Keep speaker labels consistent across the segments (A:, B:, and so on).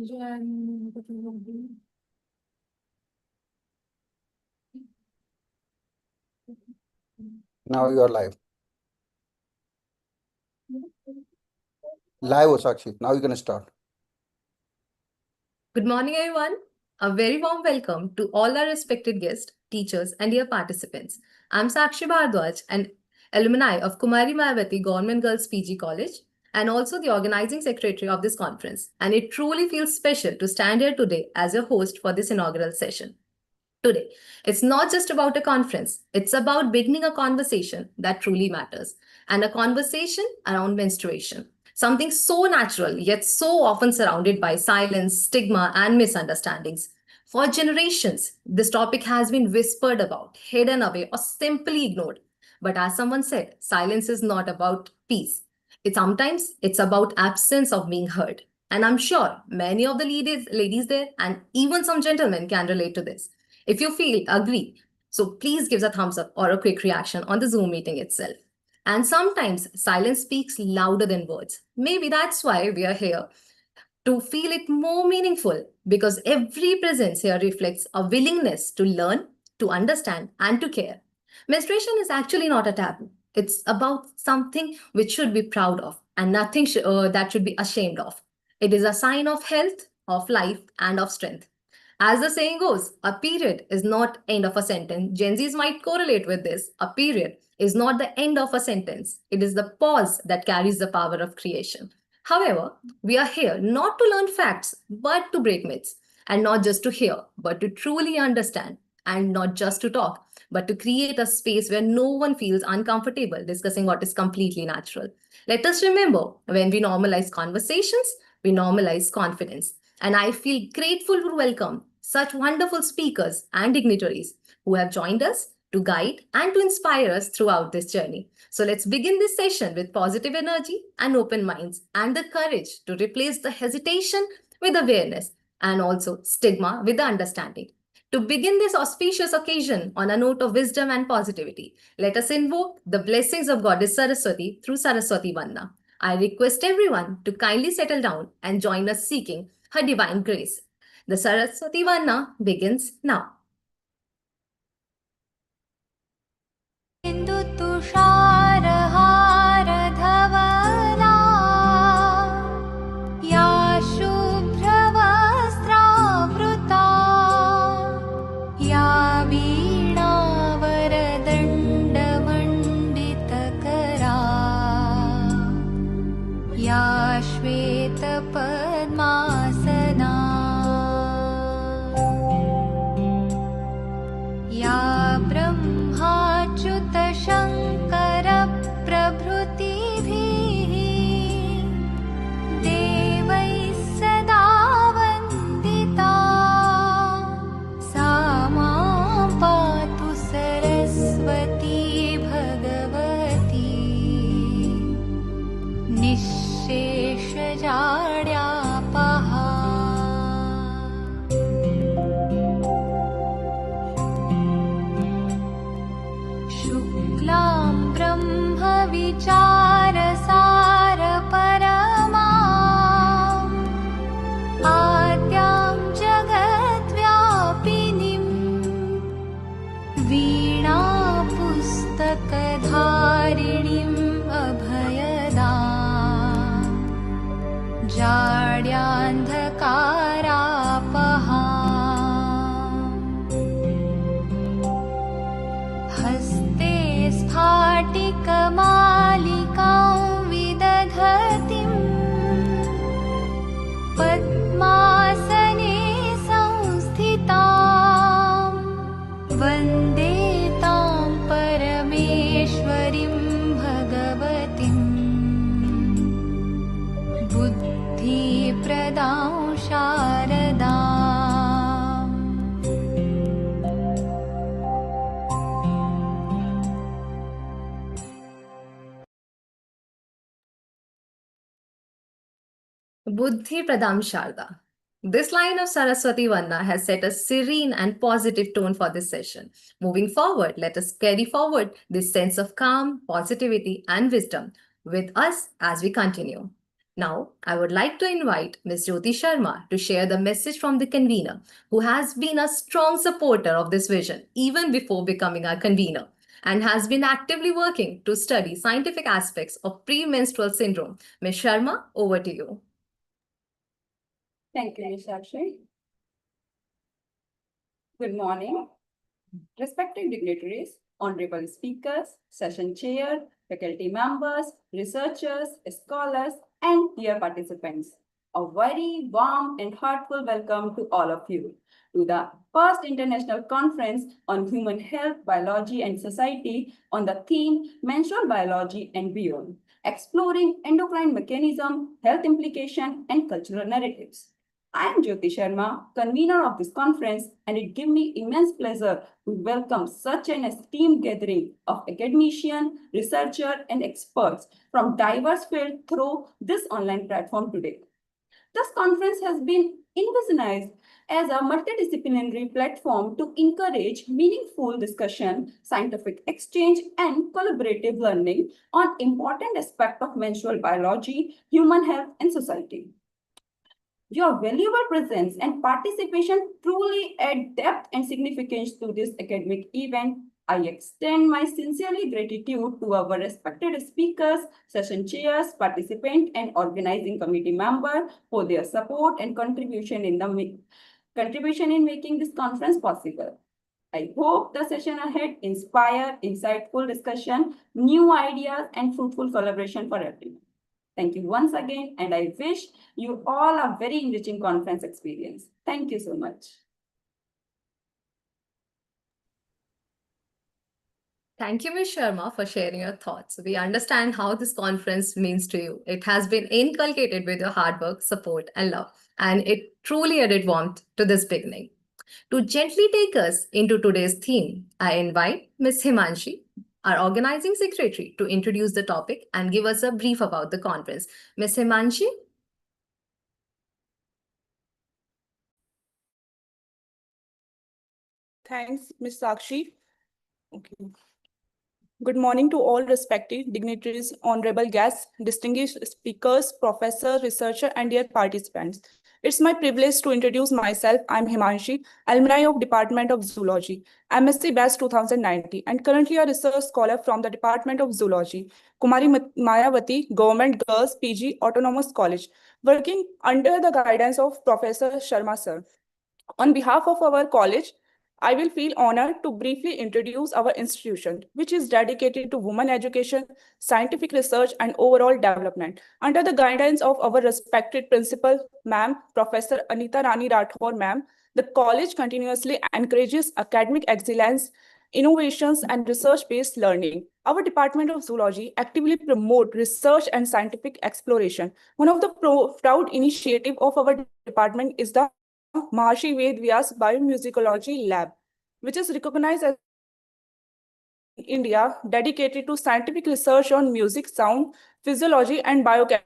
A: Now you are live. Live, Sakshi. Now you can start.
B: Good morning, everyone. A very warm welcome to all our respected guests, teachers, and dear participants. I'm Sakshi Bhardwaj, an alumni of Kumari Mayavati Government Girls PG College, and also the organizing secretary of this conference. And it truly feels special to stand here today as your host for this inaugural session. Today, it's not just about a conference, it's about beginning a conversation that truly matters, and a conversation around menstruation. Something so natural, yet so often surrounded by silence, stigma, and misunderstandings. For generations, this topic has been whispered about, hidden away, or simply ignored. But as someone said, silence is not about peace. Sometimes it's about absence of being heard. And I'm sure many of the ladies there and even some gentlemen can relate to this. If you feel agree, so please give a thumbs up or a quick reaction on the Zoom meeting itself. And sometimes silence speaks louder than words. Maybe that's why we are here to feel it more meaningful because every presence here reflects a willingness to learn, to understand, and to care. Menstruation is actually not a taboo. It's about something which should be proud of and nothing that should be ashamed of. It is a sign of health, of life, and of strength. As the saying goes, a period is not end of a sentence. Gen Zs might correlate with this. A period is not the end of a sentence. It is the pause that carries the power of creation. However, we are here not to learn facts, but to break myths. And not just to hear, but to truly understand. And not just to talk, but to create a space where no one feels uncomfortable discussing what is completely natural. Let us remember when we normalize conversations, we normalize confidence. And I feel grateful to welcome such wonderful speakers and dignitaries who have joined us to guide and to inspire us throughout this journey. So let's begin this session with positive energy and open minds and the courage to replace the hesitation with awareness and also stigma with the understanding. To begin this auspicious occasion on a note of wisdom and positivity, let us invoke the blessings of Goddess Saraswati through Saraswati Vanna. I request everyone to kindly settle down and join us seeking her divine grace. The Saraswati Vanna begins now.
C: या शुभ्रवस्त्रावृता या वीणावरदण्डमण्डितकरा या श्वेतपद्मासना या ब्रह्माच्युतशङ्करप्रभृतिभिः देवैः सदा वन्दिता सा मां पातु सरस्वती भगवती निःशेषजाड्यापहा शुक्लां ब्रह्मविचारसारपरमाम् आद्यां जगद्व्यापिनीम् वीणापुस्तकधारिणीम् अभयदाम् जाड्यान्धकारापहाम् हस्ते स्फाटिकमालिकां विदधतीं पद्मासने संस्थितां वन्दे तां परमेश्वरीं भगवतीं बुद्धिप्रदां शारदाम्
B: Buddhi Pradam Sharda. This line of Saraswati Vanna has set a serene and positive tone for this session. Moving forward, let us carry forward this sense of calm, positivity, and wisdom with us as we continue. Now, I would like to invite Ms. Jyoti Sharma to share the message from the convener, who has been a strong supporter of this vision even before becoming our convener and has been actively working to study scientific aspects of premenstrual syndrome. Ms. Sharma, over to you.
D: Thank you, Ms. Akshay. Good morning, respected dignitaries, honorable speakers, session chair, faculty members, researchers, scholars, and dear participants. A very warm and heartful welcome to all of you to the first international conference on human health, biology, and society on the theme menstrual biology and beyond, exploring endocrine mechanism, health implication, and cultural narratives. I am Jyoti Sharma, convener of this conference, and it gives me immense pleasure to welcome such an esteemed gathering of academicians, researchers, and experts from diverse fields through this online platform today. This conference has been envisioned as a multidisciplinary platform to encourage meaningful discussion, scientific exchange, and collaborative learning on important aspects of menstrual biology, human health, and society. Your valuable presence and participation truly add depth and significance to this academic event. I extend my sincerely gratitude to our respected speakers, session chairs, participants, and organizing committee members for their support and contribution in making this conference possible. I hope the session ahead inspire insightful discussion, new ideas, and fruitful collaboration for everyone. Thank you once again, and I wish you all a very enriching conference experience. Thank you so much.
B: Thank you, Ms. Sharma, for sharing your thoughts. We understand how this conference means to you. It has been inculcated with your hard work, support, and love, and it truly added warmth to this beginning. To gently take us into today's theme, I invite Ms. Himanshi, our organizing secretary, to introduce the topic and give us a brief about the conference. Ms. Himanshi?
E: Thanks, Ms. Sakshi. Okay. Good morning to all respected dignitaries, honorable guests, distinguished speakers, professors, researchers, and dear participants. It's my privilege to introduce myself. I'm Himanshi, alumni of Department of Zoology, MSc Batch 2090, and currently a research scholar from the Department of Zoology, Kumari Mayavati Government Girls PG Autonomous College, working under the guidance of Professor Sharma sir. On behalf of our college, I will feel honored to briefly introduce our institution, which is dedicated to women education, scientific research, and overall development. Under the guidance of our respected principal, ma'am, Professor Anita Rani Rathore, ma'am, the college continuously encourages academic excellence, innovations, and research-based learning. Our Department of Zoology actively promote research and scientific exploration. One of the proud initiative of our department is the Maharshi Ved Vyas Biomusicology Lab, which is recognized as in India, dedicated to scientific research on music, sound, physiology, and biochemistry.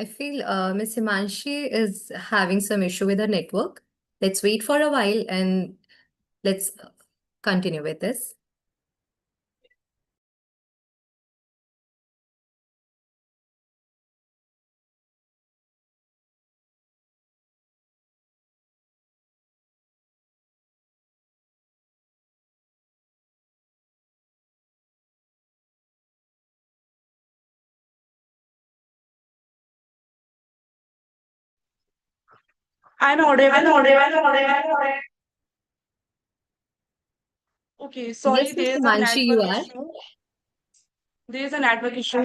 B: I feel Ms. Himanshi is having some issue with her network. Let's wait for a while and let's continue with this.
E: I'm audible. Okay, sorry,
B: Yes, Ms. Himanshi, you are.
E: There is a network issue.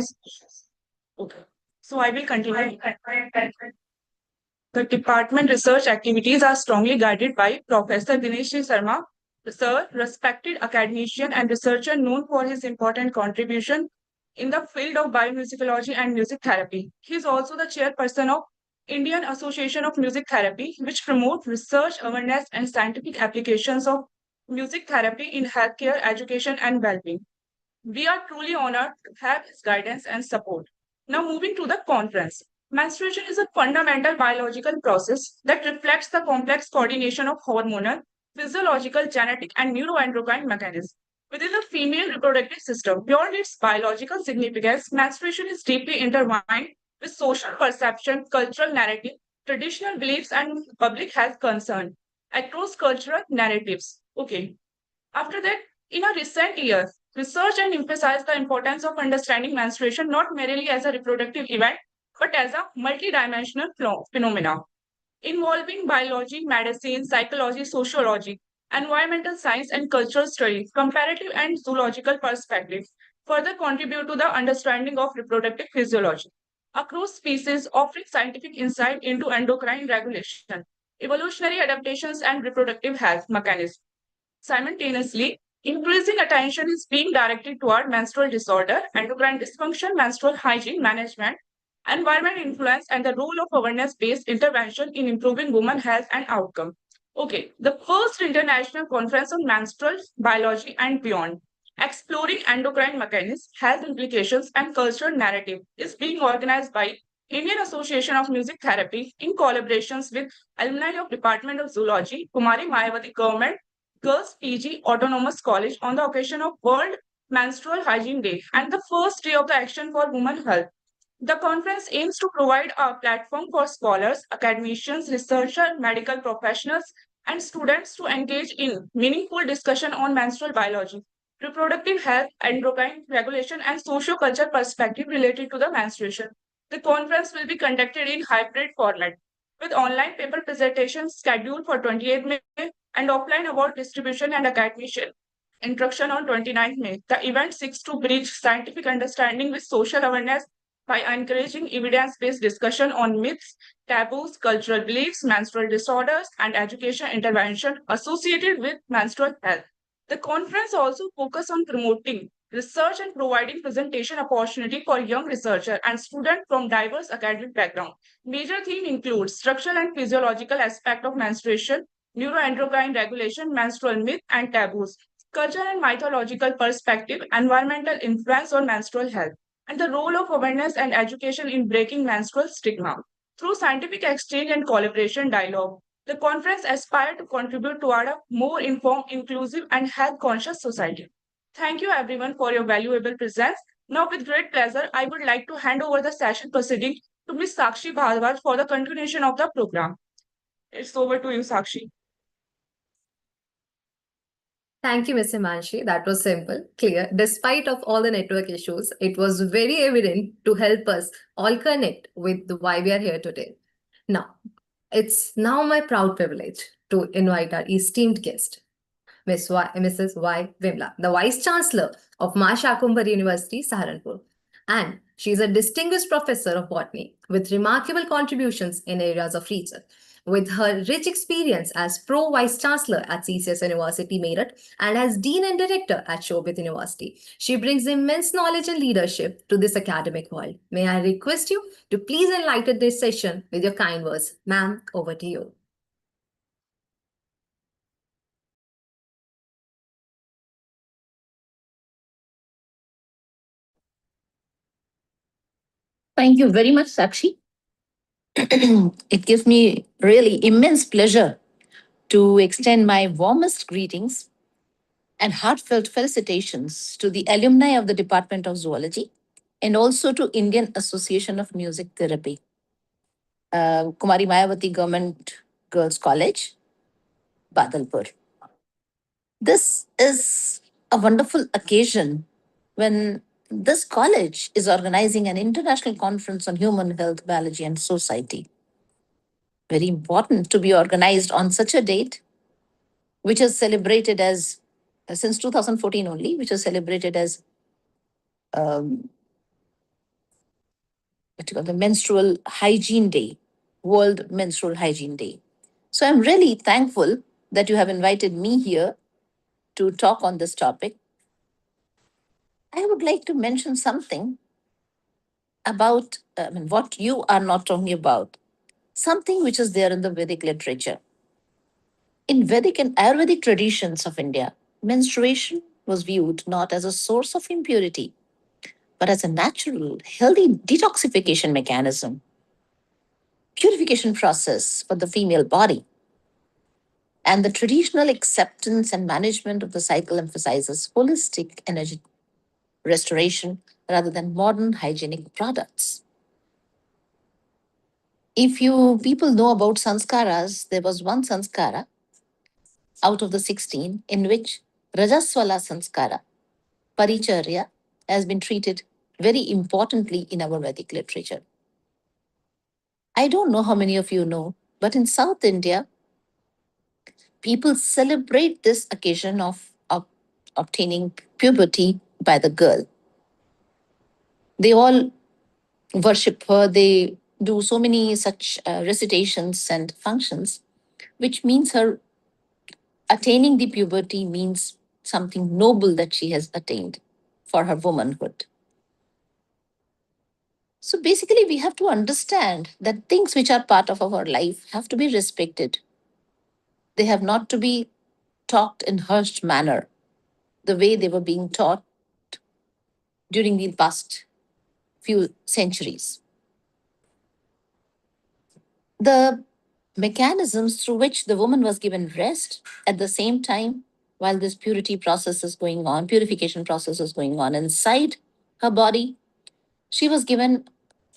E: Okay, so I will continue. The department research activities are strongly guided by Professor Dinesh Sharma, sir, respected academician and researcher known for his important contribution in the field of biomusicology and music therapy. He is also the chairperson of Indian Association of Music Therapy, which promote research, awareness, and scientific applications of music therapy in healthcare, education, and well-being. We are truly honored to have his guidance and support. Now, moving to the conference. Menstruation is a fundamental biological process that reflects the complex coordination of hormonal, physiological, genetic, and neuroendocrine mechanisms. Within the female reproductive system, beyond its biological significance, menstruation is deeply intertwined with social perception, cultural narrative, traditional beliefs, and public health concern across cultural narratives. Okay. After that, in a recent years, research and emphasized the importance of understanding menstruation not merely as a reproductive event, but as a multidimensional phenomena involving biology, medicine, psychology, sociology, environmental science, and cultural studies, comparative and zoological perspectives further contribute to the understanding of reproductive physiology across species, offering scientific insight into endocrine regulation, evolutionary adaptations, and reproductive health mechanisms. Simultaneously, increasing attention is being directed toward menstrual disorder, endocrine dysfunction, menstrual hygiene management, environment influence, and the role of awareness-based intervention in improving women health and outcome. Okay, the first international conference on menstrual biology and beyond, exploring endocrine mechanisms, health implications, and cultural narrative, is being organized by Indian Association of Music Therapy in collaborations with alumni of Department of Zoology, Kumari Mayavati Government Girls PG Autonomous College on the occasion of World Menstrual Hygiene Day and the first day of the Action for Women Health. The conference aims to provide a platform for scholars, academicians, researchers, medical professionals, and students to engage in meaningful discussion on menstrual biology, reproductive health, endocrine regulation, and socio-cultural perspective related to the menstruation. The conference will be conducted in hybrid format with online paper presentations scheduled for 28 May and offline award distribution and academician introduction on 29th May. The event seeks to bridge scientific understanding with social awareness by encouraging evidence-based discussion on myths, taboos, cultural beliefs, menstrual disorders, and education intervention associated with menstrual health. The conference also focuses on promoting research and providing presentation opportunity for young researchers and students from diverse academic backgrounds. Major theme includes structural and physiological aspect of menstruation, neuroendocrine regulation, menstrual myth and taboos, cultural and mythological perspective, environmental influence on menstrual health, and the role of awareness and education in breaking menstrual stigma. Through scientific exchange and collaboration dialogue, the conference aspires to contribute toward a more informed, inclusive, and health-conscious society. Thank you, everyone, for your valuable presence. Now, with great pleasure, I would like to hand over the session proceeding to Ms. Sakshi Bhardwaj for the continuation of the program. It's over to you, Sakshi.
B: Thank you, Ms. Himanshi. That was simple, clear. Despite of all the network issues, it was very evident to help us all connect with why we are here today. Now, it's now my proud privilege to invite our esteemed guest, Mrs. Y. Vimla, the Vice Chancellor of Ma Shakumbhar University, Saharanpur. And she is a distinguished professor of botany with remarkable contributions in areas of research. With her rich experience as Pro Vice Chancellor at CCS University, Meerut, and as Dean and Director at Shobit University, she brings immense knowledge and leadership to this academic world. May I request you to please enlighten this session with your kind words. Ma'am, over to you.
F: Thank you very much, Sakshi. It gives me really immense pleasure to extend my warmest greetings and heartfelt felicitations to the alumni of the Department of Zoology and also to Indian Association of Music Therapy, Kumari Mayavati Government Girls College, Badalpur. This is a wonderful occasion when this college is organizing an international conference on human health, biology, and society. Very important to be organized on such a date, which is celebrated as, since 2014 only, which is celebrated as what you call the Menstrual Hygiene Day. World Menstrual Hygiene Day. So I'm really thankful that you have invited me here to talk on this topic. I would like to mention something about what you are not talking about, something which is there in the Vedic literature. In Vedic and Ayurvedic traditions of India, menstruation was viewed not as a source of impurity, but as a natural, healthy detoxification mechanism, purification process for the female body. And the traditional acceptance and management of the cycle emphasizes holistic energy restoration rather than modern hygienic products. If you people know about sanskaras, there was one sanskara out of the 16 in which Rajaswala sanskara, paricharya, has been treated very importantly in our Vedic literature. I don't know how many of you know, but in South India, people celebrate this occasion of obtaining puberty by the girl. They all worship her, they do so many such recitations and functions, which means her attaining the puberty means something noble that she has attained for her womanhood. So basically, we have to understand that things which are part of our life have to be respected. They have not to be talked in hushed manner, the way they were being taught during the past few centuries. The mechanisms through which the woman was given rest at the same time while this purity process is going on, purification process is going on inside her body, she was given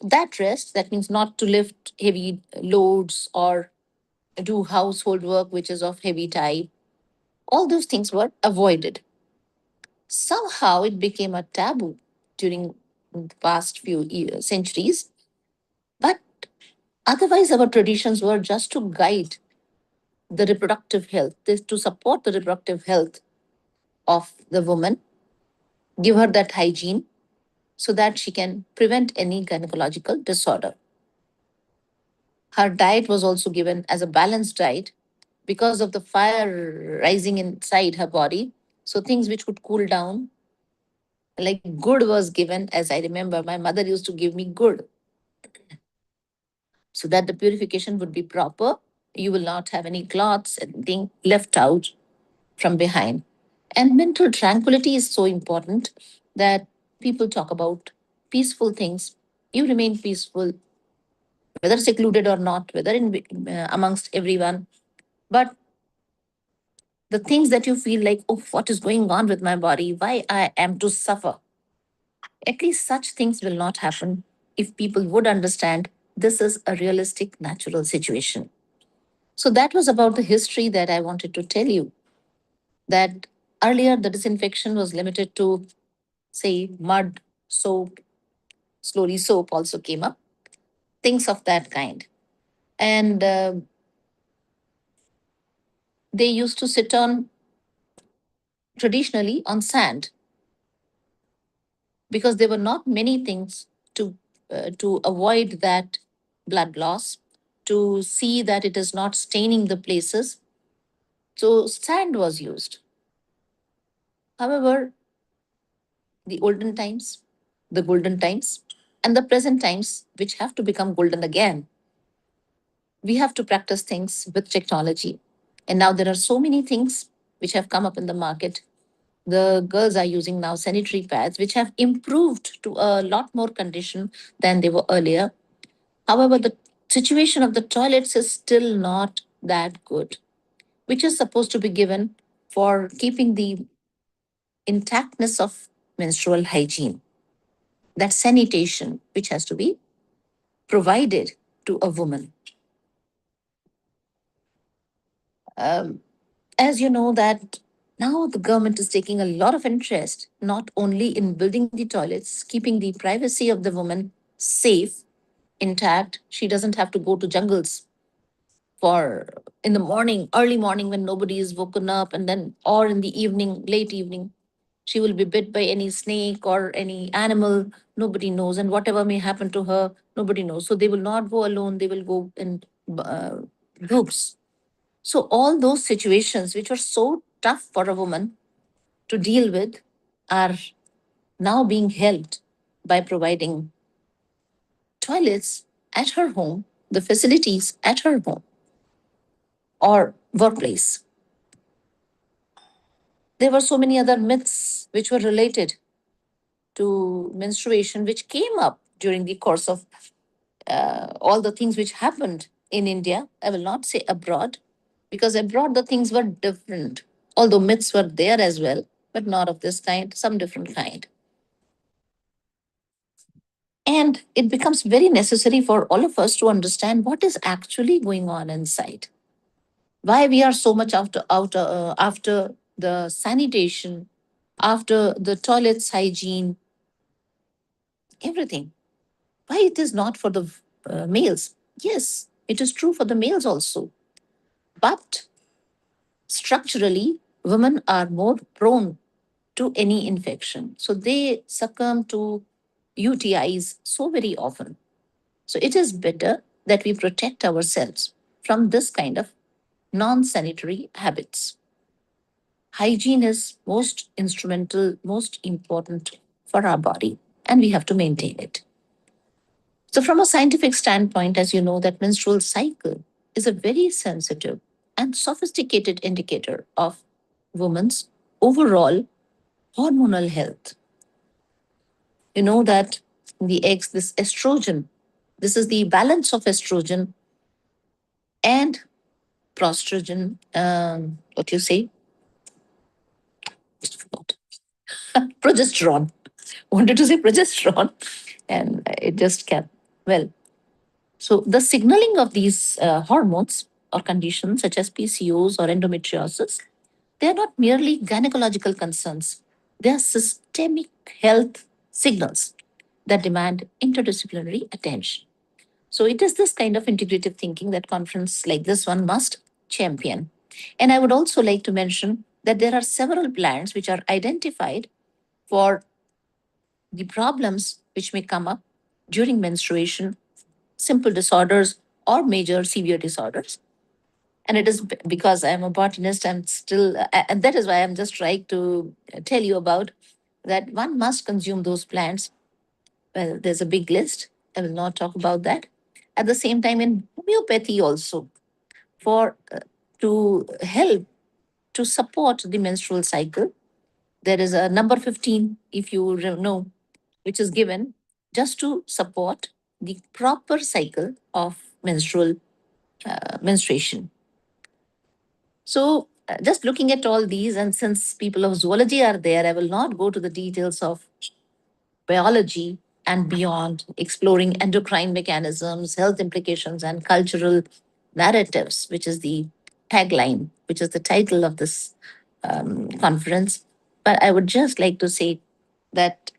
F: that rest. That means not to lift heavy loads or do household work which is of heavy type. All those things were avoided. Somehow it became a taboo during the past few centuries. But otherwise, our traditions were just to guide the reproductive health, this to support the reproductive health of the woman, give her that hygiene so that she can prevent any gynecological disorder. Her diet was also given as a balanced diet because of the fire rising inside her body. So things which would cool down, like good was given. As I remember, my mother used to give me good so that the purification would be proper. You will not have any clots, anything left out from behind. And mental tranquility is so important that people talk about peaceful things. You remain peaceful, whether secluded or not, whether amongst everyone. But the things that you feel like, oh, what is going on with my body? Why I am to suffer? At least such things will not happen if people would understand this is a realistic, natural situation. So that was about the history that I wanted to tell you. That earlier the disinfection was limited to, say, mud, soap, slowly soap also came up, things of that kind. And they used to sit on traditionally on sand because there were not many things to avoid that blood loss, to see that it is not staining the places. So sand was used. However, the olden times, the golden times, and the present times, which have to become golden again, we have to practice things with technology. And now there are so many things which have come up in the market. The girls are using now sanitary pads, which have improved to a lot more condition than they were earlier. However, the situation of the toilets is still not that good, which is supposed to be given for keeping the intactness of menstrual hygiene, that sanitation, which has to be provided to a woman. Um, as you know that now the government is taking a lot of interest not only in building the toilets, keeping the privacy of the woman safe, intact. She doesn't have to go to jungles for in the morning, early morning when nobody is woken up, and then or in the evening, late evening. She will be bit by any snake or any animal, nobody knows. And whatever may happen to her, nobody knows. So they will not go alone, they will go in uh, groups. So all those situations which are so tough for a woman to deal with are now being helped by providing toilets at her home, the facilities at her home or workplace. There were so many other myths which were related to menstruation, which came up during the course of all the things which happened in India. I will not say abroad, because abroad the things were different, although myths were there as well, but not of this kind, some different kind. And it becomes very necessary for all of us to understand what is actually going on inside. Why we are so much after the sanitation, after the toilets hygiene, everything. Why it is not for the males? Yes, it is true for the males also. But structurally, women are more prone to any infection. So they succumb to UTIs so very often. So it is better that we protect ourselves from this kind of non sanitary habits. Hygiene is most instrumental, most important for our body, and we have to maintain it. So, from a scientific standpoint, as you know, that menstrual cycle is a very sensitive and sophisticated indicator of women's overall hormonal health. You know that in the eggs, this estrogen, this is the balance of estrogen and prostrogen, what you say? Just forgot. Progesterone. Wanted to say progesterone, and it just kept, well. So the signaling of these hormones or conditions such as PCOS or endometriosis, they are not merely gynecological concerns. They are systemic health signals that demand interdisciplinary attention. So it is this kind of integrative thinking that conference like this one must champion. And I would also like to mention that there are several plans which are identified for the problems which may come up during menstruation, simple disorders or major severe disorders. And it is because I'm a botanist, I'm still, and that is why I'm just trying to tell you about that one must consume those plants. Well, there's a big list. I will not talk about that. At the same time, in homeopathy also, for to help to support the menstrual cycle, there is a number 15, if you know, which is given just to support the proper cycle of menstruation. So, just looking at all these, and since people of zoology are there, I will not go to the details of biology and beyond, exploring endocrine mechanisms, health implications, and cultural narratives, which is the tagline, which is the title of this conference. But I would just like to say that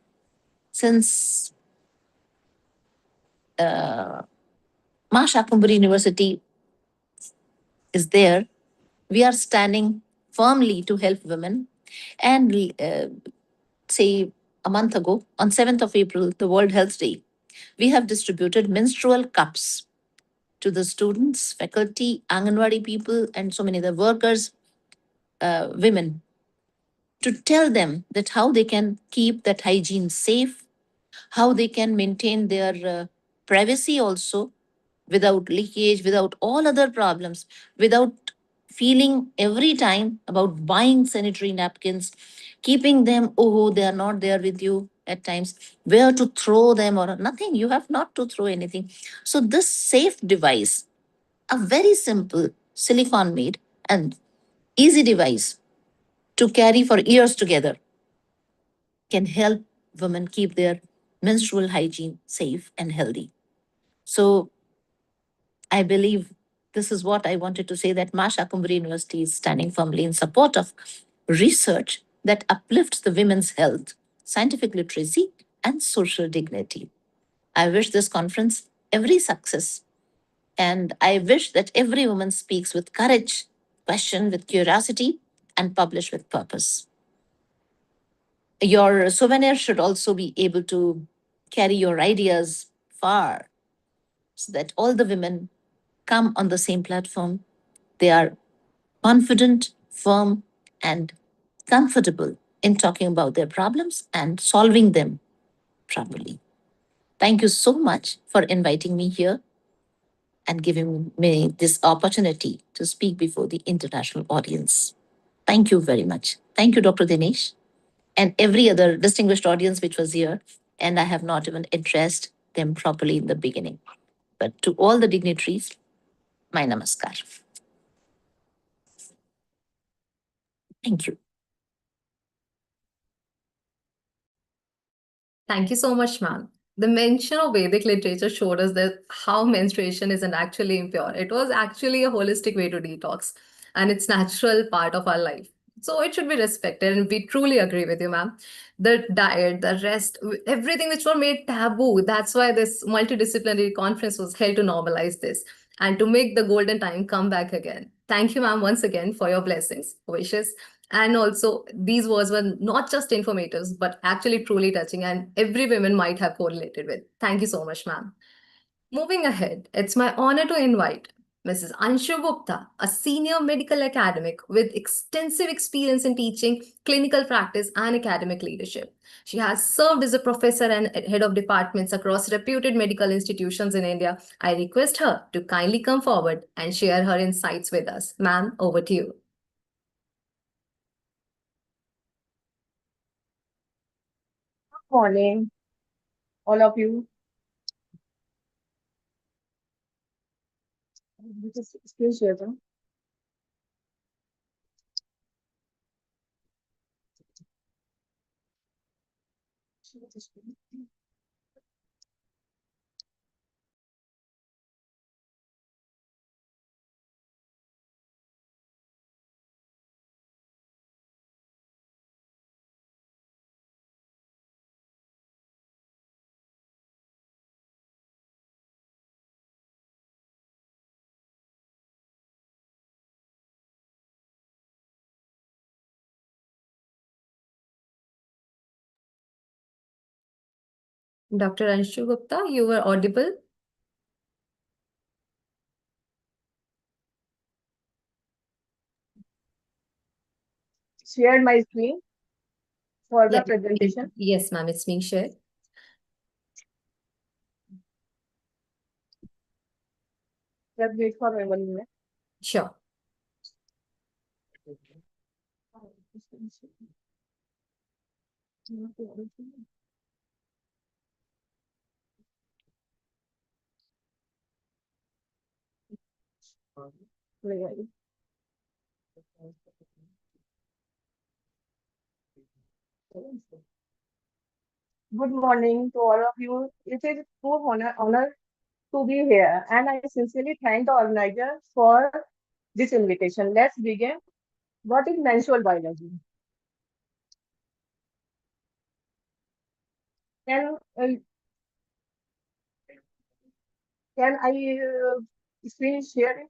F: since Masha Kumburi University is there, we are standing firmly to help women. And say a month ago, on 7th of April, the World Health Day, we have distributed menstrual cups to the students, faculty, Anganwadi people, and so many other workers, women, to tell them that how they can keep that hygiene safe, how they can maintain their privacy also without leakage, without all other problems, without feeling every time about buying sanitary napkins, keeping them, oh, they are not there with you at times, where to throw them or nothing. You have not to throw anything. So, this safe device, a very simple silicon made and easy device to carry for years together, can help women keep their menstrual hygiene safe and healthy. So I believe this is what I wanted to say, that Masha Kumbri University is standing firmly in support of research that uplifts the women's health, scientific literacy, and social dignity. I wish this conference every success, and I wish that every woman speaks with courage, question with curiosity, and publish with purpose. Your souvenir should also be able to carry your ideas far so that all the women come on the same platform. They are confident, firm, and comfortable in talking about their problems and solving them properly. Thank you so much for inviting me here and giving me this opportunity to speak before the international audience. Thank you very much. Thank you, Dr. Dinesh, and every other distinguished audience which was here. And I have not even addressed them properly in the beginning. But to all the dignitaries, my namaskar. Thank you.
B: Thank you so much, ma'am. The mention of Vedic literature showed us that how menstruation isn't actually impure. It was actually a holistic way to detox, and it's natural part of our life. So it should be respected, and we truly agree with you, ma'am. The diet, the rest, everything which were made taboo. That's why this multidisciplinary conference was held to normalize this and to make the golden time come back again. Thank you, ma'am, once again for your blessings, wishes, and also these words were not just informative but actually truly touching, and every woman might have correlated with. Thank you so much, ma'am. Moving ahead, it's my honor to invite Mrs. Anshu Gupta, a senior medical academic with extensive experience in teaching, clinical practice, and academic leadership. She has served as a professor and head of departments across reputed medical institutions in India. I request her to kindly come forward and share her insights with us. Ma'am, over to you.
G: Morning, all of you. This is screen share.
B: Dr. Anshu Gupta, you were audible.
G: Share my screen for the
B: Yeah,
G: presentation.
B: yes, ma'am, it's being shared.
G: Just wait for 1 minute.
B: Sure.
G: Good morning to all of you. It is true honor to be here, and I sincerely thank the organizer for this invitation. Let's begin. What is menstrual biology? Can uh, can I screen sharing?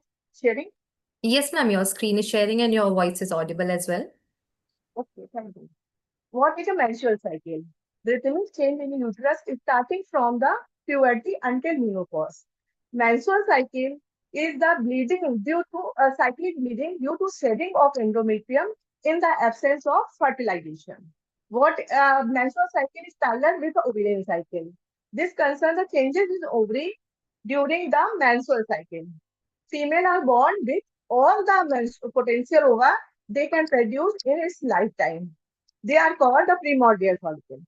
B: Yes, ma'am, your screen is sharing and your voice is audible as well.
G: Okay, thank you. What is a menstrual cycle? The rhythmic change in uterus is starting from the puberty until menopause. Menstrual cycle is the bleeding due to cyclic bleeding due to shedding of endometrium in the absence of fertilization. What menstrual cycle is parallel with the ovarian cycle. This concerns the changes in ovary during the menstrual cycle. Female are born with all the potential ova they can produce in its lifetime. They are called the primordial follicle.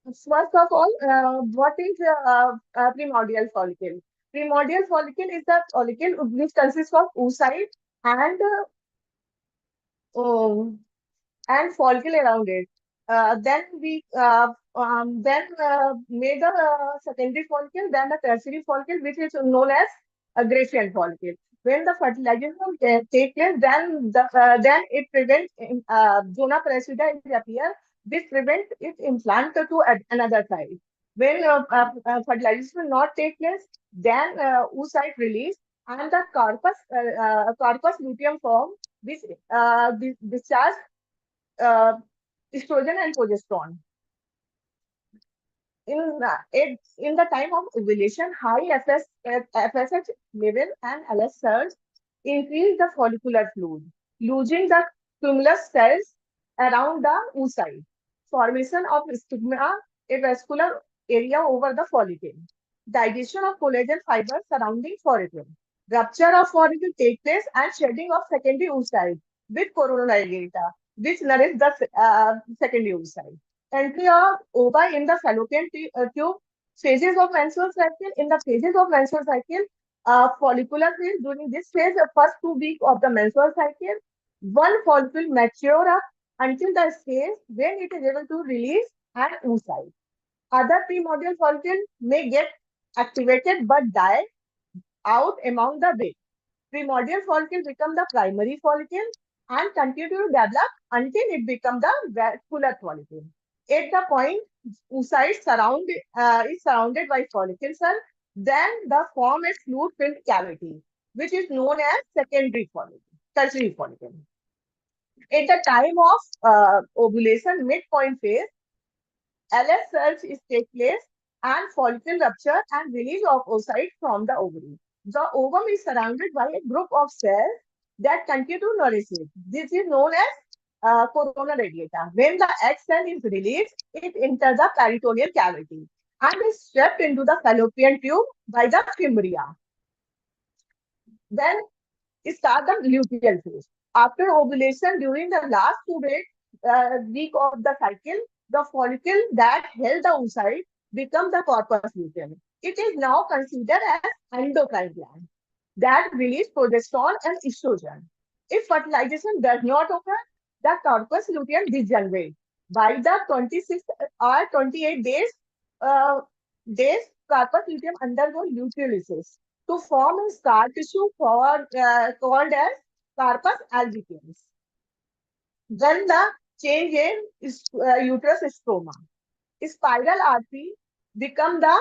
G: First of all, what is primordial follicle? Primordial follicle is the follicle which consists of oocyte and and follicle around it. Then we made the secondary follicle, then the tertiary follicle, which is known as a Grecian follicle. When the fertilization take place, then it prevents zona precida is appear. This prevents its implant to another side. When fertilization will not take place, then oocyte release and the corpus luteum form, which discharge uh, estrogen and progesterone. In the time of ovulation, high FSH level and LS cells increase the follicular fluid, losing the cumulus cells around the oocyte. Formation of stigma, a vascular area over the follicle. Digestion of collagen fibers surrounding follicle. Rupture of follicle take place and shedding of secondary oocyte with coronary which nourish the secondary oocyte. Entry of ova in the fallopian tube. Phases of menstrual cycle. In the phases of menstrual cycle, follicular phase. During this phase, the first 2 weeks of the menstrual cycle, one follicle mature up until the stage when it is able to release an oocyte. Other primordial follicles may get activated but die out among the way. Primordial follicle become the primary follicle and continue to develop until it becomes the vascular follicle. At the point oocyte is surrounded by follicle cell, then the form a fluid-filled cavity, which is known as secondary follicle, tertiary follicle. At the time of ovulation, midpoint phase, LS cells is take place and follicle rupture and release of oocyte from the ovary. The ovum is surrounded by a group of cells that continue to nourish it. This is known as corona radiata. When the egg cell is released, it enters the peritoneal cavity and is swept into the fallopian tube by the fimbria. Then start the luteal phase. After ovulation, during the last 2 week of the cycle, the follicle that held the oocyte becomes the corpus luteum. It is now considered as endocrine gland that release progesterone and estrogen. If fertilization does not occur, the corpus luteum degenerates. By the 26 or 28 days, corpus luteum undergo luteolysis to form a scar tissue called as corpus albicans. Then the change in uterus stroma. Spiral artery become the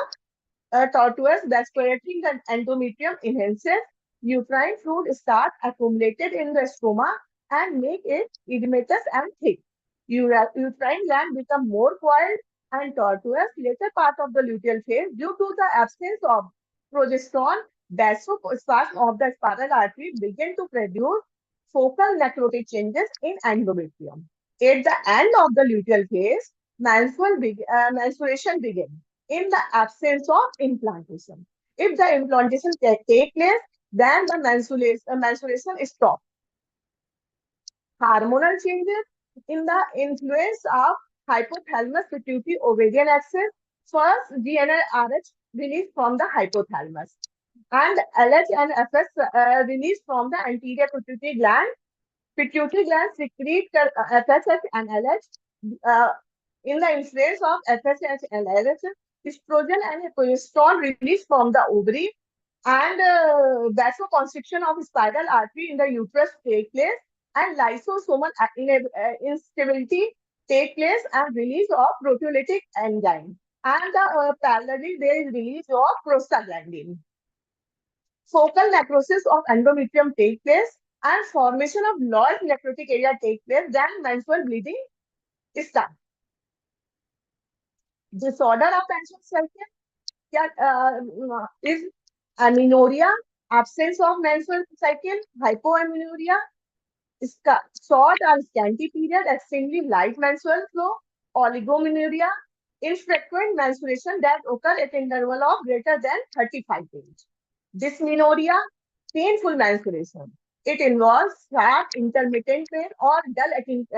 G: tortuous vasculating the endometrium enhances. Uterine fluid start accumulated in the stroma and make it edematous and thick. Uterine gland become more coiled and tortuous later part of the luteal phase due to the absence of progesterone. Vasospasm of the spiral artery begin to produce focal necrotic changes in endometrium. At the end of the luteal phase, menstruation begins in the absence of implantation. If the implantation take place, then the menstruation stops. Hormonal changes in the influence of hypothalamus pituitary ovarian axis. First, GnRH released from the hypothalamus and LH and FS released from the anterior pituitary gland. Pituitary gland secrete FSH and LH. In the influence of FSH and LH, estrogen and progesterone released from the ovary and vasoconstriction of spiral artery in the uterus take place and lysosomal instability take place and release of proteolytic enzyme and parallelly there is release of prostaglandin. Focal necrosis of endometrium take place and formation of large necrotic area take place, then menstrual bleeding starts. Disorder of menstrual cycle is amenorrhea, absence of menstrual cycle, hypoamenorrhea, short or scanty period, extremely light menstrual flow, oligomenorrhea, infrequent menstruation that occur at interval of greater than 35 days. Dysmenorrhea, painful menstruation. It involves sharp intermittent pain or dull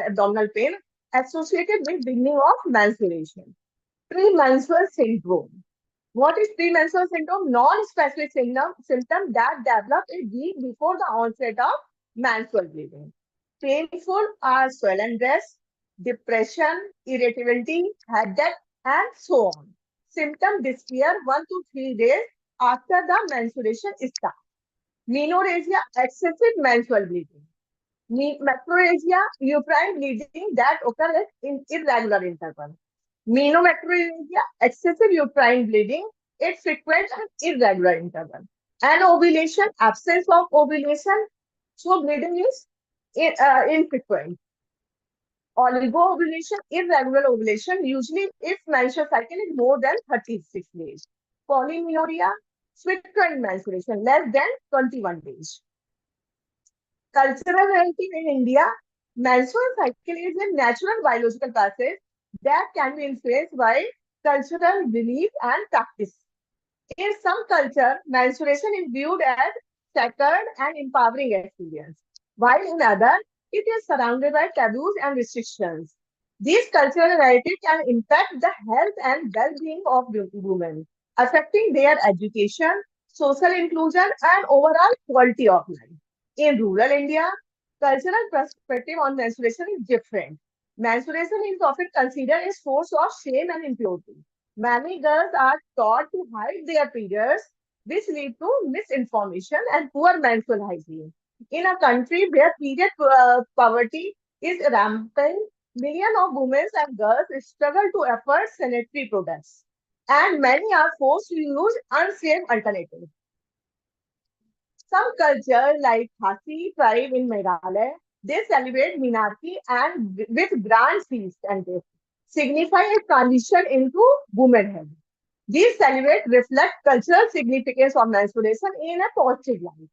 G: abdominal pain associated with beginning of menstruation. Premenstrual syndrome. What is premenstrual syndrome? Non-specific symptom that develop a week before the onset of menstrual bleeding. Painful are swollen breasts, depression, irritability, headache, and so on. Symptom disappear 1 to 3 days after the menstruation starts. Menorrhagia, excessive menstrual bleeding. Metrorrhagia, uterine bleeding that occurs in irregular interval. Menometrorrhagia, excessive uterine bleeding, it's frequent and irregular interval. And ovulation, absence of ovulation, so bleeding is infrequent. Oligoovulation, irregular ovulation, usually if menstrual cycle is more than 36 days. Polymenorrhea, frequent menstruation, less than 21 days. Cultural narrative in India, menstrual cycle is a natural biological process that can be influenced by cultural belief and practice. In some culture, menstruation is viewed as sacred and empowering experience, while in other, it is surrounded by taboos and restrictions. These cultural narratives can impact the health and well-being of women, affecting their education, social inclusion, and overall quality of life. In rural India, cultural perspective on menstruation is different. Menstruation is often considered a source of shame and impurity. Many girls are taught to hide their periods, which lead to misinformation and poor menstrual hygiene. In a country where period poverty is rampant, millions of women and girls struggle to afford sanitary products, and many are forced to use unsafe alternatives. Some cultures, like Khasi tribe in Meghalaya, they celebrate Minarki and with grand feast and gifts, signify a transition into womanhood. These celebrations reflect cultural significance of menstruation in a positive light.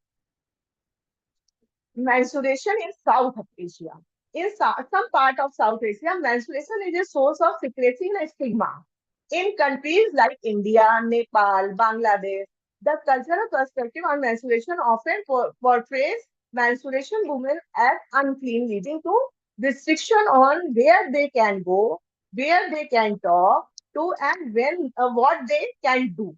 G: Menstruation in South Asia. In some part of South Asia, menstruation is a source of secrecy and stigma. In countries like India, Nepal, Bangladesh, the cultural perspective on menstruation often portrays menstruation women as unclean, leading to restriction on where they can go, where they can talk to, and when what they can do.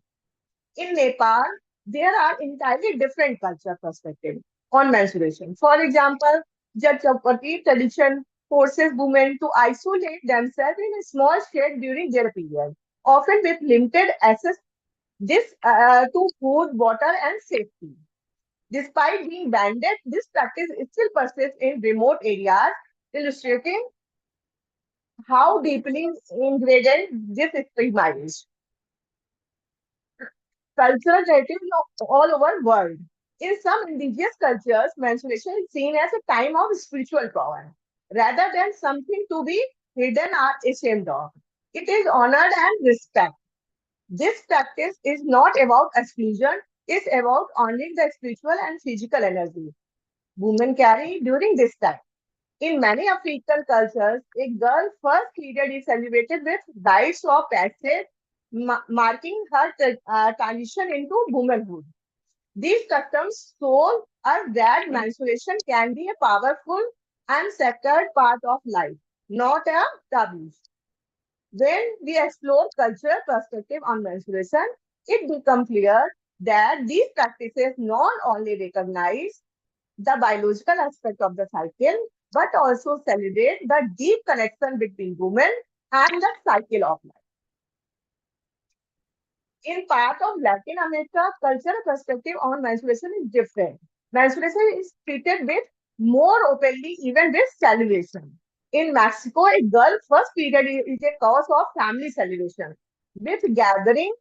G: In Nepal, there are entirely different cultural perspectives on menstruation. For example, Jatchapati tradition forces women to isolate themselves in a small shed during their period, often with limited access to food, water, and safety. Despite being banned, this practice still persists in remote areas, illustrating how deeply ingrained this stigma is. Cultural narratives all over world. In some indigenous cultures, menstruation is seen as a time of spiritual power rather than something to be hidden or ashamed of. It is honored and respect. This practice is not about exclusion, it's about honoring the spiritual and physical energy women carry during this time. In many African cultures, a girl's first period is celebrated with rites of passage, marking her transition into womanhood. These customs show us that menstruation can be a powerful and sacred part of life, not a taboo. When we explore cultural perspective on menstruation, it becomes clear that these practices not only recognize the biological aspect of the cycle, but also celebrate the deep connection between women and the cycle of life. In part of Latin America, cultural perspective on menstruation is different. Menstruation is treated with more openly, even with celebration. In Mexico, a girl first period is a cause of family celebration, with gathering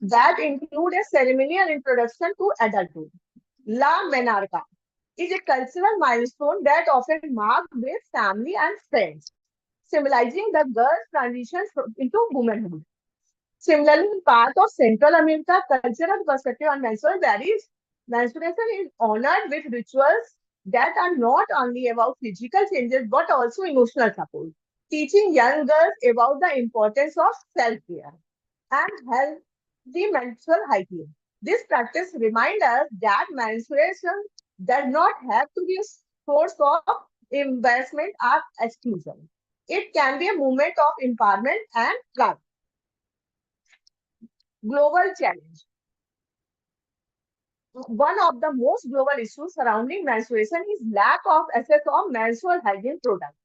G: that include a ceremonial introduction to adulthood. La Menarca is a cultural milestone that often marked with family and friends, symbolizing the girl's transition into womanhood. Similarly, in part of Central America, cultural perspective on menstrual varies. Menstruation is honored with rituals that are not only about physical changes but also emotional support, teaching young girls about the importance of self-care and healthy menstrual hygiene. This practice reminds us that menstruation does not have to be a source of embarrassment or exclusion. It can be a moment of empowerment and pride. Global challenge. One of the most global issues surrounding menstruation is lack of access of menstrual hygiene products.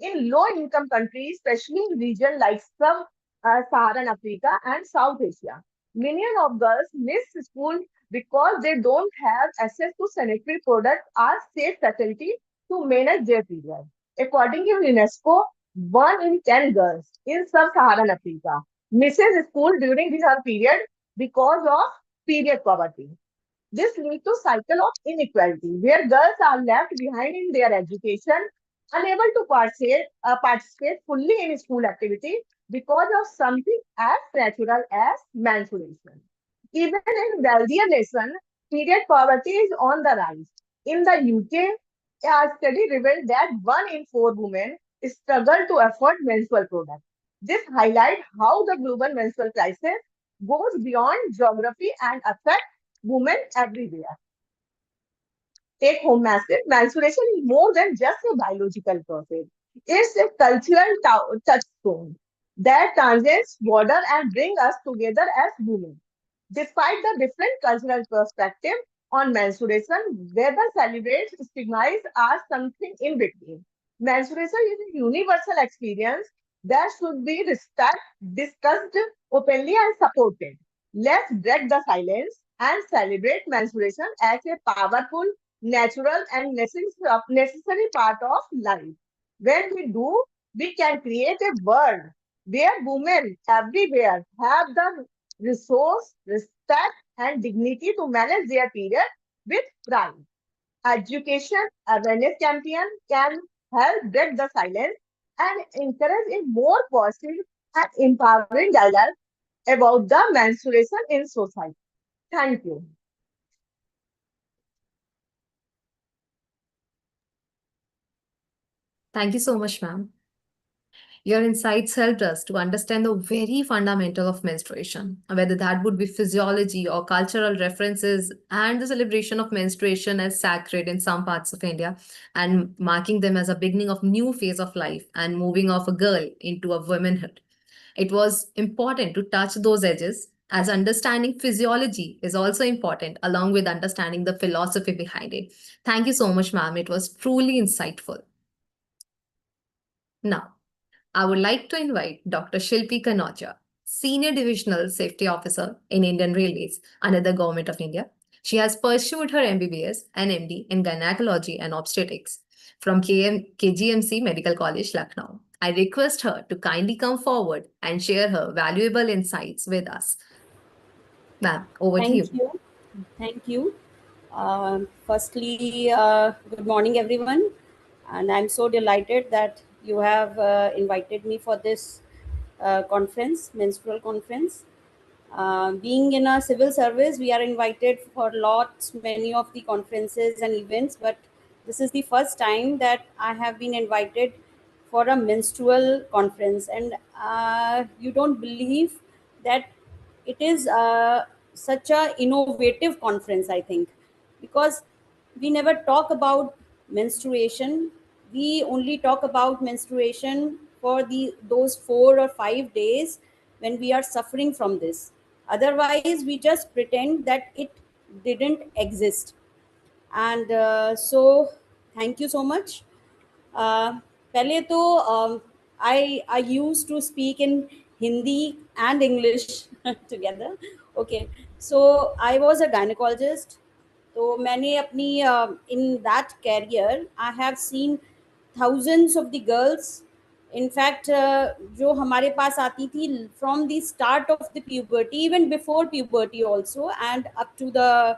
G: In low-income countries, especially in regions like sub-Saharan Africa and South Asia, millions of girls miss school because they don't have access to sanitary products or safe facilities to manage their period. According to UNESCO, 1 in 10 girls in sub-Saharan Africa misses school during her period because of period poverty. This leads to cycle of inequality where girls are left behind in their education, unable to participate fully in school activity because of something as natural as menstruation. Even in wealthier nations, period poverty is on the rise. In the UK, a study revealed that 1 in 4 women struggle to afford menstrual products. This highlights how the global menstrual crisis goes beyond geography and affects women everywhere. Take home message. Menstruation is more than just a biological process. It's a cultural touchstone that transcends border and brings us together as women. Despite the different cultural perspective on menstruation, whether celebrates, stigmatized, or something in between, menstruation is a universal experience that should be discussed openly and supported. Let's break the silence and celebrate menstruation as a powerful, natural, and necessary part of life. When we do, we can create a world where women everywhere have the resource, respect, and dignity to manage their period with pride. Education awareness campaign can help break the silence and encourage a more positive and empowering dialogue about the menstruation in society. Thank you.
B: Thank you so much, ma'am. Your insights helped us to understand the very fundamental of menstruation, whether that would be physiology or cultural references, and the celebration of menstruation as sacred in some parts of India, and marking them as a beginning of new phase of life and moving of a girl into a womanhood. It was important to touch those edges, as understanding physiology is also important, along with understanding the philosophy behind it. Thank you so much, ma'am. It was truly insightful. Now, I would like to invite Dr. Shilpi Kanocha, Senior Divisional Safety Officer in Indian Railways under the Government of India. She has pursued her MBBS and MD in Gynecology and Obstetrics from KGMC Medical College, Lucknow. I request her to kindly come forward and share her valuable insights with us. Ma'am, over to you.
H: Thank you. Thank you. Firstly, good morning, everyone. And I'm so delighted that you have invited me for this conference, menstrual conference. Being in a civil service, we are invited for lots, many of the conferences and events, but this is the first time that I have been invited for a menstrual conference. And you don't believe that it is such a innovative conference, I think, because we never talk about menstruation. We only talk about menstruation for those 4 or 5 days when we are suffering from this. Otherwise, we just pretend that it didn't exist. And so, thank you so much. पहले तो I used to speak in Hindi and English together. Okay, so I was a gynecologist. तो मैंने अपनी in that career I have seen thousands of the girls. In fact, जो हमारे पास आती थी from the start of the puberty, even before puberty also, and up to the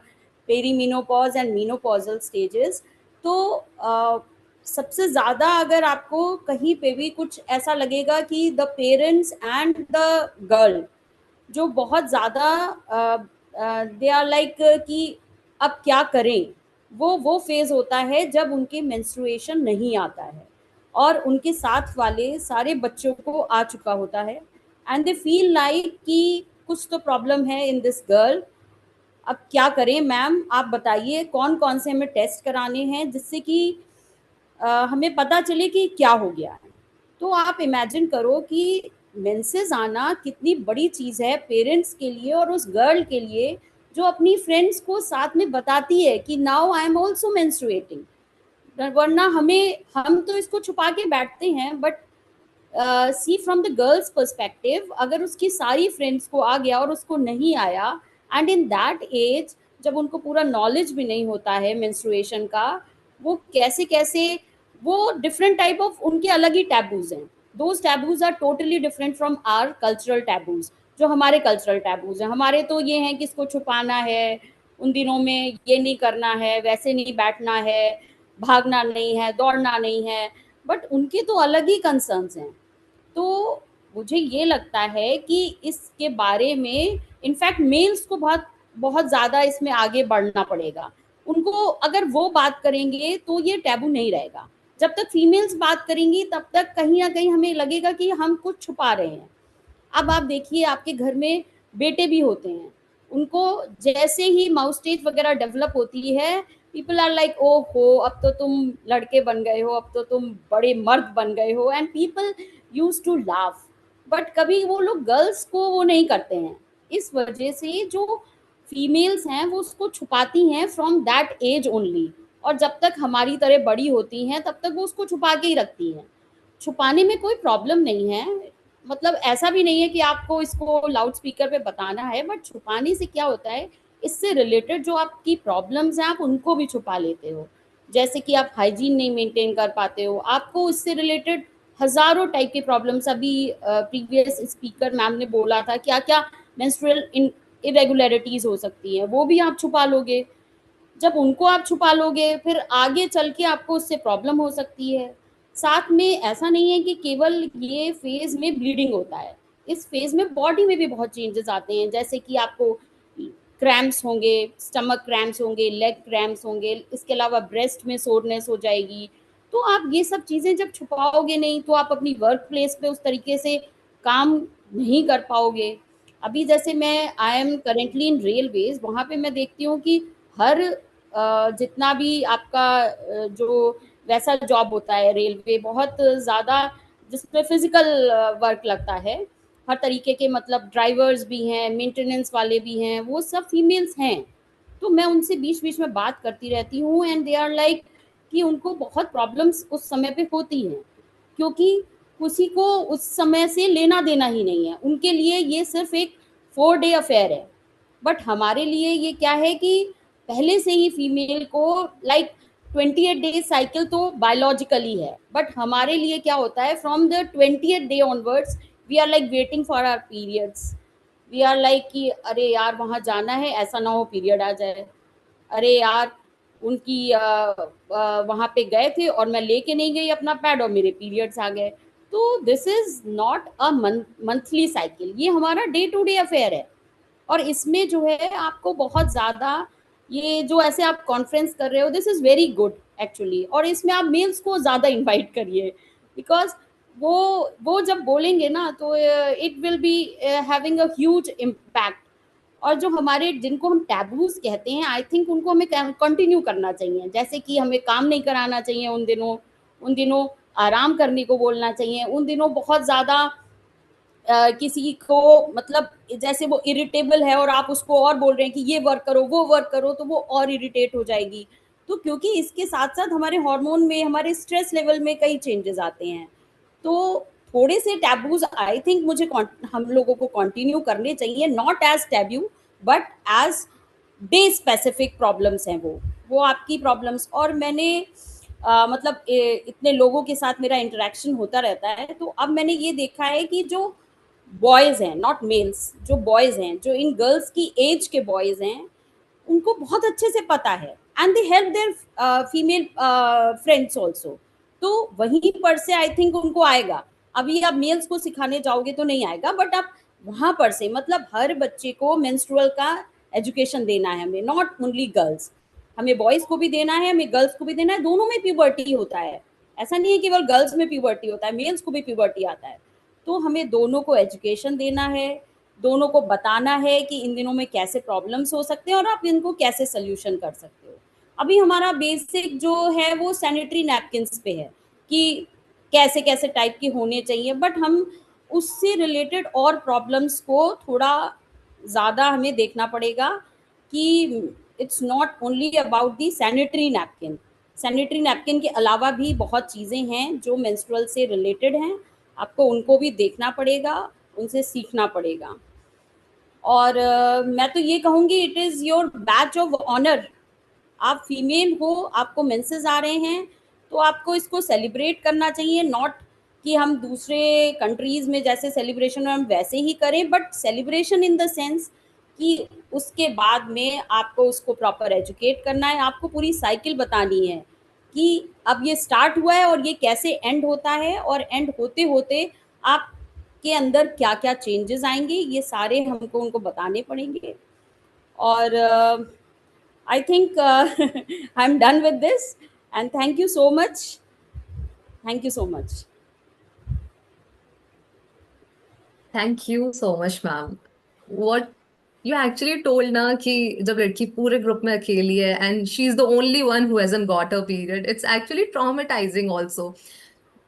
H: perimenopause and menopausal stages. तो सबसे ज़्यादा अगर आपको कहीं पे भी कुछ ऐसा लगेगा कि the parents and the girl जो बहुत ज़्यादा दे आर लाइक कि अब क्या करें, वो फेज़ होता है जब उनके मेंस्ट्रुएशन नहीं आता है और उनके साथ वाले सारे बच्चों को आ चुका होता है एंड दे फील लाइक कि कुछ तो प्रॉब्लम है इन दिस गर्ल. अब क्या करें मैम, आप बताइए कौन कौन से हमें टेस्ट कराने हैं जिससे कि हमें पता चले कि क्या हो गया है. तो आप इमेजिन करो कि मेंसेस आना कितनी बड़ी चीज़ है पेरेंट्स के लिए और उस गर्ल के लिए जो अपनी फ्रेंड्स को साथ में बताती है कि now I am also menstruating. वरना हम तो इसको छुपा के बैठते हैं, but see from the girls perspective, अगर उसकी सारी फ्रेंड्स को आ गया और उसको नहीं आया, एंड इन दैट एज जब उनको पूरा नॉलेज भी नहीं होता है मेंस्ट्रुएशन का, वो कैसे कैसे वो डिफरेंट टाइप ऑफ उनके अलग ही टैबूज हैं. Those taboos are totally different from our cultural taboos. जो हमारे कल्चरल टैबूज हैं, हमारे तो ये हैं कि इसको छुपाना है, उन दिनों में ये नहीं करना है, वैसे नहीं बैठना है, भागना नहीं है, दौड़ना नहीं है, बट उनके तो अलग ही कंसर्न्स हैं। तो मुझे ये लगता है कि इसके बारे में इनफैक्ट मेल्स को बहुत बहुत ज़्यादा इसमें आगे बढ़ना पड़ेगा। उनको अगर वो बात करेंगे तो ये टैबू नहीं रहेगा। जब तक फीमेल्स बात करेंगी तब तक कहीं ना कहीं हमें लगेगा कि हम कुछ छुपा रहे हैं। अब आप देखिए, आपके घर में बेटे भी होते हैं, उनको जैसे ही माउथ स्टेज वगैरह डेवलप होती है, पीपल आर लाइक ओ हो, अब तो तुम लड़के बन गए हो, अब तो तुम बड़े मर्द बन गए हो, and people use to laugh. But कभी वो लोग गर्ल्स को वो नहीं करते हैं। इस वजह से जो फीमेल्स हैं वो उसको छुपाती हैं फ्रॉम दैट एज ओनली, और जब तक हमारी तरह बड़ी होती हैं तब तक वो उसको छुपा के ही रखती हैं। छुपाने में कोई प्रॉब्लम नहीं है, मतलब ऐसा भी नहीं है कि आपको इसको लाउड स्पीकर पे बताना है, बट छुपाने से क्या होता है, इससे रिलेटेड जो आपकी प्रॉब्लम्स हैं आप उनको भी छुपा लेते हो। जैसे कि आप हाइजीन नहीं मेंटेन कर पाते हो, आपको इससे रिलेटेड हज़ारों टाइप के प्रॉब्लम्स, अभी प्रीवियस स्पीकर मैम ने बोला था क्या क्या मेंस्ट्रुअल इरेगुलरिटीज़ हो सकती हैं, वो भी आप छुपा लोगे। जब उनको आप छुपा लोगे फिर आगे चल के आपको उससे प्रॉब्लम हो सकती है। साथ में ऐसा नहीं है कि केवल ये फेज़ में ब्लीडिंग होता है, इस फेज़ में बॉडी में भी बहुत चेंजेस आते हैं, जैसे कि आपको क्रैम्प्स होंगे, स्टमक क्रैम्प्स होंगे, लेग क्रैम्प्स होंगे, इसके अलावा ब्रेस्ट में सोरनेस हो जाएगी। तो आप ये सब चीज़ें जब छुपाओगे नहीं तो आप अपनी वर्क प्लेस पे उस तरीके से काम नहीं कर पाओगे। अभी जैसे मैं I am currently in railways, वहाँ पे मैं देखती हूँ कि हर जितना भी आपका जो वैसा जॉब होता है रेलवे, बहुत ज़्यादा जिसमें फिजिकल वर्क लगता है, हर तरीके के, मतलब ड्राइवर्स भी हैं, मेंटेनेंस वाले भी हैं, वो सब फीमेल्स हैं। तो मैं उनसे बीच बीच में बात करती रहती हूँ, एंड दे आर लाइक कि उनको बहुत प्रॉब्लम्स उस समय पे होती हैं, क्योंकि किसी को उस समय से लेना देना ही नहीं है, उनके लिए ये सिर्फ एक 4 डे अफेयर है। बट हमारे लिए ये क्या है कि पहले से ही फीमेल को लाइक 28 डेज साइकिल तो बायोलॉजिकली है, बट हमारे लिए क्या होता है, from the 20th day onwards we are like waiting for our periods. We are like कि अरे यार वहाँ जाना है, ऐसा ना हो पीरियड आ जाए, अरे यार उनकी वहाँ पे गए थे और मैं लेके नहीं गई अपना पैड और मेरे पीरियड्स आ गए। तो this is not a monthly cycle, ये हमारा डे टू डे अफेयर है। और इसमें जो है आपको बहुत ज़्यादा, ये जो ऐसे आप कॉन्फ्रेंस कर रहे हो, this is very good actually, और इसमें आप मेल्स को ज़्यादा इनवाइट करिए, बिकॉज वो जब बोलेंगे ना तो it will be having a huge impact. और जो हमारे जिनको हम टैबूज कहते हैं, आई थिंक उनको हमें कंटिन्यू करना चाहिए, जैसे कि हमें काम नहीं कराना चाहिए उन दिनों आराम करने को बोलना चाहिए, उन दिनों बहुत ज़्यादा किसी को, मतलब जैसे वो इरिटेबल है और आप उसको और बोल रहे हैं कि ये वर्क करो वो वर्क करो, तो वो और इरिटेट हो जाएगी। तो क्योंकि इसके साथ साथ हमारे हार्मोन में, हमारे स्ट्रेस लेवल में कई चेंजेस आते हैं, तो थोड़े से टैबूज आई थिंक मुझे हम लोगों को कंटिन्यू करने चाहिए, not as taboo but as day specific problems हैं वो आपकी प्रॉब्लम्स। और मैंने मतलब इतने लोगों के साथ मेरा इंटरेक्शन होता रहता है, तो अब मैंने ये देखा है कि जो बॉयज़ हैं, नॉट मेल्स, जो बॉयज़ हैं, जो इन गर्ल्स की एज के बॉयज़ हैं, उनको बहुत अच्छे से पता है, and they help their female friends also. तो वहीं पर से आई थिंक उनको आएगा। अभी आप मेल्स को सिखाने जाओगे तो नहीं आएगा, बट आप वहाँ पर से, मतलब हर बच्चे को मेंस्ट्रुअल का एजुकेशन देना है हमें, नॉट ओनली गर्ल्स, हमें बॉयज़ को भी देना है, हमें गर्ल्स को भी देना है, दोनों में प्यूबर्टी होता है। ऐसा नहीं है केवल गर्ल्स में प्यूबर्टी होता है, मेल्स को भी प्यूबर्टी आता है। तो हमें दोनों को एजुकेशन देना है, दोनों को बताना है कि इन दिनों में कैसे प्रॉब्लम्स हो सकते हैं और आप इनको कैसे सॉल्यूशन कर सकते हो। अभी हमारा बेसिक जो है वो सैनिटरी नैपकिन्स पे है कि कैसे कैसे टाइप के होने चाहिए, बट हम उससे रिलेटेड और प्रॉब्लम्स को थोड़ा ज़्यादा हमें देखना पड़ेगा कि it's not only about the sanitary napkin के अलावा भी बहुत चीज़ें हैं जो मेंस्ट्रुअल से रिलेटेड हैं, आपको उनको भी देखना पड़ेगा, उनसे सीखना पड़ेगा। और मैं तो ये कहूँगी it is your batch of honour. आप फीमेल हो, आपको मेंसेस आ रहे हैं, तो आपको इसको सेलिब्रेट करना चाहिए, नॉट कि हम दूसरे कंट्रीज़ में जैसे सेलिब्रेशन हम वैसे ही करें, but celebration in the sense कि उसके बाद में आपको उसको प्रॉपर एजुकेट करना है, आपको पूरी साइकिल बतानी है कि अब ये स्टार्ट हुआ है और ये कैसे एंड होता है, और एंड होते होते आपके अंदर क्या क्या चेंजेस आएंगे, ये सारे हमको उनको बताने पड़ेंगे. और I think I am done with this, and thank you so much. Thank you so much.
B: Thank you so much, ma'am. What you actually told na कि जब लड़की पूरे ग्रुप में अकेली है and she is the only one who hasn't got her period, it's actually traumatizing also.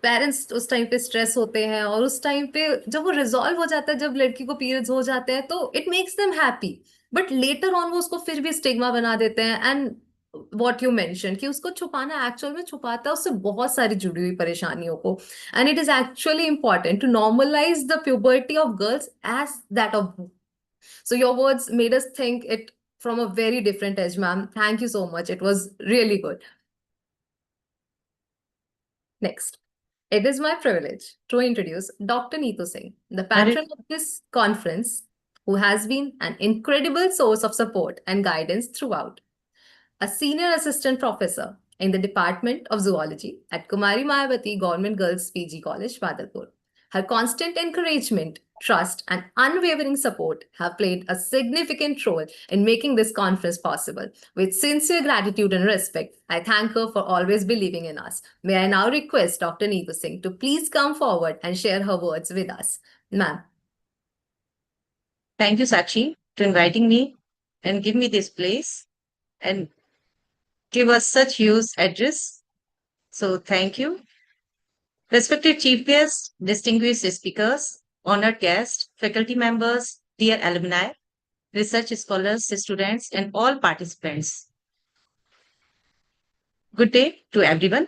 B: Parents उस time पे stress होते हैं और उस टाइम पे जब वो रिजॉल्व हो जाता है, जब लड़की को पीरियड्स हो जाते हैं तो it makes them happy, but later on वो उसको फिर भी स्टिग्मा बना देते हैं. एंड वॉट यू मेंशन कि उसको छुपाना एक्चुअल में छुपाता है उससे बहुत सारी जुड़ी हुई परेशानियों को. And it is actually important to normalize the puberty of girls as that of boys. So your words made us think it from a very different edge, ma'am. Thank you so much. It was really good. Next, it is my privilege to introduce Dr. Neetu Singh, the patron of this conference, who has been an incredible source of support and guidance throughout. A senior assistant professor in the Department of Zoology at Kumari Mayavati Government Girls PG College, Badalpur. Her constant encouragement, trust, and unwavering support have played a significant role in making this conference possible. With sincere gratitude and respect, I thank her for always believing in us. May I now request Dr. Neetu Singh to please come forward and share her words with us. Ma'am.
F: Thank you, Sakshi, for inviting me and give me this place and give us such huge address. So thank you. Respected chief guests, distinguished speakers, honored guests, faculty members, dear alumni, research scholars, students, and all participants. Good day to everyone.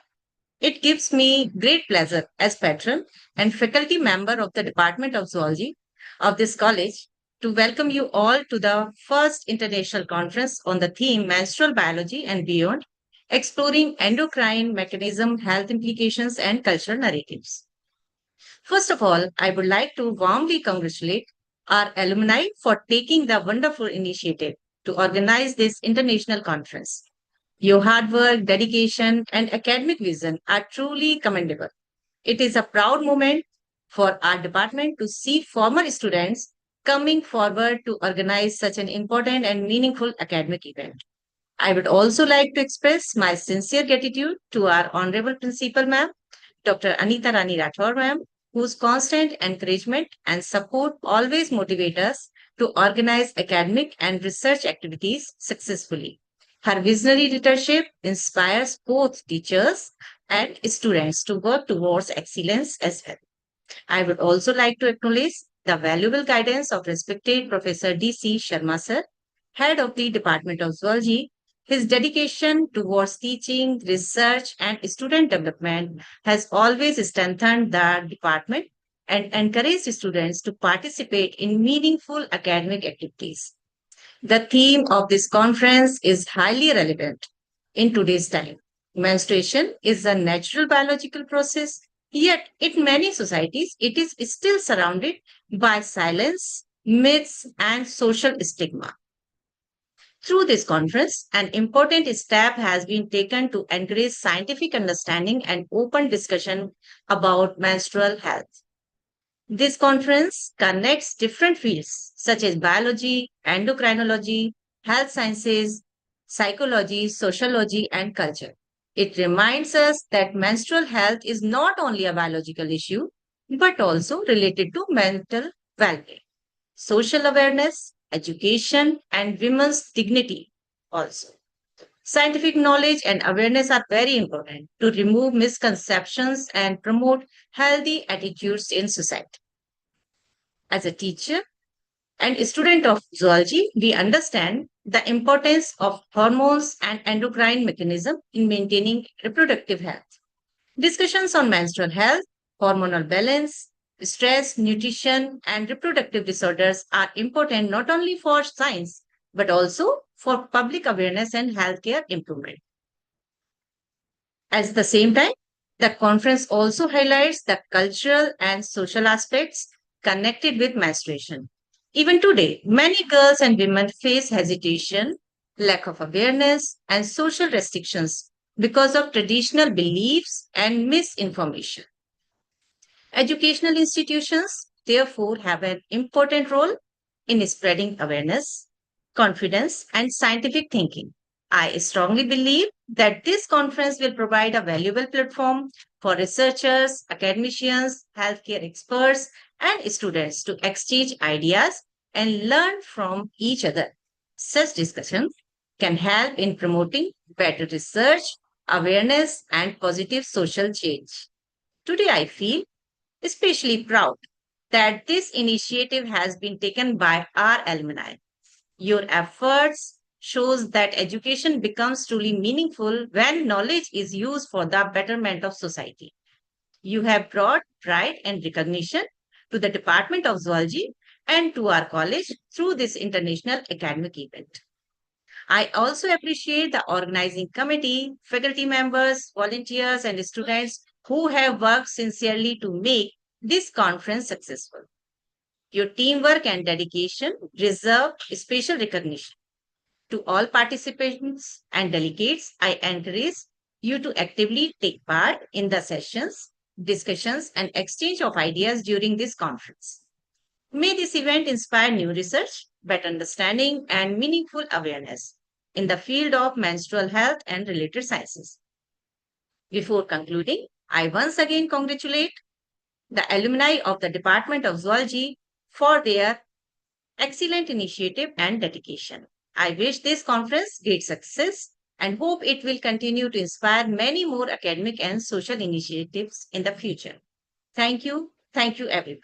F: It gives me great pleasure as patron and faculty member of the Department of Zoology of this college to welcome you all to the first international conference on the theme Menstrual Biology and Beyond, exploring endocrine mechanism, health implications, and cultural narratives. First of all, I would like to warmly congratulate our alumni for taking the wonderful initiative to organize this international conference. Your hard work, dedication, and academic vision are truly commendable. It is a proud moment for our department to see former students coming forward to organize such an important and meaningful academic event. I would also like to express my sincere gratitude to our Honorable Principal Ma'am, Dr. Anita Rani Rathore Ma'am, whose constant encouragement and support always motivate us to organize academic and research activities successfully. Her visionary leadership inspires both teachers and students to work towards excellence as well. I would also like to acknowledge the valuable guidance of respected Professor D.C. Sharma sir, head of the Department of Zoology. His dedication towards teaching, research, and student development has always strengthened the department and encouraged students to participate in meaningful academic activities. The theme of this conference is highly relevant in today's time. Menstruation is a natural biological process, yet in many societies, it is still surrounded by silence, myths, and social stigma. Through this conference, an important step has been taken to encourage scientific understanding and open discussion about menstrual health. This conference connects different fields such as biology, endocrinology, health sciences, psychology, sociology, and culture. It reminds us that menstrual health is not only a biological issue, but also related to mental well being, social awareness, education, and women's dignity also. Scientific knowledge and awareness are very important to remove misconceptions and promote healthy attitudes in society. As a teacher and a student of zoology, we understand the importance of hormones and endocrine mechanism in maintaining reproductive health. Discussions on menstrual health, hormonal balance, stress, nutrition, and reproductive disorders are important not only for science but also for public awareness and healthcare improvement. At the same time, The conference also highlights the cultural and social aspects connected with menstruation. Even today, many girls and women face hesitation, lack of awareness, and social restrictions because of traditional beliefs and misinformation. Educational institutions, therefore, have an important role in spreading awareness, confidence, and scientific thinking. I strongly believe that this conference will provide a valuable platform for researchers, academicians, healthcare experts, and students to exchange ideas and learn from each other. Such discussions can help in promoting better research, awareness, and positive social change. Today, I feel especially proud that this initiative has been taken by our alumni. Your efforts shows that education becomes truly meaningful when knowledge is used for the betterment of society. You have brought pride and recognition to the Department of Zoology and to our college through this international academic event. I also appreciate the organizing committee, faculty members, volunteers, and students who have worked sincerely to make this conference successful. Your teamwork and dedication deserve special recognition. To all participants and delegates, I encourage you to actively take part in the sessions, discussions, and exchange of ideas during this conference. May this event inspire new research, better understanding, and meaningful awareness in the field of menstrual health and related sciences. Before concluding, I once again congratulate the alumni of the Department of Zoology for their excellent initiative and dedication. I wish this conference great success and hope it will continue to inspire many more academic and social initiatives in the future. Thank you. Thank you, everyone.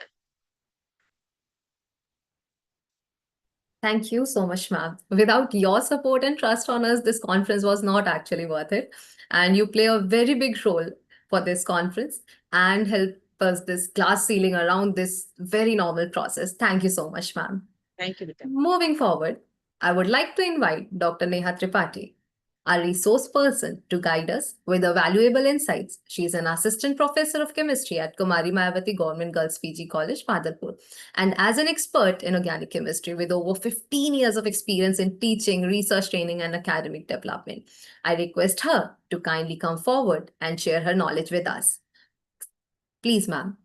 B: Thank you so much, ma'am. Without your support and trust on us, this conference was not actually worth it. And you play a very big role for this conference and help us this glass ceiling around this very normal process. Thank you so much, ma'am.
F: Thank you, Vikram.
B: Moving forward, I would like to invite Dr. Neha Tripathi, our resource person, to guide us with the valuable insights. She is an assistant professor of chemistry at Kumari Mayavati Government Girls PG College, Padalpur, and as an expert in organic chemistry with over 15 years of experience in teaching, research training, and academic development. I request her to kindly come forward and share her knowledge with us. Please, ma'am.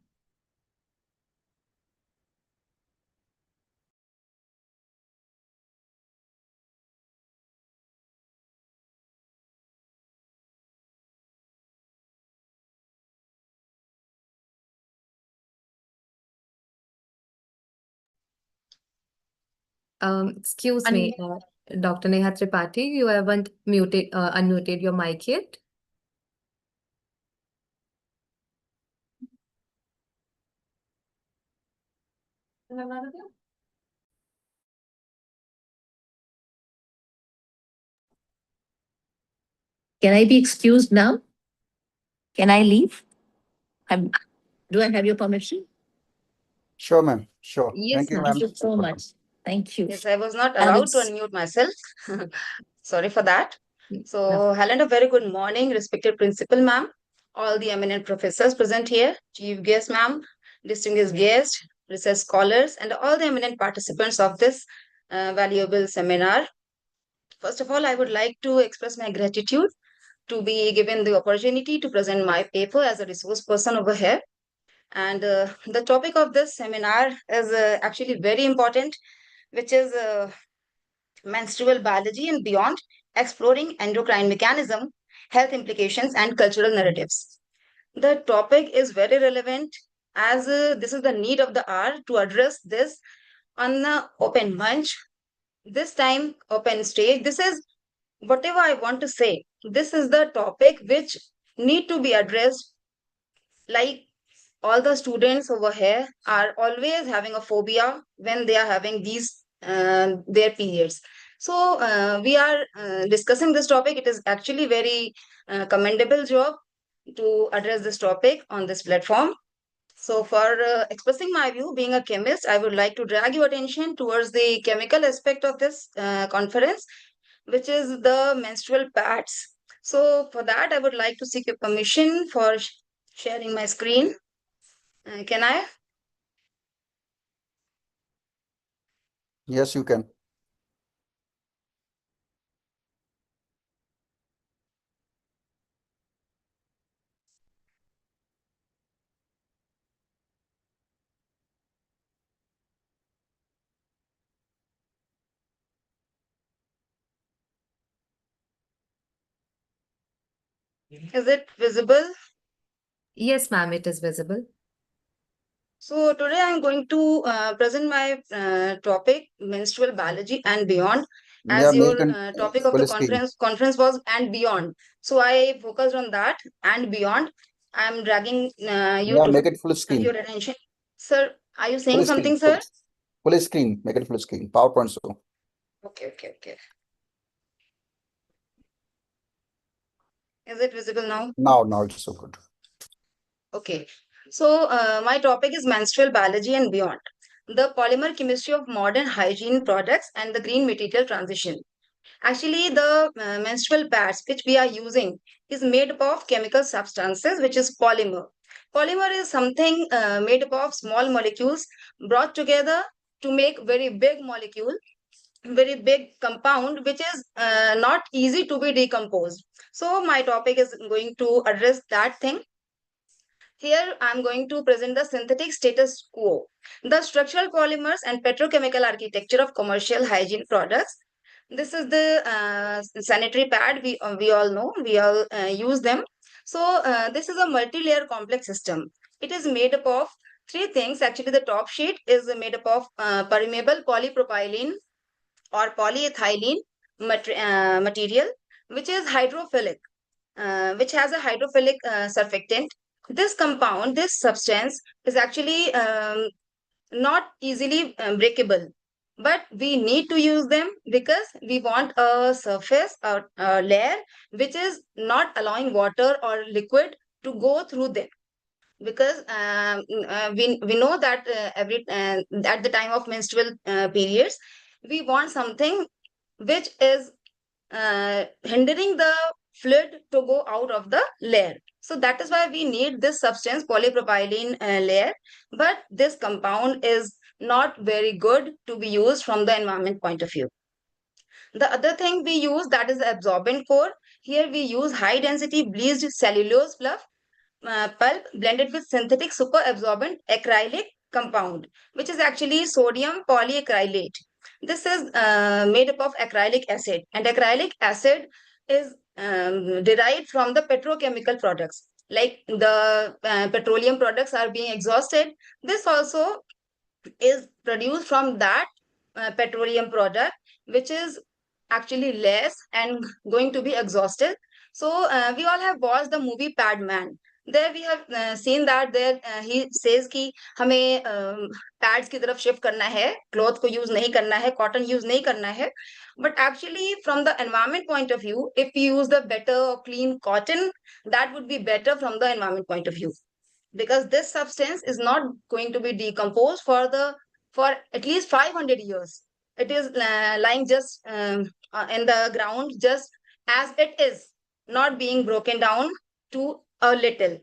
B: Excuse me, Dr. Neha Tripathi, you haven't unmuted your mic yet.
F: Can I be excused now? Can I leave? Do I have your permission?
A: Sure, ma'am. Sure.
B: Yes,
A: Thank you,
B: ma'am.
A: ma'am.
F: Thank you so much. Thank you.
I: Yes, I was not
F: And
I: allowed to
F: it's-
I: unmute myself. Sorry for that.
B: No.
I: So, Helen, a very good morning, respected principal, ma'am, all the eminent professors present here, chief guest, ma'am, distinguished guests, research scholars, and all the eminent participants of this valuable seminar. First of all, I would like to express my gratitude to be given the opportunity to present my paper as a resource person over here. And the topic of this seminar is actually very important, which is menstrual biology and beyond, exploring endocrine mechanism, health implications, and cultural narratives. The topic is very relevant as this is the need of the hour to address this on the open munch, this time open stage. This is whatever I want to say. This is the topic which need to be addressed. Like all the students over here are always having a phobia when they are having these their periods. So we are discussing this topic. It is actually very commendable job to address this topic on this platform. So for expressing my view, being a chemist, I would like to drag your attention towards the chemical aspect of this conference, which is the menstrual pads. So for that, I would like to seek your permission for sharing my screen. Can I?
A: Yes, you can.
I: Is it visible?
B: Yes, ma'am, it is visible.
I: So today I'm going to present my topic, menstrual biology and beyond.
A: Yeah,
I: As
A: make
I: your
A: it
I: topic of the
A: full screen.
I: conference was and beyond. So I focused on that and beyond. I'm dragging you
A: Yeah,
I: to
A: make it full
I: your
A: screen.
I: attention. Sir, are you
A: Full
I: saying
A: screen.
I: something, sir?
A: Full screen. Make it full screen. PowerPoint show.
I: Okay. Is it visible now?
A: Now it's so good.
I: Okay. So my topic is menstrual biology and beyond. The polymer chemistry of modern hygiene products and the green material transition. Actually, the menstrual pads which we are using is made up of chemical substances, which is polymer. Polymer is something made up of small molecules brought together to make very big molecule, very big compound, which is not easy to be decomposed. So my topic is going to address that thing. Here, I'm going to present the synthetic status quo, the structural polymers and petrochemical architecture of commercial hygiene products. This is the sanitary pad. We all know, we all use them. So this is a multi-layer complex system. It is made up of three things. Actually, the top sheet is made up of permeable polypropylene or polyethylene material, which is hydrophilic, which has a hydrophilic surfactant. This compound, this substance is actually not easily breakable, but we need to use them because we want a surface, a layer, which is not allowing water or liquid to go through them. Because we know that every at the time of menstrual periods, we want something which is hindering the fluid to go out of the layer. So that is why we need this substance, polypropylene layer. But this compound is not very good to be used from the environment point of view. The other thing we use, that is the absorbent core. Here we use high density bleached cellulose fluff pulp blended with synthetic superabsorbent acrylic compound, which is actually sodium polyacrylate. This is made up of acrylic acid, and acrylic acid is derived from the petrochemical products. Like the petroleum products are being exhausted, this also is produced from that petroleum product, which is actually less and going to be exhausted. So we all have watched the movie Padman. There we have seen that there he says कि हमें pads की तरफ shift करना है, cloth को use नहीं करना है, cotton use नहीं करना है. But actually, from the environment point of view, if we use the better or clean cotton, that would be better from the environment point of view, because this substance is not going to be decomposed for at least 500 years. It is lying just in the ground, just as it is, not being broken down to a little.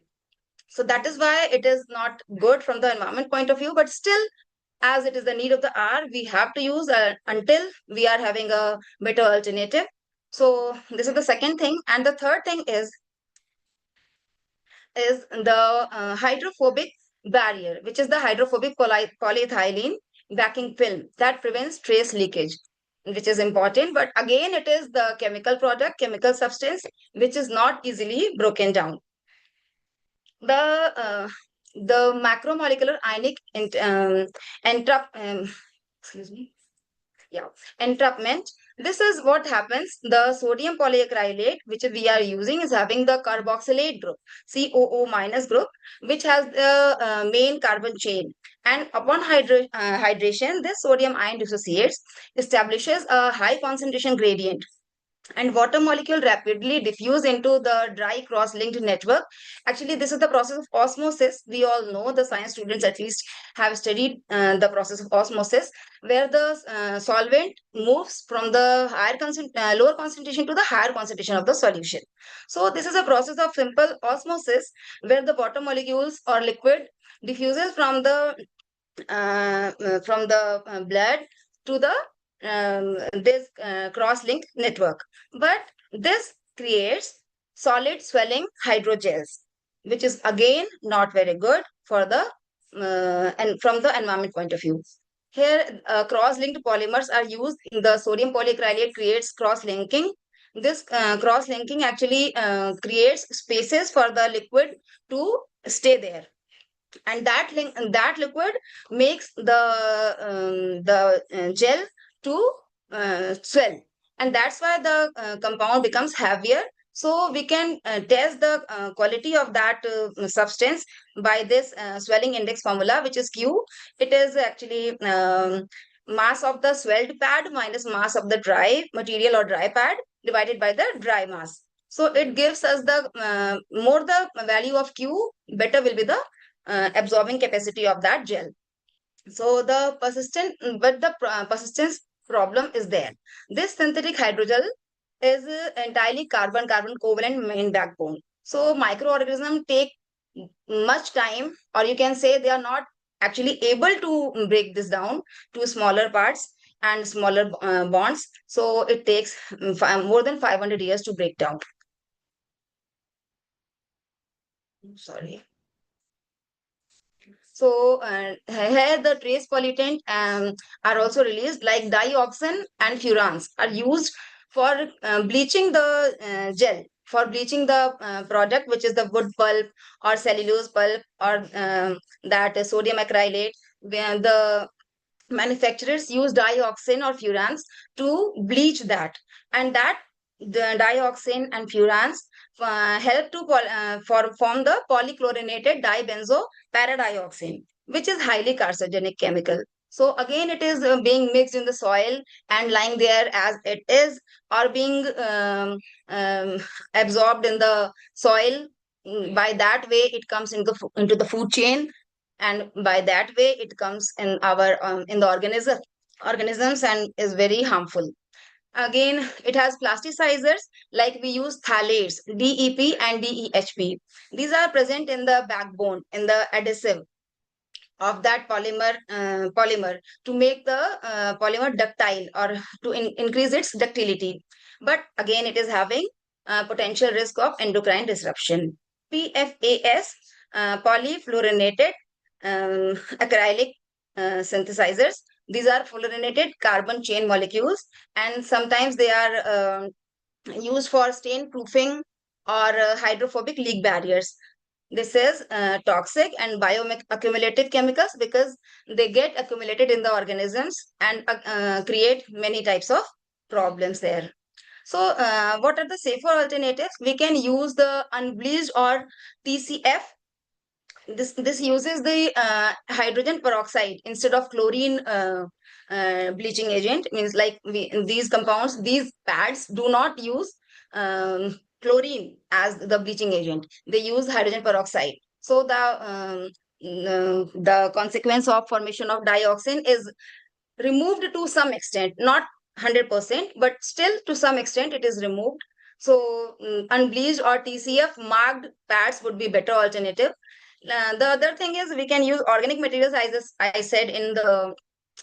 I: So that is why it is not good from the environment point of view, but still, as it is the need of the hour, we have to use until we are having a better alternative. So this is the second thing. And the third thing is the hydrophobic barrier, which is the hydrophobic polyethylene backing film that prevents trace leakage, which is important. But again, it is the chemical product, chemical substance, which is not easily broken down. The macromolecular ionic entrap, excuse me, yeah, entrapment. This is what happens. The sodium polyacrylate, which we are using, is having the carboxylate group, COO minus group, which has the main carbon chain. And upon hydration, this sodium ion dissociates, establishes a high concentration gradient. and water molecule rapidly diffuse into the dry cross-linked network. Actually, this is the process of osmosis. We all know, the science students at least have studied the process of osmosis, where the solvent moves from the lower concentration to the higher concentration of the solution. So this is a process of simple osmosis where the water molecules or liquid diffuses from the blood to the this cross-linked network. But this creates solid swelling hydrogels, which is again not very good for the and from the environment point of view. Here, cross-linked polymers are used in the sodium polyacrylate creates cross-linking. This cross-linking actually creates spaces for the liquid to stay there, and that liquid makes the gel to swell, and that's why the compound becomes heavier. So we can test the quality of that substance by this swelling index formula, which is Q. It is actually mass of the swelled pad minus mass of the dry material or dry pad divided by the dry mass. So it gives us the more the value of Q, better will be the absorbing capacity of that gel. So the persistence problem is there. This synthetic hydrogel is entirely carbon-carbon covalent main backbone. So microorganisms take much time, or you can say they are not actually able to break this down to smaller parts and smaller bonds. So it takes more than 500 years to break down. Sorry. So here the trace pollutant are also released, like dioxin and furans are used for bleaching the gel, for bleaching the product, which is the wood pulp or cellulose pulp or that sodium acrylate. Where the manufacturers use dioxin or furans to bleach that, and that the dioxin and furans help to form the polychlorinated dibenzo paradioxin, which is highly carcinogenic chemical. So again, it is being mixed in the soil and lying there as it is, or being absorbed in the soil. By that way, it comes into the food chain, and by that way it comes in our in the organisms and is very harmful. Again, it has plasticizers, like we use phthalates, DEP and DEHP. These are present in the backbone, in the adhesive of that polymer to make the polymer ductile, or to increase its ductility. But again, it is having potential risk of endocrine disruption. PFAS, polyfluorinated acrylic synthesizers. These are fluorinated carbon chain molecules, and sometimes they are used for stain proofing or hydrophobic leak barriers. This is toxic and bioaccumulative chemicals because they get accumulated in the organisms and create many types of problems there. So what are the safer alternatives? We can use the unbleached or TCF. This uses the hydrogen peroxide instead of chlorine bleaching agent. Means like these compounds, these pads do not use chlorine as the bleaching agent. They use hydrogen peroxide. So the consequence of formation of dioxin is removed to some extent, not 100%, but still to some extent it is removed. So unbleached or TCF marked pads would be better alternative. The other thing is we can use organic materials, as I said in the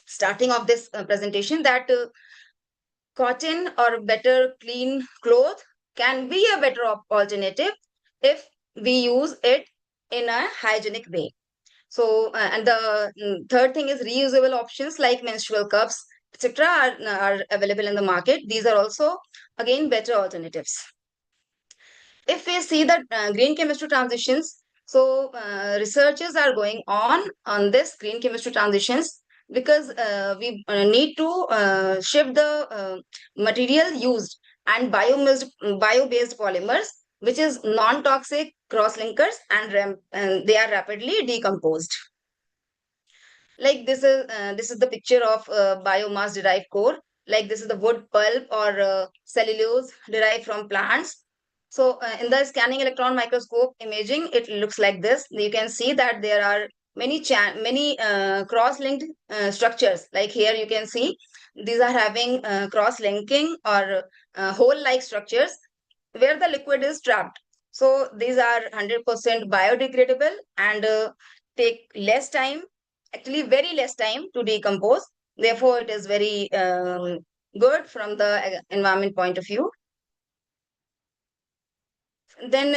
I: starting of this presentation, that cotton or better clean cloth can be a better alternative if we use it in a hygienic way. So, and the third thing is reusable options like menstrual cups, etc. Are available in the market. These are also, again, better alternatives. If we see the green chemistry transitions, so researchers are going on this green chemistry transitions because we need to shift the material used and bio-based polymers, which is non-toxic cross-linkers, and they are rapidly decomposed. Like this is the picture of biomass derived core. like this is the wood pulp or cellulose derived from plants. So in the scanning electron microscope imaging, it looks like this. You can see that there are many cross-linked structures. Like here you can see these are having cross-linking or hole-like structures where the liquid is trapped. So these are 100% biodegradable and take less time, actually very less time to decompose. Therefore, it is very good from the environment point of view. Then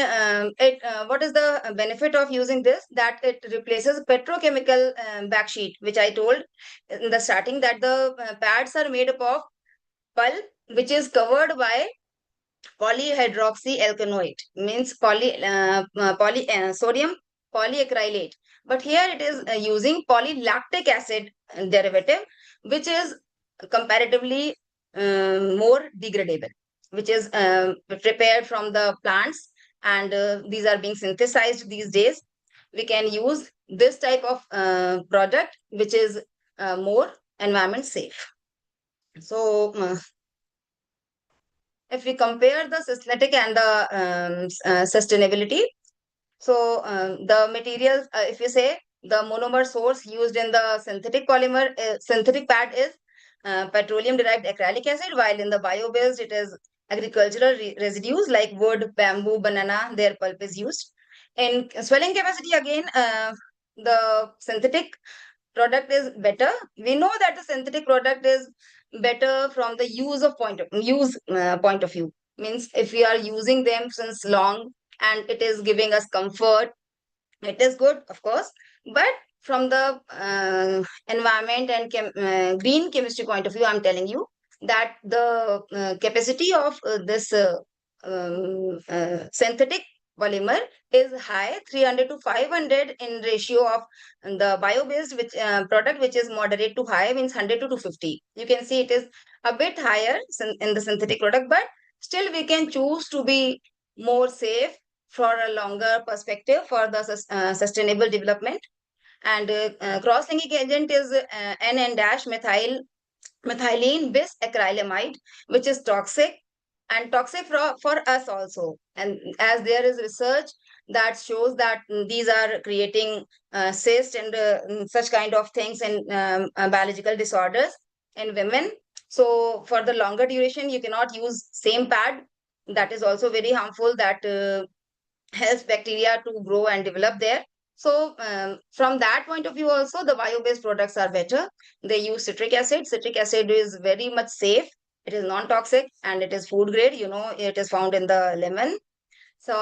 I: what is the benefit of using this? That it replaces petrochemical backsheet, which I told in the starting that the pads are made up of pulp, which is covered by polyhydroxyalkanoate, means sodium polyacrylate. But here it is using polylactic acid derivative, which is comparatively more degradable, which is prepared from the plants, and these are being synthesized these days. We can use this type of product, which is more environment safe. So if we compare the systematic and the sustainability, so the materials, if you say the monomer source used in the synthetic polymer, synthetic pad is petroleum derived acrylic acid, while in the bio-based it is agricultural residues like wood, bamboo, banana, their pulp is used. In swelling capacity again, the synthetic product is better. We know that the synthetic product is better from the point of view. Means if we are using them since long and it is giving us comfort, it is good, of course. But from the environment and green chemistry point of view, I'm telling you that the capacity of this synthetic polymer is high, 300 to 500 in ratio of the bio-based which product, which is moderate to high, means 100 to 250. You can see it is a bit higher in the synthetic product, but still we can choose to be more safe for a longer perspective for the sustainable development. And cross-linking agent is NN-methyl methylene bisacrylamide, which is toxic and toxic for us also. And as there is research that shows that these are creating cyst and such kind of things and biological disorders in women. So for the longer duration, you cannot use same pad. That is also very harmful. That helps bacteria to grow and develop there. So from that point of view also, the bio-based products are better. They use citric acid. Citric acid is very much safe. It is non-toxic and it is food grade. You know, it is found in the lemon. So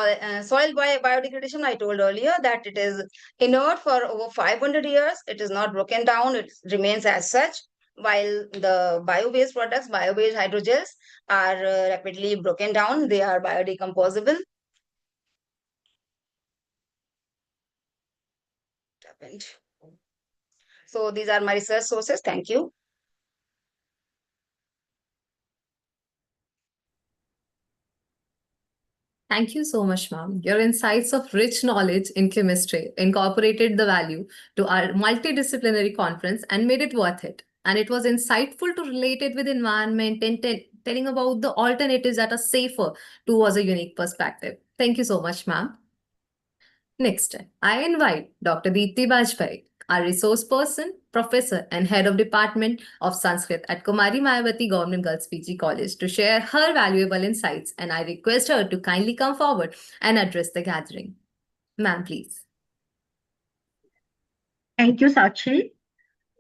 I: soil biodegradation, I told earlier that it is inert for over 500 years. It is not broken down. It remains as such. While the bio-based products, bio-based hydrogels are rapidly broken down. They are biodecomposable. So these are my research sources. Thank you.
B: Thank you so much, ma'am. Your insights of rich knowledge in chemistry incorporated the value to our multidisciplinary conference and made it worth it. And it was insightful to relate it with environment and telling about the alternatives that are safer towards a unique perspective. Thank you so much, ma'am. Next, I invite Dr. Deepti Bajpai, our resource person, professor, and head of Department of Sanskrit at Kumari Mayavati Government Girls PG College, to share her valuable insights, and I request her to kindly come forward and address the gathering. Ma'am, please.
J: Thank you Sakshi.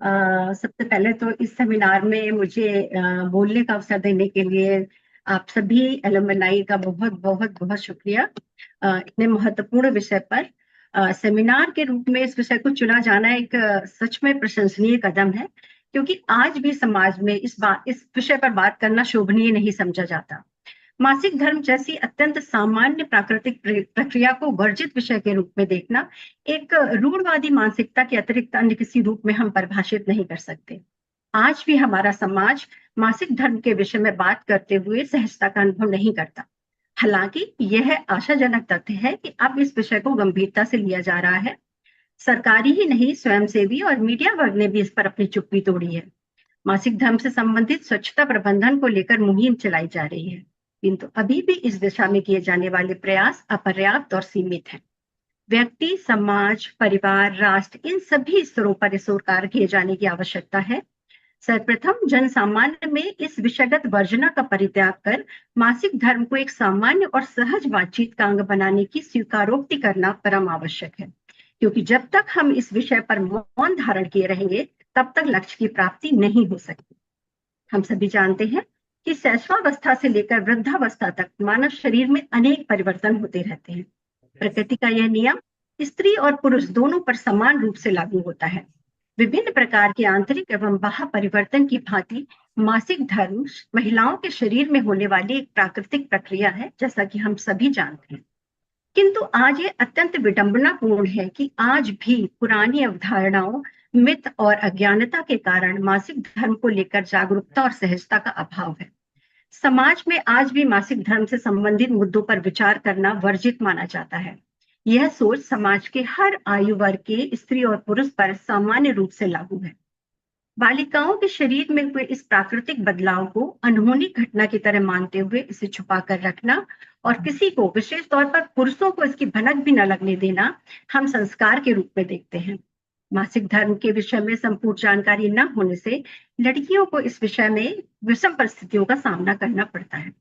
J: सबसे पहले तो इस seminar में मुझे बोलने का अवसर देने के लिए आप सभी एलुमनाई का बहुत बहुत बहुत शुक्रिया। इतने महत्वपूर्ण विषय पर सेमिनार के रूप में इस विषय को चुना जाना एक सच में प्रशंसनीय कदम है, क्योंकि आज भी समाज में इस विषय पर बात करना शोभनीय नहीं समझा जाता। मासिक धर्म जैसी अत्यंत सामान्य प्राकृतिक प्रक्रिया को वर्जित विषय के रूप में देखना एक रूढ़वादी मानसिकता के अतिरिक्त अन्य किसी रूप में हम परिभाषित नहीं कर सकते। आज भी हमारा समाज मासिक धर्म के विषय में बात करते हुए सहजता का अनुभव नहीं करता। हालांकि यह आशाजनक तथ्य है कि अब इस विषय को गंभीरता से लिया जा रहा है। सरकारी ही नहीं, स्वयंसेवी और मीडिया वर्ग ने भी इस पर अपनी चुप्पी तोड़ी है। मासिक धर्म से संबंधित स्वच्छता प्रबंधन को लेकर मुहिम चलाई जा रही है, किंतु अभी भी इस दिशा में किए जाने वाले प्रयास अपर्याप्त और सीमित हैं। व्यक्ति, समाज, परिवार, राष्ट्र, इन सभी स्तरों पर इस ओर कार्य किए जाने की आवश्यकता है। सर्वप्रथम जन सामान्य में इस विषयगत वर्जना का परित्याग कर मासिक धर्म को एक सामान्य और सहज बातचीत का अंग बनाने की स्वीकारोक्ति करना परम आवश्यक है, क्योंकि जब तक हम इस विषय पर मौन धारण किए रहेंगे तब तक लक्ष्य की प्राप्ति नहीं हो सकती। हम सभी जानते हैं कि शैशवावस्था से लेकर वृद्धावस्था तक मानव शरीर में अनेक परिवर्तन होते रहते हैं। प्रकृति का यह नियम स्त्री और पुरुष दोनों पर समान रूप से लागू होता है। विभिन्न प्रकार के आंतरिक एवं बाह्य परिवर्तन की भांति मासिक धर्म महिलाओं के शरीर में होने वाली एक प्राकृतिक प्रक्रिया है, जैसा कि हम सभी जानते हैं। किंतु आज ये अत्यंत विडंबनापूर्ण है कि आज भी पुरानी अवधारणाओं, मिथ और अज्ञानता के कारण मासिक धर्म को लेकर जागरूकता और सहजता का अभाव है। समाज में आज भी मासिक धर्म से संबंधित मुद्दों पर विचार करना वर्जित माना जाता है। यह सोच समाज के हर आयु वर्ग के स्त्री और पुरुष पर सामान्य रूप से लागू है। बालिकाओं के शरीर में हुए इस प्राकृतिक बदलाव को अनहोनी घटना की तरह मानते हुए इसे छुपा कर रखना और किसी को, विशेष तौर पर पुरुषों को, इसकी भनक भी न लगने देना हम संस्कार के रूप में देखते हैं। मासिक धर्म के विषय में संपूर्ण जानकारी न होने से लड़कियों को इस विषय में विषम परिस्थितियों का सामना करना पड़ता है।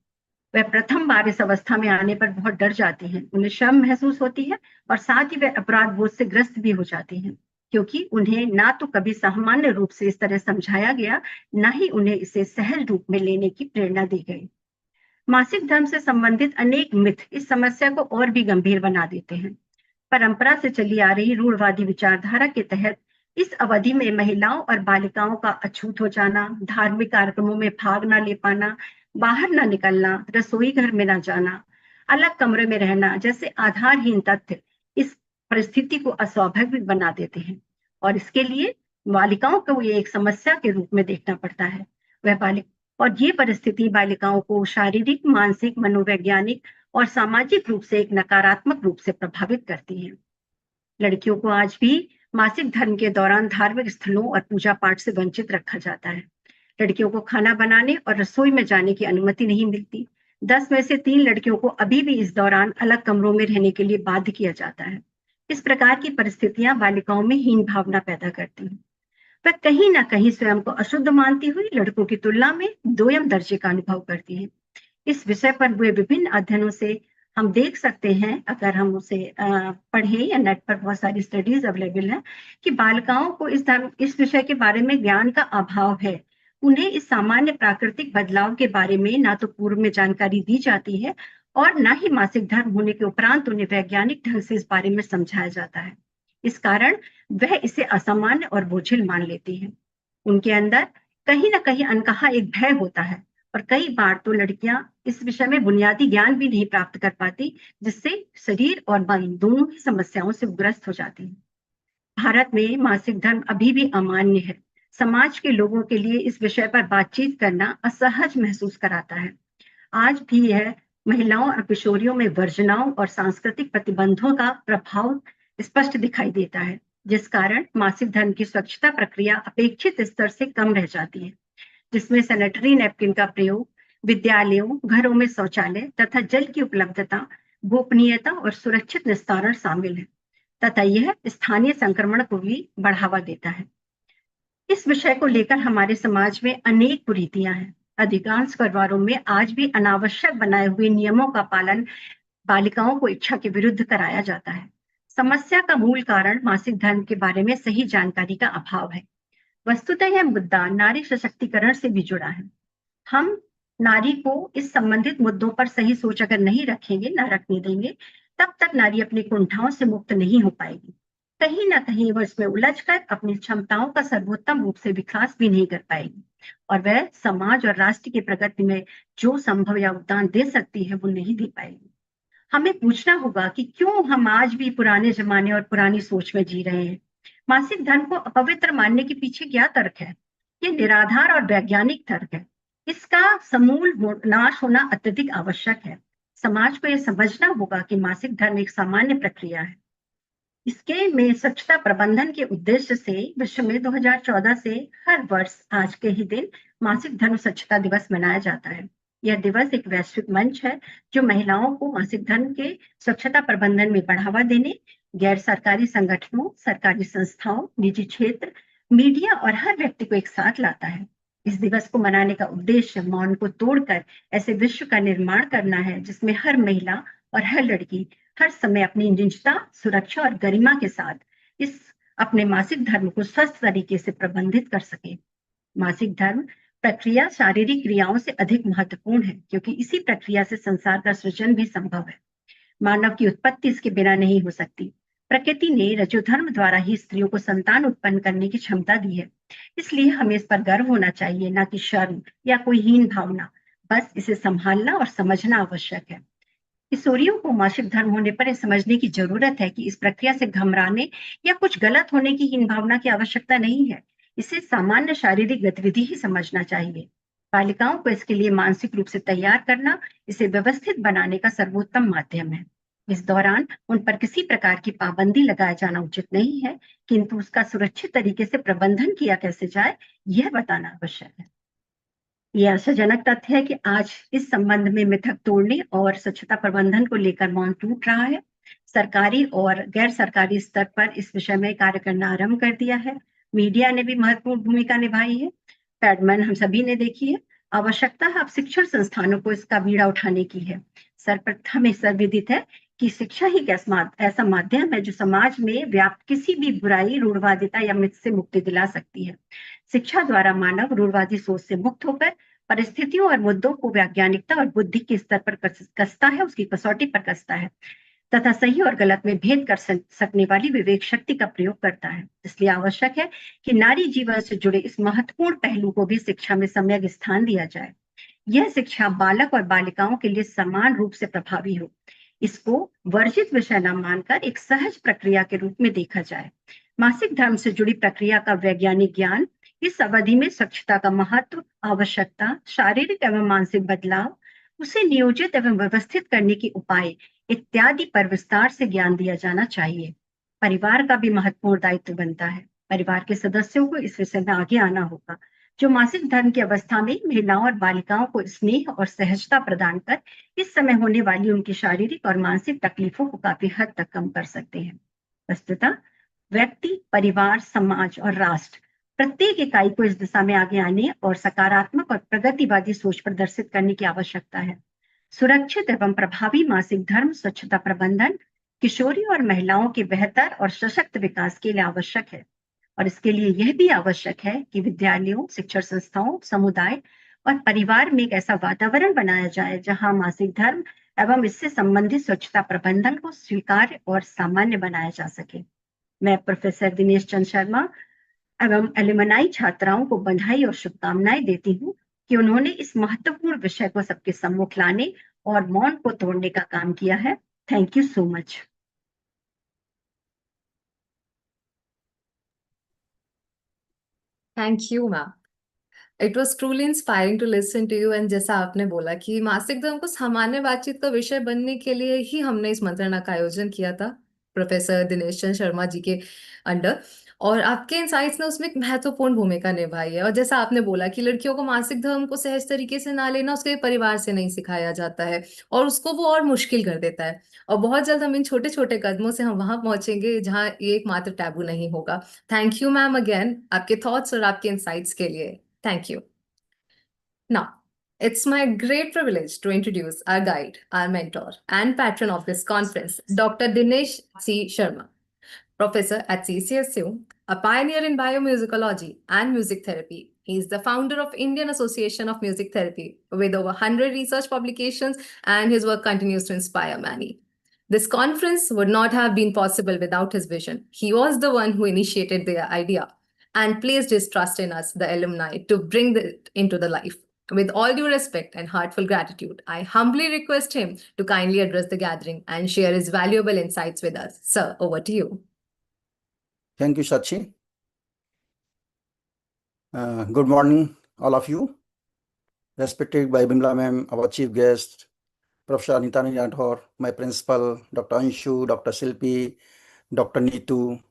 J: वह प्रथम बार इस अवस्था में आने पर बहुत डर जाती हैं, उन्हें शर्म महसूस होती है और साथ ही वे अपराध बोध से ग्रस्त भी हो जाती हैं, क्योंकि उन्हें ना तो कभी सामान्य रूप से इस तरह समझाया गया, ना ही उन्हें इसे सहज रूप में लेने की प्रेरणा दी गई। मासिक धर्म से संबंधित अनेक मिथ इस समस्या को और भी गंभीर बना देते हैं। परंपरा से चली आ रही रूढ़वादी विचारधारा के तहत इस अवधि में महिलाओं और बालिकाओं का अछूत हो जाना, धार्मिक कार्यक्रमों में भाग न ले पाना, बाहर न निकलना, रसोई घर में न जाना, अलग कमरे में रहना जैसे आधारहीन तथ्य इस परिस्थिति को अस्वाभाविक बना देते हैं और इसके लिए बालिकाओं को ये एक समस्या के रूप में देखना पड़ता है। और ये परिस्थिति बालिकाओं को शारीरिक, मानसिक, मनोवैज्ञानिक और सामाजिक रूप से एक नकारात्मक रूप से प्रभावित करती है। लड़कियों को आज भी मासिक धर्म के दौरान धार्मिक स्थलों और पूजा पाठ से वंचित रखा जाता है। लड़कियों को खाना बनाने और रसोई में जाने की अनुमति नहीं मिलती। 10 में से 3 लड़कियों को अभी भी इस दौरान अलग कमरों में रहने के लिए बाध्य किया जाता है। इस प्रकार की परिस्थितियां बालिकाओं में हीन भावना पैदा करती हैं। वह कहीं ना कहीं स्वयं को अशुद्ध मानती हुई लड़कों की तुलना में दोयम दर्जे का अनुभव करती है। इस विषय पर हुए विभिन्न अध्ययनों से हम देख सकते हैं, अगर हम उसे पढ़ें या नेट पर बहुत सारी स्टडीज अवेलेबल है, कि बालिकाओं को इस विषय के बारे में ज्ञान का अभाव है। उन्हें इस सामान्य प्राकृतिक बदलाव के बारे में ना तो पूर्व में जानकारी दी जाती है और ना ही मासिक धर्म होने के उपरांत उन्हें वैज्ञानिक ढंग से इस बारे में समझाया जाता है। इस कारण वह इसे असामान्य और बोझिल मान लेती हैं। उनके अंदर कहीं ना कहीं अनकहा एक भय होता है और कई बार तो लड़कियां इस विषय में बुनियादी ज्ञान भी नहीं प्राप्त कर पाती, जिससे शरीर और मन दोनों ही समस्याओं से ग्रस्त हो जाती हैं। भारत में मासिक धर्म अभी भी अमान्य है। समाज के लोगों के लिए इस विषय पर बातचीत करना असहज महसूस कराता है। आज भी यह महिलाओं और किशोरियों में वर्जनाओं और सांस्कृतिक प्रतिबंधों का प्रभाव स्पष्ट दिखाई देता है, जिस कारण मासिक धर्म की स्वच्छता प्रक्रिया अपेक्षित स्तर से कम रह जाती है, जिसमें सैनिटरी नैपकिन का प्रयोग, विद्यालयों, घरों में शौचालय तथा जल की उपलब्धता, गोपनीयता और सुरक्षित निस्तारण शामिल है तथा यह स्थानीय संक्रमण को भी बढ़ावा देता है। इस विषय को लेकर हमारे समाज में अनेक कुरीतियां हैं। अधिकांश परिवारों में आज भी अनावश्यक बनाए हुए नियमों का पालन बालिकाओं को इच्छा के विरुद्ध कराया जाता है। समस्या का मूल कारण मासिक धर्म के बारे में सही जानकारी का अभाव है। वस्तुतः यह मुद्दा नारी सशक्तिकरण से भी जुड़ा है। हम नारी को इस संबंधित मुद्दों पर सही सोच अगर नहीं रखेंगे, ना रखने देंगे, तब तक नारी अपनी कुंठाओं से मुक्त नहीं हो पाएगी। कहीं ना कहीं वह इसमें उलझकर अपनी क्षमताओं का सर्वोत्तम रूप से विकास भी नहीं कर पाएगी और वह समाज और राष्ट्र की प्रगति में जो संभव योगदान दे सकती है वो नहीं दे पाएगी। हमें पूछना होगा कि क्यों हम आज भी पुराने जमाने और पुरानी सोच में जी रहे हैं। मासिक धर्म को अपवित्र मानने के पीछे क्या तर्क है? ये निराधार और वैज्ञानिक तर्क है। इसका समूल नाश होना अत्यधिक आवश्यक है। समाज को यह समझना होगा कि मासिक धर्म एक सामान्य प्रक्रिया है। इसके में स्वच्छता प्रबंधन के उद्देश्य से विश्व में 2014 से हर वर्ष आज के ही दिन मासिक धर्म स्वच्छता दिवस मनाया जाता है। यह दिवस एक वैश्विक मंच है जो महिलाओं को मासिक धर्म के स्वच्छता प्रबंधन में बढ़ावा देने, गैर सरकारी संगठनों, सरकारी संस्थाओं, निजी क्षेत्र, मीडिया और हर व्यक्ति को एक साथ लाता है। इस दिवस को मनाने का उद्देश्य मौन को तोड़कर ऐसे विश्व का निर्माण करना है जिसमें हर महिला और हर लड़की हर समय अपनी निजता, सुरक्षा और गरिमा के साथ इस अपने मासिक धर्म को स्वस्थ तरीके से प्रबंधित कर सके। मासिक धर्म प्रक्रिया शारीरिक क्रियाओं से अधिक महत्वपूर्ण है क्योंकि इसी प्रक्रिया से संसार का सृजन भी संभव है। मानव की उत्पत्ति इसके बिना नहीं हो सकती। प्रकृति ने रजोधर्म द्वारा ही स्त्रियों को संतान उत्पन्न करने की क्षमता दी है। इसलिए हमें इस पर गर्व होना चाहिए, ना कि शर्म या कोई हीन भावना। बस इसे संभालना और समझना आवश्यक है। किशोरियों को मासिक धर्म होने पर यह समझने की जरूरत है कि इस प्रक्रिया से घबराने या कुछ गलत होने की हीन भावना की आवश्यकता नहीं है। इसे सामान्य शारीरिक गतिविधि ही समझना चाहिए। बालिकाओं को इसके लिए मानसिक रूप से तैयार करना इसे व्यवस्थित बनाने का सर्वोत्तम माध्यम है। इस दौरान उन पर किसी प्रकार की पाबंदी लगाया जाना उचित नहीं है, किंतु उसका सुरक्षित तरीके से प्रबंधन किया कैसे जाए यह बताना आवश्यक है। यह आशाजनक तथ्य है कि आज इस संबंध में मिथक तोड़ने और स्वच्छता प्रबंधन को लेकर मौन टूट रहा है। सरकारी और गैर सरकारी स्तर पर इस विषय में कार्य करना आरंभ कर दिया है। मीडिया ने भी महत्वपूर्ण भूमिका निभाई है। पैडमैन हम सभी ने देखी है। आवश्यकता है अब शिक्षण संस्थानों को इसका बीड़ा उठाने की है। सर्वप्रथम यह सर्वविदित है कि शिक्षा ही एक ऐसा माध्यम है जो समाज में व्याप्त किसी भी बुराई, रूढ़वादिता या मिथ से मुक्ति दिला सकती है। शिक्षा द्वारा मानव रूढ़वादी सोच से मुक्त होकर परिस्थितियों और मुद्दों को वैज्ञानिकता और बुद्धि के स्तर पर कसता है, उसकी कसौटी पर कसता है तथा सही और गलत में भेद कर सकने वाली विवेक शक्ति का प्रयोग करता है। इसलिए आवश्यक है कि नारी जीवन से जुड़े इस महत्वपूर्ण पहलू को भी शिक्षा में सम्यक स्थान दिया जाए। यह शिक्षा बालक और बालिकाओं के लिए समान रूप से प्रभावी हो। इसको वर्जित विषय न मानकर एक सहज प्रक्रिया के रूप में देखा जाए। मासिक धर्म से जुड़ी प्रक्रिया का वैज्ञानिक ज्ञान, इस अवधि में स्वच्छता का महत्व, आवश्यकता, शारीरिक एवं मानसिक बदलाव, उसे नियोजित एवं व्यवस्थित करने के उपाय इत्यादि पर विस्तार से ज्ञान दिया जाना चाहिए। परिवार का भी महत्वपूर्ण दायित्व बनता है। परिवार के सदस्यों को इस विषय में आगे आना होगा, जो मासिक धर्म की अवस्था में महिलाओं और बालिकाओं को स्नेह और सहजता प्रदान कर इस समय होने वाली उनकी शारीरिक और मानसिक तकलीफों को काफी हद तक कम कर सकते हैं। वस्तुतः व्यक्ति, परिवार, समाज और राष्ट्र प्रत्येक इकाई को इस दिशा में आगे आने और सकारात्मक और प्रगतिवादी सोच प्रदर्शित करने की आवश्यकता है। सुरक्षित एवं प्रभावी मासिक धर्म स्वच्छता प्रबंधन किशोरी और महिलाओं के बेहतर और सशक्त विकास के लिए आवश्यक है। और इसके लिए यह भी आवश्यक है कि विद्यालयों, शिक्षण संस्थाओं, समुदाय और परिवार में एक ऐसा वातावरण बनाया जाए जहां मासिक धर्म एवं इससे संबंधित स्वच्छता प्रबंधन को स्वीकार्य और सामान्य बनाया जा सके। मैं प्रोफेसर दिनेश चंद शर्मा एवं एलुमनाई छात्राओं को बधाई और शुभकामनाएं देती हूँ कि उन्होंने इस महत्वपूर्ण विषय को सबके सम्मुख लाने और मौन को तोड़ने का काम किया है। Thank you so much.
B: Thank you, ma'am. It was truly inspiring to listen to you. And जैसा आपने बोला कि मासिक धर्म को सामान्य बातचीत का विषय बनने के लिए ही हमने इस मंत्रणा का आयोजन किया था प्रोफेसर दिनेश चंद शर्मा जी के अंडर, और आपके इंसाइट्स ने उसमें एक महत्वपूर्ण भूमिका निभाई है। और जैसा आपने बोला कि लड़कियों को मासिक धर्म को सहज तरीके से ना लेना उसके परिवार से नहीं सिखाया जाता है और उसको वो और मुश्किल कर देता है। और बहुत जल्द हम इन छोटे छोटे कदमों से हम वहां पहुंचेंगे जहां ये एकमात्र टैबू नहीं होगा। थैंक यू मैम अगेन आपके थॉट्स और आपके इंसाइट्स के लिए। Thank you. Now, it's my great privilege to introduce our guide, our mentor, and patron of this conference, Dr. Dinesh C. Sharma, professor at CCSU, a pioneer in biomusicology and music therapy. He is the founder of Indian Association of Music Therapy with over 100 research publications, and his work continues to inspire many. This conference would not have been possible without his vision. He was the one who initiated the idea and placed his trust in us, the alumni, to bring it into the life. With all due respect and heartfelt gratitude, I humbly request him to kindly address the gathering and share his valuable insights with us. Sir, over to you.
A: Thank you, Sachi. Good morning, all of you. Respected by Bimla ma'am, our chief guest, Professor Anita Rathore, my principal, Dr. Anshu, Dr. Silpi, Dr. Neetu,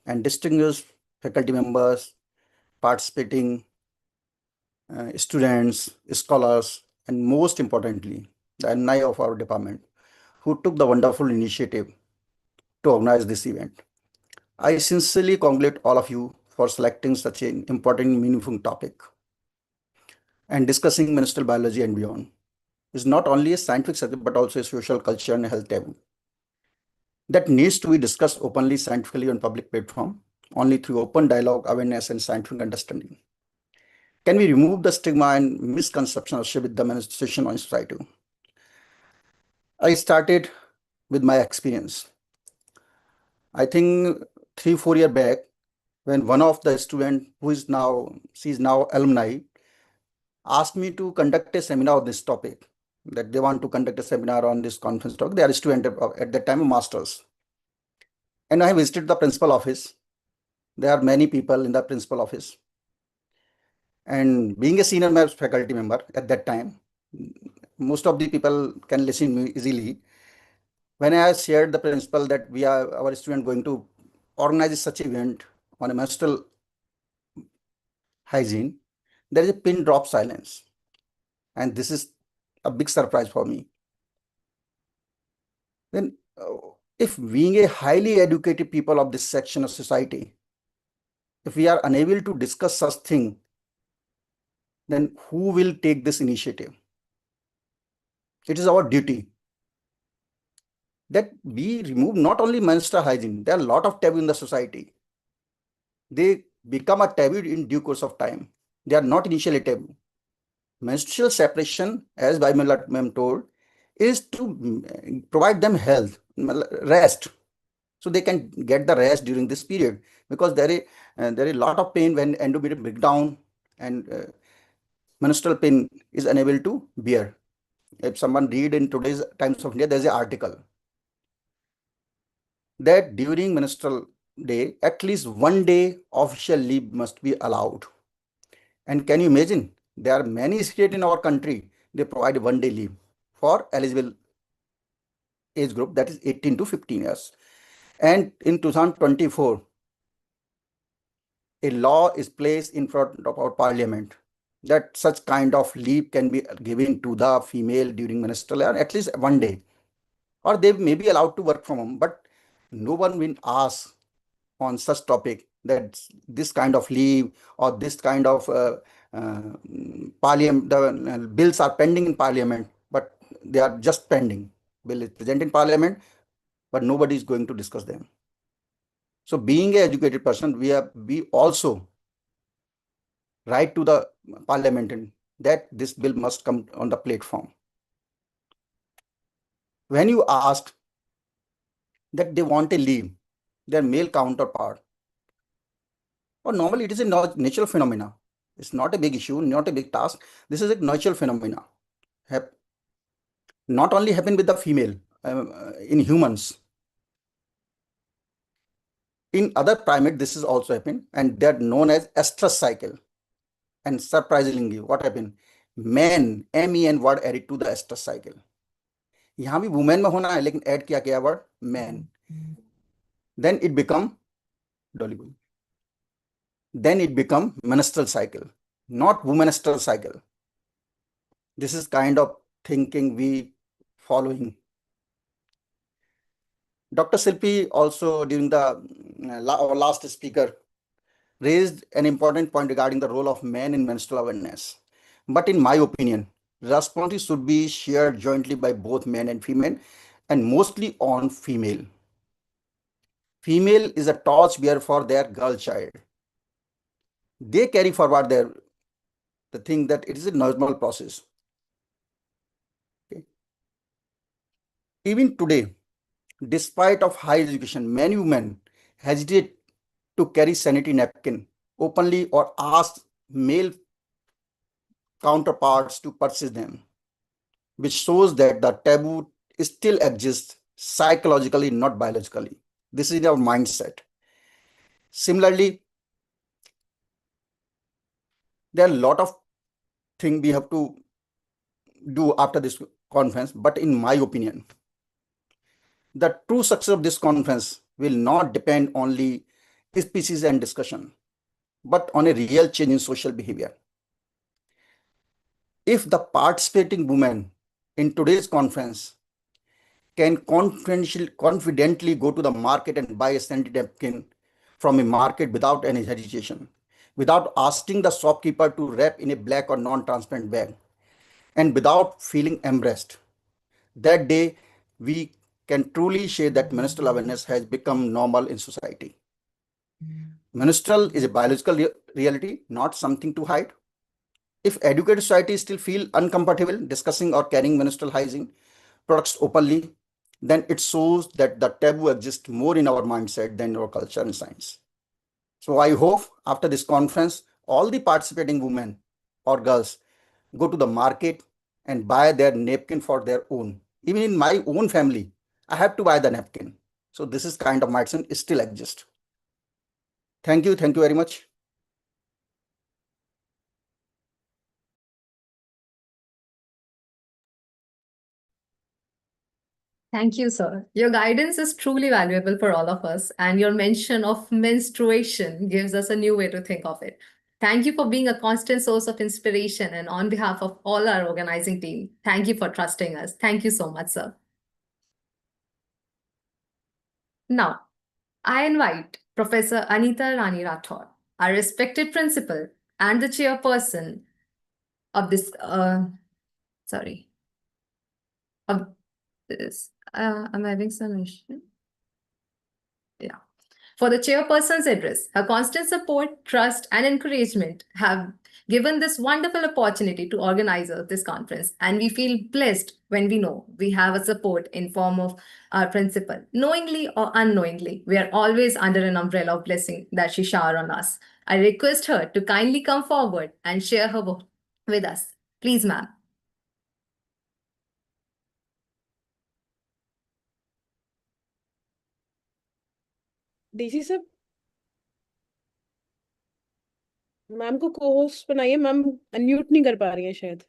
A: and distinguished faculty members, participating students, scholars, and most importantly, the alumni of our department who took the wonderful initiative to organize this event. I sincerely congratulate all of you for selecting such an important, meaningful topic. And discussing menstrual biology and beyond is not only a scientific subject but also a social, culture, and health taboo that needs to be discussed openly, scientifically on public platform, only through open dialogue, awareness, and scientific understanding. Can we remove the stigma and misconception associated with the menstruation on society? I started with my experience. I think 3-4 years back, when one of the student she's now alumni, asked me to conduct a seminar on this topic, that they want to conduct a seminar on this conference talk. They are a student at that time, a master's. And I visited the principal office. There are many people in the principal office. And being a senior faculty member at that time, most of the people can listen me easily. When I shared the principal that our student going to organize such event on a menstrual hygiene, there is a pin drop silence. And this is a big surprise for me. Then if being a highly educated people of this section of society, if we are unable to discuss such thing, then who will take this initiative? It is our duty that we remove not only menstrual hygiene, there are a lot of taboo in the society. They become a taboo in due course of time. They are not initially taboo. Menstrual separation, as ma'am told, is to provide them health, rest, so they can get the rest during this period, because there is a lot of pain when endometrium break down and menstrual pain is unable to bear. If someone read in today's Times of India, there's an article that during menstrual day, at least 1 day official leave must be allowed. And can you imagine? There are many states in our country, they provide 1 day leave for eligible age group, that is 18 to 15 years. And in 2024, a law is placed in front of our parliament that such kind of leave can be given to the female during menstrual, or at least 1 day, or they may be allowed to work from home. But no one will ask on such topic that this kind of leave or this kind of parliament, the bills are pending in parliament, but they are just pending. Bill is present in parliament, but nobody is going to discuss them. So being an educated person, we also write to the parliament that this bill must come on the platform. When you ask that they want a leave, their male counterpart, or normally it is a natural phenomena. It's not a big issue, not a big task. This is a natural phenomena. Not only happen with the female, in humans. In other primate, this is also happen, and they're known as estrus cycle. And surprisingly, what happened? Men, MEN word added to the estrus cycle. यहाँ भी women में होना है, लेकिन add किया गया word man. Then it become Dollywood. Then it become menstrual cycle, not womenstrual cycle. This is kind of thinking we following. Dr. Silpi also during the our last speaker raised an important point regarding the role of men in menstrual awareness. But in my opinion, responsibility should be shared jointly by both men and female, and mostly on female. Female is a torch bearer for their girl child. They carry forward the thing that it is a normal process. Okay. Even today, despite of high education, many women hesitate to carry sanitary napkin openly or ask male counterparts to purchase them, which shows that the taboo still exists psychologically, not biologically. This is our mindset. Similarly, there are a lot of things we have to do after this conference, but in my opinion, the true success of this conference will not depend only species and discussion, but on a real change in social behavior. If the participating women in today's conference can confidently go to the market and buy a scented napkin from a market without any hesitation, without asking the shopkeeper to wrap in a black or non-transparent bag, and without feeling embarrassed, that day we can truly say that menstrual awareness has become normal in society. Menstrual is a biological reality, not something to hide. If educated society still feel uncomfortable discussing or carrying menstrual hygiene products openly, then it shows that the taboo exists more in our mindset than in our culture and science. So I hope after this conference, all the participating women or girls go to the market and buy their napkin for their own. Even in my own family, I have to buy the napkin. So this is kind of mindset still exists. Thank you. Thank you very much.
B: Thank you, sir. Your guidance is truly valuable for all of us, and your mention of menstruation gives us a new way to think of it. Thank you for being a constant source of inspiration, and on behalf of all our organizing team, thank you for trusting us. Thank you so much, sir. Now, I invite Professor Anita Rani Rathod, our respected principal and the chairperson of this, sorry, of this. I'm having some issue. Yeah. For the chairperson's address, her constant support, trust, and encouragement have given this wonderful opportunity to organize this conference. And we feel blessed when we know we have a support in form of our principal. Knowingly or unknowingly, we are always under an umbrella of blessing that she shower on us. I request her to kindly come forward and share her work with us. Please, ma'am.
K: DC sir, ma'am को को host बनाइए। Ma'am unmute नहीं कर पा रही हैं शायद।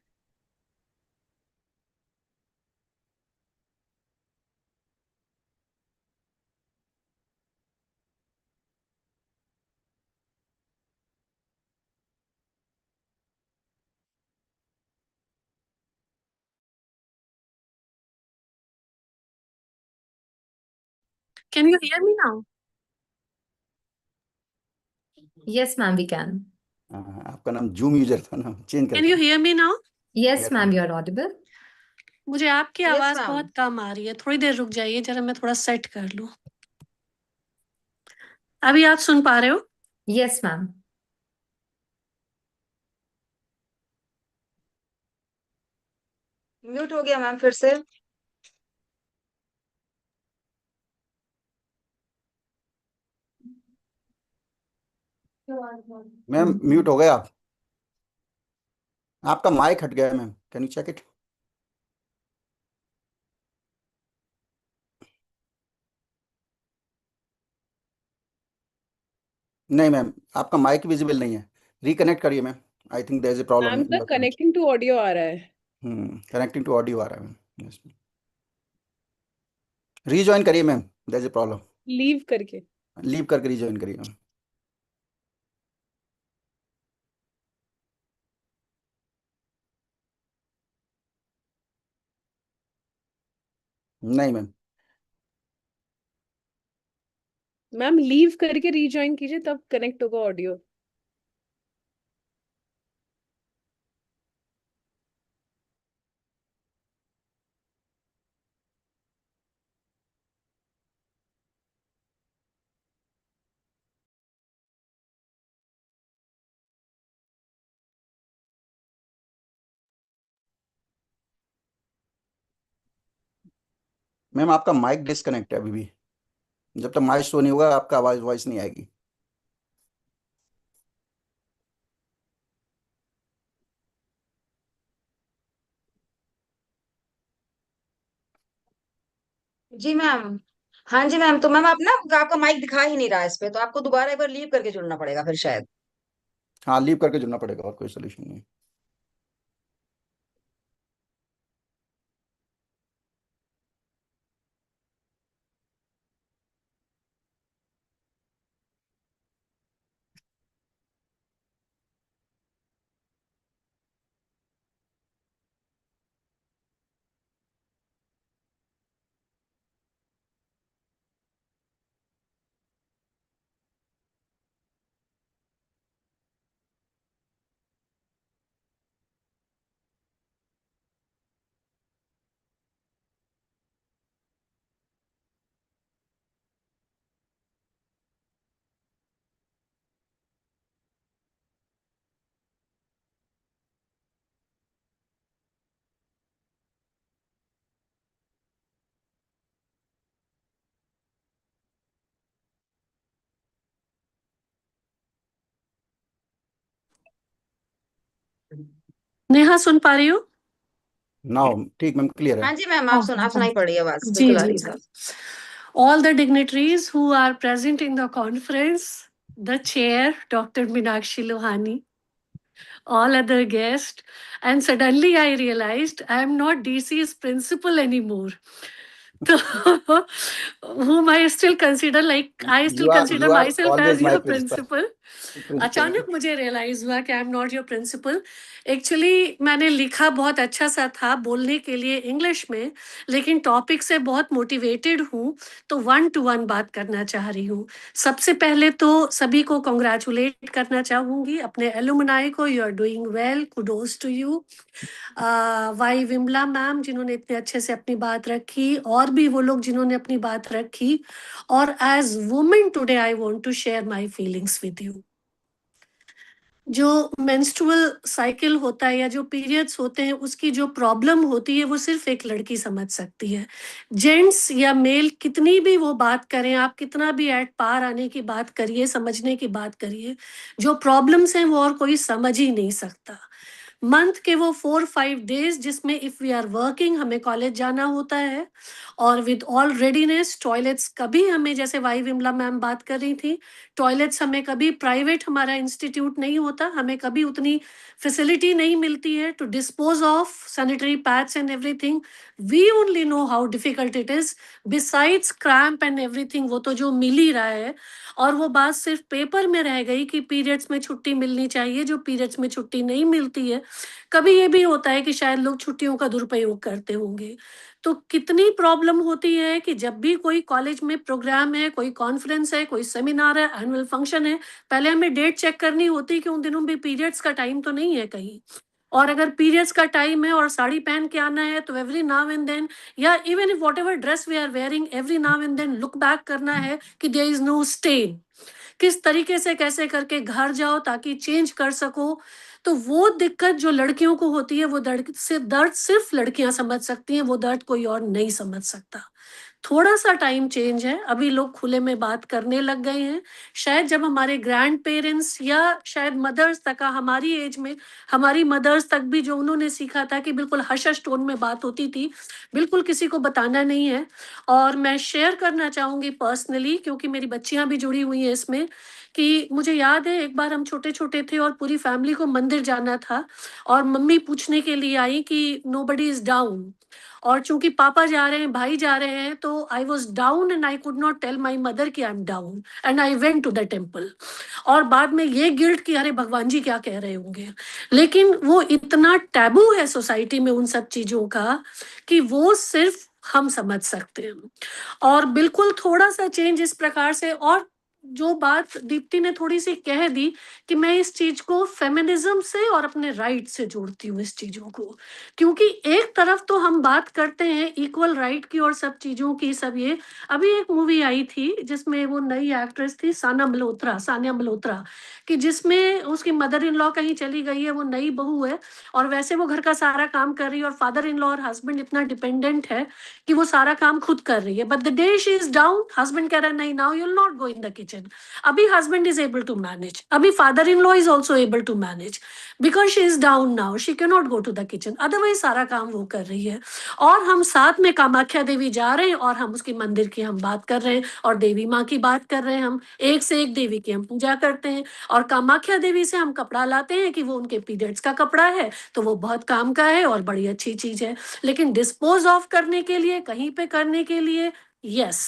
K: Can you hear me now?
B: Yes, ma'am, we can.
A: आपका नाम जूम यूजर था ना, change
K: Can you hear me now?
B: Yes,
A: Yes,
B: ma'am,
A: ma'am.
B: you are audible.
K: मुझे आपकी
I: Yes,
K: आवाज
I: ma'am.
K: बहुत कम आ रही है, थोड़ी देर रुक जाइए जरा, मैं थोड़ा सेट कर लूं। अभी आप सुन पा रहे हो?
B: Yes, ma'am.
I: म्यूट हो गया मैम फिर से।
A: मैम म्यूट हो गए आप, आपका माइक हट गया है ma'am, can you check it? नहीं मैम, आपका माइक विजिबल नहीं है, रिकनेक्ट करिए ma'am. I think there is a problem
K: ma'am
A: in
K: का
A: द
K: कनेक्टिंग टू ऑडियो आ रहा है।
A: कनेक्टिंग टू ऑडियो आ रहा है मैम। यस, रीजॉइन करिए ma'am, there is a problem.
K: Leave करके।
A: लीव करके रीजॉइन करिए मैम। नहीं मैम,
K: मैम लीव करके रीजॉइन कीजिए, तब कनेक्ट होगा ऑडियो।
A: मैम आपका माइक डिस्कनेक्ट है अभी भी, जब तक माइक शो नहीं होगा आपका आवाज वॉइस नहीं आएगी।
I: जी मैम। हाँ जी मैम, तो मैम आप ना, आपका माइक दिखा ही नहीं रहा है इस पे, तो आपको दोबारा एक बार लीव करके जुड़ना पड़ेगा फिर शायद।
A: हाँ, लीव करके जुड़ना पड़ेगा, और कोई सोल्यूशन नहीं।
L: नेहा सुन पा रही हो?
A: नाउ ठीक मैम, क्लियर है।
I: हाँ जी मैम, आप
L: हाँ,
I: सुनाई पड़ रही है आवाज,
L: जी
I: बिल्कुल आ
L: जी
I: रही है।
L: जी. All the dignitaries who are present in the conference, the chair, Dr. Meenakshi Lohani, all other guests, and suddenly I realized I am not DC's principal anymore. So, whom I still consider I still consider
A: You are
L: myself
A: always
L: as
A: my
L: your
A: principal.
L: principal.
A: Principal.
L: अचानक मुझे realise हुआ कि I am not your principal. Actually मैंने लिखा बहुत अच्छा सा था बोलने के लिए इंग्लिश में, लेकिन टॉपिक से बहुत मोटिवेटेड हूँ, तो 1-to-1 बात करना चाह रही हूँ. सबसे पहले तो सभी को कॉन्ग्रेचुलेट करना चाहूंगी, अपने एलुमनाई को. You are doing well, kudos to you. Y Vimla ma'am जिन्होंने इतने अच्छे से अपनी बात रखी, और भी वो लोग जिन्होंने अपनी बात रखी. और as women today I want to share my feelings with you. जो मेंस्ट्रुअल साइकिल होता है या जो पीरियड्स होते हैं, उसकी जो प्रॉब्लम होती है वो सिर्फ एक लड़की समझ सकती है. जेंट्स या मेल कितनी भी वो बात करें, आप कितना भी एट पार आने की बात करिए, समझने की बात करिए, जो प्रॉब्लम्स हैं वो और कोई समझ ही नहीं सकता. मंथ के वो 4-5 डेज जिसमें इफ वी आर वर्किंग हमें कॉलेज जाना होता है, और विद ऑल रेडीनेस, टॉयलेट्स कभी हमें, जैसे वाई विमला मैम बात कर रही थी, टॉयलेट्स हमें कभी, प्राइवेट हमारा इंस्टीट्यूट नहीं होता, हमें कभी उतनी फैसिलिटी नहीं मिलती है to dispose of sanitary pads and everything. We only know how difficult it is. Besides cramp and everything, वो तो जो मिल ही रहा है. और वो बात सिर्फ पेपर में रह गई कि पीरियड्स में छुट्टी मिलनी चाहिए, जो पीरियड्स में छुट्टी नहीं मिलती है. कभी ये भी होता है कि शायद लोग छुट्टियों का दुरुपयोग करते होंगे. तो कितनी प्रॉब्लम होती है कि जब भी कोई कॉलेज में प्रोग्राम है, कोई कॉन्फ्रेंस है, कोई सेमिनार है, एनुअल फंक्शन है, पहले हमें डेट चेक करनी होती है कि उन दिनों भी पीरियड्स का टाइम तो नहीं है कहीं. और अगर पीरियड्स का टाइम है और साड़ी पहन के आना है, तो एवरी नाउ एंड देन, या even if whatever dress we are wearing, every now and then look back करना है कि देयर इज नो स्टेन. किस तरीके से कैसे करके घर जाओ ताकि चेंज कर सको. तो वो दिक्कत जो लड़कियों को होती है, वो दर्द सिर्फ लड़कियां समझ सकती हैं, वो दर्द कोई और नहीं समझ सकता. थोड़ा सा टाइम चेंज है, अभी लोग खुले में बात करने लग गए हैं. शायद जब हमारे ग्रैंड पेरेंट्स या शायद मदर्स तक, हमारी एज में हमारी मदर्स तक भी जो उन्होंने सीखा था कि बिल्कुल हश हश टोन में बात होती थी, बिल्कुल किसी को बताना नहीं है. और मैं शेयर करना चाहूंगी पर्सनली, क्योंकि मेरी बच्चियां भी जुड़ी हुई हैं इसमें, कि मुझे याद है एक बार हम छोटे छोटे थे और पूरी फैमिली को मंदिर जाना था, और मम्मी पूछने के लिए आई कि नोबडी इज डाउन. और चूंकि पापा जा रहे हैं, भाई जा रहे हैं, तो I was down and I could not tell my mother कि I am down, and I went to the temple. और बाद में ये गिल्ट कि अरे भगवान जी क्या कह रहे होंगे. लेकिन वो इतना टैबू है सोसाइटी में उन सब चीजों का, कि वो सिर्फ हम समझ सकते हैं. और बिल्कुल थोड़ा सा चेंज इस प्रकार से, और जो बात दीप्ति ने थोड़ी सी कह दी, कि मैं इस चीज को फेमिनिज्म से और अपने राइट से जोड़ती हूँ इस चीजों को. क्योंकि एक तरफ तो हम बात करते हैं इक्वल राइट की और सब चीजों की, सब ये, अभी एक मूवी आई थी जिसमें वो नई एक्ट्रेस थी सानिया मल्होत्रा, कि जिसमें उसकी मदर इन लॉ कहीं चली गई है, वो नई बहू है, और वैसे वो घर का सारा काम कर रही है, और फादर इन लॉ और हस्बैंड इतना डिपेंडेंट है कि वो सारा काम खुद कर रही है. But the day she is down, husband कह रहा है नहीं, now you will not go in the kitchen. अभी husband is able to manage, अभी father in law is also able to manage, because she is down now, she can not go to the kitchen, otherwise सारा काम वो कर रही है. और हम साथ में कामाख्या देवी जा रहे हैं, और हम उसकी मंदिर की हम बात कर रहे हैं, और देवी माँ की बात कर रहे हैं, हम एक से एक देवी की हम पूजा करते हैं. और कामाख्या देवी से हम कपड़ा लाते हैं कि वो उनके पीरियड्स का कपड़ा है, तो वो बहुत काम का है और बड़ी अच्छी चीज है. लेकिन डिस्पोज ऑफ करने के लिए, कहीं पे करने के लिए, यस.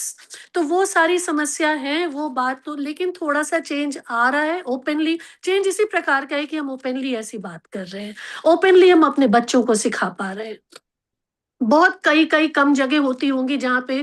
L: तो वो सारी समस्या है, वो बात तो, लेकिन थोड़ा सा चेंज आ रहा है ओपनली. चेंज इसी प्रकार का है कि हम ओपनली ऐसी बात कर रहे हैं, ओपनली हम अपने बच्चों को सिखा पा रहे हैं. बहुत कई कई कम जगह होती होंगी जहाँ पे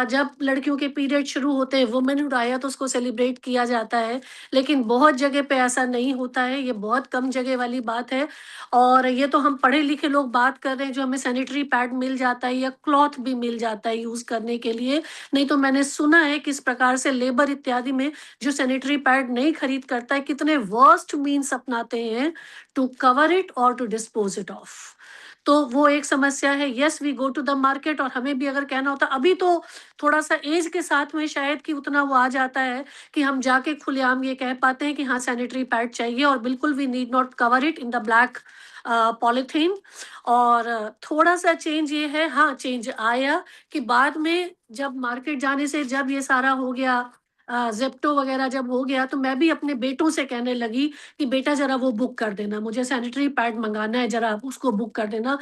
L: जब लड़कियों के पीरियड शुरू होते हैं, वुमेनहुड आया तो उसको सेलिब्रेट किया जाता है, लेकिन बहुत जगह पे ऐसा नहीं होता है. ये बहुत कम जगह वाली बात है. और ये तो हम पढ़े लिखे लोग बात कर रहे हैं, जो हमें सैनिटरी पैड मिल जाता है या क्लॉथ भी मिल जाता है यूज करने के लिए. नहीं तो मैंने सुना है किस प्रकार से लेबर इत्यादि में जो सैनिटरी पैड नहीं खरीद करता है, कितने वर्स्ट मीन्स अपनाते हैं टू कवर इट और टू डिस्पोज इट ऑफ. तो वो एक समस्या है। Yes, we go to the market, और हमें भी अगर कहना होता, अभी तो थोड़ा सा एज के साथ में शायद कि उतना वो आ जाता है कि हम जाके खुलेआम ये कह पाते हैं कि हाँ सैनिटरी पैड चाहिए, और बिल्कुल we need not cover it in the black polythene. और थोड़ा सा चेंज ये है, हाँ चेंज आया कि बाद में जब मार्केट जाने से जब ये सारा हो गया, जेप्टो वगैरह जब हो गया, तो मैं भी अपने बेटों से कहने लगी कि बेटा जरा वो बुक कर देना, मुझे सैनिटरी पैड मंगाना है, जरा आप उसको बुक कर देना,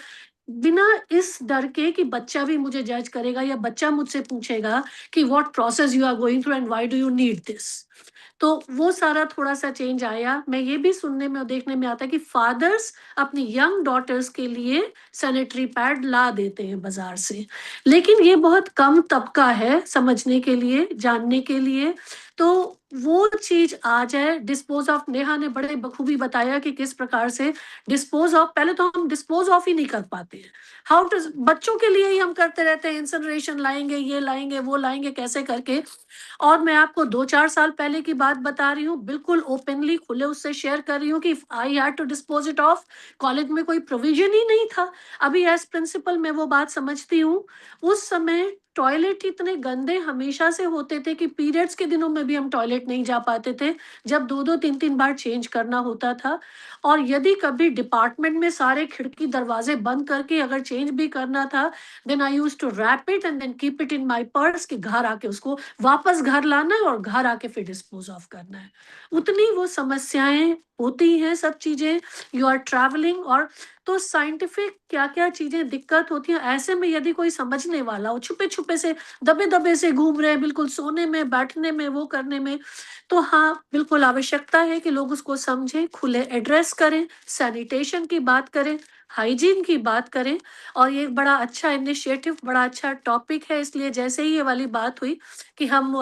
L: बिना इस डर के कि बच्चा भी मुझे जज करेगा या बच्चा मुझसे पूछेगा कि what process you are going through and why do you need this. तो वो सारा थोड़ा सा चेंज आया। मैं ये भी सुनने में और देखने में आता है कि फादर्स अपनी यंग डॉटर्स के लिए सैनिटरी पैड ला देते हैं बाजार से, लेकिन ये बहुत कम तबका है समझने के लिए, जानने के लिए। तो वो चीज आ जाए, डिस्पोज ऑफ, नेहा ने बड़े बखूबी बताया कि किस प्रकार से डिस्पोज ऑफ, पहले तो हम डिस्पोज ऑफ ही नहीं कर पाते हैं, हाउ टू, बच्चों के लिए ही हम करते रहते हैं, इंसनरेशन लाएंगे, ये लाएंगे, वो लाएंगे, कैसे करके। और मैं आपको 2-4 साल पहले की बात बता रही हूँ, बिल्कुल ओपनली खुले उससे शेयर कर रही हूँ कि I had to dispose it off, college में कोई प्रोविजन ही नहीं था। अभी एज प्रिंसिपल मैं वो बात समझती हूँ। उस समय टॉयलेट इतने गंदे हमेशा से होते थे कि पीरियड्स के दिनों में भी हम टॉयलेट नहीं जा पाते थे, जब 2-2 3-3 बार चेंज करना होता था। और यदि कभी डिपार्टमेंट में सारे खिड़की दरवाजे बंद करके अगर चेंज भी करना था, then I use to wrap it and then keep it in my purse, कि घर आके उसको वापस घर लाना है और घर आके फिर डिस्पोज ऑफ करना है। उतनी वो समस्याएं होती हैं, सब चीजें, यू आर ट्रैवलिंग, और तो साइंटिफिक क्या क्या चीजें दिक्कत होती हैं। ऐसे में यदि कोई समझने वाला हो, छुपे छुपे से दबे दबे से घूम रहे हैं, बिल्कुल सोने में, बैठने में, वो करने में, तो हाँ बिल्कुल आवश्यकता है कि लोग उसको समझें, खुले एड्रेस करें, सैनिटेशन की बात करें, हाइजीन की बात करें। और ये एक बड़ा अच्छा इनिशिएटिव, बड़ा अच्छा टॉपिक है, इसलिए जैसे ही ये वाली बात हुई कि हम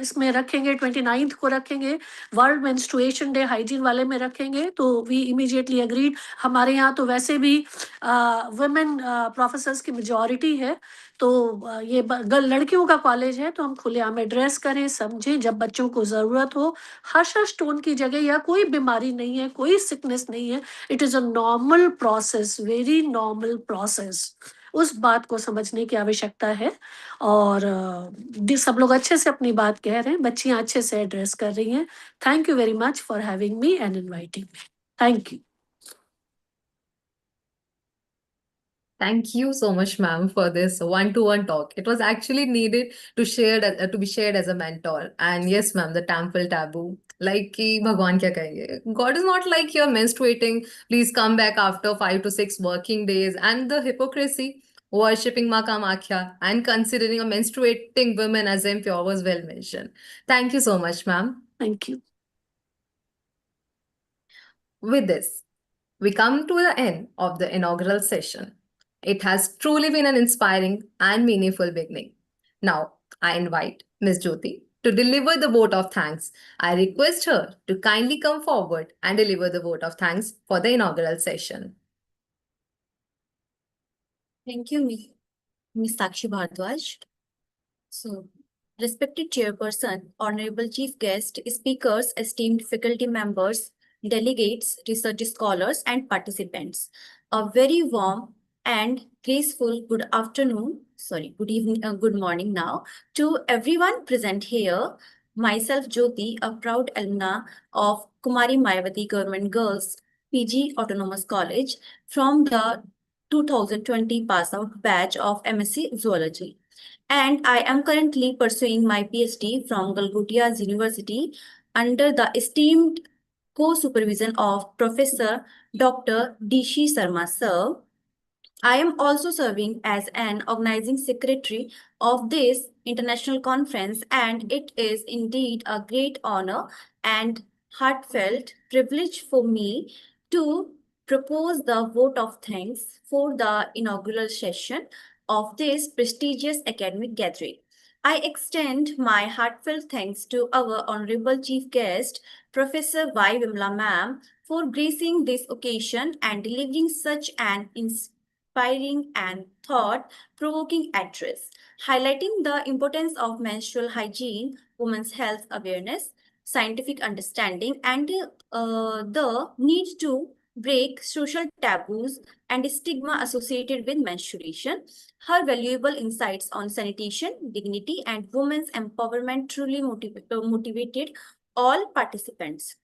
L: इसमें रखेंगे, 29 को रखेंगे, वर्ल्ड मेंस्ट्रुएशन डे हाइजीन वाले में रखेंगे, तो वी इमीडिएटली अग्रीड। हमारे यहाँ तो वैसे भी वुमेन प्रोफेसर्स की मेजॉरिटी है, तो ये लड़कियों का कॉलेज है, तो हम खुलेआम एड्रेस करें, समझें, जब बच्चों को जरूरत हो। हर्ष टोन की जगह, या कोई बीमारी नहीं है, कोई सिकनेस नहीं है, it is a normal process, very normal process, उस बात को समझने की आवश्यकता है। और सब लोग अच्छे से अपनी बात कह रहे हैं, बच्चियां अच्छे से एड्रेस कर रही हैं। Thank you very much for having me and inviting me. Thank you.
B: Thank you so much, ma'am, for this one-to-one talk. It was actually needed to be shared as a mentor. And yes, ma'am, the temple taboo. Like कि भगवान क्या कहेंगे? God is not like you're menstruating. Please come back after 5 to 6 working days. And the hypocrisy, worshipping Ma Kamakhya and considering a menstruating woman as impure was well mentioned. Thank you so much, ma'am.
L: Thank you.
B: With this, we come to the end of the inaugural session. It has truly been an inspiring and meaningful beginning. Now, I invite Ms. Jyoti to deliver the vote of thanks. I request her to kindly come forward and deliver the vote of thanks for the inaugural session.
M: Thank you, Ms. Sakshi Bhardwaj. So, respected chairperson, honorable chief guest, speakers, esteemed faculty members, delegates, research scholars, and participants, a very warm and graceful good afternoon, good evening, good morning now to everyone present here. Myself, Jyoti, a proud alumna of Kumari Mayavati Government Girls PG Autonomous College from the 2020 pass out batch of MSc Zoology, and I am currently pursuing my PhD from Galgutia's University under the esteemed co-supervision of Professor Dr. Dishi Sarma Sir. I am also serving as an organizing secretary of this international conference, and it is indeed a great honor and heartfelt privilege for me to propose the vote of thanks for the inaugural session of this prestigious academic gathering. I extend my heartfelt thanks to our honorable chief guest, Professor Y. Vimla Ma'am, for gracing this occasion and delivering such an inspiring and thought-provoking address, highlighting the importance of menstrual hygiene, women's health awareness, scientific understanding, and the need to break social taboos and stigma associated with menstruation. Her valuable insights on sanitation, dignity, and women's empowerment truly motivated all participants.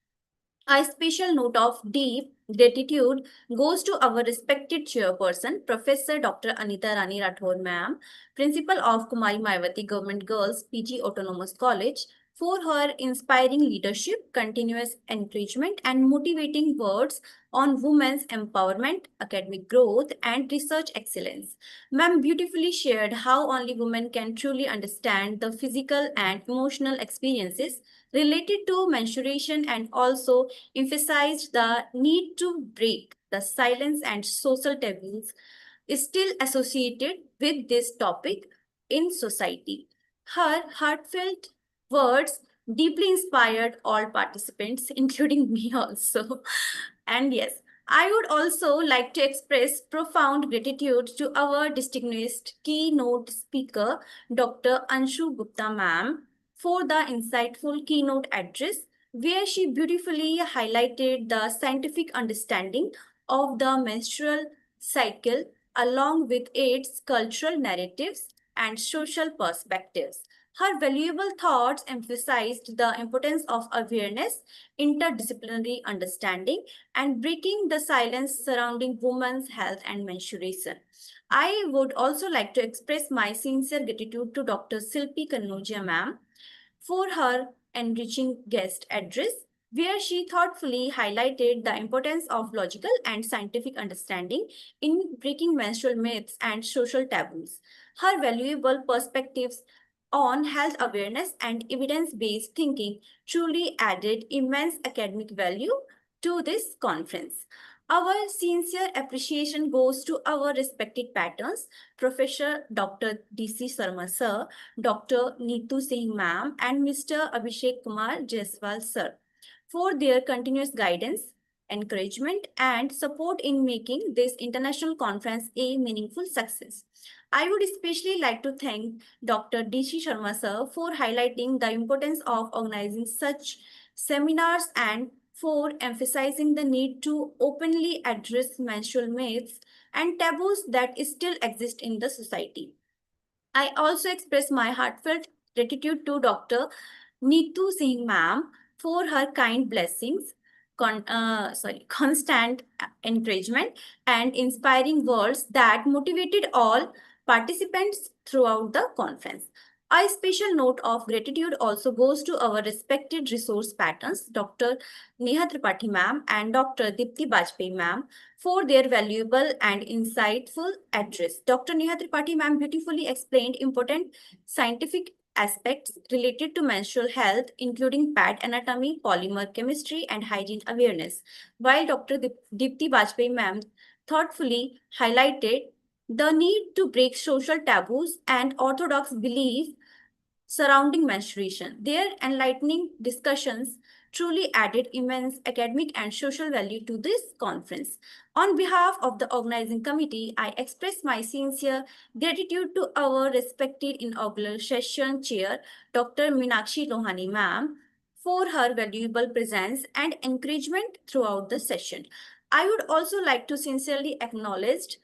M: A special note of deep gratitude goes to our respected chairperson, Professor Dr. Anita Rani Rathore ma'am, Principal of Kumari Mayavati Government Girls PG Autonomous College, for her inspiring leadership, continuous encouragement, and motivating words on women's empowerment, academic growth, and research excellence. Ma'am beautifully shared how only women can truly understand the physical and emotional experiences related to menstruation, and also emphasized the need to break the silence and social taboos still associated with this topic in society. Her heartfelt words deeply inspired all participants, including me also. And yes, I would also like to express profound gratitude to our distinguished keynote speaker, Dr. Anshu Gupta ma'am, for the insightful keynote address, where she beautifully highlighted the scientific understanding of the menstrual cycle along with its cultural narratives and social perspectives. Her valuable thoughts emphasized the importance of awareness, interdisciplinary understanding, and breaking the silence surrounding women's health and menstruation. I would also like to express my sincere gratitude to Dr. Silpi Kannojia ma'am for her enriching guest address, where she thoughtfully highlighted the importance of logical and scientific understanding in breaking menstrual myths and social taboos. Her valuable perspectives on health awareness and evidence based thinking truly added immense academic value to this conference. Our sincere appreciation goes to our respected patrons, Professor Dr. D.C. Sarma sir, Dr. Neetu Singh ma'am, and Mr. Abhishek Kumar Jaiswal sir, for their continuous guidance, encouragement, and support in making this international conference a meaningful success. I would especially like to thank Dr. D.C. Sharma sir for highlighting the importance of organizing such seminars and for emphasizing the need to openly address menstrual myths and taboos that still exist in the society. I also express my heartfelt gratitude to Dr. Neetu Singh ma'am for her kind blessings, constant encouragement, and inspiring words that motivated all participants throughout the conference. A special note of gratitude also goes to our respected resource patrons, Dr. Neha Tripathi ma'am and Dr. Dipti Bajpayee ma'am, for their valuable and insightful address. Dr. Neha Tripathi ma'am beautifully explained important scientific aspects related to menstrual health, including pad anatomy, polymer chemistry, and hygiene awareness, while Dr. Dipti Bajpayee ma'am thoughtfully highlighted the need to break social taboos and orthodox beliefs surrounding menstruation. Their enlightening discussions truly added immense academic and social value to this conference. On behalf of the organizing committee, I express my sincere gratitude to our respected inaugural session chair, Dr. Meenakshi Lohani ma'am, for her valuable presence and encouragement throughout the session. I would also like to sincerely acknowledge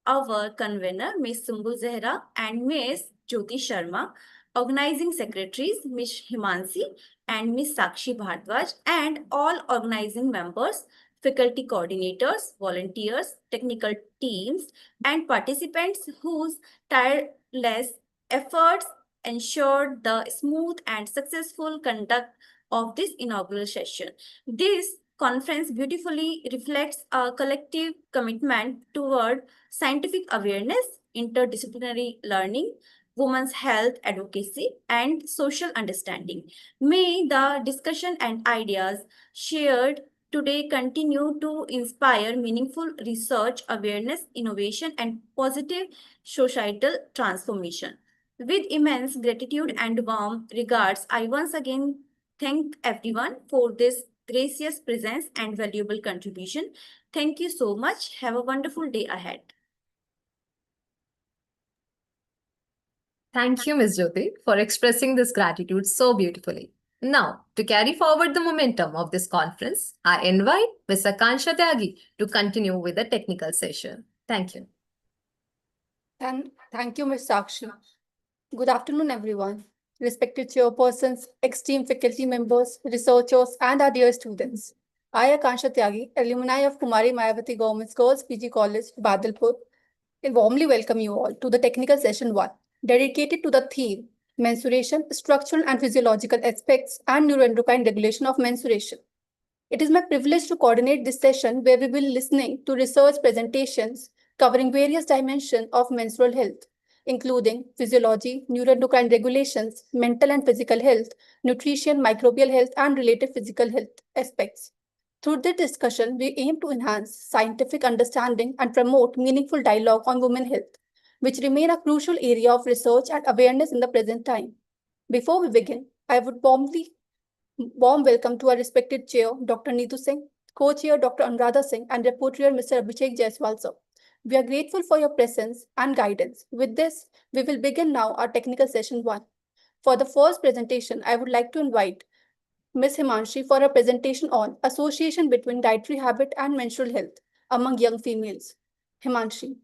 M: our convener, Ms. Sumbu Zehra, and Ms. Jyoti Sharma, organizing secretaries, Ms. Himansi and Ms. Sakshi Bhardwaj, and all organizing members, faculty coordinators, volunteers, technical teams, and participants whose tireless efforts ensured the smooth and successful conduct of this inaugural session. This conference beautifully reflects a collective commitment toward scientific awareness, interdisciplinary learning, women's health advocacy, and social understanding. May the discussion and ideas shared today continue to inspire meaningful research, awareness, innovation, and positive societal transformation. With immense gratitude and warm regards, I once again thank everyone for this gracious presence and valuable contribution. Thank you so much. Have a wonderful day ahead.
B: Thank you, Ms. Jyoti, for expressing this gratitude so beautifully. Now, to carry forward the momentum of this conference, I invite Ms. Akansha Tyagi to continue with the technical session. Thank you.
N: Thank you, Ms. Sakshi. Good afternoon, everyone. Respected chairpersons, esteemed faculty members, researchers, and our dear students. I, Akansha Tyagi, alumni of Kumari Mayavati Government Girls PG College, Badalpur, warmly welcome you all to the technical session 1, dedicated to the theme menstruation, structural and physiological aspects, and neuroendocrine regulation of menstruation. It is my privilege to coordinate this session where we will be listening to research presentations covering various dimensions of menstrual health, including physiology, neuroendocrine regulations, mental and physical health, nutrition, microbial health, and related physical health aspects. Through this discussion, we aim to enhance scientific understanding and promote meaningful dialogue on women health, which remain a crucial area of research and awareness in the present time. Before we begin, I would warm welcome to our respected chair, Dr. Neetu Singh, co-chair, Dr. Anuradha Singh, and rapporteur, Mr. Abhishek Jaiswal, sir. We are grateful for your presence and guidance. With this, we will begin now our technical session 1. For the first presentation, I would like to invite Ms. Himanshi for a presentation on association between dietary habit and menstrual health among young females. Himanshi.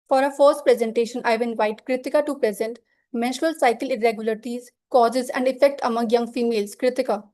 N: For our first presentation, I will invite Kritika to present menstrual cycle irregularities, causes and effect among young females. Kritika.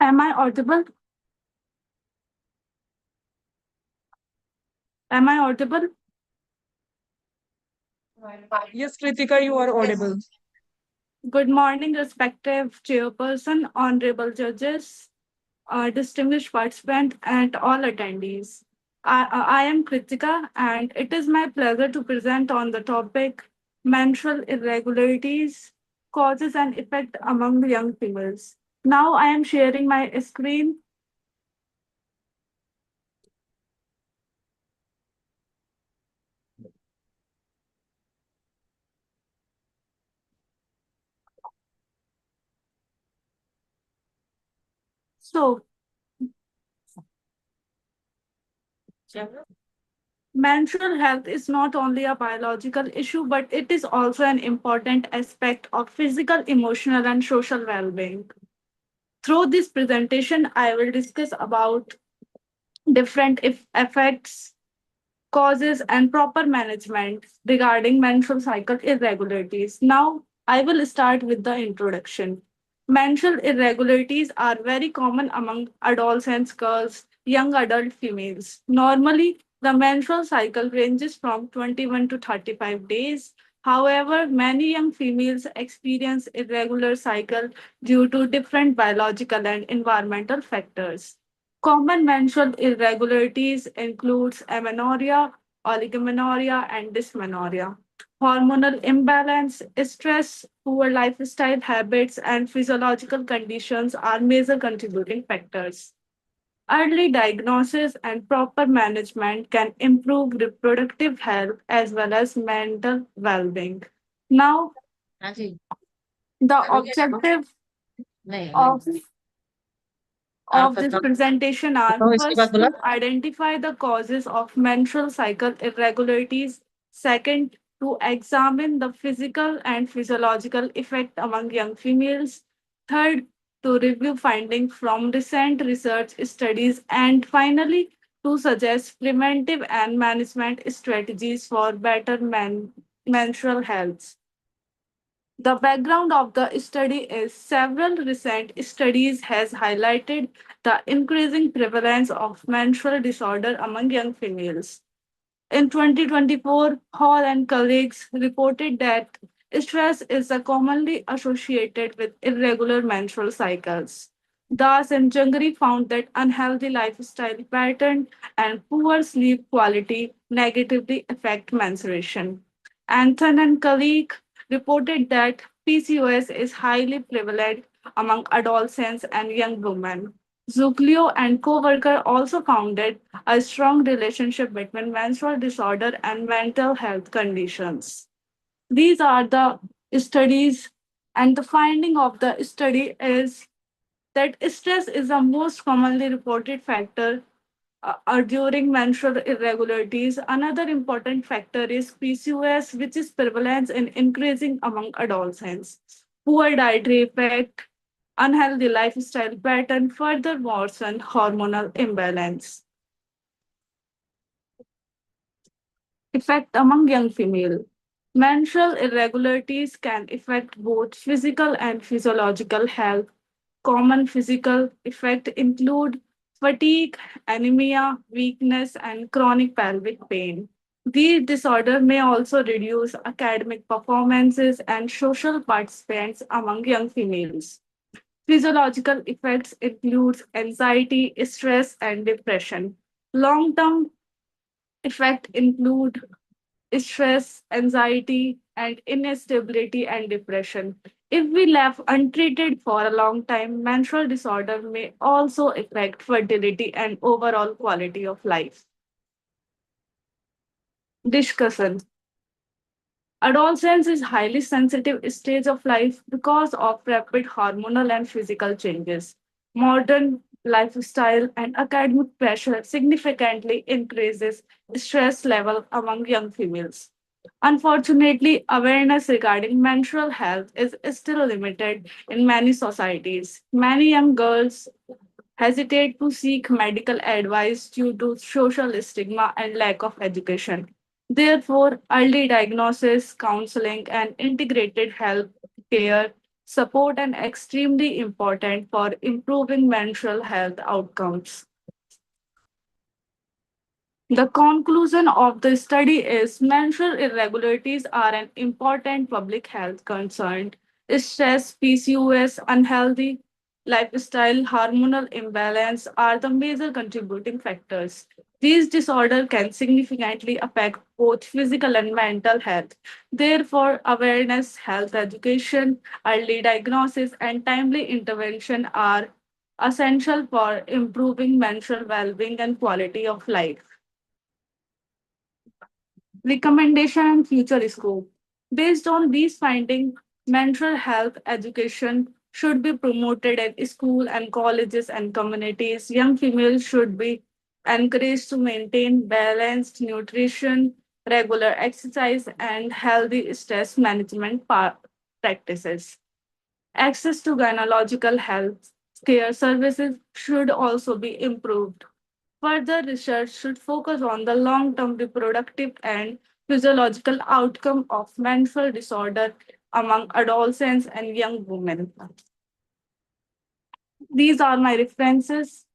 E: Am I audible? Am I audible? Yes, Kritika, you are audible. Good morning, respective chairperson, honorable judges, distinguished participants, and all attendees.
O: I am Kritika, and it is my pleasure to present on the topic menstrual irregularities, causes and effect among young females. Now I am sharing my screen. So, menstrual health is not only a biological issue, but it is also an important aspect of physical, emotional, and social well-being. Through this presentation, I will discuss about different effects, causes, and proper management regarding menstrual cycle irregularities. Now, I will start with the introduction. Menstrual irregularities are very common among adolescents, girls, young adult females. Normally, the menstrual cycle ranges from 21 to 35 days. However, many young females experience irregular cycle due to different biological and environmental factors. Common menstrual irregularities includes amenorrhea, oligomenorrhea, and dysmenorrhea. Hormonal imbalance, stress, poor lifestyle habits, and physiological conditions are major contributing factors. Early diagnosis and proper management can improve reproductive health as well as mental well-being. Now, the objective of this presentation are first to identify the causes of menstrual cycle irregularities, second to examine the physical and physiological effect among young females, third to review findings from recent research studies, and finally to suggest preventive and management strategies for better menstrual health. The background of the study is several recent studies has highlighted the increasing prevalence of menstrual disorder among young females. In 2024, Hall and colleagues reported that stress is commonly associated with irregular menstrual cycles. Das and Jungri found that unhealthy lifestyle pattern and poor sleep quality negatively affect menstruation. Anthon and colleague reported that PCOS is highly prevalent among adolescents and young women. Zuclio and co-worker also founded a strong relationship between menstrual disorder and mental health conditions. These are the studies, and the finding of the study is that stress is the most commonly reported factor during menstrual irregularities. Another important factor is PCOS, which is prevalence and increasing among adolescents. Poor dietary effect, unhealthy lifestyle pattern further worsen hormonal imbalance. Effect among young female. Menstrual irregularities can affect both physical and physiological health. Common physical effects include fatigue, anemia, weakness, and chronic pelvic pain. These disorders may also reduce academic performances and social participants among young females. Physiological effects include anxiety, stress, and depression. Long-term effects include stress, anxiety, and instability and depression. If we left untreated for a long time, menstrual disorder may also affect fertility and overall quality of life. Discussion. Adolescence is highly sensitive stage of life because of rapid hormonal and physical changes. Modern lifestyle and academic pressure significantly increases stress level among young females. Unfortunately, awareness regarding menstrual health is still limited in many societies. Many young girls hesitate to seek medical advice due to social stigma and lack of education. Therefore, early diagnosis, counseling, and integrated health care support are extremely important for improving menstrual health outcomes. The conclusion of the study is menstrual irregularities are an important public health concern. Stress, PCOS, unhealthy lifestyle, hormonal imbalance are the major contributing factors. These disorders can significantly affect both physical and mental health. Therefore, awareness, health education, early diagnosis, and timely intervention are essential for improving menstrual well-being and quality of life. Recommendation and future scope. Based on these findings, mental health education should be promoted at school and colleges and communities. Young females should be encouraged to maintain balanced nutrition, regular exercise, and healthy stress management practices. Access to gynecological health care services should also be improved. Further research should focus on the long-term reproductive and physiological outcome of menstrual disorder among adolescents and young women. These are my references.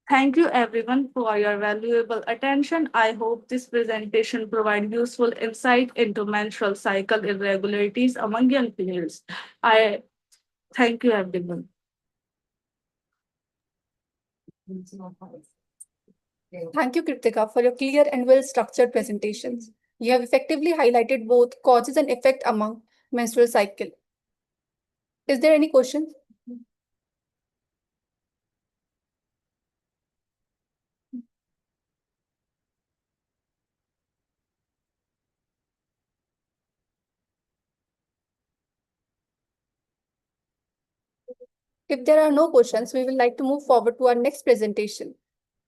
O: Thank you everyone for your valuable attention. I hope this presentation provides useful insight into menstrual cycle irregularities among young females. I thank you everyone.
N: Thank you, Kritika, for your clear and well-structured presentations. You have effectively highlighted both causes and effect among menstrual cycle. Is there any question? If there are no questions, we would like to move forward to our next presentation.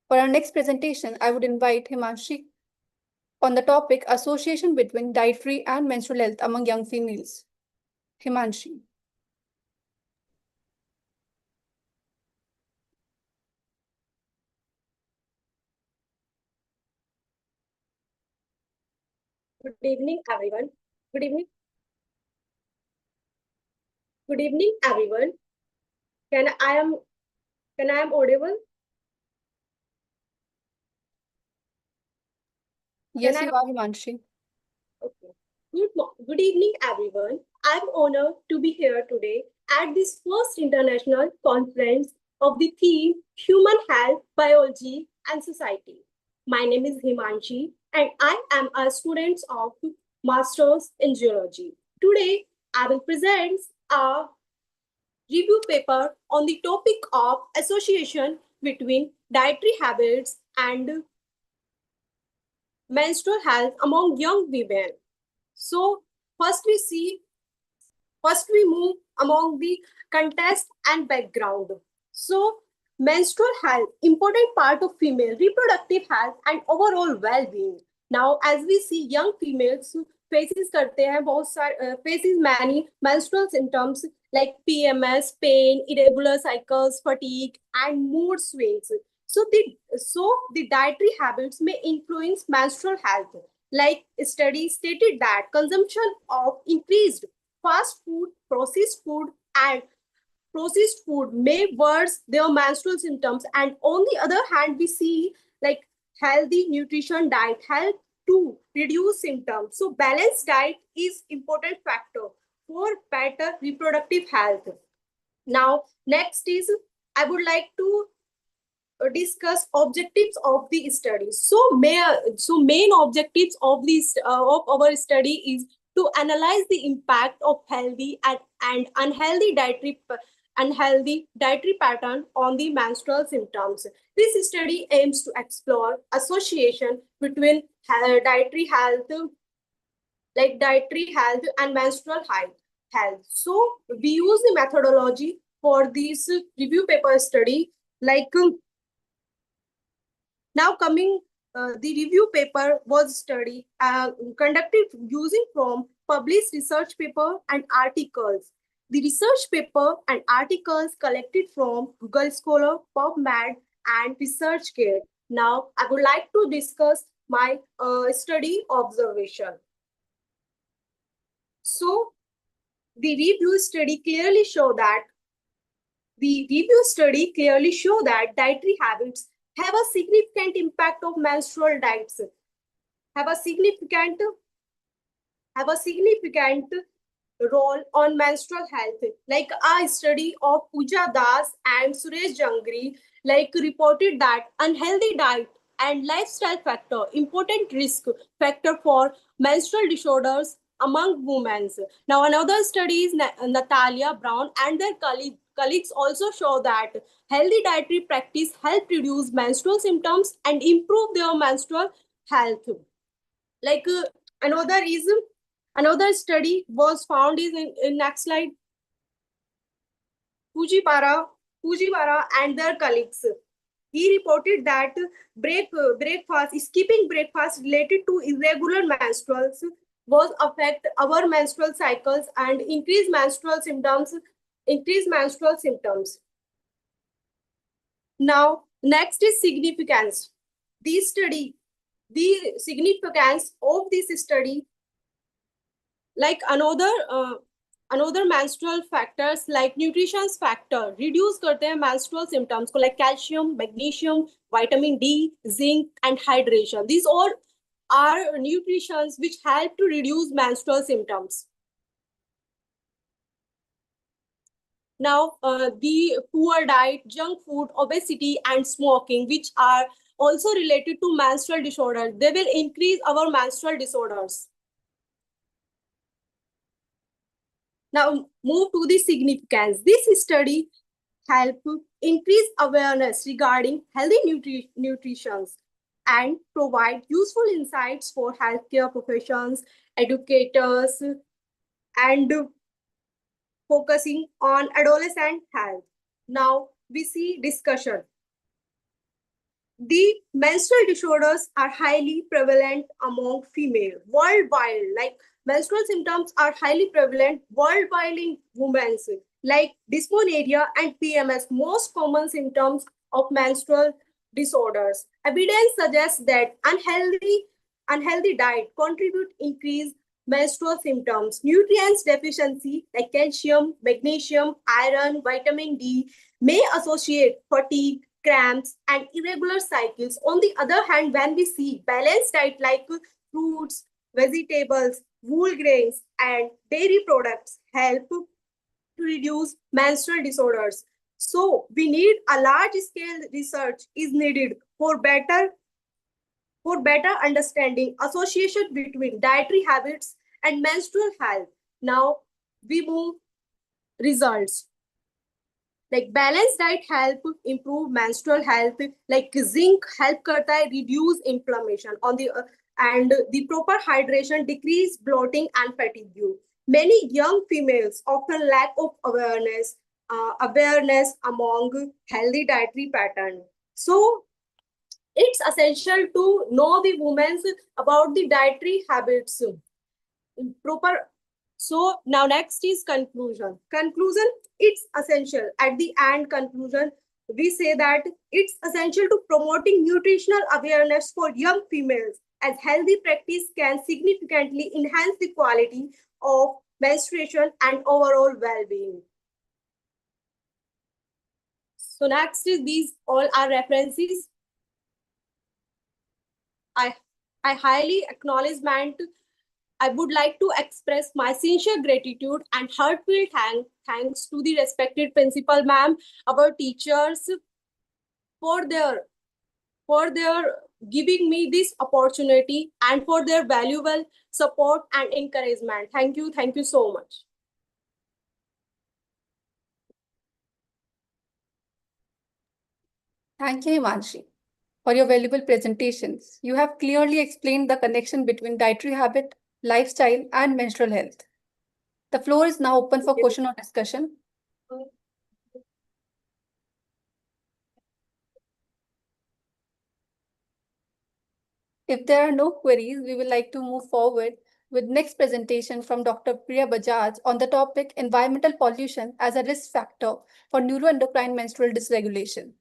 N: For our next presentation, I would invite Himanshi on the topic Association between Dietary and Menstrual Health among Young Females. Himanshi.
P: Good evening, everyone. Good evening. Good evening, everyone. Can I am audible?
N: Yes, you are, Himanshi.
P: Okay. Good evening, everyone. I'm honored to be here today at this first international conference of the theme Human Health, Biology, and Society. My name is Himanshi, and I am a student of Masters in Geology. Today, I will present a review paper on the topic of association between dietary habits and menstrual health among young women. So first we move among the context and background. So menstrual health, important part of female reproductive health and overall well-being. Now as we see young females faces करते हैं बहुत सारे faces many menstrual symptoms like PMS, pain, irregular cycles, fatigue, and mood swings. So the dietary habits may influence menstrual health. Like studies stated that consumption of increased fast food, and processed food may worsen their menstrual symptoms. And on the other hand, we see like healthy nutrition diet help to reduce symptoms. So balanced diet is important factor for better reproductive health. Now, next is I would like to discuss objectives of the study. So main objectives of this of our study is to analyze the impact of healthy and unhealthy dietary pattern on the menstrual symptoms. This study aims to explore association between dietary health and menstrual health. So we use the methodology for this review paper study like now coming, the review paper was study conducted using from published research paper and articles. The research paper and articles collected from Google Scholar, PubMed, and ResearchGate. Now, I would like to discuss my study observation. So, the review study clearly show that dietary habits have a significant impact of menstrual diets, have a significant role on menstrual health. Like a study of Pooja Das and Suresh Jangri reported that unhealthy diet and lifestyle factor, important risk factor for menstrual disorders among women. Now, another study is Natalia Brown and their colleagues also show that healthy dietary practice help reduce menstrual symptoms and improve their menstrual health. Like another study was found in next slide. Fujibara and their colleagues. He reported that skipping breakfast related to irregular menstruals was affect our menstrual cycles and increase menstrual symptoms. Now, next is significance. The significance of this study, like another menstrual factors like nutrition factor reduce करते हैं menstrual symptoms को, like calcium, magnesium, vitamin D, zinc and hydration. These all are nutritions which help to reduce menstrual symptoms. Now, the poor diet, junk food, obesity and smoking, which are also related to menstrual disorders, they will increase our menstrual disorders. Now, move to the significance. This study help increase awareness regarding healthy nutrition and provide useful insights for healthcare professions, educators, and focusing on adolescent health. Now, we see discussion. The menstrual disorders are highly prevalent among female worldwide. Like menstrual symptoms are highly prevalent worldwide in women, like dysmenorrhea and PMS, most common symptoms of menstrual disorders. Evidence suggests that unhealthy diet contribute increased menstrual symptoms. Nutrients deficiency like calcium, magnesium, iron, vitamin D may associate fatigue, cramps, and irregular cycles. On the other hand, when we see balanced diet like fruits, vegetables, whole grains, and dairy products help to reduce menstrual disorders. So we need a large scale research is needed for better understanding association between dietary habits and menstrual health. Now we move results. Like balanced diet help improve menstrual health, like zinc help करता है reduce inflammation on the and the proper hydration decrease bloating and fatigue. Many young females often lack of awareness among healthy dietary pattern. So it's essential to know the women's about the dietary habits proper. So now next is conclusion. It's essential. At the end conclusion, we say that it's essential to promoting nutritional awareness for young females, as healthy practice can significantly enhance the quality of menstruation and overall well-being. So next is these all are references. I highly acknowledgement. I would like to express my sincere gratitude and heartfelt thanks to the respected principal ma'am, our teachers, for their giving me this opportunity and for their valuable support and encouragement. Thank you so much.
N: Thank you, Himanshi, for your valuable presentations. You have clearly explained the connection between dietary habit, lifestyle, and menstrual health. The floor is now open for question or discussion. If there are no queries, we would like to move forward with next presentation from Dr. Priya Bajaj on the topic environmental pollution as a risk factor for neuroendocrine menstrual dysregulation.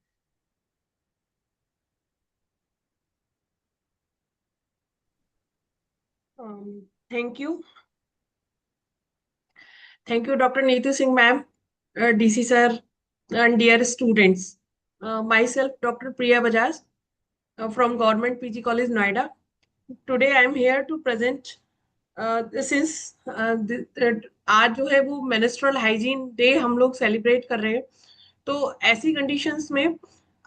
K: Thank you. Thank you, Dr. Neetu Singh, ma'am, DC sir, and dear students. Myself, Dr. Priya Bajaj, from Government PG College, Noida. Today I am here to present since आज जो है वो menstrual hygiene day हम लोग celebrate कर रहे हैं, तो ऐसी कंडीशंस में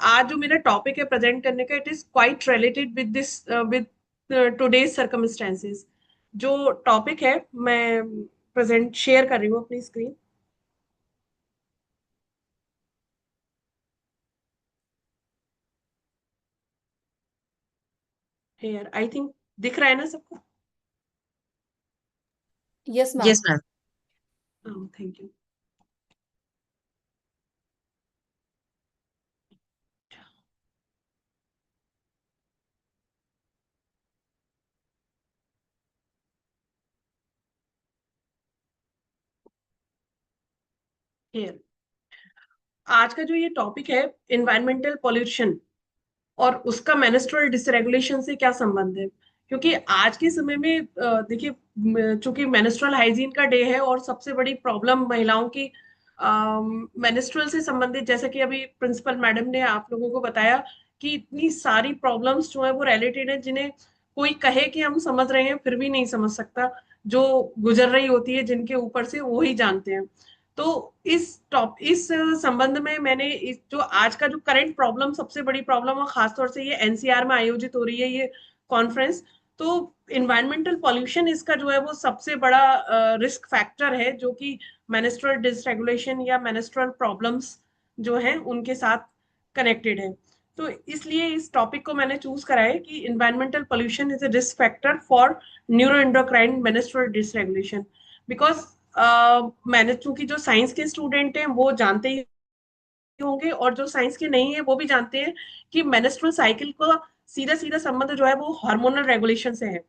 K: आज जो मेरा टॉपिक है प्रेजेंट करने का, it is quite related with this with today's circumstances. जो टॉपिक है मैं प्रेजेंट शेयर कर रही हूँ अपनी स्क्रीन। हेयर आई थिंक दिख रहा है ना सबको?
N: Yes, ma'am.
F: Yes, ma'am.
K: Thank you. Here, आज का जो ये टॉपिक है, इन्वायरमेंटल पॉल्यूशन और उसका मेंस्ट्रुअल डिसरेगुलेशन से क्या संबंध है। क्योंकि आज के समय में देखिए, चूंकि मेंस्ट्रुअल हाइजीन का डे है और सबसे बड़ी प्रॉब्लम महिलाओं की मेंस्ट्रुअल से संबंधित, जैसे कि अभी प्रिंसिपल मैडम ने आप लोगों को बताया कि इतनी सारी प्रॉब्लम्स जो है वो रिलेटेड है, जिन्हें कोई कहे कि हम समझ रहे हैं फिर भी नहीं समझ सकता। जो गुजर रही होती है जिनके ऊपर से, वो ही जानते हैं। तो इस संबंध में मैंने जो आज का जो करंट प्रॉब्लम, सबसे बड़ी प्रॉब्लम, और खासतौर से ये एनसीआर में आयोजित हो रही है ये कॉन्फ्रेंस, तो इन्वायरमेंटल पॉल्यूशन इसका जो है वो सबसे बड़ा रिस्क फैक्टर है, जो कि मेंस्ट्रुअल डिसरेगुलेशन या मेंस्ट्रुअल प्रॉब्लम्स जो हैं उनके साथ कनेक्टेड है। तो इसलिए इस टॉपिक को मैंने चूज करा है कि environmental pollution is a risk factor for neuroendocrine menstrual dysregulation. Because मैंने, चूंकि जो साइंस के स्टूडेंट हैं वो जानते ही होंगे, और जो साइंस के नहीं है वो भी जानते हैं कि मेंस्ट्रुअल साइकिल का सीधा सीधा संबंध जो है वो हार्मोनल रेगुलेशन से है।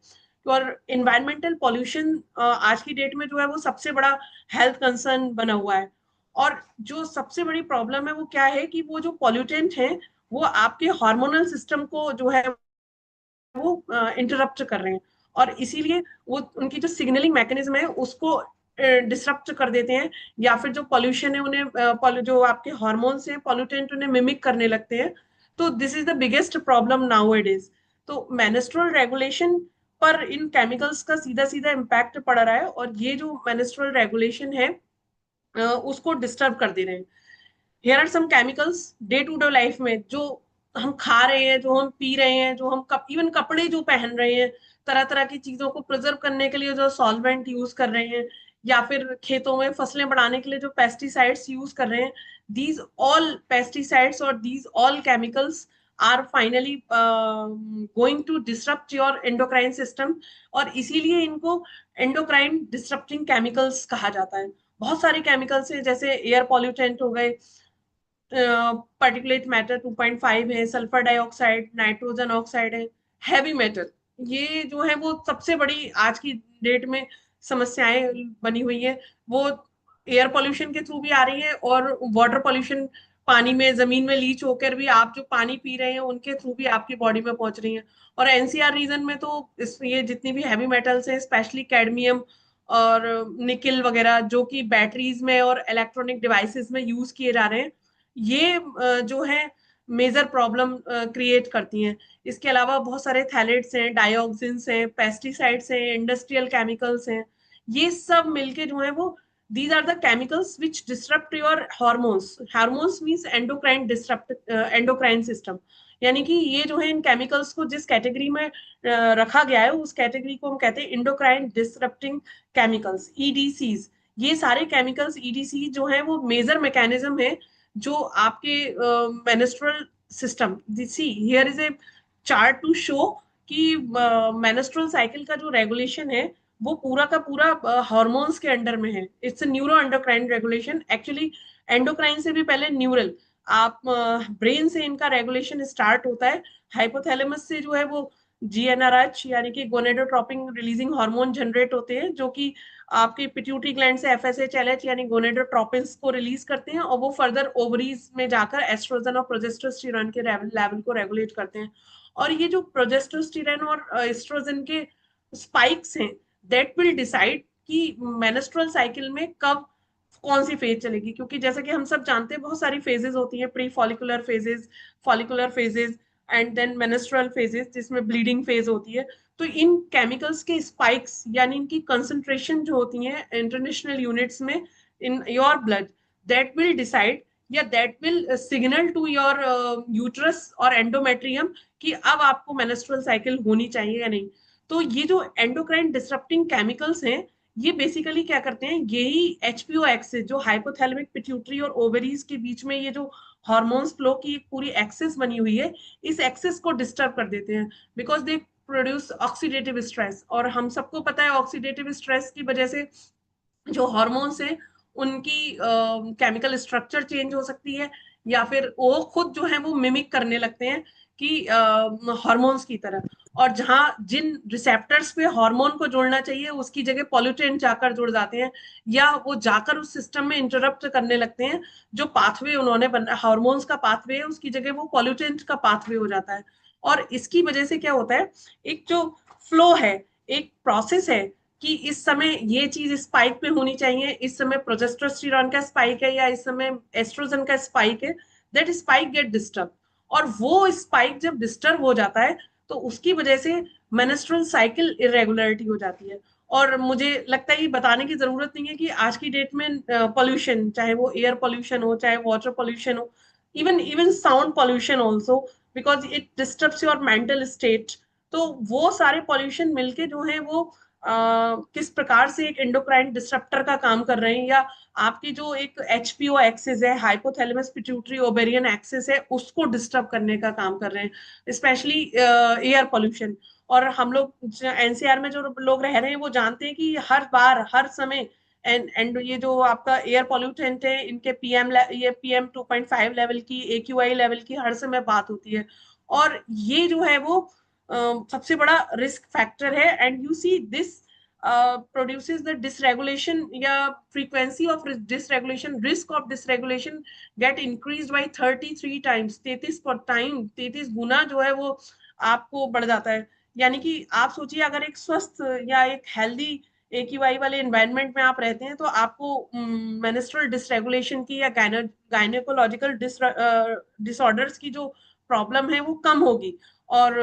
K: और इन्वायरमेंटल पॉल्यूशन आज की डेट में जो है वो सबसे बड़ा हेल्थ कंसर्न बना हुआ है। और जो सबसे बड़ी प्रॉब्लम है वो क्या है कि वो जो पॉल्यूटेंट हैं वो आपके हार्मोनल सिस्टम को जो है वो इंटरप्ट कर रहे हैं, और इसीलिए वो उनकी जो सिग्नलिंग मैकेनिज्म है उसको डिसरप्ट कर देते हैं, या फिर जो पॉल्यूशन है उन्हें जो आपके हार्मोन्स हैं पॉल्यूटेंट उन्हें मिमिक करने लगते हैं। तो this is the biggest problem now it is. तो मेंस्ट्रुअल रेगुलेशन पर इन केमिकल्स का सीधा सीधा इम्पैक्ट पड़ रहा है, और ये जो मेंस्ट्रुअल रेगुलेशन है उसको डिस्टर्ब कर दे रहे हैं। Here are some chemicals day to day life में जो हम खा रहे हैं, जो हम पी रहे हैं, जो हम इवन कपड़े जो पहन रहे हैं, तरह तरह की चीजों को प्रिजर्व करने के लिए जो सॉल्वेंट यूज कर रहे हैं, या फिर खेतों में फसलें बढ़ाने के लिए जो पेस्टिसाइड्स यूज कर रहे हैं, दीज ऑल पेस्टिसाइड्स और these all chemicals are finally going to disrupt your endocrine system. और इसीलिए इनको एंडोक्राइन डिसरप्टिंग केमिकल्स कहा जाता है। बहुत सारे केमिकल्स हैं, जैसे एयर पॉल्यूटेंट हो गए, पार्टिकुलेट मैटर 2.5 है, सल्फर डाइऑक्साइड, नाइट्रोजन ऑक्साइड है, हैवी मेटल। ये जो है वो सबसे बड़ी आज की डेट में समस्याएं बनी हुई है। वो एयर पोल्यूशन के थ्रू भी आ रही है, और वाटर पोल्यूशन, पानी में जमीन में लीच होकर भी आप जो पानी पी रहे हैं उनके थ्रू भी आपकी बॉडी में पहुंच रही है। और एनसीआर रीजन में तो ये जितनी भी हैवी मेटल्स हैं, स्पेशली कैडमियम और निकिल वगैरह, जो कि बैटरीज में और इलेक्ट्रॉनिक डिवाइसेस में यूज किए जा रहे हैं, ये जो है मेजर प्रॉब्लम क्रिएट करती हैं। इसके अलावा बहुत सारे थैलेट्स हैं, डाइऑक्सिन्स हैं, पेस्टिसाइड्स हैं, इंडस्ट्रियल केमिकल्स हैं। ये सब मिलके जो है वो, these are the chemicals which disrupt your hormones. Hormones means endocrine system। यानी कि ये जो है इन केमिकल्स को जिस कैटेगरी में रखा गया है, उस कैटेगरी को हम कहते हैं इंडोक्राइन डिसरप्टिंग केमिकल्स, ईडीसीज। ये सारे केमिकल्स ईडीसी जो है वो मेजर मैकेनिज्म है जो आपके menstrual system, see here is a chart to show कि मेनेस्ट्रल साइकिल का जो रेगुलेशन है वो पूरा का पूरा हार्मोन्स के अंडर में है। It's neuro endocrine regulation, actually endocrine से भी पहले न्यूरल, आप ब्रेन से इनका रेगुलेशन स्टार्ट होता है। हाइपोथैलेमस से जो है वो जीएनआरएच यानी कि गोनेडोट्रोपिन रिलीजिंग हार्मोन जनरेट होते हैं, जो कि आपके पिट्यूटरी ग्लैंड से एफएसएचएलएच यानी गोनेडोट्रोपिन्स को रिलीज करते हैं, और वो फर्दर ओवरीज में जाकर एस्ट्रोजन और प्रोजेस्टेरोन के लेवल को रेगुलेट करते हैं। और ये जो प्रोजेस्टेरोन और एस्ट्रोजन के स्पाइक्स हैं, दैट विल डिसाइड कि मेंस्ट्रुअल साइकिल में कब कौन सी फेज चलेगी। क्योंकि जैसा कि हम सब जानते हैं बहुत सारी फेजेस होती हैं, pre follicular phases, follicular phases, and then menstrual phases जिसमें ब्लीडिंग फेज होती है। तो इन केमिकल्स के स्पाइक्स यानी इनकी कंसंट्रेशन जो होती है इंटरनेशनल यूनिट्स में in your blood, that will decide या that will signal to your uterus और एंडोमेट्रियम कि अब आपको मेनेस्ट्रुअल साइकिल होनी चाहिए या नहीं। तो ये जो एंडोक्राइन डिसरप्टिंग केमिकल्स हैं, ये बेसिकली क्या करते हैं, यही एचपीओ एक्सिस जो हाइपोथैलेमिक पिट्यूटरी और ओवरीज के बीच में ये जो हार्मोन्स फ्लो की एक पूरी एक्सिस बनी हुई है, इस एक्सिस को डिस्टर्ब कर देते हैं because they produce oxidative stress. और हम सबको पता है ऑक्सीडेटिव स्ट्रेस की वजह से जो हॉर्मोन्स हैं उनकी केमिकल स्ट्रक्चर चेंज हो सकती है, या फिर वो खुद जो है वो मिमिक करने लगते हैं कि हार्मोन्स की तरह। और जहां जिन रिसेप्टर्स पे हार्मोन को जोड़ना चाहिए उसकी जगह पॉल्यूटेंट जाकर जुड़ जाते हैं, या वो जाकर उस सिस्टम में इंटरप्ट करने लगते हैं। जो पाथवे उन्होंने बना हार्मोन्स का पाथवे है उसकी जगह वो पॉल्यूटेंट का पाथवे हो जाता है। और इसकी वजह से क्या होता है, एक जो फ्लो है, एक प्रोसेस है कि इस समय ये चीज स्पाइक पे होनी चाहिए, इस समय प्रोजेस्टेरोन का स्पाइक है या इस समय एस्ट्रोजन का स्पाइक है, दैट स्पाइक गेट डिस्टर्ब। और वो स्पाइक जब डिस्टर्ब हो जाता है तो उसकी वजह से मेनेस्ट्रुअल साइकिल इरेगुलरिटी हो जाती है। और मुझे लगता है ये बताने की जरूरत नहीं है कि आज की डेट में पोल्यूशन, चाहे वो एयर पोल्यूशन हो, चाहे वाटर पोल्यूशन हो, even sound pollution also, because it disturbs your mental state. तो वो सारे पोल्यूशन मिलके जो है वो किस प्रकार से एक एंडोक्राइन डिसरप्टर का काम कर रहे हैं, या आपकी जो एक एचपीओ एक्सिस है, हाइपोथैलेमस पिट्यूटरी ओवेरियन एक्सिस है, उसको डिस्टर्ब करने का काम कर रहे हैं, स्पेशली एयर पोल्यूशन। और हम लोग एनसीआर में जो लोग रह रहे हैं वो जानते हैं कि हर बार हर समय एंड ये जो आपका एयर पॉल्यूटेंट है इनके ये पीएम 2.5 लेवल की, एक्यूआई लेवल की हर समय बात होती है। और ये जो है वो सबसे बड़ा रिस्क फैक्टर है। And you see this produces the dysregulation या frequency of dysregulation, risk of dysregulation get increased by 33 times, 33 गुना जो है वो आपको बढ़ जाता है। यानी कि आप सोचिए अगर एक स्वस्थ या एक हेल्दी एक्यूआई वाले एनवायरनमेंट में आप रहते हैं तो आपको मेनेस्ट्रुअल डिसरेगुलेशन की या गायनेकोलॉजिकल डिसऑर्डर्स की जो प्रॉब्लम है वो कम होगी। और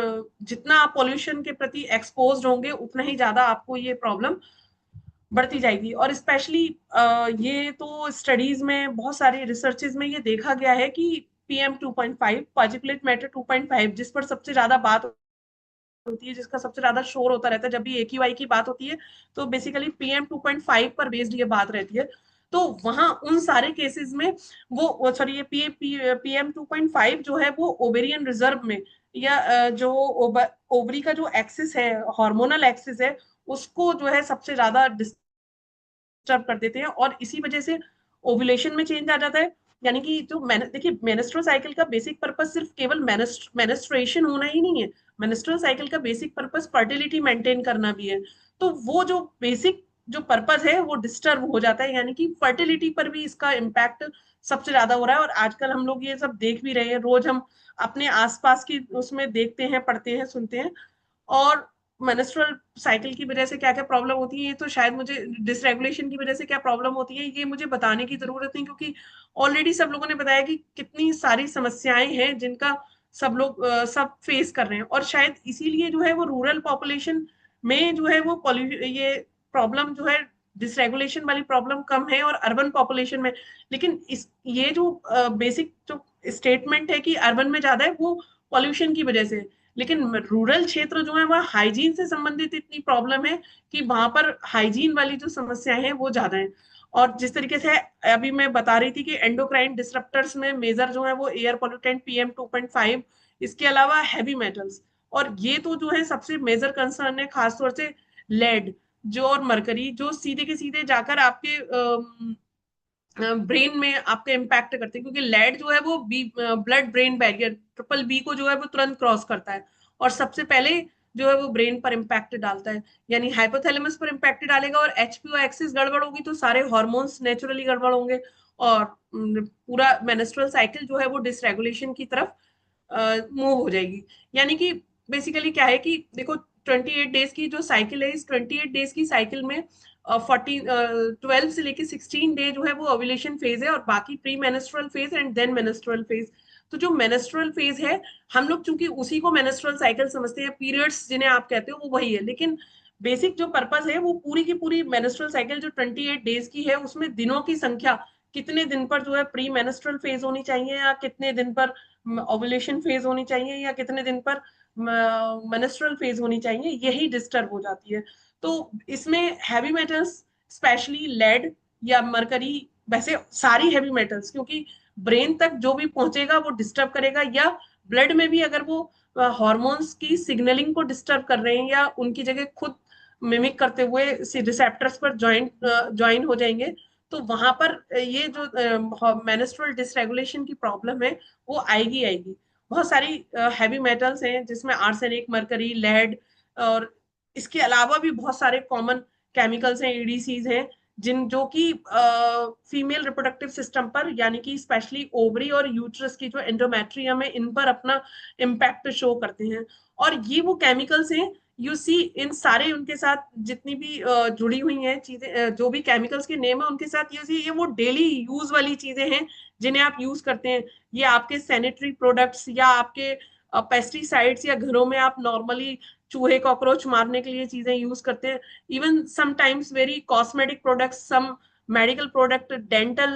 K: जितना आप पॉल्यूशन के प्रति एक्सपोज्ड होंगे उतना ही ज्यादा आपको ये प्रॉब्लम बढ़ती जाएगी। और स्पेशली ये तो स्टडीज में बहुत सारी रिसर्चेज में ये देखा गया है कि पीएम 2.5 पार्टिकुलेट मैटर 2.5 जिस पर सबसे ज्यादा बात होती है, जिसका सबसे ज्यादा शोर होता रहता है जब भी एक्यूआई की बात होती है, तो बेसिकली पीएम 2.5 पर बेस्ड ये बात रहती है। तो वहां उन सारे केसेस में वो सॉरी ये पीएम 2.5 जो है वो ओवेरियन रिजर्व में या जो ओवरी का जो एक्सिस है, हार्मोनल एक्सिस है, उसको जो है सबसे ज्यादा डिस्टर्ब कर देते हैं। और इसी वजह से ओव्यूलेशन में चेंज आ जाता है। यानी कि जो देखिए मेनेस्ट्रुअल साइकिल का बेसिक पर्पस सिर्फ केवल मेनेस्ट्रुएशन होना ही नहीं है, मेनेस्ट्रुअल साइकिल का बेसिक पर्पस फर्टिलिटी मेंटेन करना भी है। तो वो जो बेसिक जो पर्पस है वो डिस्टर्ब हो जाता है, यानी कि फर्टिलिटी पर भी इसका इम्पैक्ट सबसे ज्यादा हो रहा है। और आजकल हम लोग ये सब देख भी रहे हैं, रोज हम अपने आसपास की उसमें देखते हैं, पढ़ते हैं, सुनते हैं। और मेनेस्ट्रुअल साइकिल की वजह से क्या क्या प्रॉब्लम होती है, ये तो शायद मुझे डिसरेगुलेशन की वजह से क्या प्रॉब्लम होती है ये मुझे बताने की जरूरत नहीं, क्योंकि ऑलरेडी सब लोगों ने बताया कि कितनी सारी समस्याएं हैं जिनका सब लोग सब फेस कर रहे हैं। और शायद इसीलिए जो है वो रूरल पॉपुलेशन में जो है वो ये प्रॉब्लम जो है डिसरेगुलेशन वाली प्रॉब्लम कम है और अर्बन पॉपुलेशन में। लेकिन इस ये जो बेसिक जो स्टेटमेंट है कि अर्बन में ज्यादा है वो पॉल्यूशन की वजह से, लेकिन रूरल क्षेत्र जो है वहाँ हाइजीन से संबंधित इतनी प्रॉब्लम है कि वहां पर हाइजीन वाली जो समस्याएं हैं वो ज्यादा है। और जिस तरीके से अभी मैं बता रही थी कि एंडोक्राइन डिसरप्टर्स में मेजर जो है वो एयर पोल्यूटेंट पीएम 2.5, इसके अलावा हैवी मेटल्स। और ये तो जो है सबसे मेजर कंसर्न है, खासतौर से लेड जो और मरकरी जो सीधे के सीधे जाकर आपके ब्रेन में आपका इम्पैक्ट करते हैं, क्योंकि लेड जो है वो blood brain barrier triple B को जो है वो तुरंत क्रॉस करता है और सबसे पहले जो है वो ब्रेन पर इम्पैक्ट डालता है, यानी हाइपोथैलेमस पर इम्पैक्ट डालेगा। और एचपीओ एक्सिस गड़बड़ होगी तो सारे हॉर्मोन्स नेचुरली गड़बड़ होंगे और पूरा मेनेस्ट्रुअल साइकिल जो है वो डिसरेगुलेशन की तरफ मूव हो जाएगी। यानी कि बेसिकली क्या है कि देखो 28 डेज की जो साइकिल है, इस 28 डेज की साइकिल में 12 से लेके 16 डे जो है वो ओव्यूलेशन फेज है और बाकी pre menstrual phase and then menstrual phase. तो जो मेनेस्ट्रुअल फेज है हम लोग चूंकि उसी को मेनेस्ट्रुअल साइकिल समझते हैं, पीरियड्स जिन्हें आप कहते हो वो वही है, लेकिन बेसिक जो पर्पस है वो पूरी की पूरी मेनेस्ट्रुअल साइकिल जो 28 डेज की है उसमें दिनों की संख्या कितने दिन पर जो है प्री मेनेस्ट्रुअल फेज होनी चाहिए, या कितने दिन पर ओव्यूलेशन फेज होनी चाहिए, या कितने दिन पर मेनेस्ट्रुअल फेज होनी चाहिए, यही डिस्टर्ब हो जाती है। तो इसमें हैवी मेटल्स स्पेशली लेड या मरकरी, वैसे सारी हैवी मेटल्स, क्योंकि ब्रेन तक जो भी पहुंचेगा वो डिस्टर्ब करेगा, या ब्लड में भी अगर वो हार्मोन्स की सिग्नलिंग को डिस्टर्ब कर रहे हैं या उनकी जगह खुद मिमिक करते हुए रिसेप्टर्स पर ज्वाइन हो जाएंगे, तो वहां पर ये जो मेनेस्ट्रुअल डिसरेगुलेशन की प्रॉब्लम है वो आएगी आएगी। बहुत सारी हैवी मेटल्स हैं जिसमें आर्सेनिक, मरकरी, लेड, और इसके अलावा भी बहुत सारे कॉमन केमिकल्स हैं, ईडीसीज हैं, जिन जो कि फीमेल रिप्रोडक्टिव सिस्टम पर, यानी कि स्पेशली ओवरी और यूट्रस की जो एंडोमेट्रियम है, इन पर अपना इम्पैक्ट शो करते हैं। और ये वो केमिकल्स हैं, यू सी इन सारे उनके साथ जितनी भी जुड़ी हुई हैं चीजें, जो भी केमिकल्स के नेम है उनके साथ, यू सी ये वो डेली यूज वाली चीजें हैं जिन्हें आप यूज करते हैं। ये आपके सैनिटरी प्रोडक्ट्स या आपके पेस्टिसाइड्स, या घरों में आप नॉर्मली चूहे कॉकरोच मारने के लिए चीजें यूज करते हैं। Even sometimes very cosmetic products, some medical product, dental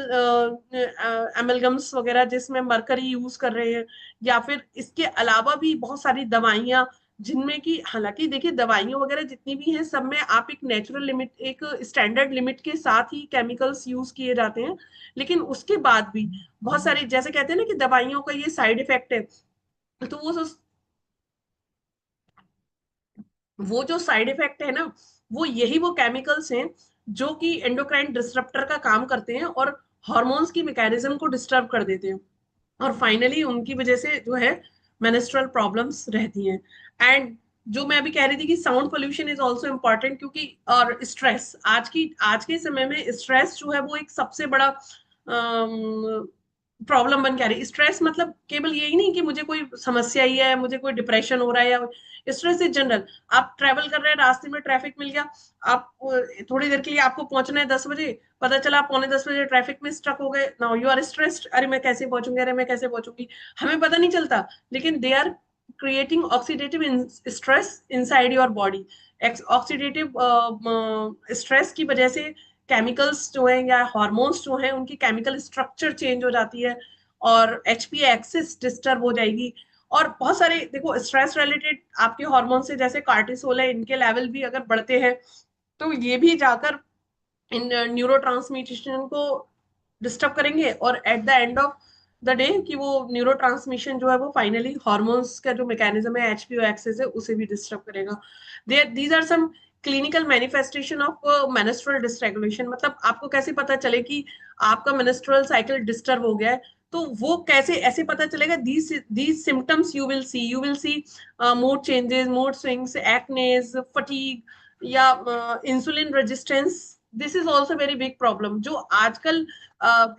K: amalgams वगैरह जिसमें मरकरी यूज कर रहे हैं, या फिर इसके अलावा भी बहुत सारी दवाइयां, जिनमें कि हालांकि देखिए दवाइयां वगैरह जितनी भी हैं सब में आप एक नेचुरल लिमिट, एक स्टैंडर्ड लिमिट के साथ ही केमिकल्स यूज किए जाते हैं, लेकिन उसके बाद भी बहुत सारी, जैसे कहते हैं ना कि दवाइयों का ये साइड इफेक्ट है, तो वो जो साइड इफेक्ट है ना, वो यही वो केमिकल्स हैं जो कि एंडोक्राइन डिसरप्टर का काम करते हैं और हार्मोन्स की मैकेनिज्म को डिस्टर्ब कर देते हैं, और फाइनली उनकी वजह से जो है मेनेस्ट्रुअल प्रॉब्लम्स रहती हैं। एंड जो मैं अभी कह रही थी कि sound pollution is also important, क्योंकि और स्ट्रेस, आज के समय में स्ट्रेस जो है वो एक सबसे बड़ा प्रॉब्लम बन के आ रही है। स्ट्रेस मतलब केवल यही नहीं कि मुझे कोई समस्या ही है, मुझे कोई डिप्रेशन हो रहा है, या स्ट्रेस इज जनरल। आप ट्रेवल कर रहे हैं, रास्ते में ट्रैफिक मिल गया, आप थोड़ी देर के लिए आपको पहुंचना है 10 बजे, पता चला आप पौने 10 बजे ट्रैफिक में स्टक हो गए, नाउ यू आर स्ट्रेस्ड, अरे मैं कैसे पहुंचूंगी, अरे मैं कैसे पहुंचूंगी, हमें पता नहीं चलता, लेकिन they are creating oxidative stress inside your body. Oxidative stress की वजह से केमिकल्स जो है या हार्मोन्स जो है उनकी केमिकल स्ट्रक्चर चेंज हो जाती है, और एचपी एक्सिस डिस्टर्ब हो जाएगी। और बहुत सारे देखो स्ट्रेस रिलेटेड आपके हार्मोन से, जैसे कार्टिसोल है, इनके लेवल भी अगर बढ़ते हैं तो ये भी जाकर इन न्यूरो को डिस्टर्ब करेंगे, और at the end of the day कि वो न्यूरो ट्रांसमिशन जो है वो फाइनली हार्मोन्स का जो मैकेनिज्म है, एचपीओ एक्सेस है, उसे भी डिस्टर्ब करेगा। These are some clinical manifestation of menstrual dysregulation. मतलब आपको कैसे पता चले कि आपका मेनेस्ट्रुअल साइकिल डिस्टर्ब हो गया है, तो वो कैसे ऐसे पता चलेगा, these symptoms you will see mood changes, mood swings, acnes, fatigue, या insulin resistance. This is also very big problem, जो आजकल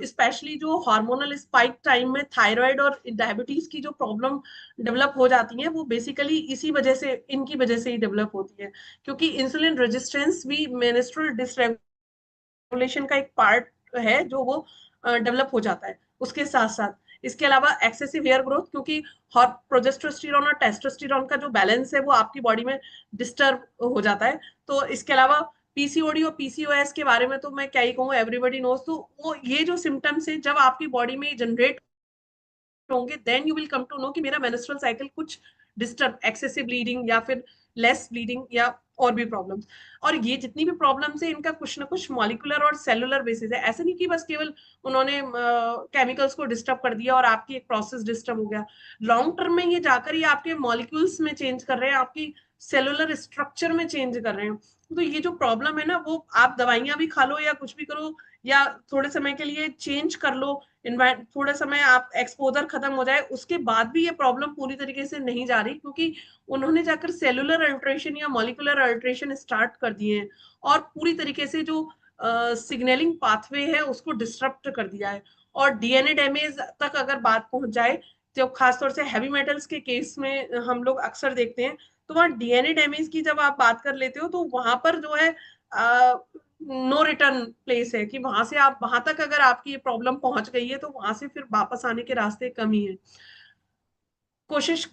K: स्पेशली जो हार्मोनल स्पाइक टाइम में थायराइड और डायबिटीज की जो प्रॉब्लम डेवलप हो जाती है, वो बेसिकली इसी वजह से, इनकी वजह से ही डेवलप होती है, क्योंकि इंसुलिन रेजिस्टेंस भी मेनेस्ट्रुअल डिसरेगुलेशन का एक पार्ट है, जो वो डेवलप हो जाता है उसके साथ साथ। इसके अलावा एक्सेसिव हेयर ग्रोथ, क्योंकि प्रोजेस्टेरोन और टेस्टोस्टेरोन का जो बैलेंस है वो आपकी बॉडी में डिस्टर्ब हो जाता है। तो इसके अलावा पीसीओडी और पीसीओएस के बारे में तो मैं क्या ही कहूँ, एवरीबॉडी नोज। तो वो ये जो सिम्टम्स है जब आपकी बॉडी में जनरेट होंगे, then you will come to know कि मेरा मेंस्ट्रुअल साइकिल कुछ डिस्टर्ब, एक्सेसिव ब्लीडिंग या फिर लेस ब्लीडिंग, या और भी प्रॉब्लम्स। और ये जितनी भी प्रॉब्लम्स है इनका कुछ ना कुछ मॉलिकुलर और सेलुलर बेसिस है। ऐसा नहीं कि बस केवल उन्होंने केमिकल्स को डिस्टर्ब कर दिया और आपकी एक प्रोसेस डिस्टर्ब हो गया। लॉन्ग टर्म में ये जाकर ये आपके मॉलिक्यूल्स में चेंज कर रहे हैं, आपकी सेलुलर स्ट्रक्चर में चेंज कर रहे हैं। तो ये जो प्रॉब्लम है ना, वो आप दवाइयां भी खा लो या कुछ भी करो, या थोड़े समय के लिए चेंज कर लो, थोड़ा समय आप एक्सपोजर खत्म हो जाए, उसके बाद भी ये प्रॉब्लम पूरी तरीके से नहीं जा रही, क्योंकि उन्होंने जाकर सेलुलर अल्ट्रेशन या मॉलिकुलर अल्ट्रेशन स्टार्ट कर दिए हैं, और पूरी तरीके से जो सिग्नलिंग पाथवे है उसको डिस्टर्ब कर दिया है। और डीएनए डैमेज तक अगर बात पहुंच जाए, तो खासतौर से हैवी मेटल्स के केस में हम लोग अक्सर देखते हैं, तो वहाँ डीएनए डैमेज की जब आप बात कर लेते हो, तो वहां पर जो है नो रिटर्न प्लेस है, कि वहां से आप वहां तक अगर आपकी ये प्रॉब्लम पहुंच गई है तो वहां से फिर वापस आने के रास्ते कम ही है। कोशिश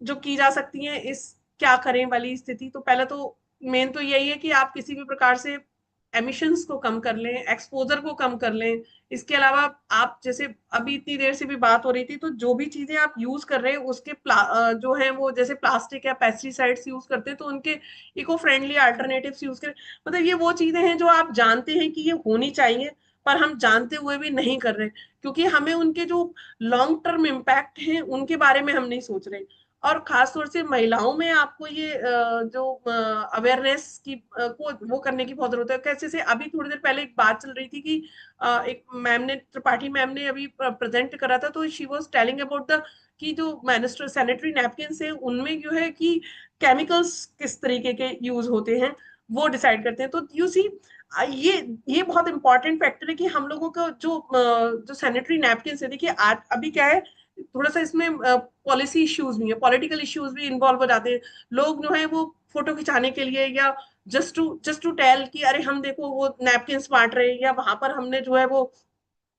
K: जो की जा सकती है इस क्या करें वाली स्थिति, तो पहले तो मेन तो यही है कि आप किसी भी प्रकार से एमिशंस को कम कर लें, एक्सपोजर को कम कर लें। इसके अलावा आप जैसे अभी इतनी देर से भी बात हो रही थी, तो जो भी चीजें आप यूज कर रहे हैं उसके जो है वो जैसे प्लास्टिक या पेस्टिसाइड्स यूज करते हैं, तो उनके इको फ्रेंडली अल्टरनेटिव्स यूज करें। मतलब ये वो चीजें हैं जो आप जानते हैं कि ये होनी चाहिए, पर हम जानते हुए भी नहीं कर रहे, क्योंकि हमें उनके जो लॉन्ग टर्म इम्पैक्ट हैं उनके बारे में हम नहीं सोच रहे। और खास तौर से महिलाओं में आपको ये जो अवेयरनेस की को वो करने की बहुत जरूरत है। कैसे से अभी थोड़ी देर पहले एक बात चल रही थी कि एक मैम ने, त्रिपाठी मैम ने अभी प्रेजेंट करा था, तो she was telling about the कि जो मैनिस्टर सैनिटरी नैपकिन है उनमें जो है कि केमिकल्स किस तरीके के यूज होते हैं वो डिसाइड करते हैं। तो यू सी ये ये बहुत इंपॉर्टेंट फैक्टर है कि हम लोगों का जो सैनिटरी नैपकिन है, देखिए आज अभी क्या है, थोड़ा सा इसमें पॉलिसी इश्यूज भी है, पॉलिटिकल इश्यूज भी इन्वॉल्व हो जाते हैं। लोग जो है वो फोटो खिंचाने के लिए या जस्ट टू टेल कि अरे हम देखो वो नैपकिन बांट रहे हैं, या वहां पर हमने जो है वो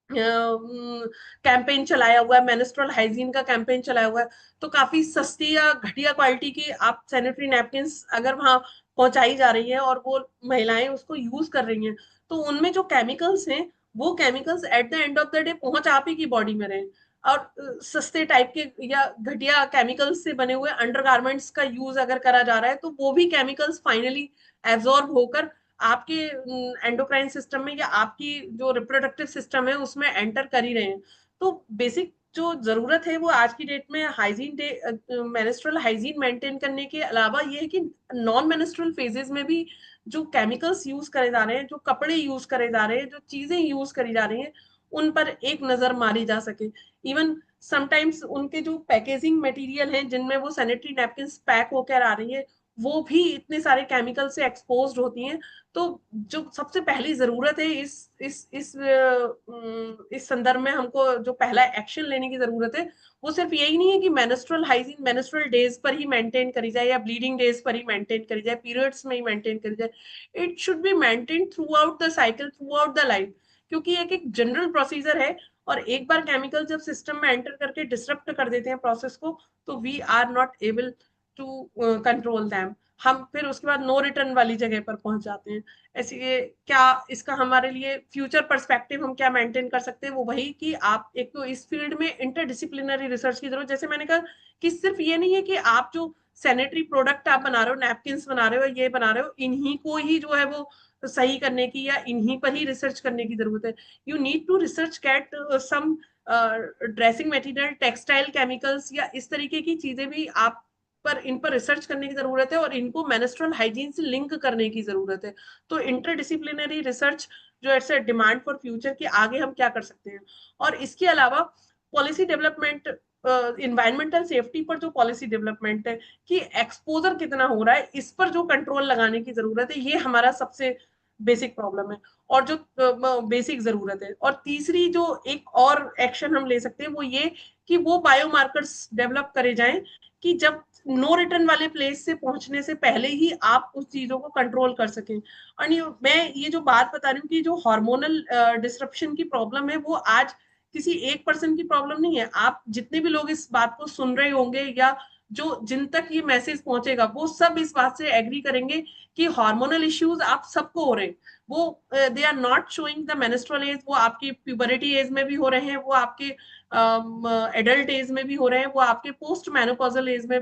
K: कैंपेन चलाया हुआ है, मेंस्ट्रुअल हाइजीन का कैंपेन चलाया हुआ है, तो काफी सस्ती या घटिया क्वालिटी की आप सैनिटरी नैपकिन्स अगर वहां पहुंचाई जा रही है और वो महिलाएं उसको यूज कर रही हैं, तो उनमें जो केमिकल्स हैं वो chemicals at the end of the day पहुंच आप ही की बॉडी में रहे। और सस्ते टाइप के या घटिया केमिकल्स से बने हुए अंडरगारमेंट्स का यूज अगर करा जा रहा है, तो वो भी केमिकल्स फाइनली एब्जॉर्ब होकर आपके एंडोक्राइन सिस्टम में या आपकी जो रिप्रोडक्टिव सिस्टम है उसमें एंटर कर ही रहे हैं। तो बेसिक जो जरूरत है वो आज की डेट में hygiene day menstrual hygiene maintain करने के अलावा ये है कि नॉन मेंस्ट्रुअल फेजेस में भी जो केमिकल्स यूज करे जा रहे हैं, जो कपड़े यूज करे जा रहे हैं, जो चीजें यूज करी जा रही हैं, उन पर एक नजर मारी जा सके। इवन समटाइम्स उनके जो पैकेजिंग मटेरियल हैं जिनमें वो सैनिटरी नैपकिन पैक होकर आ रही है, वो भी इतने सारे केमिकल से एक्सपोज्ड होती हैं। तो जो सबसे पहली जरूरत है इस संदर्भ में हमको जो पहला एक्शन लेने की जरूरत है, वो सिर्फ यही नहीं है कि मेंस्ट्रुअल हाइजीन मेंस्ट्रुअल डेज पर ही मेंटेन करी जाए या ब्लीडिंग डेज पर ही मेंटेन करी जाए, पीरियड्स में ही मेंटेन करी जाए। It should be maintain throughout the cycle, throughout the life, क्योंकि एक जनरल प्रोसीजर है। और एक बार केमिकल जब सिस्टम में एंटर करके डिसरप्ट कर देते हैं प्रोसेस को, तो we are not able to control them. हम फिर उसके बाद नो रिटर्न वाली जगह पर पहुंच जाते हैं। ऐसे क्या इसका हमारे लिए फ्यूचर पर्सपेक्टिव हम क्या मेंटेन कर सकते हैं, वो वही कि आप एक तो इस फील्ड में इंटरडिसिप्लिनरी रिसर्च की जरूरत, जैसे मैंने कहा कि सिर्फ ये नहीं है कि आप जो सैनिटरी प्रोडक्ट आप बना रहे हो, नैपकिन बना रहे हो, ये बना रहे हो, इन्हीं को ही जो है वो सही करने की या इन्हीं पर ही रिसर्च करने की जरूरत है। You need to research cat some dressing material, textile chemicals या इस तरीके की चीजें भी आप पर इन पर रिसर्च करने की जरूरत है, और इनको मेंस्ट्रुअल हाइजीन से लिंक करने की जरूरत है। तो इंटरडिसिप्लिनरी रिसर्च जो it's a demand for future कि आगे हम क्या कर सकते हैं। और इसके अलावा पॉलिसी डेवलपमेंट, इन्वायरमेंटल सेफ्टी पर जो पॉलिसी डेवलपमेंट है कि एक्सपोजर कितना हो रहा है, इस पर जो कंट्रोल लगाने की जरूरत है, ये हमारा सबसे बेसिक प्रॉब्लम है और जो बेसिक जरूरत है। और तीसरी जो एक और एक्शन हम ले सकते हैं वो ये कि वो बायोमार्कर्स डेवलप करे जाएं कि जब नो रिटर्न वाले प्लेस से पहुंचने से पहले ही आप उस चीजों को कंट्रोल कर सकें। और मैं ये जो बात बता रही हूँ कि जो हार्मोनल डिसरप्शन की प्रॉब्लम है, वो आज किसी एक पर्सन की प्रॉब्लम नहीं है। आप जितने भी लोग इस बात को सुन रहे होंगे या जो जिन तक ये मैसेज पहुंचेगा, वो सब इस बात से एग्री करेंगे कि हार्मोनल इश्यूज आप सबको हो रहे हैं। वो they are not showing the menstrual age, वो आपकी प्यूबरिटी एज में भी हो रहे हैं, वो आपके एडल्ट एज में भी हो रहे हैं, वो आपके पोस्ट मेनोपॉजल एज में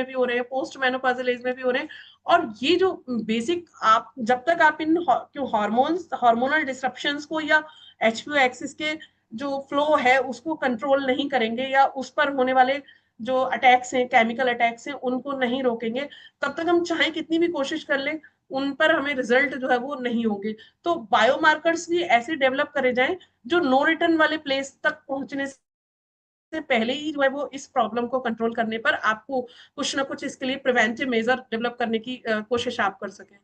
K: भी हो रहे हैं, पोस्ट मेनोपॉजल एज में भी हो रहे हैं। और ये जो बेसिक, आप जब तक आप इन हार्मोनल डिसरप्शंस को या एचपीओ एक्सिस के जो फ्लो है उसको कंट्रोल नहीं करेंगे या उस पर होने वाले जो अटैक्स हैं, केमिकल अटैक्स हैं, उनको नहीं रोकेंगे, तब तक हम चाहे कितनी भी कोशिश कर लें, उन पर हमें रिजल्ट जो है वो नहीं होंगे। तो बायोमार्कर्स भी ऐसे डेवलप करे जाएं जो नो रिटर्न वाले प्लेस तक पहुंचने से पहले ही जो है वो इस प्रॉब्लम को कंट्रोल करने पर आपको कुछ ना कुछ इसके लिए प्रिवेंटिव मेजर डेवलप करने की कोशिश आप कर सकें।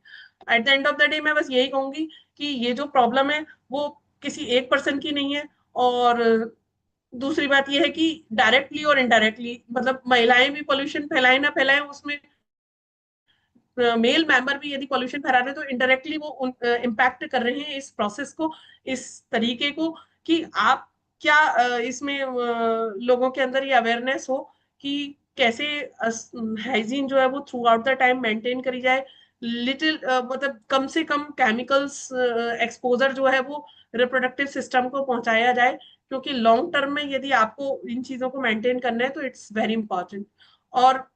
K: At the end of the day मैं बस यही कहूंगी कि ये जो प्रॉब्लम है वो किसी एक पर्सन की नहीं है। और दूसरी बात ये है कि डायरेक्टली और इनडायरेक्टली, मतलब महिलाएं भी पोल्यूशन फैलाए ना फैलाए, उसमें मेल मेंबर भी यदि पॉल्यूशन फैला रहे हैं, तो इनडायरेक्टली वो इम्पैक्ट कर रहे हैं इस प्रोसेस को, इस तरीके को, कि आप क्या इसमें लोगों के अंदर ये अवेयरनेस हो कि कैसे हाइजीन जो है वो through out the time maintain करी जाए, लिटिल मतलब कम से कम केमिकल्स एक्सपोजर जो है वो रिप्रोडक्टिव सिस्टम को पहुंचाया जाए, क्योंकि लॉन्ग टर्म में यदि आपको इन चीजों को मेंटेन करना है तो इट्स वेरी इंपॉर्टेंट। और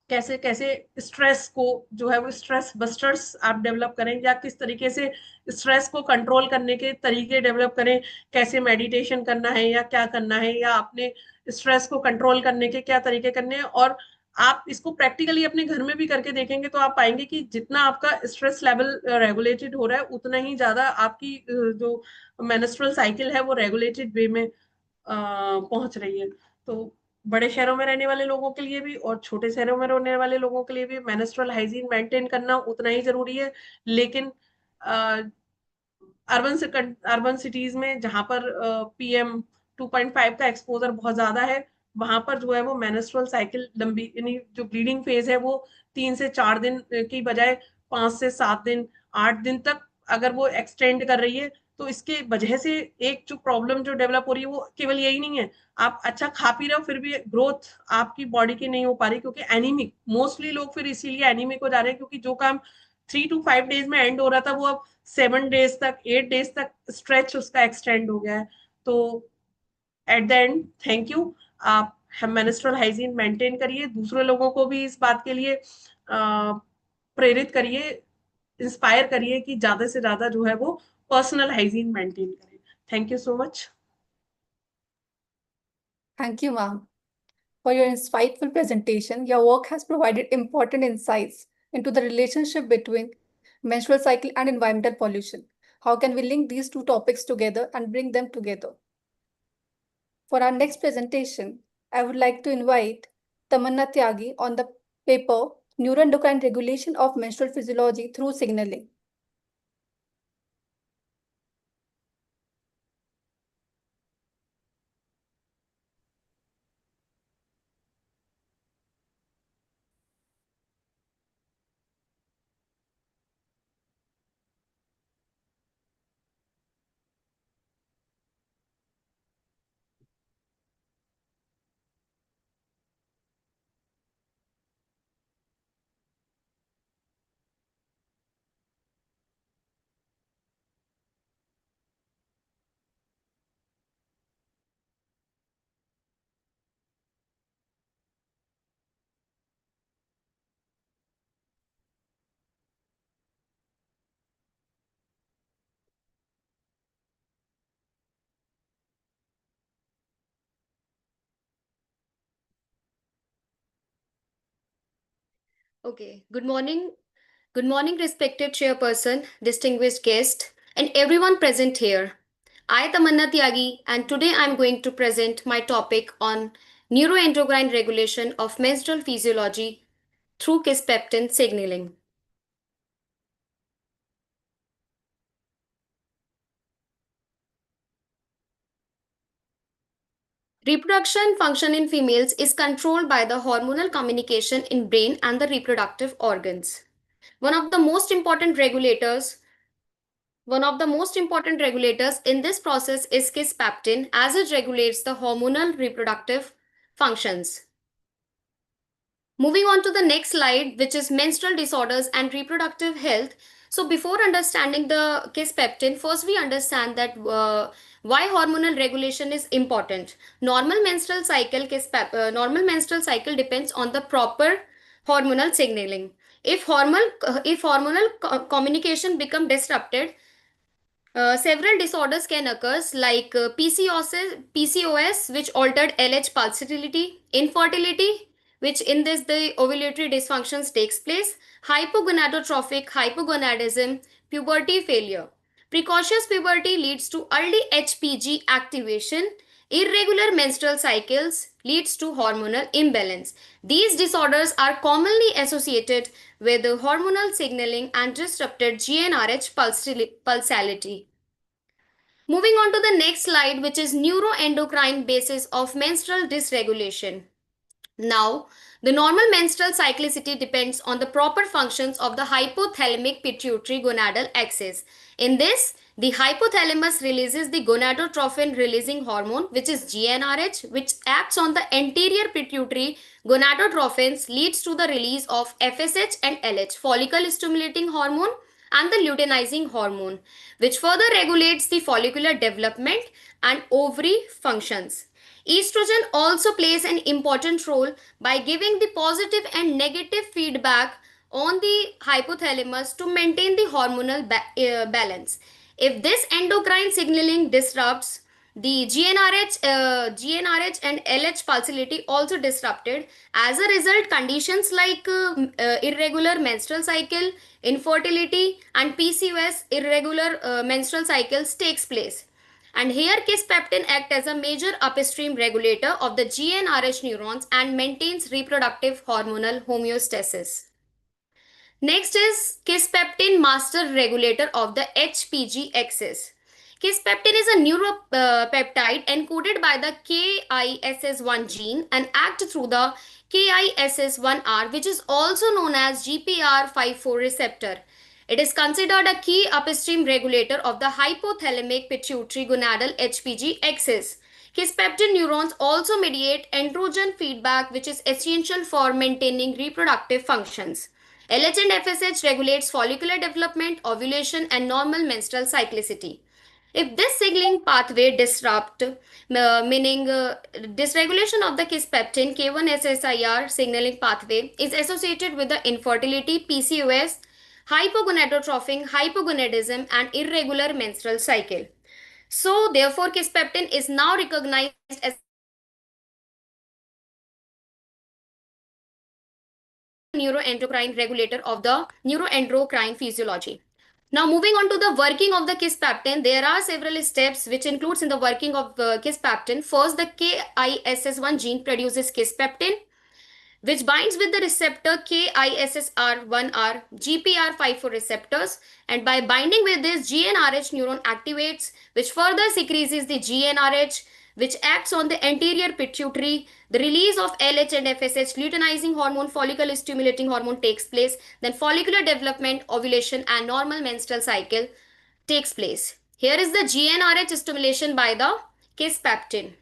K: कैसे कैसे स्ट्रेस को जो है वो स्ट्रेस बस्टर्स आप डेवलप करें, या किस तरीके से स्ट्रेस को कंट्रोल करने के तरीके डेवलप करें, कैसे मेडिटेशन करना है या क्या करना है, या अपने स्ट्रेस को कंट्रोल करने के क्या तरीके करने हैं। और आप इसको प्रैक्टिकली अपने घर में भी करके देखेंगे तो आप पाएंगे कि जितना आपका स्ट्रेस लेवल रेगुलेटेड हो रहा है उतना ही ज्यादा आपकी जो मेंस्ट्रुअल साइकिल है वो रेगुलेटेड वे में पहुंच रही है। तो बड़े शहरों में रहने वाले लोगों के लिए भी और छोटे शहरों में रहने वाले लोगों के लिए भी मेंस्ट्रुअल हाइजीन मेंटेन करना उतना ही जरूरी है। लेकिन अर्बन सिटीज में जहां पर PM 2.5 का एक्सपोजर बहुत ज्यादा है, वहां पर जो है वो मेंस्ट्रुअल साइकिल लंबी, यानी जो ब्लीडिंग फेज है वो 3 से 4 दिन की बजाय 5 से 7 दिन, 8 दिन तक अगर वो एक्सटेंड कर रही है, तो इसके वजह से एक जो प्रॉब्लम जो डेवलप हो रही है वो केवल यही नहीं है, आप अच्छा खा पी रहे हो फिर भी ग्रोथ आपकी बॉडी की नहीं हो पा रही, क्योंकि एनीमिक मोस्टली लोग फिर इसीलिए एनीमिक हो जा रहे हैं, क्योंकि जो काम 3 to 5 डेज में एंड हो रहा था वो अब 7 डेज तक, 8 डेज तक स्ट्रेच उसका एक्सटेंड हो गया है। तो at the end thank you, आप मेंस्ट्रुअल हाइजीन मेंटेन करिए, दूसरे लोगों को भी इस बात के लिए प्रेरित करिए, इंस्पायर करिए कि ज्यादा से ज्यादा जो है वो पर्सनल हाइजीन मेंटेन करें। Thank you so much.
N: Thank you, ma'am, for your insightful presentation. Your work has provided important insights into the relationship between menstrual cycle and environmental pollution. How can we link these two topics together and bring them together? For our next presentation, I would like to invite Tamanna Tyagi on the paper Neuroendocrine Regulation of Menstrual Physiology Through Signaling.
Q: Okay, good morning. Good morning, respected chairperson, distinguished guest, and everyone present here. I, Tamanna Tyagi, and today I'm going to present my topic on neuroendocrine regulation of menstrual physiology through kisspeptin signaling. Reproduction function in females is controlled by the hormonal communication in brain and the reproductive organs. One of the most important regulators in this process is kisspeptin, as it regulates the hormonal reproductive functions. Moving on to the next slide, which is menstrual disorders and reproductive health. So before understanding the kisspeptin, first we understand that why hormonal regulation is important. Normal menstrual cycle depends on the proper hormonal signaling. If hormonal communication become disrupted, several disorders can occur like PCOS, which altered LH pulsatility, infertility, which in this the ovulatory dysfunctions takes place, hypogonadotrophic hypogonadism, puberty failure. Precocious puberty leads to early HPG activation. Irregular menstrual cycles leads to hormonal imbalance. These disorders are commonly associated with hormonal signaling and disrupted GnRH pulsality. Moving on to the next slide, which is neuroendocrine basis of menstrual dysregulation. Now, the normal menstrual cyclicity depends on the proper functions of the hypothalamic pituitary gonadal axis. In this, the hypothalamus releases the gonadotrophin releasing hormone, which is GnRH, which acts on the anterior pituitary gonadotrophins, leads to the release of FSH and LH, follicle stimulating hormone, and the luteinizing hormone, which further regulates the follicular development and ovary functions. Estrogen also plays an important role by giving the positive and negative feedback on the hypothalamus to maintain the hormonal balance. If this endocrine signaling disrupts, the GnRH and LH facility also disrupted. As a result, conditions like irregular menstrual cycle, infertility, and PCOS, irregular menstrual cycles, takes place. And here kisspeptin acts as a major upstream regulator of the GnRH neurons and maintains reproductive hormonal homeostasis. Next is kisspeptin master regulator of the HPG axis. Kisspeptin is a neuropeptide encoded by the KISS1 gene and act through the KISS1R, which is also known as GPR54 receptor. It is considered a key upstream regulator of the hypothalamic pituitary gonadal HPG axis. Kisspeptin neurons also mediate androgen feedback, which is essential for maintaining reproductive functions. LH and FSH regulates follicular development, ovulation, and normal menstrual cyclicity. If this signaling pathway disrupt, meaning dysregulation of the kisspeptin K1-SSIR signaling pathway is associated with the infertility, PCOS, hypogonadism, and irregular menstrual cycle. So, therefore, kisspeptin is now recognized as a neuroendocrine regulator of the neuroendocrine physiology. Now moving on to the working of the kisspeptin, there are several steps which includes in the working of kisspeptin. First, the KISS1 gene produces kisspeptin, which binds with the receptor KISSR1R GPR54 receptors, and by binding with this, GnRH neuron activates, which further secretes the GnRH, which acts on the anterior pituitary. The release of LH and FSH luteinizing hormone, follicle stimulating hormone takes place. Then follicular development, ovulation, and normal menstrual cycle takes place. Here is the GnRH stimulation by the kisspeptin.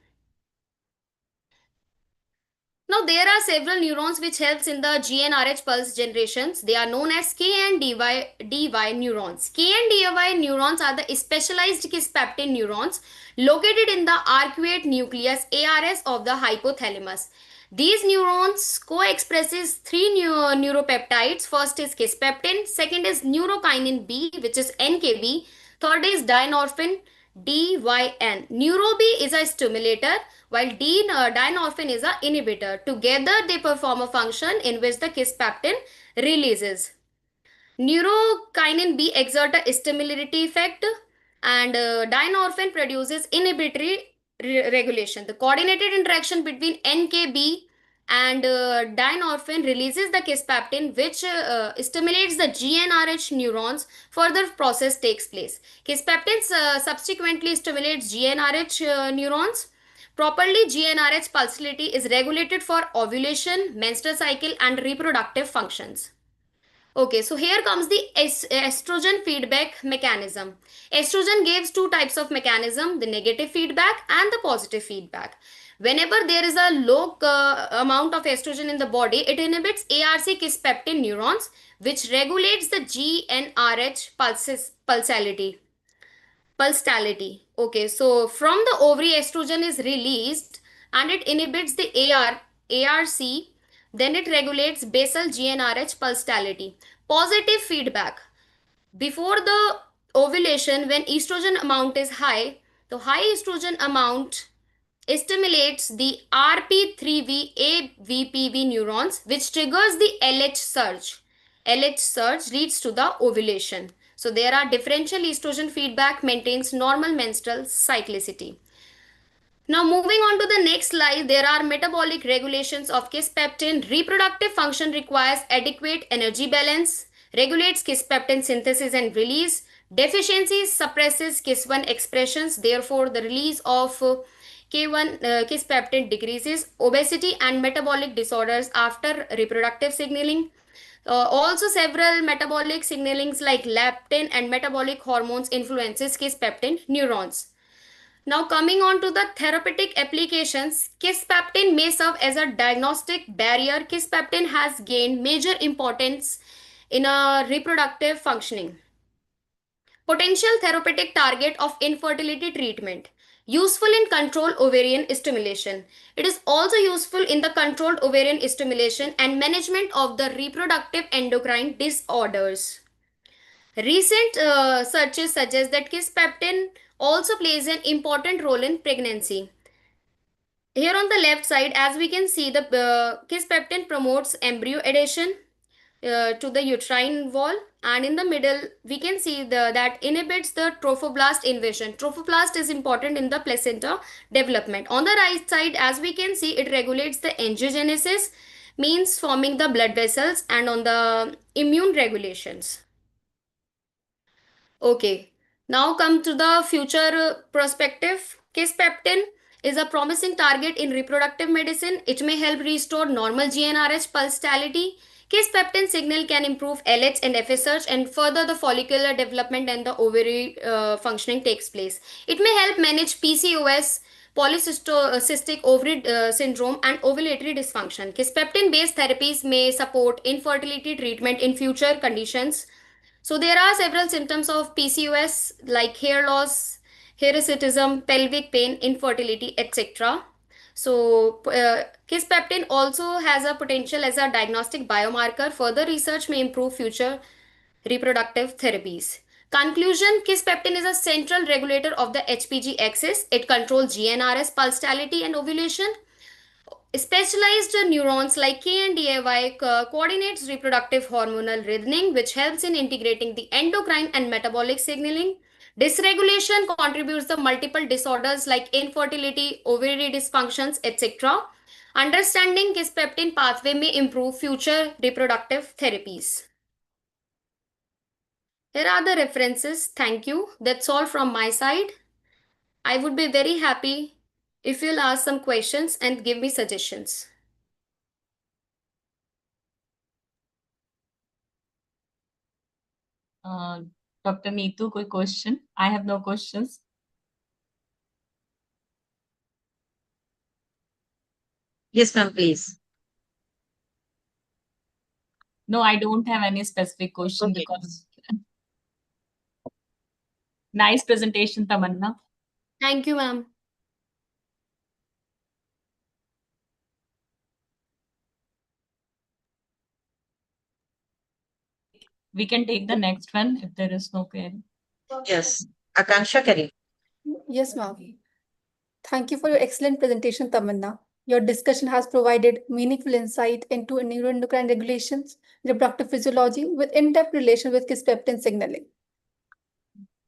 Q: Now there are several neurons which helps in the GnRH pulse generations. They are known as K and DY neurons. K and DY neurons are the specialized kisspeptin neurons located in the arcuate nucleus ARS of the hypothalamus. These neurons co-expresses three neuropeptides. First is kisspeptin, second is neurokinin B, which is NKB, third is dynorphin DYN. NeuroB is a stimulator while dynorphin is an inhibitor. Together they perform a function in which the kisspeptin releases. Neurokinin B exert a stimulatory effect and dynorphin produces inhibitory regulation. The coordinated interaction between NKB and dynorphin releases the kisspeptin, which stimulates the GnRH neurons. Further process takes place. Kisspeptin subsequently stimulates GnRH neurons. Properly, GnRH pulsatility is regulated for ovulation, menstrual cycle, and reproductive functions. Okay, so here comes the estrogen feedback mechanism. Estrogen gives two types of mechanism, the negative feedback and the positive feedback. Whenever there is a low amount of estrogen in the body, it inhibits ARC kisspeptin neurons, which regulates the GnRH pulsatility. Okay, so from the ovary, estrogen is released and it inhibits the ARC, then it regulates basal GnRH pulsatility. Positive feedback. Before the ovulation, when estrogen amount is high, the high estrogen amount stimulates the RP3V AVPV neurons, which triggers the LH surge. LH surge leads to the ovulation. So there are differential estrogen feedback maintains normal menstrual cyclicity. Now moving on to the next slide, there are metabolic regulations of kisspeptin. Reproductive function requires adequate energy balance, regulates kisspeptin synthesis and release. Deficiency suppresses KIS1 expressions. Therefore, the release of K1 kisspeptin decreases obesity and metabolic disorders after reproductive signaling. Also, several metabolic signalings like leptin and metabolic hormones influences kisspeptin neurons. Now, coming on to the therapeutic applications, kisspeptin may serve as a diagnostic barrier. Kisspeptin has gained major importance in a reproductive functioning. Potential therapeutic target of infertility treatment. Useful in controlled ovarian stimulation. It is also useful in the controlled ovarian stimulation and management of the reproductive endocrine disorders. Recent searches suggest that kisspeptin also plays an important role in pregnancy. Here on the left side, as we can see, the kisspeptin promotes embryo adhesion to the uterine wall, and in the middle we can see that inhibits the trophoblast invasion. Trophoblast is important in the placenta development. On the right side, as we can see, it regulates the angiogenesis, means forming the blood vessels, and on the immune regulations. Okay, now come to the future perspective. Kisspeptin is a promising target in reproductive medicine. It may help restore normal GnRH pulsatility. Kisspeptin signal can improve LH and FSH, and further the follicular development and the ovary functioning takes place. It may help manage PCOS, polycystic ovary syndrome, and ovulatory dysfunction. Kisspeptin based therapies may support infertility treatment in future conditions. So there are several symptoms of PCOS like hair loss, hirsutism, pelvic pain, infertility, etc. So kisspeptin also has a potential as a diagnostic biomarker. Further research may improve future reproductive therapies. Conclusion: kisspeptin is a central regulator of the HPG axis. It controls GnRS pulsatility and ovulation. Specialized neurons like KNDAY coordinates reproductive hormonal rhythming, which helps in integrating the endocrine and metabolic signaling. Dysregulation contributes to multiple disorders like infertility, ovary dysfunctions, etc. Understanding kisspeptin pathway may improve future reproductive therapies. Here are the references. Thank you. That's all from my side. I would be very happy if you'll ask some questions and give me suggestions.
R: Dr. Neetu, कोई question? I have no questions.
F: Yes, ma'am, please.
R: No, I don't have any specific question
F: Okay.
R: because nice presentation, Tamanna.
Q: Thank you, ma'am.
R: We can take the next one if there is no query.
F: Yes. Akanksha Kari.
N: Yes, ma'am. Thank you for your excellent presentation, Tamanna. Your discussion has provided meaningful insight into neuroendocrine regulations, reproductive physiology with in-depth relation with kisspeptin signaling.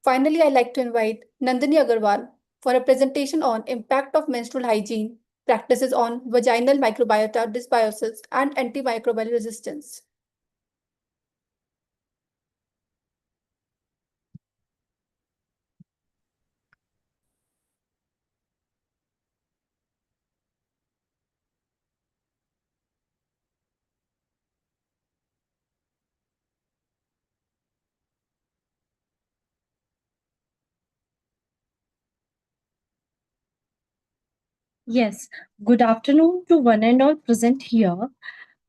N: Finally, I'd like to invite Nandini Agarwal for a presentation on impact of menstrual hygiene practices on vaginal microbiota dysbiosis and antimicrobial resistance.
S: Yes, good afternoon to one and all present here.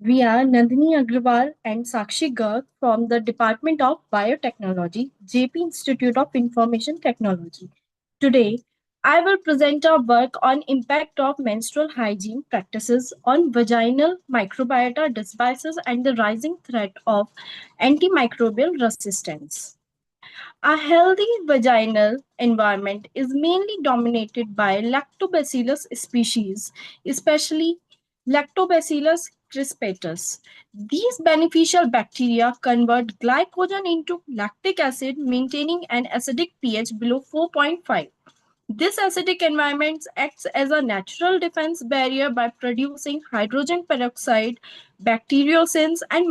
S: We are Nandini Agrawal and Sakshi Garg from the Department of Biotechnology, JP Institute of Information Technology. Today, I will present our work on impact of menstrual hygiene practices on vaginal microbiota dysbiosis and the rising threat of antimicrobial resistance. A healthy vaginal environment is mainly dominated by lactobacillus species, especially Lactobacillus crispatus. These beneficial bacteria convert glycogen into lactic acid, maintaining an acidic pH below 4.5. This acidic environment acts as a natural defense barrier by producing hydrogen peroxide, bacteriocins, and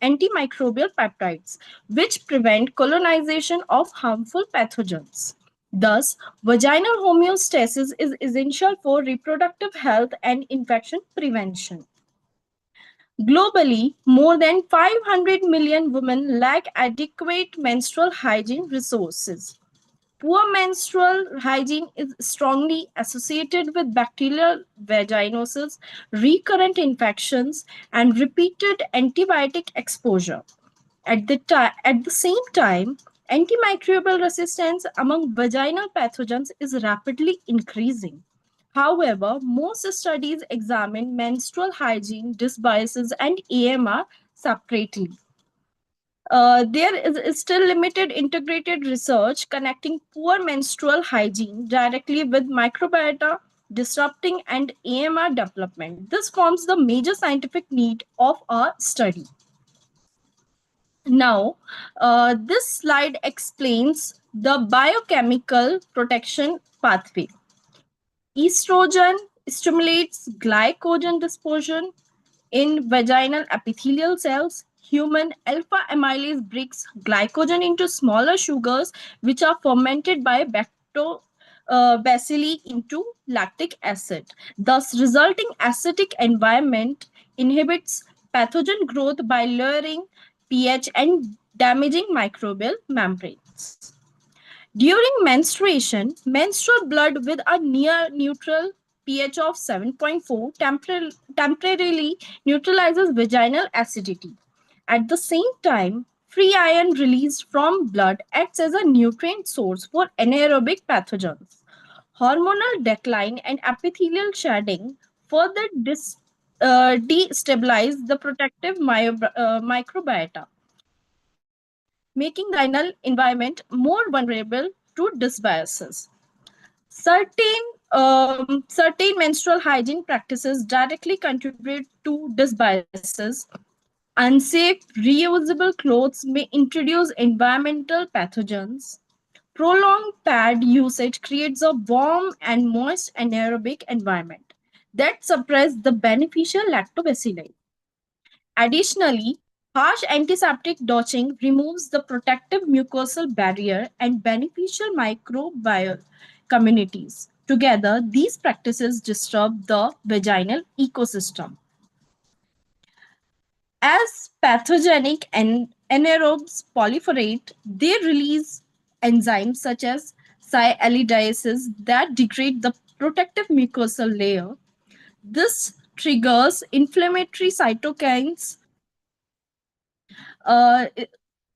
S: antimicrobial peptides, which prevent colonization of harmful pathogens. Thus, vaginal homeostasis is essential for reproductive health and infection prevention. Globally, more than 500 million women lack adequate menstrual hygiene resources. Poor menstrual hygiene is strongly associated with bacterial vaginosis, recurrent infections, and repeated antibiotic exposure. At the same time, antimicrobial resistance among vaginal pathogens is rapidly increasing. However, most studies examine menstrual hygiene, dysbiosis, and AMR separately. There is still limited integrated research connecting poor menstrual hygiene directly with microbiota disrupting and AMR development. This forms the major scientific need of our study. Now, this slide explains the biochemical protection pathway. Estrogen stimulates glycogen dispersion in vaginal epithelial cells. Human alpha amylase breaks glycogen into smaller sugars, which are fermented by bacilli into lactic acid. Thus, resulting acidic environment inhibits pathogen growth by lowering pH and damaging microbial membranes. During menstruation, menstrual blood with a near neutral pH of 7.4 temporarily neutralizes vaginal acidity. At the same time, free iron released from blood acts as a nutrient source for anaerobic pathogens. Hormonal decline and epithelial shedding further destabilize the protective microbiota, making the vaginal environment more vulnerable to dysbiosis. Certain menstrual hygiene practices directly contribute to dysbiosis. Unsafe, reusable clothes may introduce environmental pathogens. Prolonged pad usage creates a warm and moist anaerobic environment that suppresses the beneficial lactobacilli. Additionally, harsh antiseptic dosing removes the protective mucosal barrier and beneficial microbial communities. Together, these practices disturb the vaginal ecosystem. As pathogenic and anaerobes proliferate, they release enzymes such as sialidases that degrade the protective mucosal layer. This triggers inflammatory cytokines. Uh,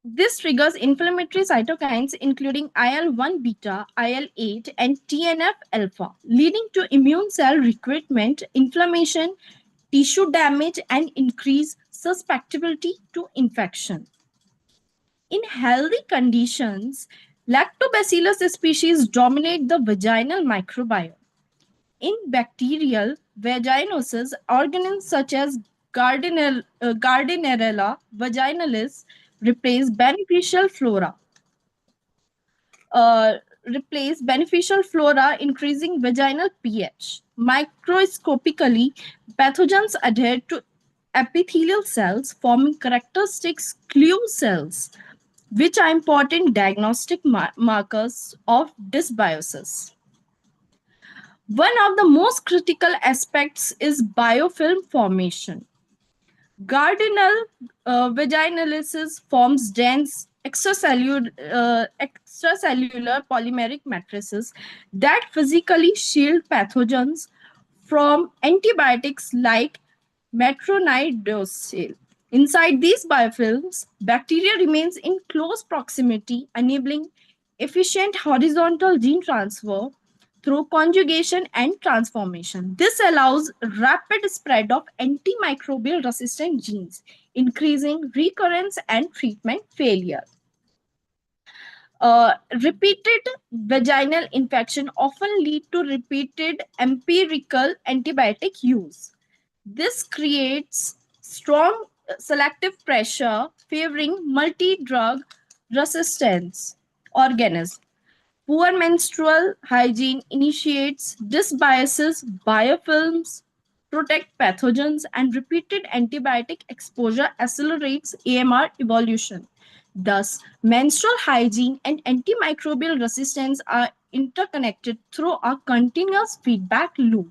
S: this triggers inflammatory cytokines including IL-1 beta, IL-8, and TNF alpha, leading to immune cell recruitment, inflammation, tissue damage, and increased susceptibility to infection. In healthy conditions, lactobacillus species dominate the vaginal microbiome. In bacterial vaginosis, organisms such as Gardnerella vaginalis replace beneficial flora. Increasing vaginal pH. Microscopically, pathogens adhere to epithelial cells, forming characteristic clue cells, which are important diagnostic markers of dysbiosis. One of the most critical aspects is biofilm formation. Gardnerella vaginalis forms dense extracellular polymeric matrices that physically shield pathogens from antibiotics like metronidazole. Inside these biofilms, bacteria remains in close proximity, enabling efficient horizontal gene transfer through conjugation and transformation. This allows rapid spread of antimicrobial resistant genes, increasing recurrence and treatment failure. Repeated vaginal infection often lead to repeated empirical antibiotic use. This creates strong selective pressure favoring multi-drug resistance organisms. Poor menstrual hygiene initiates dysbiosis, biofilms protect pathogens, and repeated antibiotic exposure accelerates AMR evolution. Thus, menstrual hygiene and antimicrobial resistance are interconnected through a continuous feedback loop.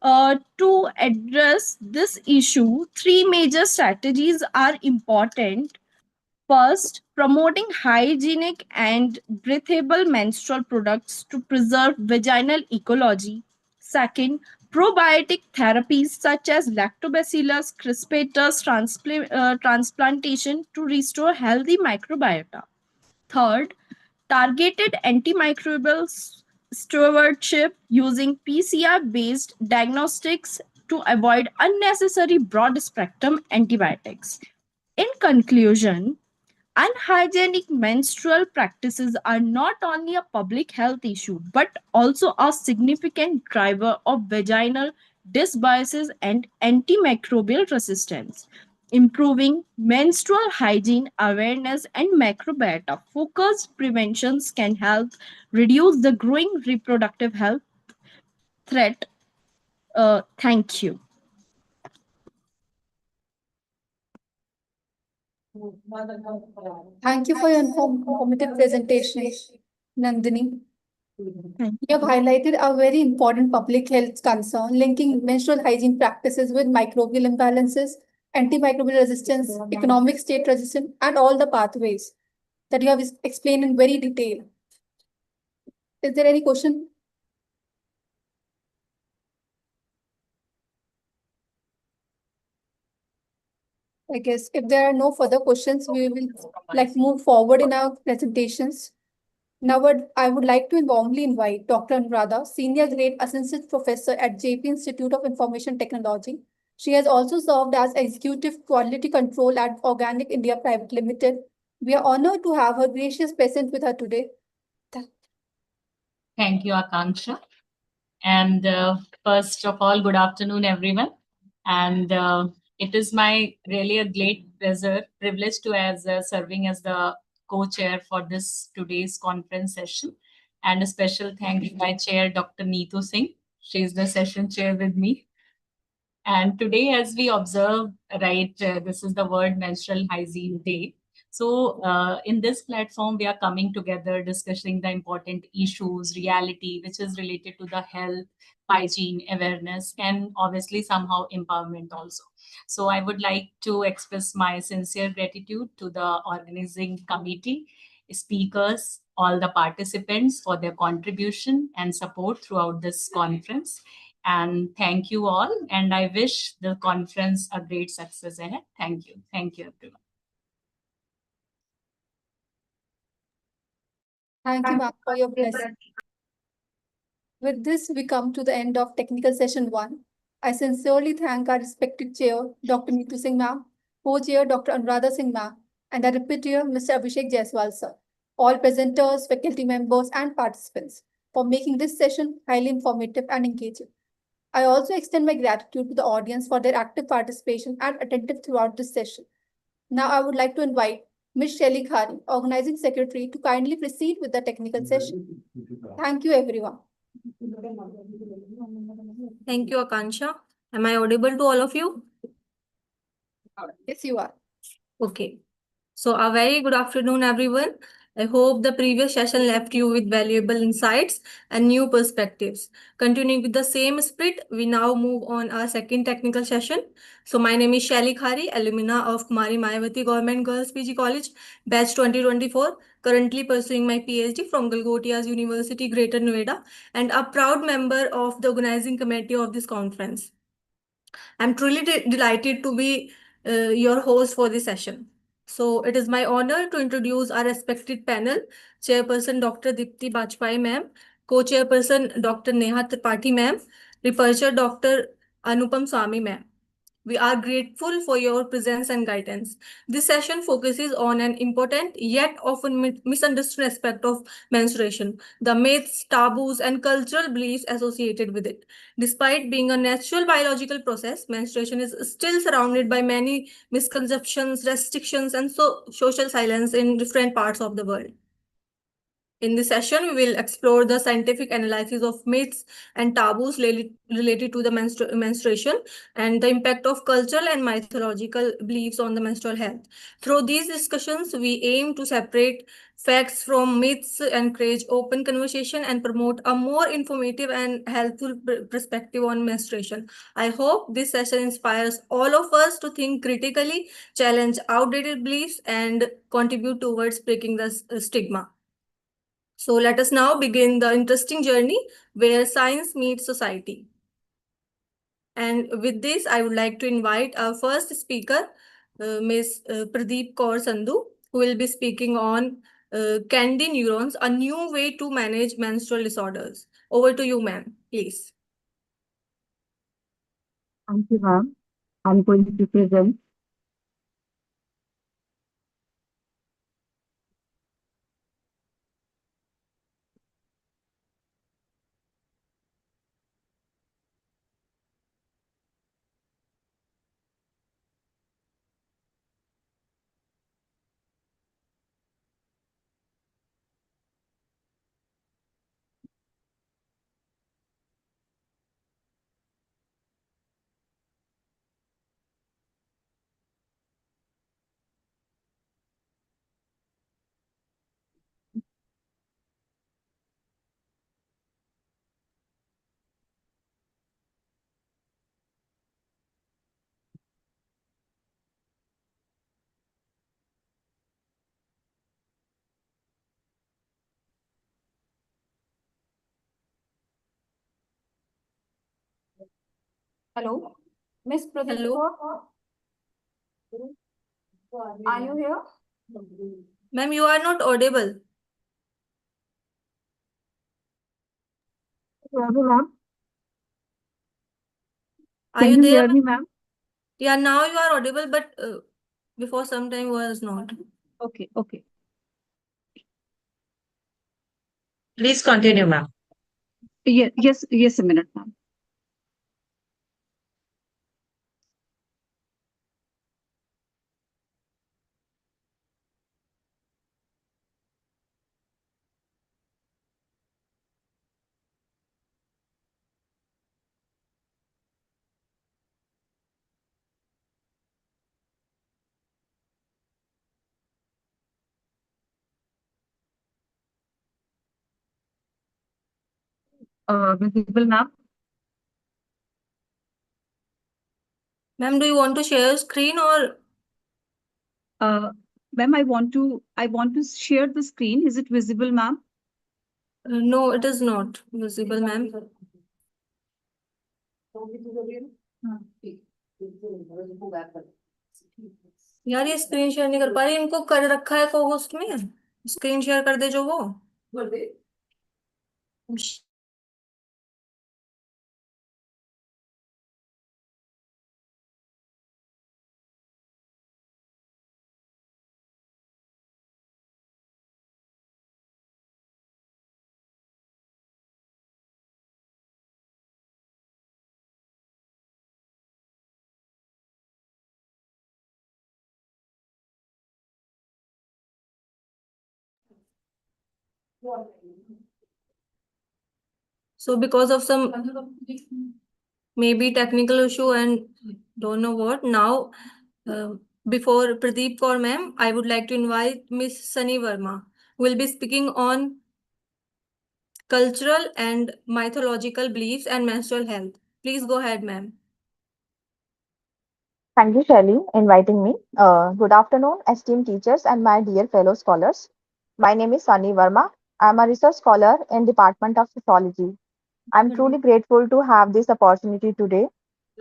S: To address this issue, three major strategies are important. First, promoting hygienic and breathable menstrual products to preserve vaginal ecology. Second, probiotic therapies such as lactobacillus crispators transplantation to restore healthy microbiota. Third, targeted antimicrobial stewardship using PCR based diagnostics to avoid unnecessary broad spectrum antibiotics. In conclusion, unhygienic menstrual practices are not only a public health issue but also a significant driver of vaginal dysbiosis and antimicrobial resistance. Improving menstrual hygiene awareness and microbiota focused preventions can help reduce the growing reproductive health threat. Thank you.
N: Thank you for your informative presentation, Nandini. You have highlighted a very important public health concern linking menstrual hygiene practices with microbial imbalances, antimicrobial resistance, economic state resistance, and all the pathways that you have explained in very detail. Is there any question? I guess if there are no further questions, we will move forward in our presentations. Now, I would like to warmly invite Dr. Anuradha, Senior Grade Assistant Professor at JP Institute of Information Technology. She has also served as Executive Quality Control at Organic India Private Limited. We are honored to have her gracious presence with her today.
R: Thank you, Akanksha. And first of all, good afternoon, everyone. And it is my really a great privilege to as serving as the co-chair for this today's conference session. And a special thank you to my chair, Dr. Neetu Singh. She is the session chair with me. And today, as we observe, right, this is the World Menstrual Hygiene Day. So in this platform, we are coming together discussing the important issues, reality, which is related to the health, hygiene, awareness, and obviously somehow empowerment also. So I would like to express my sincere gratitude to the organizing committee, speakers, all the participants for their contribution and support throughout this conference. And thank you all. And I wish the conference a great success ahead. Thank you. Thank you, everyone.
N: Thank you, ma'am, for your blessing. With this, we come to the end of technical session 1. I sincerely thank our respected chair, Dr. Neetu Singh ma'am, co-chair, Dr. Anuradha Singh ma'am, and our repeater, Mr. Abhishek Jaiswal sir, all presenters, faculty members, and participants for making this session highly informative and engaging. I also extend my gratitude to the audience for their active participation and attentive throughout this session. Now I would like to invite Ms. Shelly Khari, Organizing Secretary, to kindly proceed with the technical session. Thank you, everyone.
B: Thank you, Akansha. Am I audible to all of you?
N: Yes, you are.
B: Okay. So a very good afternoon, everyone. I hope the previous session left you with valuable insights and new perspectives. Continuing with the same spirit, we now move on our second technical session. So my name is Shelly Khari, alumna of Kumari Mayavati Government Girls PG College, batch 2024, currently pursuing my PhD from Galgotias University, Greater Noida, and a proud member of the organizing committee of this conference. I'm truly delighted to be your host for this session. So it is my honor to introduce our respected panel, Chairperson Dr. Dipti Bajpai ma'am, Co-Chairperson Dr. Neha Tripathi ma'am, Researcher Dr. Anupam Swami ma'am. We are grateful for your presence and guidance. This session focuses on an important yet often misunderstood aspect of menstruation, the myths, taboos, and cultural beliefs associated with it. Despite being a natural biological process, menstruation is still surrounded by many misconceptions, restrictions, and social silence in different parts of the world. In this session, we will explore the scientific analysis of myths and taboos related to the menstruation and the impact of cultural and mythological beliefs on the menstrual health. Through these discussions, we aim to separate facts from myths, encourage open conversation, and promote a more informative and helpful perspective on menstruation. I hope this session inspires all of us to think critically, challenge outdated beliefs, and contribute towards breaking the stigma. So let us now begin the interesting journey where science meets society. And with this, I would like to invite our first speaker, Ms. Pradeep Kaur Sandhu, who will be speaking on candy neurons, a new way to manage menstrual disorders. Over to you, ma'am, please.
T: Thank you, ma'am. I'm going to present.
D: Hello, Miss Pradeep
B: Hello.
D: Kaur. Are you here?
B: Ma'am, you are not audible.
T: Hear me, ma'am?
B: Are
T: Can
B: you
T: you
B: there,
T: hear me,
B: ma'am?
T: ma'am?
B: Yeah, now you are audible, but before some time was not.
T: Okay, okay.
U: Please continue, ma'am.
T: Yes, a minute, ma'am. Visible, ma'am?
B: Ma'am, do you want to share screen or?
T: Ma'am, I want to share the screen. Is it visible, ma'am?
B: No, it is not visible, ma'am. यार ये screen share नहीं कर पा रही, इनको कर रखा है को होस्ट में, स्क्रीन शेयर कर दे जो वो So because of some maybe technical issue and don't know what, now before Pradeep Kaur ma'am, I would like to invite Miss Sunny Verma, who will be speaking on cultural and mythological beliefs and menstrual health. Please go ahead, ma'am.
V: Thank you, Shelley, inviting me. Good afternoon, esteemed teachers and my dear fellow scholars. My name is Sunny Verma. I am a research scholar in Department of Sociology. I am truly grateful to have this opportunity today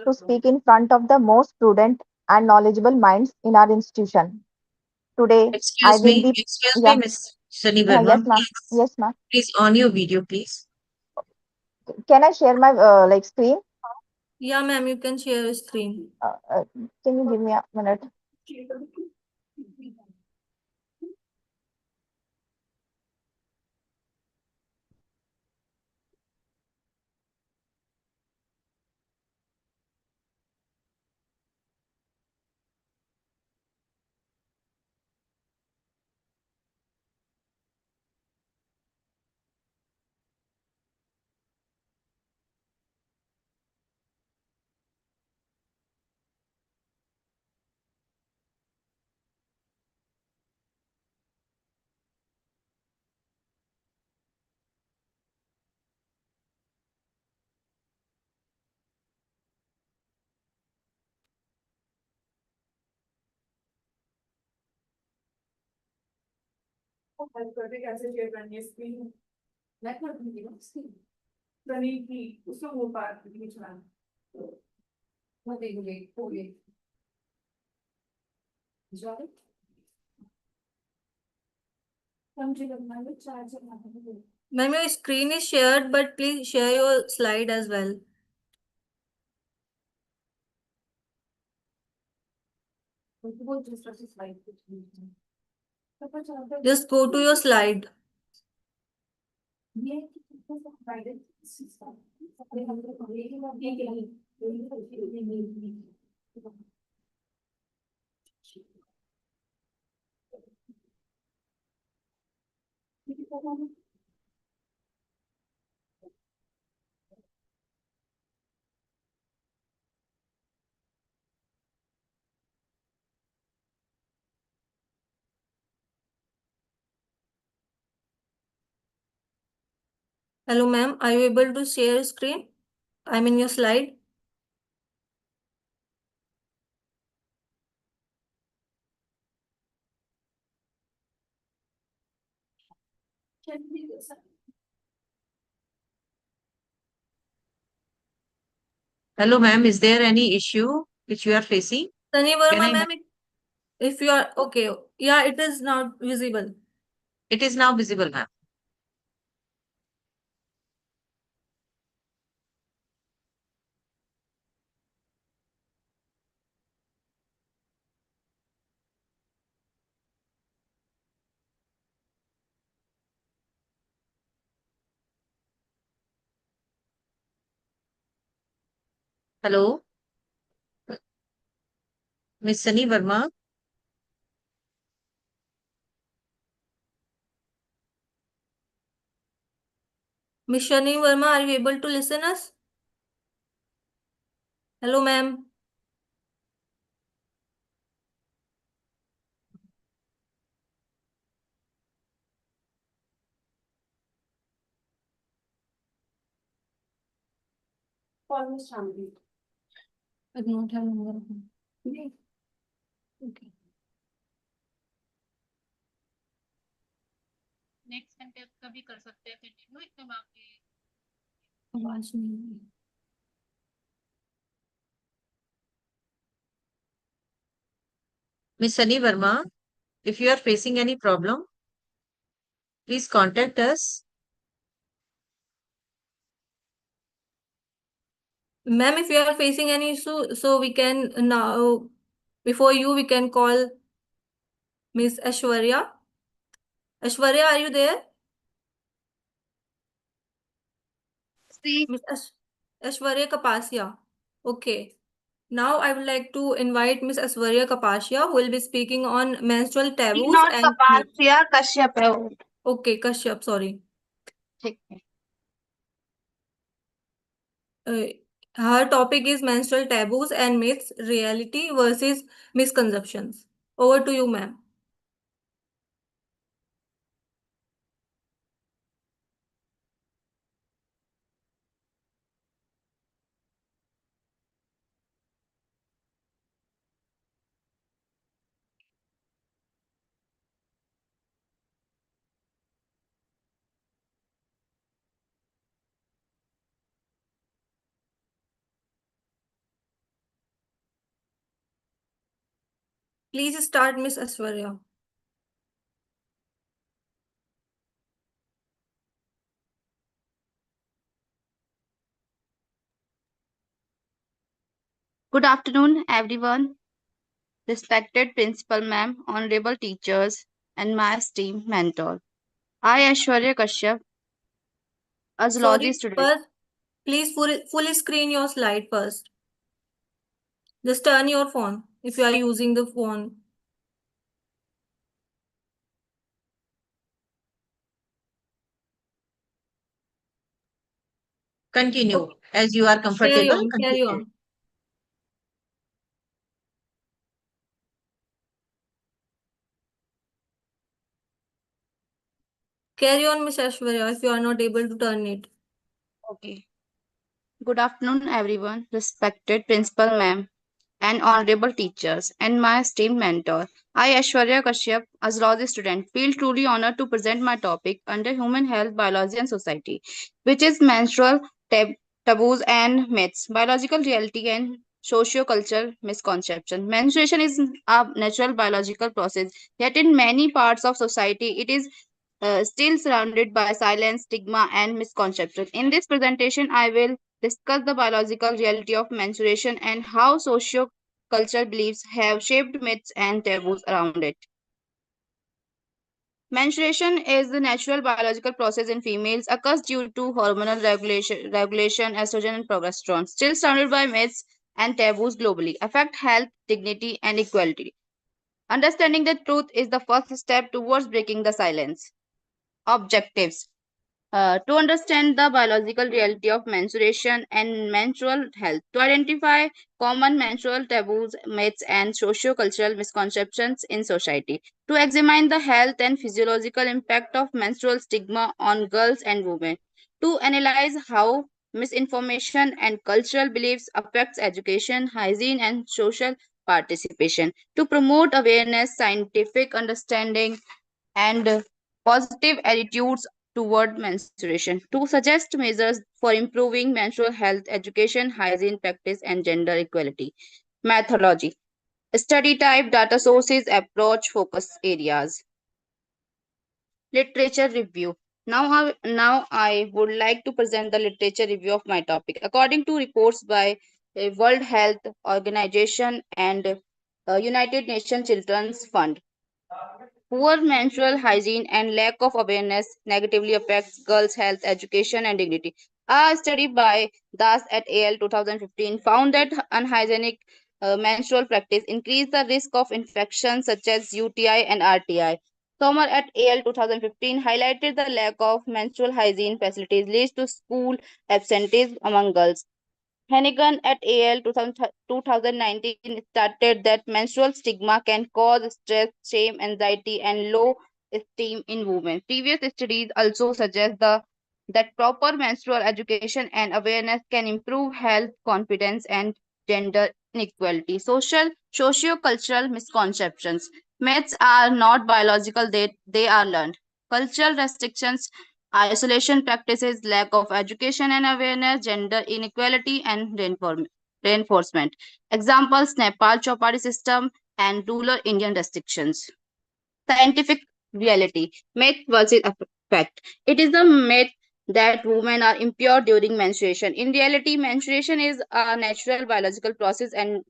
V: to speak in front of the most prudent and knowledgeable minds in our institution. Today, I will be,
U: Excuse me,
V: yeah,
U: Miss Sunny
V: yes,
U: Verma.
V: ma'am, yes, ma'am.
U: Please on your video, please.
V: Can I share my screen?
B: Yeah, ma'am, you can share your screen.
V: Can you give me a minute?
K: Help करते कैसे share करनी है screen network नहीं है screen प्रणीत की उसको वो पार बीच में वो देंगे हो गए जाओ समझे करना है चार्ज करना है
B: Ma'am, your screen is shared, but please share your slide as well. Just go to your slide. Hello, ma'am. Are you able to share screen? I'm in your slide.
U: Hello, ma'am. Is there any issue which you are facing?
B: Sunny
U: Can
B: Verma,
U: I?
B: ma'am, if you are okay. Yeah, it is not visible.
U: It is now visible, ma'am. Hello, Miss Sunny Verma.
B: Miss Shani Verma, are you able to listen us? Hello, ma'am.
K: almost family
B: I do not have number. Okay.
F: Next sentence का भी कर सकते हैं continue एकदम आपके
B: आवाज नहीं आ रही।
U: Miss Sunny Verma, if you are facing any problem, please contact us.
B: Ma'am, if you are facing any issue, so we can now, before you, we can call Miss Ashwarya. Ashwarya, are you there? Miss Ashwarya Kapasya. Okay. Now I would like to invite Miss Ashwarya Kapasya, who will be speaking on menstrual taboos
U: Not
B: and myths.
U: Kapasya, Kashyap है वो.
B: Okay, Kashyap, sorry.
U: ठीक है.
B: Her topic is menstrual taboos and myths, reality versus misconceptions. Over to you, ma'am. Please start, Miss Ashwarya.
I: Good afternoon, everyone. Respected Principal Ma'am, honorable teachers, and my esteemed mentor. I, Aishwarya Kashyap, a zoology
B: Sorry,
I: student.
B: first, please full screen your slide first. Just turn your phone if you are using the phone.
U: Continue as you are
B: Carry
U: comfortable.
B: on, carry
U: Continue.
B: on. Carry on, Miss Ashwarya, if you are not able to turn it.
I: Okay. Good afternoon, everyone. Respected Principal Ma'am and honorable teachers, and my esteemed mentor. I, Aishwarya Kashyap, a zoology student, feel truly honored to present my topic under Human Health, Biology and Society, which is menstrual taboos and myths, biological reality and socio-cultural misconception. Menstruation is a natural biological process, yet in many parts of society it is still surrounded by silence, stigma, and misconception. In this presentation, I will discuss the biological reality of menstruation and how socio-cultural beliefs have shaped myths and taboos around it. Menstruation is the natural biological process in females occurs due to hormonal regulation, estrogen and progesterone, still surrounded by myths and taboos globally, affect health, dignity, and equality. Understanding the truth is the first step towards breaking the silence. Objectives: to understand the biological reality of menstruation and menstrual health, to identify common menstrual taboos, myths, and socio-cultural misconceptions in society, to examine the health and physiological impact of menstrual stigma on girls and women, to analyze how misinformation and cultural beliefs affects education, hygiene, and social participation, to promote awareness, scientific understanding, and positive attitudes toward menstruation, to suggest measures for improving menstrual health, education, hygiene practice, and gender equality. Methodology: study type, data sources, approach, focus areas. Literature review. Now I would like to present the literature review of my topic. According to reports by World Health Organization and United Nations Children's Fund, poor menstrual hygiene and lack of awareness negatively affects girls' health, education, and dignity. A study by Das et al. 2015 found that unhygienic menstrual practice increased the risk of infections such as UTI and RTI. Sommer et al. 2015 highlighted the lack of menstrual hygiene facilities leads to school absenteeism among girls. Hennigan et al. 2019 stated that menstrual stigma can cause stress, shame, anxiety, and low esteem in women. Previous studies also suggest that proper menstrual education and awareness can improve health, confidence, and gender inequality. Socio-cultural misconceptions. Myths are not biological, they are learned. Cultural restrictions, isolation practices, lack of education and awareness, gender inequality, and reinforcement. Examples: Nepal Chowpatty system and rural Indian restrictions. Scientific reality: myth versus fact. It is a myth that women are impure during menstruation. In reality, menstruation is a natural biological process and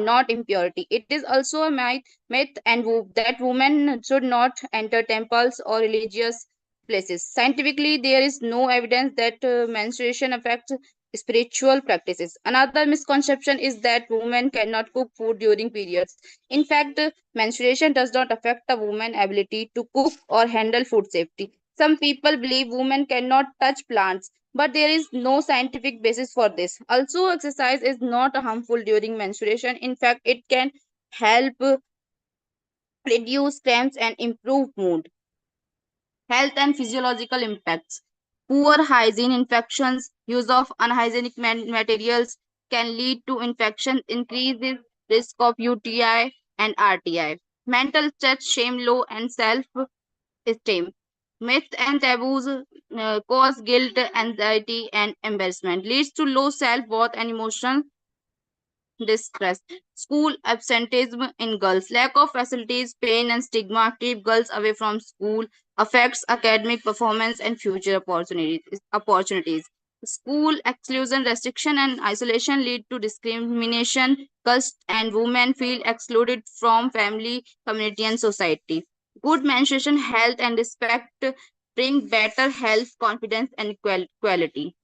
I: not impurity. It is also a myth that women should not enter temples or religious places. Scientifically, there is no evidence that menstruation affects spiritual practices. Another misconception is that women cannot cook food during periods. In fact, menstruation does not affect a woman's ability to cook or handle food safety. Some people believe women cannot touch plants, but there is no scientific basis for this. Also, exercise is not harmful during menstruation. In fact, it can help reduce cramps and improve mood. Health and physiological impacts. Poor hygiene, infections, use of unhygienic materials can lead to infection, increases risk of UTI and RTI. Mental stress, shame, low, and self-esteem. Myths and taboos cause guilt, anxiety, and embarrassment, leads to low self-worth and emotional distress. School absenteeism in girls. Lack of facilities, pain, and stigma keep girls away from school, affects academic performance and future opportunities. School exclusion, restriction, and isolation lead to discrimination. Girls and women feel excluded from family, community, and society. Good menstruation, health, and respect bring better health, confidence, and equality.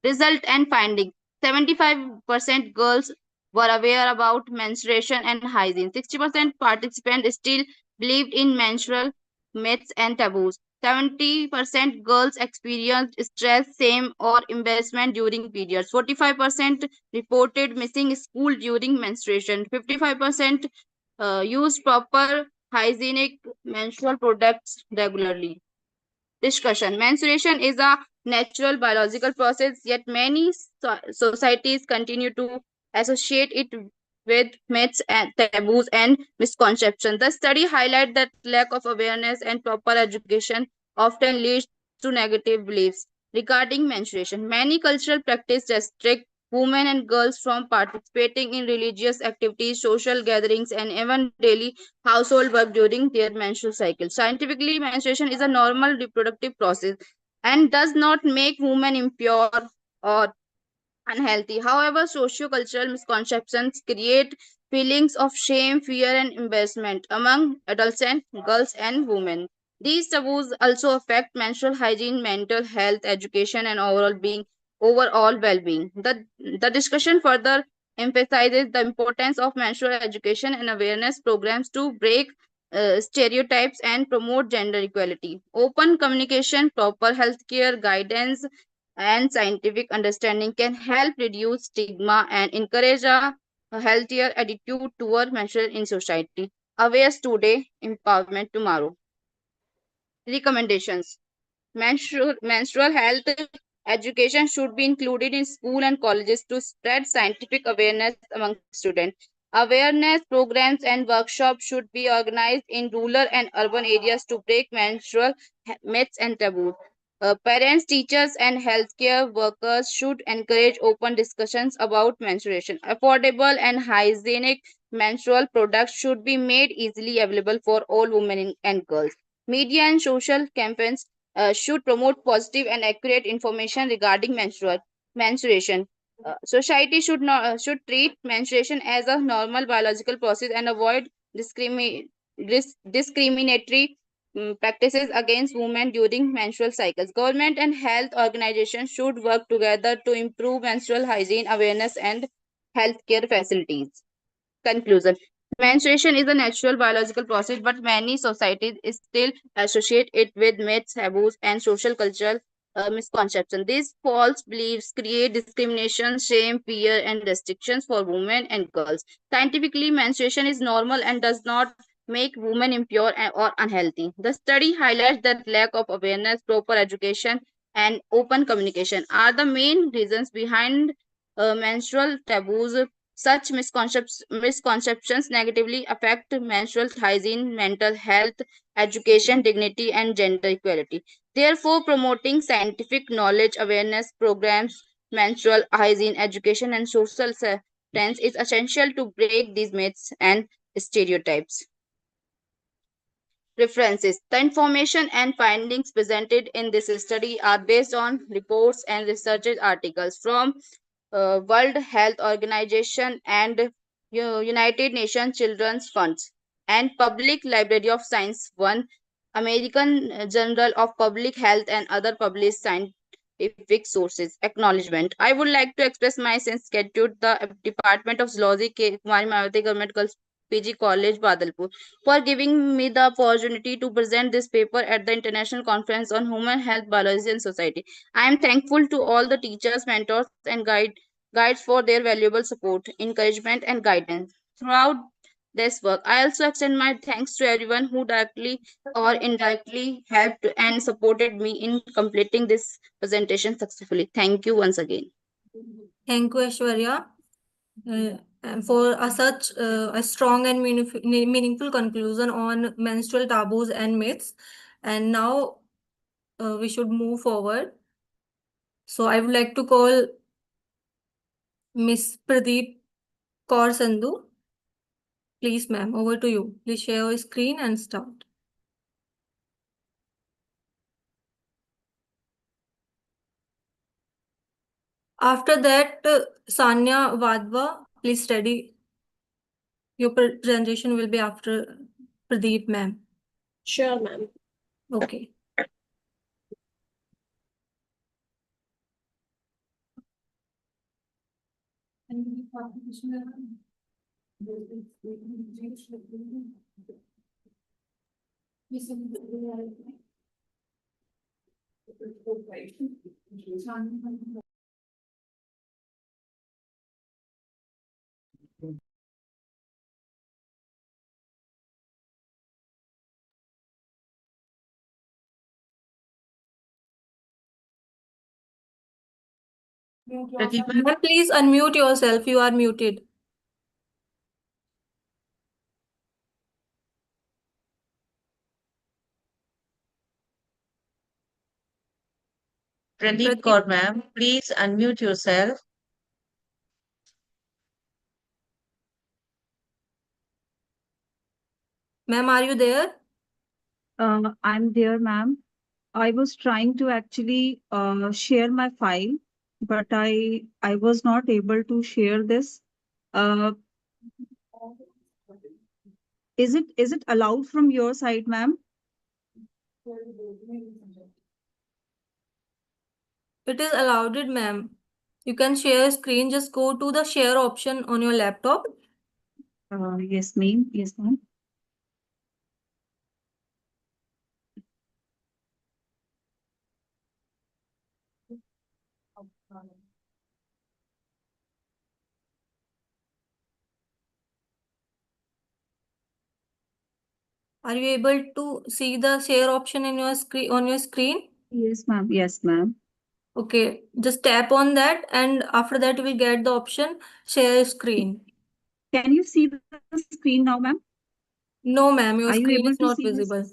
I: Result and finding: 75% girls were aware about menstruation and hygiene. 60% participants still believed in menstrual myths and taboos. 70% girls experienced stress, shame, or embarrassment during periods. 45% reported missing school during menstruation. 55% used proper hygienic menstrual products regularly. Discussion: menstruation is a natural biological process, yet many societies continue to associate it with myths and taboos and misconceptions. The study highlights that lack of awareness and proper education often leads to negative beliefs regarding menstruation. Many cultural practices restrict women and girls from participating in religious activities, social gatherings, and even daily household work during their menstrual cycle. Scientifically, menstruation is a normal reproductive process and does not make women impure or unhealthy. However, socio-cultural misconceptions create feelings of shame, fear, and embarrassment among adolescent girls and women. These taboos also affect menstrual hygiene, mental health, education, and overall well-being. The discussion further emphasizes the importance of menstrual education and awareness programs to break stereotypes and promote gender equality. Open communication, proper healthcare guidance, and scientific understanding can help reduce stigma and encourage a healthier attitude toward menstrual in society. Awareness today, empowerment tomorrow. Recommendations. Menstrual health education should be included in school and colleges to spread scientific awareness among students. Awareness programs and workshops should be organized in rural and urban areas to break menstrual myths and taboos. Parents, teachers, and healthcare workers should encourage open discussions about menstruation. Affordable and hygienic menstrual products should be made easily available for all women and girls. Media and social campaigns should promote positive and accurate information regarding menstruation. Society should treat menstruation as a normal biological process and avoid discriminatory practices against women during menstrual cycles. Government and health organizations should work together to improve menstrual hygiene awareness and healthcare facilities. Conclusion. Menstruation is a natural biological process, but many societies still associate it with myths, taboos, and social cultural misconceptions. These false beliefs create discrimination, shame, fear, and restrictions for women and girls. Scientifically, menstruation is normal and does not make women impure or unhealthy. The study highlights that lack of awareness, proper education, and open communication are the main reasons behind menstrual taboos. Such misconceptions negatively affect menstrual hygiene, mental health, education, dignity, and gender equality. Therefore, promoting scientific knowledge awareness programs, menstrual hygiene education, and social science is essential to break these myths and stereotypes. References. The information and findings presented in this study are based on reports and research articles from World Health Organization and United Nations Children's Funds and Public Library of Science 1, American Journal of Public Health, and other published scientific sources. Acknowledgement. I would like to express my sincere gratitude to the Department of Zoology, Kumari Mayawati Government Girls PG College, Badalpur, for giving me the opportunity to present this paper at the International Conference on Human Health, Biology and Society. I am thankful to all the teachers, mentors, and guides for their valuable support, encouragement, and guidance throughout this work. I also extend my thanks to everyone who directly or indirectly helped and supported me in completing this presentation successfully. Thank you once again.
B: Thank you, Aishwarya, and for such a strong and meaningful conclusion on menstrual taboos and myths. And now we should move forward. So I would like to call Miss Pradeep Kaur Sandhu. Please, ma'am, over to you. Please share your screen and start. After that, Sanya Vadva, please study. Your presentation will be after Pradeep, ma'am.
O: Sure, ma'am.
B: Okay. Ma'am, please unmute yourself. You are muted.
U: Pradeep Kaur, ma'am, please unmute yourself.
B: Ma'am, are you there?
T: I'm there, ma'am. I was trying to actually share my file, but I was not able to share this. Uh, is it allowed from your side, ma'am?
B: It is allowed, ma'am. You can share screen. Just go to the share option on your laptop.
T: Yes, ma'am. Yes, ma'am.
B: Are you able to see the share option in your screen on your screen?
T: Yes, ma'am. Yes, ma'am.
B: Okay, just tap on that, and after that you will get the option share screen.
T: Can you see the screen now, ma'am?
B: No, ma'am, your
T: Are you
B: screen
T: able
B: is
T: to
B: not
T: see this?
B: visible.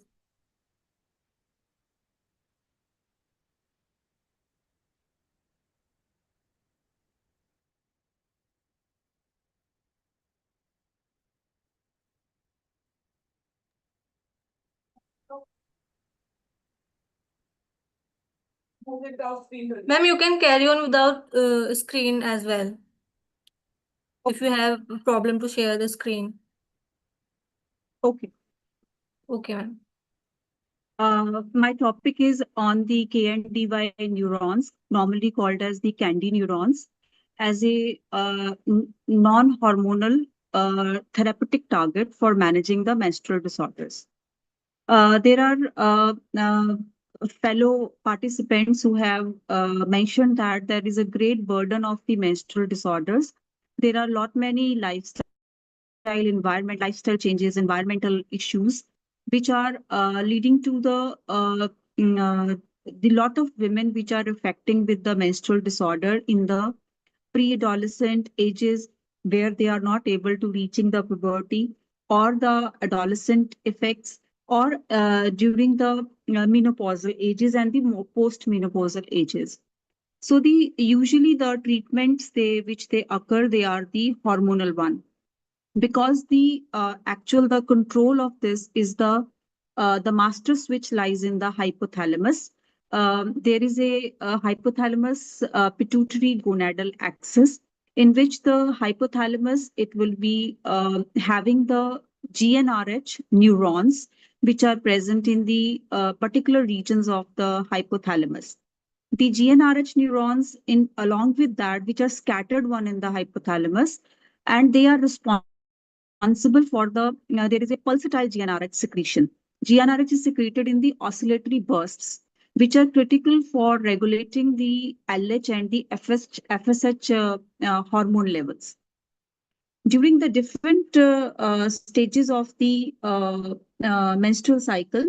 B: Ma'am, you can carry on without screen as well. If you have a problem to share the screen.
T: Okay.
B: Okay, ma'am.
T: My topic is on the KNDY neurons, normally called as the candy neurons, as a non-hormonal therapeutic target for managing the menstrual disorders. There are fellow participants who have mentioned that there is a great burden of the menstrual disorders. There are many lifestyle changes, environmental issues, which are leading to the lot of women which are affecting with the menstrual disorder in the pre-adolescent ages, where they are not able to reaching the puberty, or the adolescent effects, or during the menopausal ages and the post-menopausal ages. So usually the treatments which they occur, they are the hormonal one, because the control of this is the master switch lies in the hypothalamus. There is a hypothalamus pituitary gonadal axis, in which the hypothalamus, it will be having the GnRH neurons, which are present in the particular regions of the hypothalamus. The GnRH neurons, in along with that, which are scattered one in the hypothalamus, and they are responsible for there is a pulsatile GnRH secretion. GnRH is secreted in the oscillatory bursts, which are critical for regulating the LH and the FSH hormone levels. During the different stages of the menstrual cycle,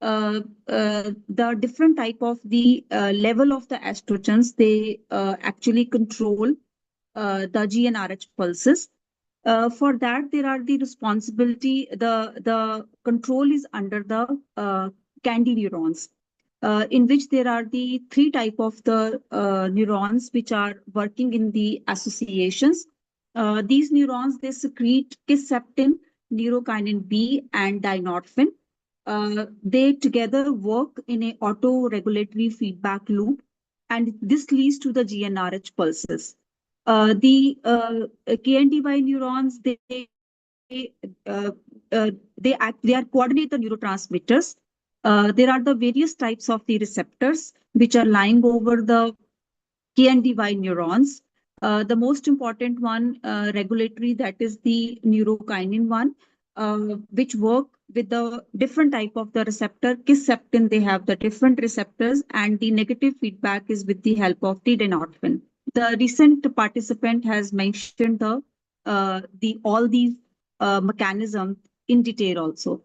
T: the different type of the level of the estrogens, they actually control the GnRH pulses. For that, there are the responsibility, the control is under the candy neurons, in which there are the three type of the neurons which are working in the associations. These neurons, they secrete kisspeptin, neurokinin B, and dynorphin. They together work in a auto-regulatory feedback loop, and this leads to the GnRH pulses. The KNDY neurons, uh, they are coordinate the neurotransmitters. There are the various types of the receptors which are lying over the KNDY neurons. The most important one, regulatory, that is the neurokinin one, which work with the different type of the receptor. Kisspeptin, they have the different receptors, and the negative feedback is with the help of the dynorphin. The recent participant has mentioned the all these mechanism in detail also.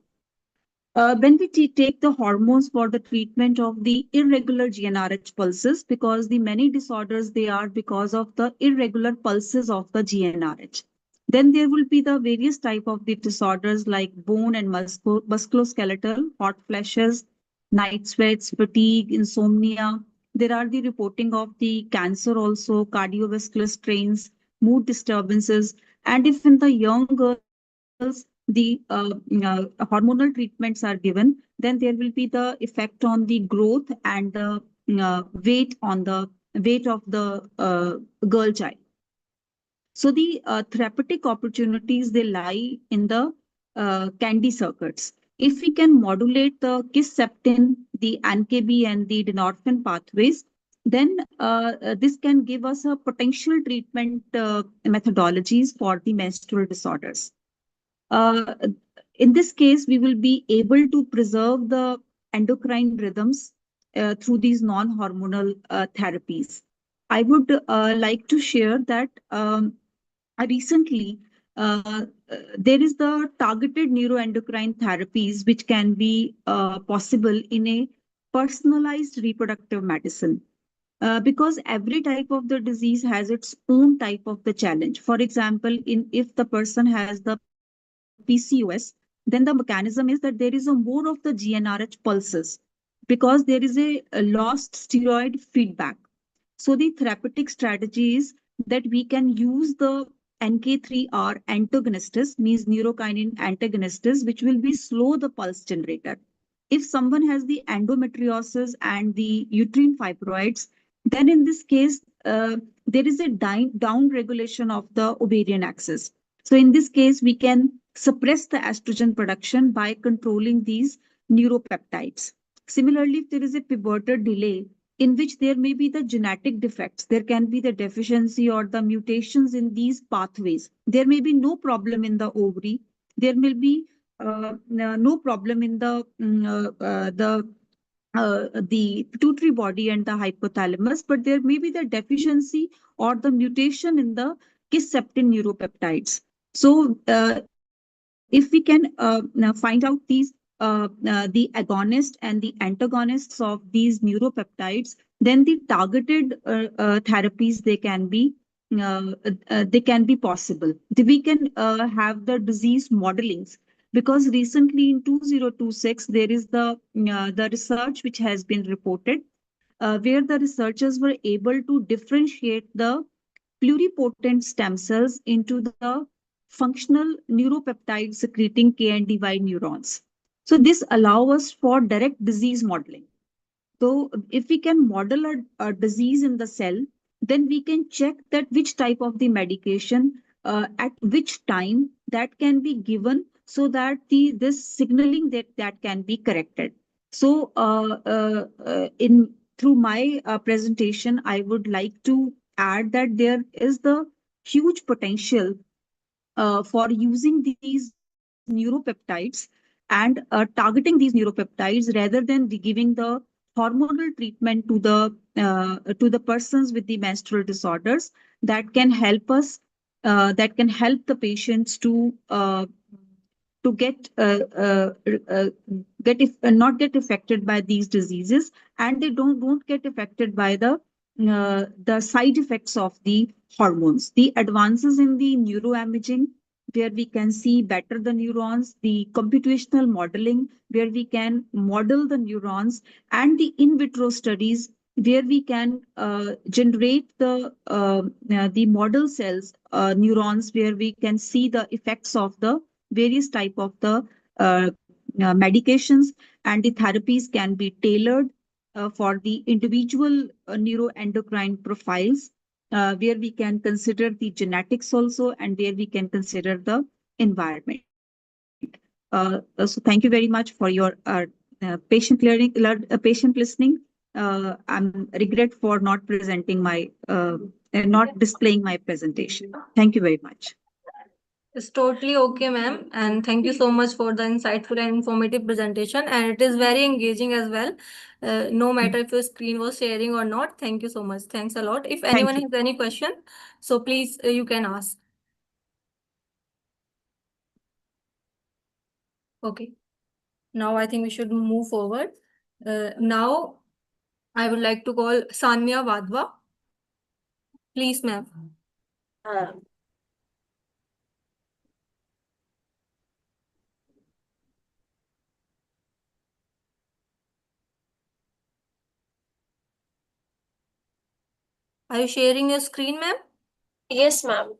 T: When we take the hormones for the treatment of the irregular GnRH pulses, because the many disorders, they are because of the irregular pulses of the GnRH. Then there will be the various type of the disorders like bone and musculoskeletal, hot flashes, night sweats, fatigue, insomnia, There are the reporting of the cancer also, cardiovascular strains, mood disturbances, and if in the young girls the hormonal treatments are given, then there will be the effect on the growth and the weight of the girl child. So the therapeutic opportunities, they lie in the candy circuits. If we can modulate the kisspeptin, the NKB, and the dynorphin pathways, then this can give us a potential treatment methodologies for the menstrual disorders. Uh, in this case, we will be able to preserve the endocrine rhythms through these non-hormonal therapies. I would like to share that recently there is the targeted neuroendocrine therapies which can be possible in a personalized reproductive medicine. Because every type of the disease has its own type of the challenge. For example, in if the person has the PCOS, then the mechanism is that there is a more of the GnRH pulses because there is a lost steroid feedback. So the therapeutic strategy is that we can use the NK3R antagonistus, means neurokinin antagonistus, which will be slow the pulse generator. If someone has the endometriosis and the uterine fibroids, then in this case, there is a down regulation of the ovarian axis. So in this case, we can suppress the estrogen production by controlling these neuropeptides. Similarly, if there is a pivotal delay, in which there may be the genetic defects, there can be the deficiency or the mutations in these pathways. There may be no problem in the ovary. There may be no problem in the pituitary body and the hypothalamus, but there may be the deficiency or the mutation in the kisspeptin neuropeptides. So if we can now find out these the agonist and the antagonists of these neuropeptides, then the targeted therapies they can be possible. We can have the disease modelings, because recently in 2026 there is the research which has been reported where the researchers were able to differentiate the pluripotent stem cells into the functional neuropeptide secreting KNDY neurons. So this allows us for direct disease modeling. So if we can model a disease in the cell, then we can check that which type of the medication at which time that can be given, so that this signaling that can be corrected. So in through my presentation, I would like to add that there is the huge potential for using these neuropeptides and targeting these neuropeptides rather than giving the hormonal treatment to the persons with the menstrual disorders. That can help us that can help the patients to get if, not get affected by these diseases, and they don't get affected by the side effects of the hormones. The advances in the neuroimaging, where we can see better the neurons, the computational modeling, where we can model the neurons, and the in vitro studies, where we can generate the model cells, neurons, where we can see the effects of the various type of the medications, and the therapies can be tailored for the individual neuroendocrine profiles, where we can consider the genetics also, and where we can consider the environment. So thank you very much for your patient listening. I'm regret for not presenting my not displaying my presentation. Thank you very much.
B: It's totally okay, ma'am. And thank you so much for the insightful and informative presentation. And it is very engaging as well. No matter if your screen was sharing or not. Thank you so much. Thanks a lot. If anyone has any question, so please you can ask. Okay. Now I think we should move forward. Now I would like to call Sanya Wadhwa. Please, ma'am. Are you sharing your screen, ma'am?
O: Yes, ma'am.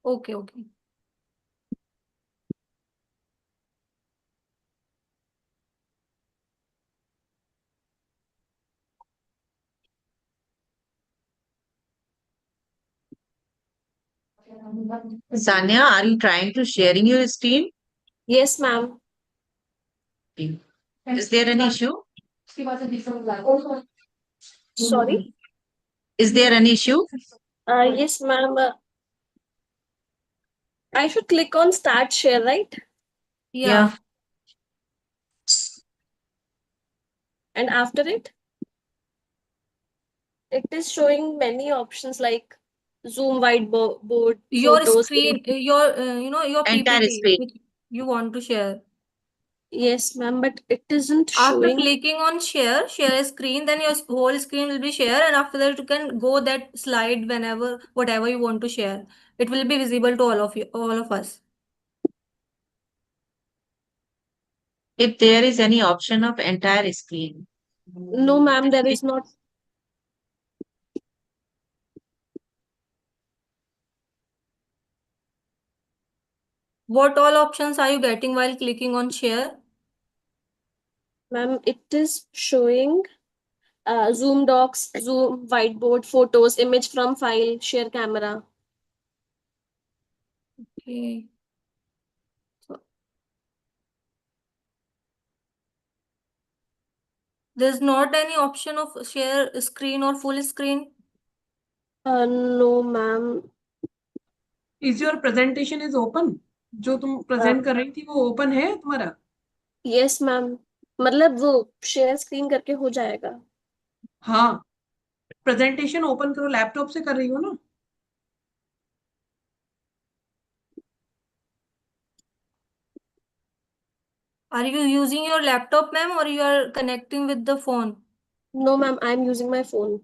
B: Okay, okay.
U: Sanya, are you trying to sharing your screen?
O: Yes, ma'am.
U: Is there an issue?
O: Sorry.
U: Is there an issue?
O: Yes, ma'am. I should click on start share, right?
B: Yeah.
O: And after it is showing many options like Zoom whiteboard,
B: Your
O: photos.
B: screen, your, your
U: Entire
B: PPT,
U: screen.
B: which you want to share.
O: Yes, ma'am, but it isn't
B: After
O: showing.
B: clicking on share a screen, then your whole screen will be shared, and after that you can go that slide whenever, whatever you want to share. It will be visible to all of you, all of us.
U: If there is any option of entire screen.
O: No, ma'am, there is not.
B: What all options are you getting while clicking on share?
O: Ma'am, it is showing Zoom docs, Zoom whiteboard, photos, image from file, share camera.
B: Okay. There's not any option of share screen or full screen?
O: No, ma'am.
K: Is your presentation is open? जो तुम present कर रही थी वो open है तुम्हारा?
O: Yes, ma'am. मतलब वो share screen करके हो जाएगा.
K: हाँ. Presentation open करो, laptop से कर रही हो ना?
B: Are you using your laptop, ma'am, or you are connecting with the phone?
O: No, ma'am, I'm using my phone.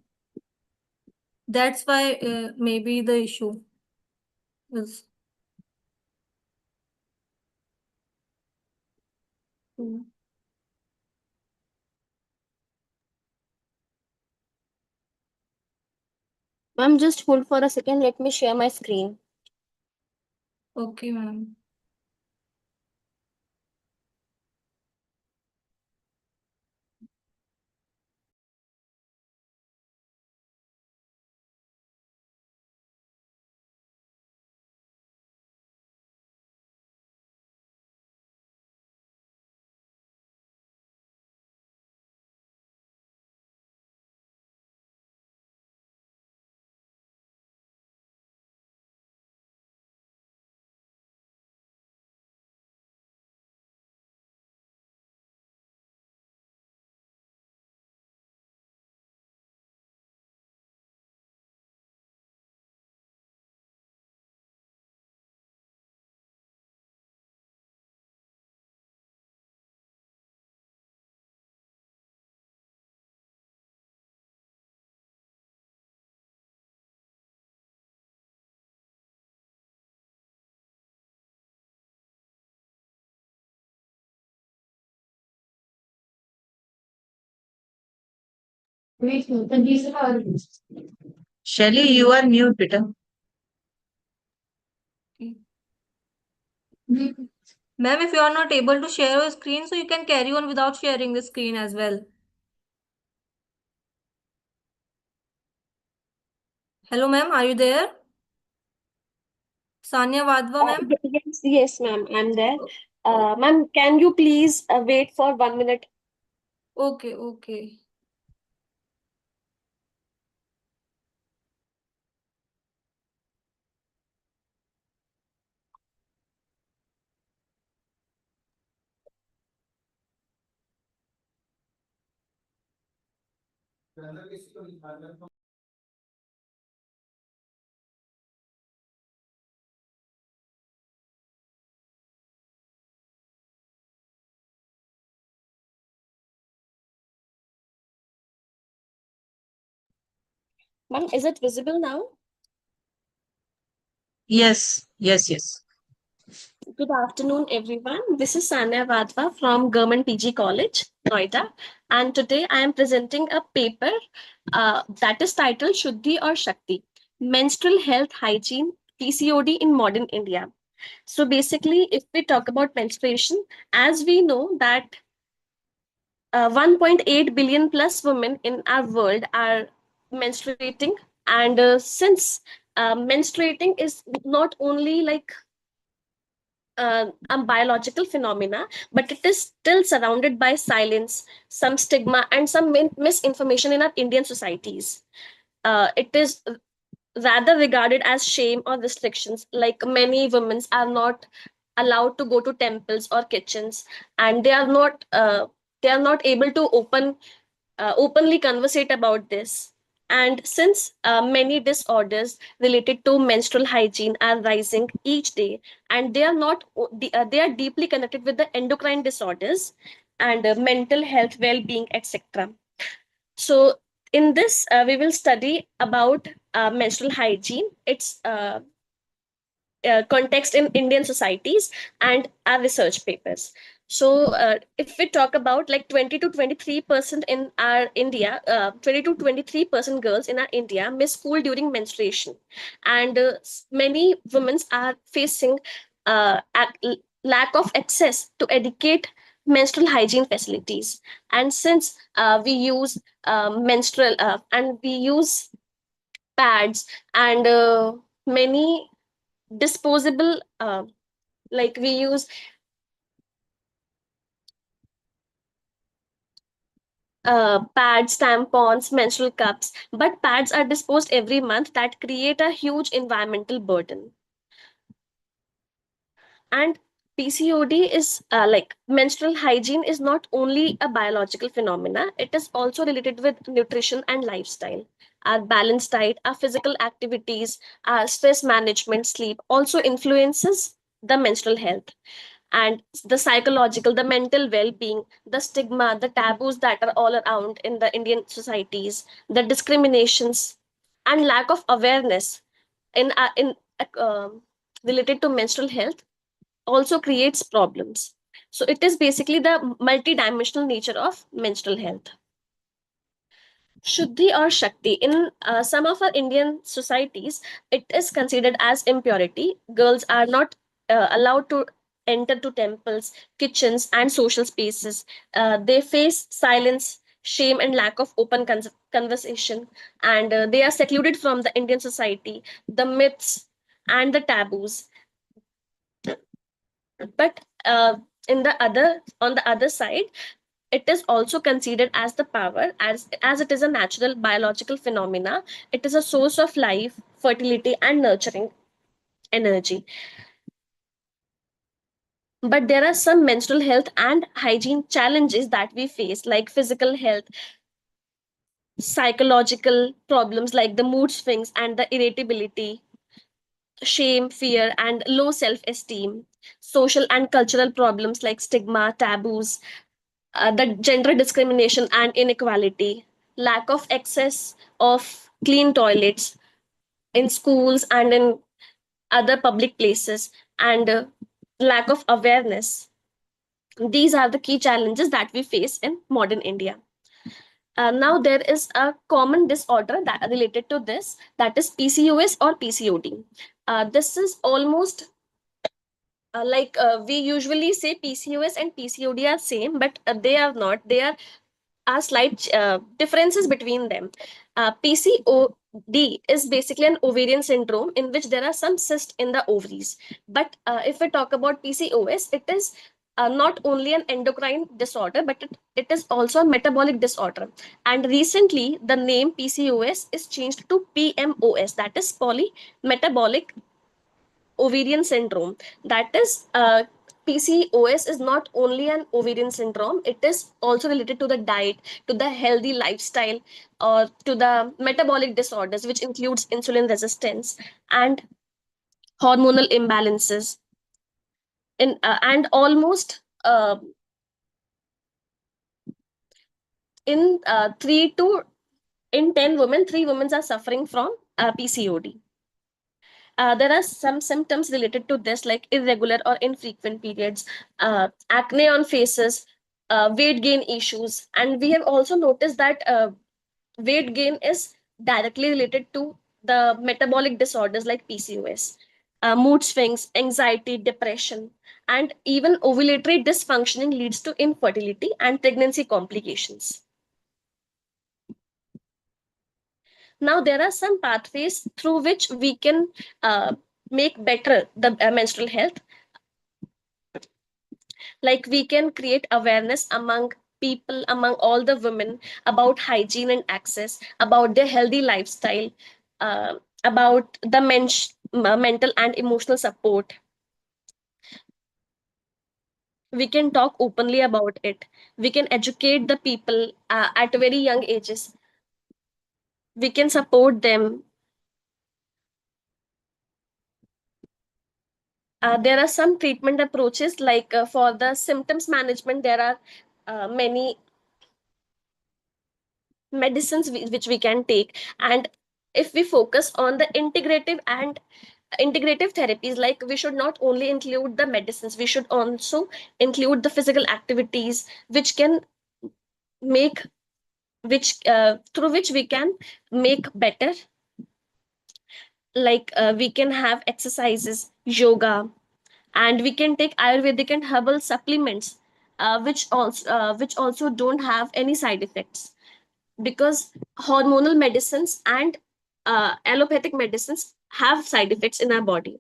B: That's why maybe the issue is.
O: Ma'am, just hold for a second. Let me share my screen.
B: Okay, ma'am.
U: Shelly, you are mute, Peter.
B: Ma'am, if you are not able to share your screen, so you can carry on without sharing the screen as well. Hello, ma'am, are you there? Sanya Vadva, ma'am?
O: Yes, ma'am, I'm there. Ma'am, can you please wait for 1 minute?
B: Okay, okay.
O: Ma'am, is it visible now?
U: Yes, yes, yes.
C: Good afternoon, everyone. This is Sanya Vadva from Government PG College, Noida. And today I am presenting a paper that is titled Shuddhi or Shakti, Menstrual Health Hygiene, PCOD in Modern India. So basically, if we talk about menstruation, as we know that 1.8 billion plus women in our world are menstruating. And since menstruating is not only like a biological phenomena, but it is still surrounded by silence, some stigma, and some misinformation in our Indian societies. It is rather regarded as shame or restrictions, like many women are not allowed to go to temples or kitchens, and they are not able to openly conversate about this. And since many disorders related to menstrual hygiene are rising each day, and they are not they are deeply connected with the endocrine disorders and mental health, well-being, etc. So in this, we will study about menstrual hygiene, its context in Indian societies, and our research papers. So, if we talk about like 20 to 23% in our India, 20 to 23% girls in our India miss school during menstruation, and many women are facing lack of access to educate menstrual hygiene facilities. And since we use menstrual and we use pads and many disposable like we use pads, tampons, menstrual cups, but pads are disposed every month that create a huge environmental burden. And PCOD is like menstrual hygiene is not only a biological phenomena, it is also related with nutrition and lifestyle. Our balanced diet, our physical activities, our stress management, sleep also influences the menstrual health. And the psychological, the mental well-being, the stigma, the taboos that are all around in the Indian societies, the discriminations, and lack of awareness in related to menstrual health also creates problems. So it is basically the multidimensional nature of menstrual health. Shuddhi or Shakti. In some of our Indian societies, it is considered as impurity. Girls are not allowed to enter to temples, kitchens, and social spaces. They face silence, shame, and lack of open conversation, and they are secluded from the Indian society, the myths, and the taboos. But in the other on the other side, it is also considered as the power, as it is a natural biological phenomena. It is a source of life, fertility, and nurturing energy. But there are some menstrual health and hygiene challenges that we face, like physical health, psychological problems like the mood swings and the irritability, shame, fear, and low self-esteem, social and cultural problems like stigma, taboos, the gender discrimination and inequality, lack of access of clean toilets in schools and in other public places, and lack of awareness. These are the key challenges that we face in modern India. Now there is a common disorder that related to this, that is PCOS or PCOD. This is almost we usually say PCOS and PCOD are same, but they are not. They are slight differences between them. PCOD is basically an ovarian syndrome in which there are some cysts in the ovaries. But if we talk about PCOS, it is not only an endocrine disorder, but it is also a metabolic disorder. And recently, the name PCOS is changed to PMOS, that is polymetabolic ovarian syndrome. That is, PCOS is not only an ovarian syndrome, it is also related to the diet, to the healthy lifestyle, or to the metabolic disorders, which includes insulin resistance and hormonal imbalances. And almost in 3 to in 10 women, 3 women are suffering from PCOD. There are some symptoms related to this, like irregular or infrequent periods, acne on faces, weight gain issues. And we have also noticed that weight gain is directly related to the metabolic disorders like PCOS, mood swings, anxiety, depression, and even ovulatory dysfunctioning leads to infertility and pregnancy complications. Now, there are some pathways through which we can make better the menstrual health. Like we can create awareness among people, among all the women, about hygiene and access, about their healthy lifestyle, about the mental and emotional support. We can talk openly about it. We can educate the people at very young ages. We can support them. There are some treatment approaches, like for the symptoms management, there are many medicines which we can take. And if we focus on the integrative therapies, like we should not only include the medicines, we should also include the physical activities which can make which through which we can make better, like we can have exercises, yoga, and we can take ayurvedic and herbal supplements, which also don't have any side effects, because hormonal medicines and allopathic medicines have side effects in our body.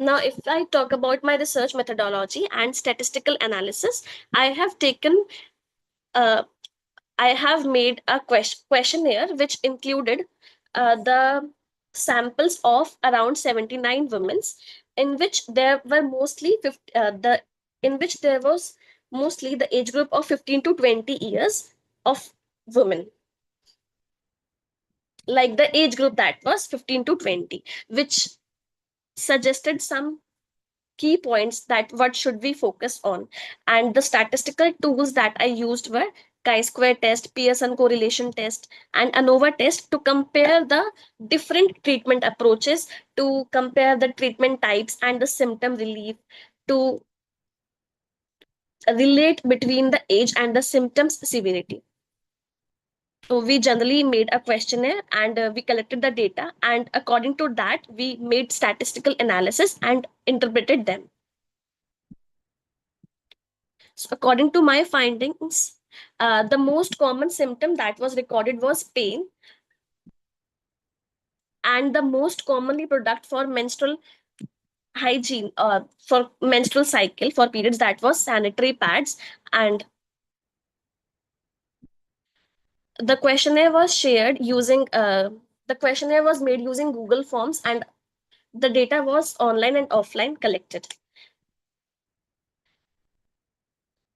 C: Now, if I talk about my research methodology and statistical analysis, I have taken I have made a questionnaire which included the samples of around 79 women, in which there were mostly 50, in which there was mostly the age group of 15 to 20 years of women, like the age group that was 15 to 20, which suggested some key points that what should we focus on. And the statistical tools that I used were chi-square test, Pearson correlation test, and ANOVA test to compare the different treatment approaches, to compare the treatment types and the symptom relief, to relate between the age and the symptoms severity. So we generally made a questionnaire, and we collected the data, and according to that, we made statistical analysis and interpreted them. So according to my findings, the most common symptom that was recorded was pain, and the most commonly product for menstrual hygiene, for menstrual cycle, for periods, that was sanitary pads. And the questionnaire was shared using the questionnaire was made using Google Forms, and the data was online and offline collected.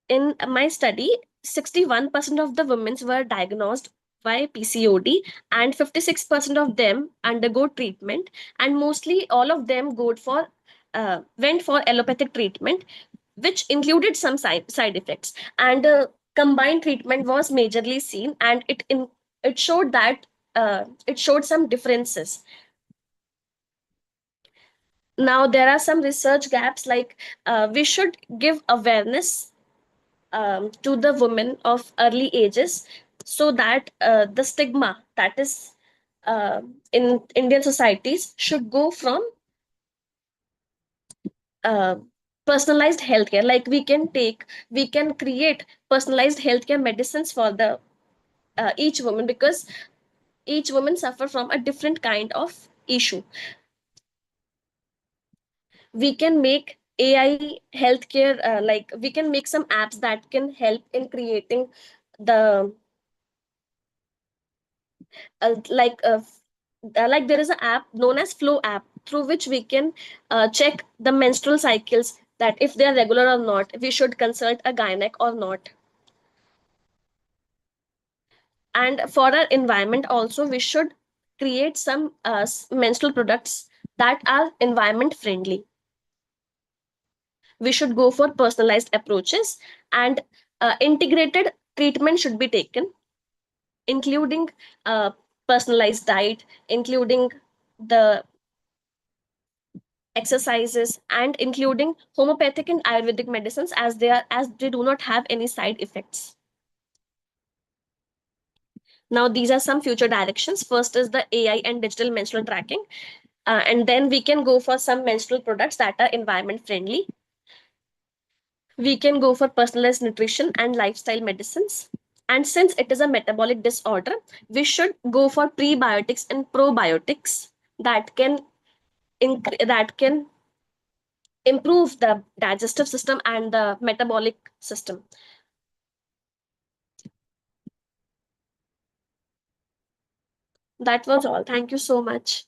C: In my study, 61% of the women were diagnosed by PCOD, and 56% of them undergo treatment, and mostly all of them went for allopathic treatment, which included some side effects. And combined treatment was majorly seen, and it showed that it showed some differences. Now, there are some research gaps, like we should give awareness to the women of early ages, so that the stigma that is in Indian societies should go from uh, personalized healthcare. Like we can create personalized healthcare medicines for the each woman, because each woman suffer from a different kind of issue. We can make AI healthcare, like we can make some apps that can help in creating the like there is an app known as Flow app, through which we can check the menstrual cycles, that if they are regular or not, we should consult a gynec or not. And for our environment also, we should create some menstrual products that are environment friendly. We should go for personalized approaches, and integrated treatment should be taken. including personalized diet, including the exercises, and including homeopathic and ayurvedic medicines, as they do not have any side effects. Now, these are some future directions. First is the AI and digital menstrual tracking. And then we can go for some menstrual products that are environment friendly. We can go for personalized nutrition and lifestyle medicines. And since it is a metabolic disorder, we should go for prebiotics and probiotics that can that can improve the digestive system and the metabolic system. That was all. Thank you so much.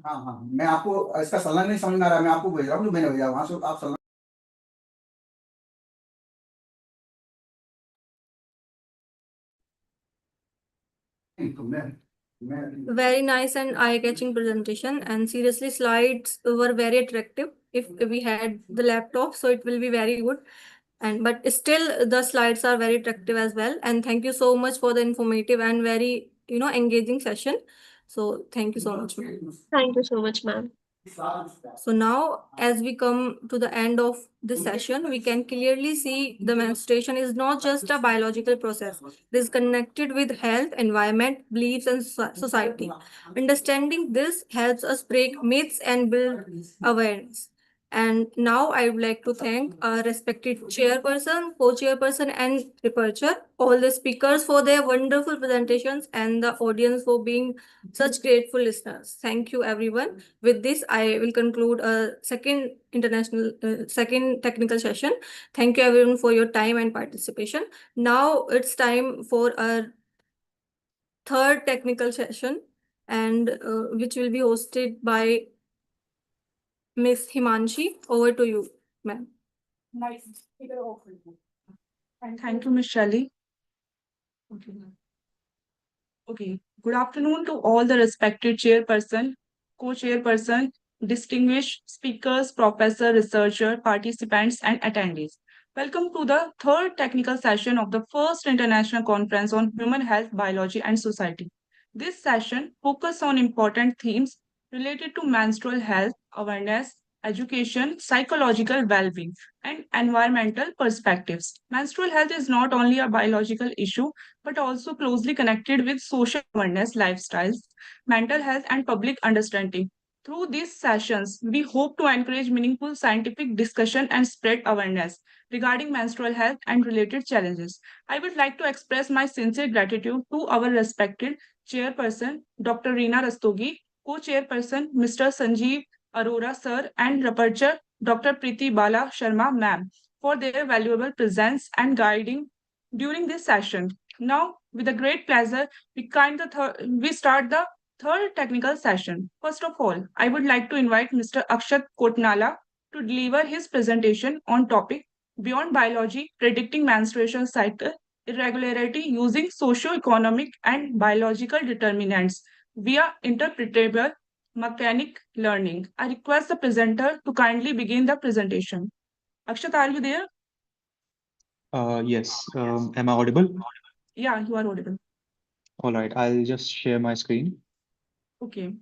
A: हाँ हाँ, मैं आपको इसका संलग्न नहीं समझ में आ रहा है, मैं आपको भेज रहा हूँ जो मैंने भेजा वहां से आप संलग्न तो मैं
B: Very nice and eye-catching presentation, and seriously, slides were very attractive. If we had the laptop, so it will be very good. And but still, the slides are very attractive as well. And thank you so much for the informative and very engaging session. So thank you so much, ma'am.
C: Thank you so much, ma'am.
B: So now, as we come to the end of this session, we can clearly see the menstruation is not just a biological process. It is connected with health, environment, beliefs, and society. Understanding this helps us break myths and build awareness. And now I would like to thank our respected chairperson, co-chairperson, and researcher, all the speakers for their wonderful presentations, and the audience for being such grateful listeners. Thank you, everyone. With this, I will conclude a second technical session. Thank you, everyone, for your time and participation. Now it's time for our third technical session, and which will be hosted by Miss Himanshi. Over to you, ma'am.
E: Nice. Thank you, Ms. Shelley. Okay. Good afternoon to all the respected chairperson, co-chairperson, distinguished speakers, professor, researcher, participants, and attendees. Welcome to the third technical session of the first International Conference on Human Health, Biology, and Society. This session focuses on important themes related to menstrual health, awareness, education, psychological well-being, and environmental perspectives. Menstrual health is not only a biological issue, but also closely connected with social awareness, lifestyles, mental health, and public understanding. Through these sessions, we hope to encourage meaningful scientific discussion and spread awareness regarding menstrual health and related challenges. I would like to express my sincere gratitude to our respected chairperson, Dr. Reena Rastogi, co-chairperson, Mr. Sanjeev Arora sir, and rapporteur, Dr. Preeti Bala Sharma ma'am, for their valuable presence and guiding during this session. Now, with a great pleasure, we start the third technical session. First of all, I would like to invite Mr. Akshat Kotnala to deliver his presentation on topic Beyond Biology, Predicting Menstruation Cycle Irregularity Using Socio-Economic and Biological Determinants via Interpretable Mechanic Learning. I request the presenter to kindly begin the presentation. Akshat, are you there?
G: Yes. Am I audible?
E: Yeah, you are audible.
G: All right. I'll just share my screen.
E: Okay.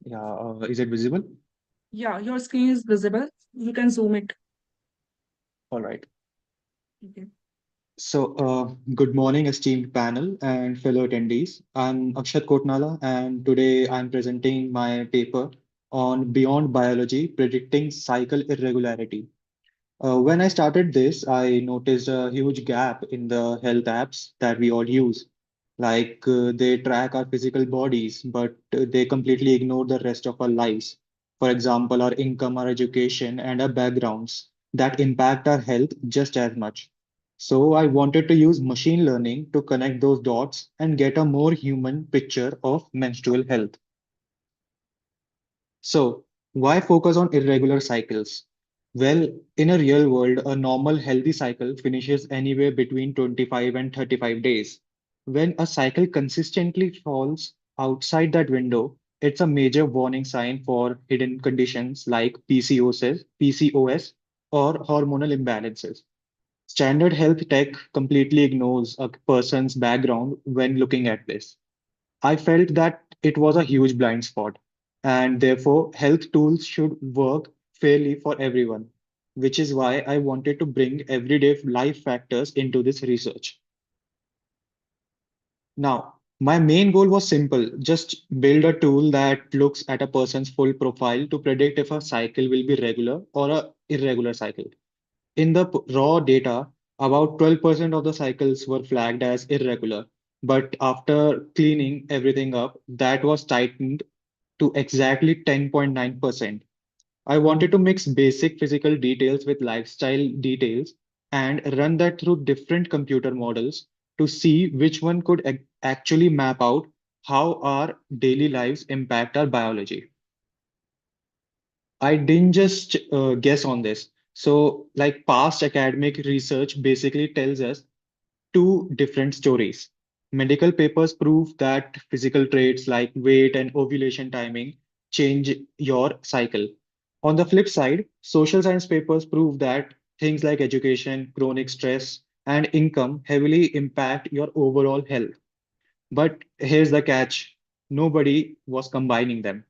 G: Yeah. Is it visible?
E: Yeah, your screen is visible. You can zoom it.
G: All right.
E: Okay.
G: So, good morning, esteemed panel and fellow attendees. I'm Akshat Kotnala, and today I'm presenting my paper on Beyond Biology, Predicting Cycle Irregularity. When I started this, I noticed a huge gap in the health apps that we all use. Like they track our physical bodies, but they completely ignore the rest of our lives. For example, our income, our education, and our backgrounds that impact our health just as much. So I wanted to use machine learning to connect those dots and get a more human picture of menstrual health. So, why focus on irregular cycles? Well, in a real world, a normal healthy cycle finishes anywhere between 25 and 35 days. When a cycle consistently falls outside that window, it's a major warning sign for hidden conditions like PCOS, or hormonal imbalances. Standard health tech completely ignores a person's background when looking at this. I felt that it was a huge blind spot, and therefore, health tools should work fairly for everyone, which is why I wanted to bring everyday life factors into this research. Now, my main goal was simple, just build a tool that looks at a person's full profile to predict if a cycle will be regular or a irregular cycle. In the raw data, about 12% of the cycles were flagged as irregular, but after cleaning everything up, that was tightened to exactly 10.9%. I wanted to mix basic physical details with lifestyle details and run that through different computer models to see which one could actually map out how our daily lives impact our biology. I didn't just guess on this. So, like past academic research basically tells us two different stories. Medical papers prove that physical traits like weight and ovulation timing change your cycle. On the flip side, social science papers prove that things like education, chronic stress, and income heavily impact your overall health. But here's the catch, nobody was combining them.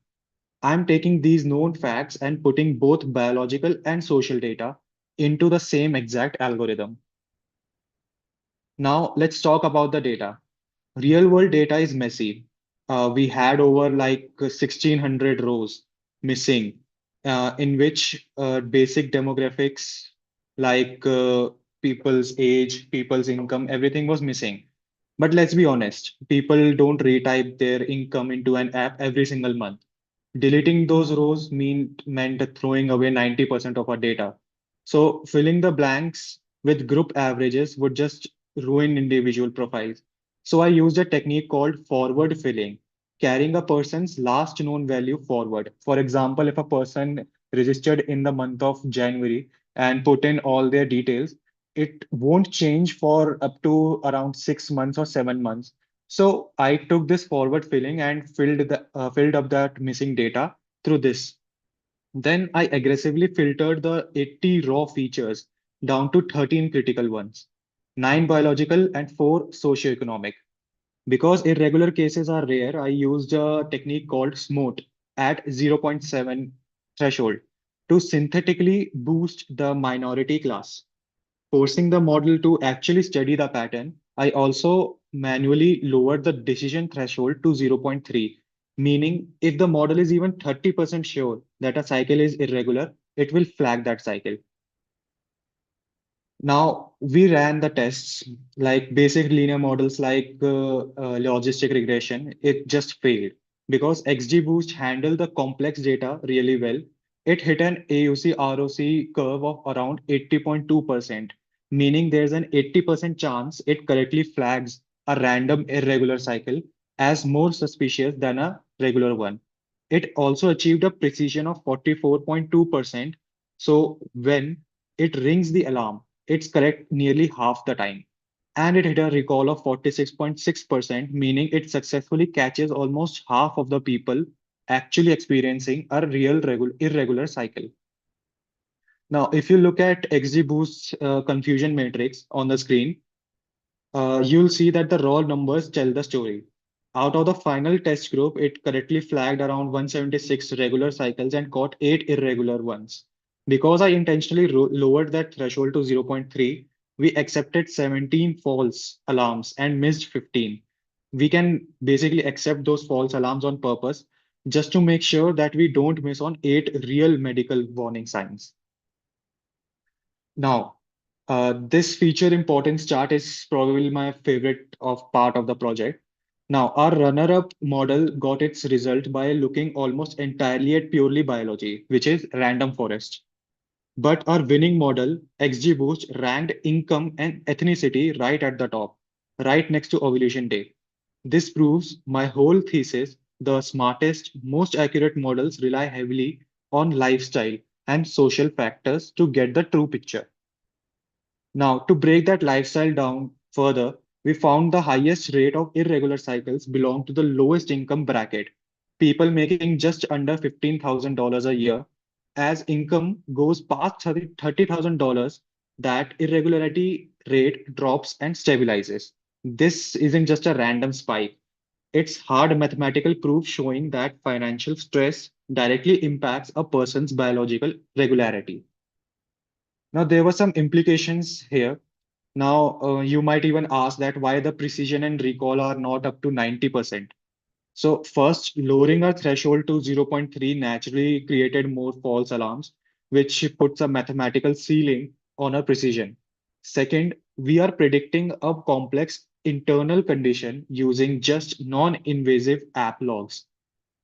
G: I'm taking these known facts and putting both biological and social data into the same exact algorithm. Now, let's talk about the data. Real world data is messy. We had over like 1600 rows missing, in which basic demographics like people's age, people's income, everything was missing. But let's be honest, people don't retype their income into an app every single month. Deleting those rows meant throwing away 90% of our data. So filling the blanks with group averages would just ruin individual profiles. So I used a technique called forward filling, carrying a person's last known value forward. For example, if a person registered in the month of January and put in all their details, it won't change for up to around 6 months or 7 months. So I took this forward filling and filled up that missing data through this. Then I aggressively filtered the 80 raw features down to 13 critical ones, 9 biological and 4 socioeconomic. Because irregular cases are rare, I used a technique called SMOT at zero point 0.7 threshold to synthetically boost the minority class, forcing the model to actually study the pattern. I also manually lowered the decision threshold to zero point 0.3, meaning if the model is even 30% sure that a cycle is irregular, it will flag that cycle. Now, we ran the tests like basic linear models like logistic regression. It just failed because XGBoost handled the complex data really well. It hit an AUC ROC curve of around 80.2%, meaning there's an 80% chance it correctly flags a random irregular cycle as more suspicious than a regular one. It also achieved a precision of 44.2%. So when it rings the alarm, it's correct nearly half the time. And it hit a recall of 46.6%, meaning it successfully catches almost half of the people actually experiencing a real irregular cycle. Now, if you look at XGBoost's confusion matrix on the screen, you'll see that the raw numbers tell the story. Out of the final test group, it correctly flagged around 176 regular cycles and caught 8 irregular ones. Because I intentionally lowered that threshold to zero point 0.3, we accepted 17 false alarms and missed 15. We can basically accept those false alarms on purpose just to make sure that we don't miss on 8 real medical warning signs. Now, this feature importance chart is probably my favorite of part of the project. Now, our runner-up model got its result by looking almost entirely at purely biology, which is random forest. But our winning model, XGBoost, ranked income and ethnicity right at the top, right next to ovulation day. This proves my whole thesis: the smartest, most accurate models rely heavily on lifestyle and social factors to get the true picture. Now, to break that lifestyle down further, We found the highest rate of irregular cycles belong to the lowest income bracket, people making just under $15,000 a year. As income goes past $30,000, that irregularity rate drops and stabilizes. This isn't just a random spike. It's hard mathematical proof showing that financial stress directly impacts a person's biological regularity. Now, there were some implications here. Now, you might even ask that why the precision and recall are not up to 90%. So first, lowering our threshold to zero point 0.3 naturally created more false alarms, which puts a mathematical ceiling on our precision. Second, we are predicting a complex internal condition using just non-invasive app logs.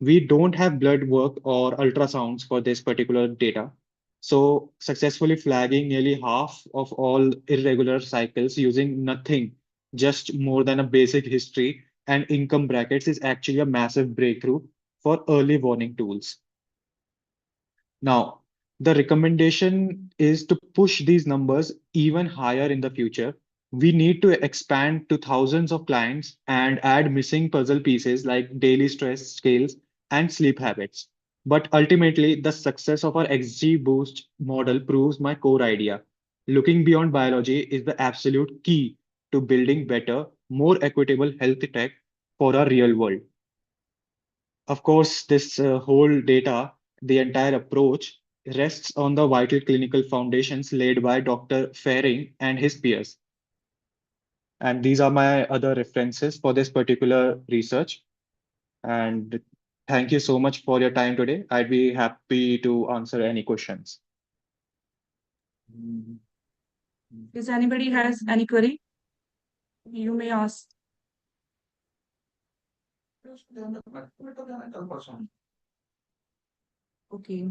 G: We don't have blood work or ultrasounds for this particular data. So successfully flagging nearly half of all irregular cycles using nothing, just more than a basic history and income brackets is actually a massive breakthrough for early warning tools. Now, the recommendation is to push these numbers even higher in the future. We need to expand to thousands of clients and add missing puzzle pieces like daily stress scales and sleep habits. But ultimately, the success of our XG Boost model proves my core idea. Looking beyond biology is the absolute key to building better, more equitable health tech for our real world. Of course, this whole data, the entire approach rests on the vital clinical foundations laid by Dr. Fehring and his peers. And these are my other references for this particular research. And thank you so much for your time today. I'd be happy to answer any questions.
E: Does anybody has any query? You may ask. Okay,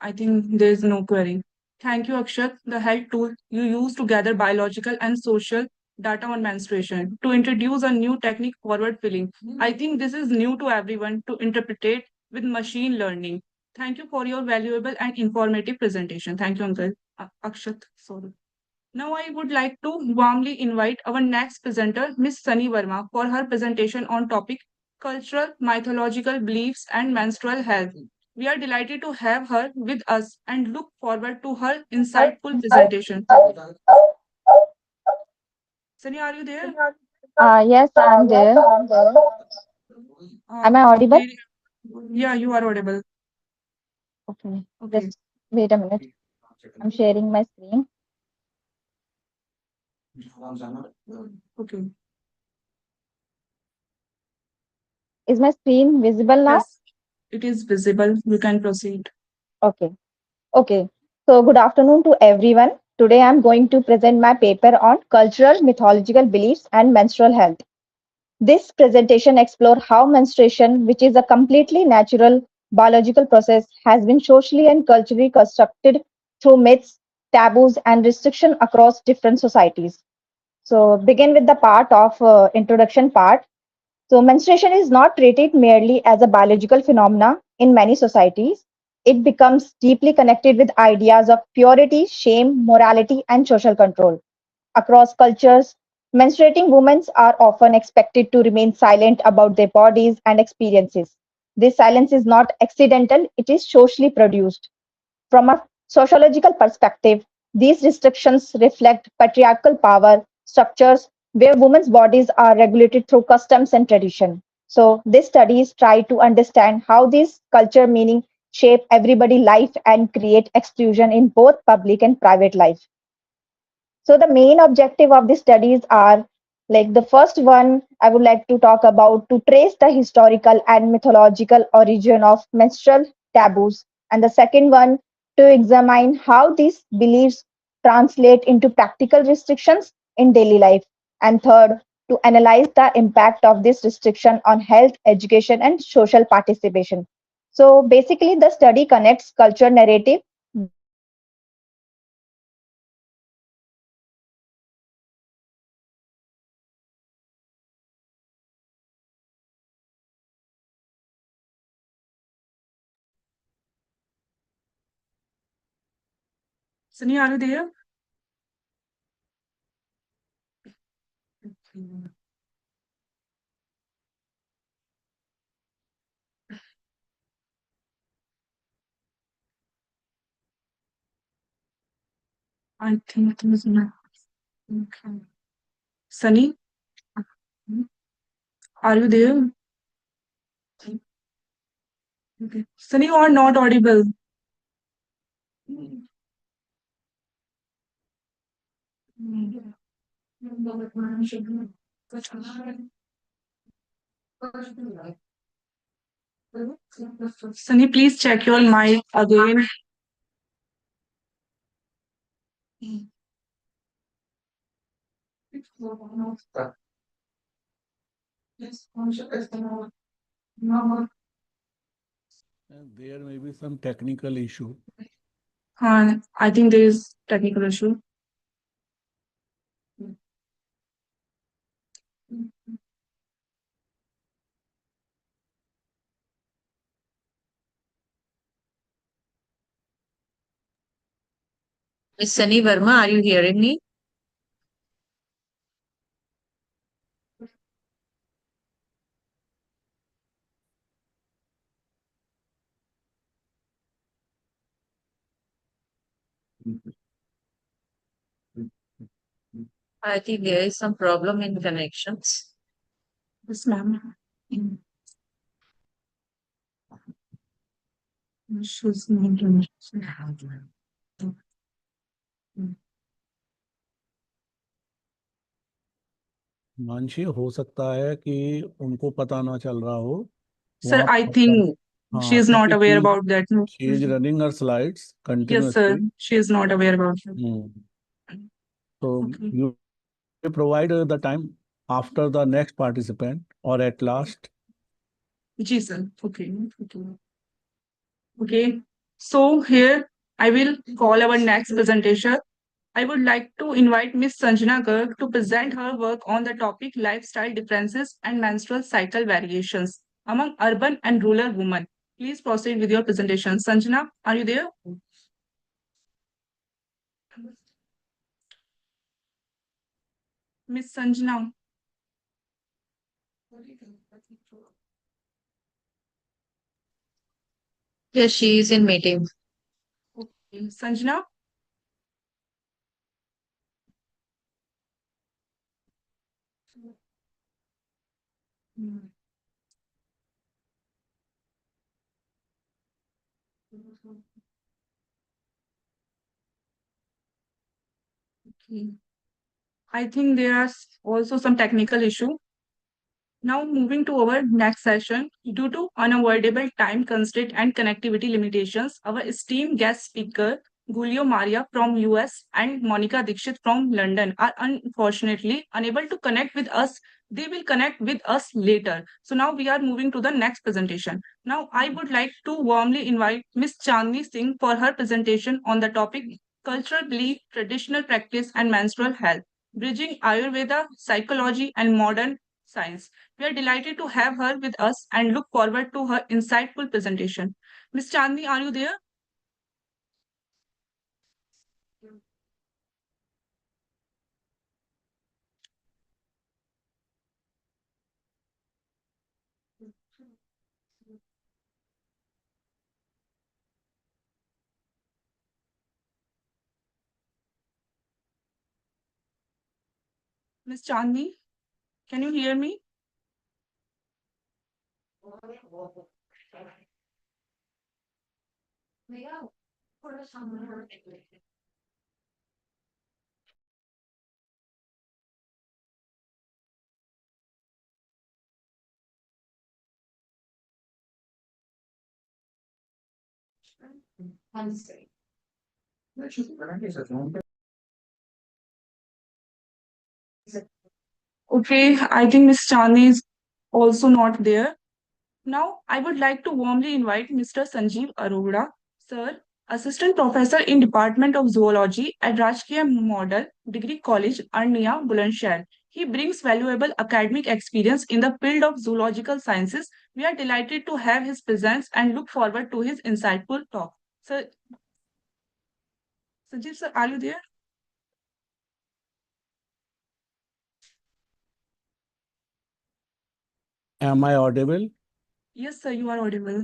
E: I think there's no query. Thank you, Akshat. The health tool you use to gather biological and social data on menstruation to introduce a new technique forward filling. I think this is new to everyone to interpret with machine learning. Thank you for your valuable and informative presentation. Thank you, Uncle. Akshat, sorry. Now I would like to warmly invite our next presenter, Ms. Sunny Verma, for her presentation on topic cultural, mythological beliefs and menstrual health. We are delighted to have her with us and look forward to her insightful presentation. Sunny, are you there?
V: Yes, I'm there. Am I audible?
E: Okay. Yeah, you are audible.
V: Okay.
E: Okay.
V: Just wait a minute. I'm sharing my screen.
E: Okay.
V: Is my screen visible now?
E: Yes, it is visible. You can proceed.
V: Okay. Okay. So good afternoon to everyone. Today I'm going to present my paper on cultural mythological beliefs and menstrual health. This presentation explores how menstruation, which is a completely natural biological process, has been socially and culturally constructed through myths, taboos, and restriction across different societies. So begin with the part of introduction part. So menstruation is not treated merely as a biological phenomena in many societies. It becomes deeply connected with ideas of purity, shame, morality, and social control. Across cultures, menstruating women are often expected to remain silent about their bodies and experiences. This silence is not accidental, it is socially produced. From a sociological perspective, these restrictions reflect patriarchal power structures where women's bodies are regulated through customs and tradition. So, these studies try to understand how these culture meaning shape everybody life and create exclusion in both public and private life. So the main objective of the studies are like the first one I would like to talk about to trace the historical and mythological origin of menstrual taboos, and the second one to examine how these beliefs translate into practical restrictions in daily life, and third to analyze the impact of this restriction on health, education, and social participation. So basically, the study connects culture narrative with scientific evidence and explores how menstrual taboos influence daily life and social participation.
E: Sunny, are you there?
H: I think it was not. Okay. Sunny, are you there? Okay. Sunny, you are not audible. Sunny, please check your mic again.
J: There may be some technical issue.
H: I think there is technical issue.
U: Miss Sunny Verma, are you hearing me? I think there is some problem in connections.
H: Yes, ma'am. She's not doing it.
J: Mansi हो सकता है कि उनको पता ना चल रहा हो
H: Sir,
J: वहाँ
H: I
J: पर
H: think she
J: हाँ
H: is not
J: क्योंकि
H: aware about that. No.
J: she is running her slides
H: Yes, sir.
J: continuously.
H: She is not aware about it.
J: So
H: Okay.
J: you provide the time after the next participant or at last.
H: Ji, sir. Okay. Okay. So here I will call our next presentation. I would like to invite Miss Sanjana Garg to present her work on the topic lifestyle differences and menstrual cycle variations among urban and rural women. Please proceed with your presentation. Sanjana, are you there? Miss Sanjana.
U: Yes, she is in meeting.
H: Okay. Sanjana? Okay. I think there are also some technical issue. Now moving to our next session, due to unavoidable time constraint and connectivity limitations, our esteemed guest speaker, Julio Maria from US and Monica Dixit from London are unfortunately unable to connect with us. They will connect with us later. So now we are moving to the next presentation. Now I would like to warmly invite Ms. Chandni Singh for her presentation on the topic cultural belief, traditional practice and menstrual health, bridging Ayurveda, psychology and modern science. We are delighted to have her with us and look forward to her insightful presentation. Ms. Chandni, are you there? Ms. Chandni, can you hear me? Okay, I think Ms. Chandni is also not there. Now, I would like to warmly invite Mr. Sanjeev Arora, Sir, Assistant Professor in Department of Zoology at Rajkiya Model Degree College, Arnia, Bulandshahr. He brings valuable academic experience in the field of zoological sciences. We are delighted to have his presence and look forward to his insightful talk. Sir, Sanjeev sir, are you there?
J: Am I audible?
H: Yes, sir, you are audible.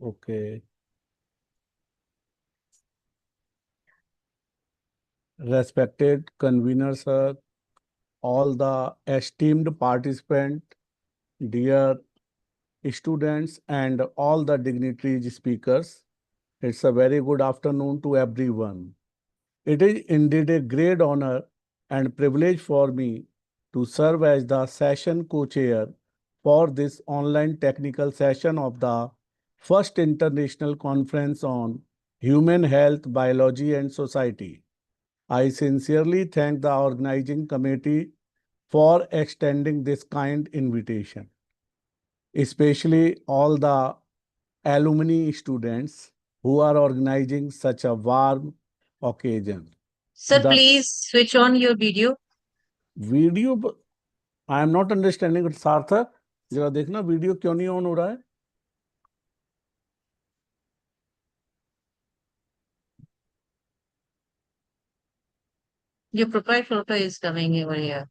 J: Okay. Respected convener, sir, all the esteemed participants, dear students, and all the dignitaries speakers, it's a very good afternoon to everyone. It is indeed a great honor and privilege for me to serve as the session co-chair for this online technical session of the first international conference on human health, biology, and society. I sincerely thank the organizing committee for extending this kind invitation, especially all the alumni students who are organizing such a warm occasion.
U: Sir,
J: The
U: please switch on your video.
J: video, I am not understanding it, सार्थक जरा देखना video क्यों नहीं on हो रहा है.
U: Your profile photo is coming over here.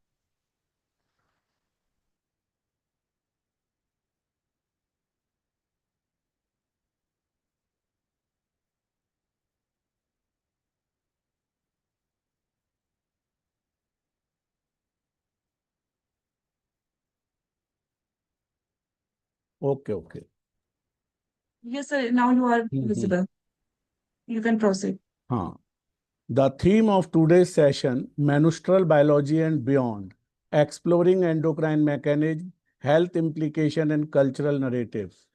J: Okay, okay.
H: Yes, sir, now you are
J: Mhm.
H: visible. You can proceed.
J: हाँ. The theme of today's session, menstrual biology and beyond, exploring endocrine mechanism, health implication and cultural narratives,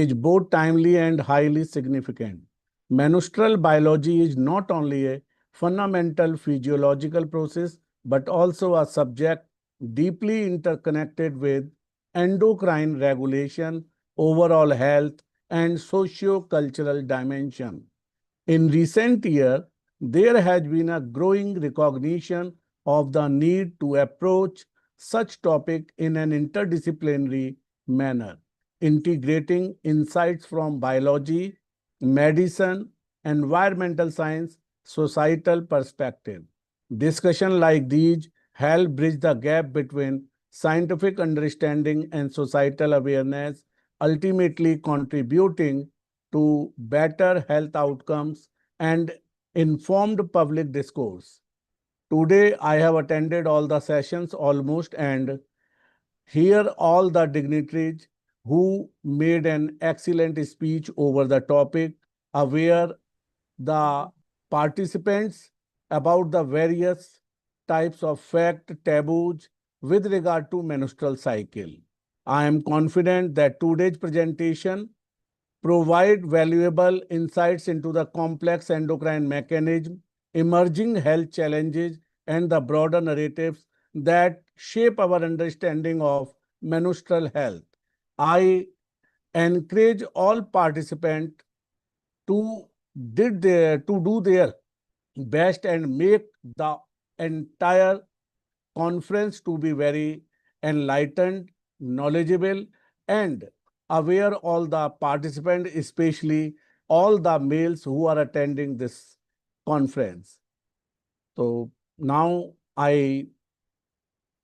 J: is both timely and highly significant. Menstrual biology is not only a fundamental physiological process, but also a subject deeply interconnected with endocrine regulation, overall health, and socio-cultural dimension. In recent years, there has been a growing recognition of the need to approach such topic in an interdisciplinary manner, integrating insights from biology, medicine, environmental science, societal perspective. Discussion like these help bridge the gap between scientific understanding and societal awareness, ultimately contributing to better health outcomes and informed public discourse. Today, I have attended all the sessions almost and hear all the dignitaries who made an excellent speech over the topic, aware the participants about the various types of fact taboos with regard to menstrual cycle. I am confident that today's presentation provide valuable insights into the complex endocrine mechanism, emerging health challenges, and the broader narratives that shape our understanding of menstrual health. I encourage all participants to to do their best and make the entire conference to be very enlightened, knowledgeable, and aware all the participants, especially all the males who are attending this conference. So now I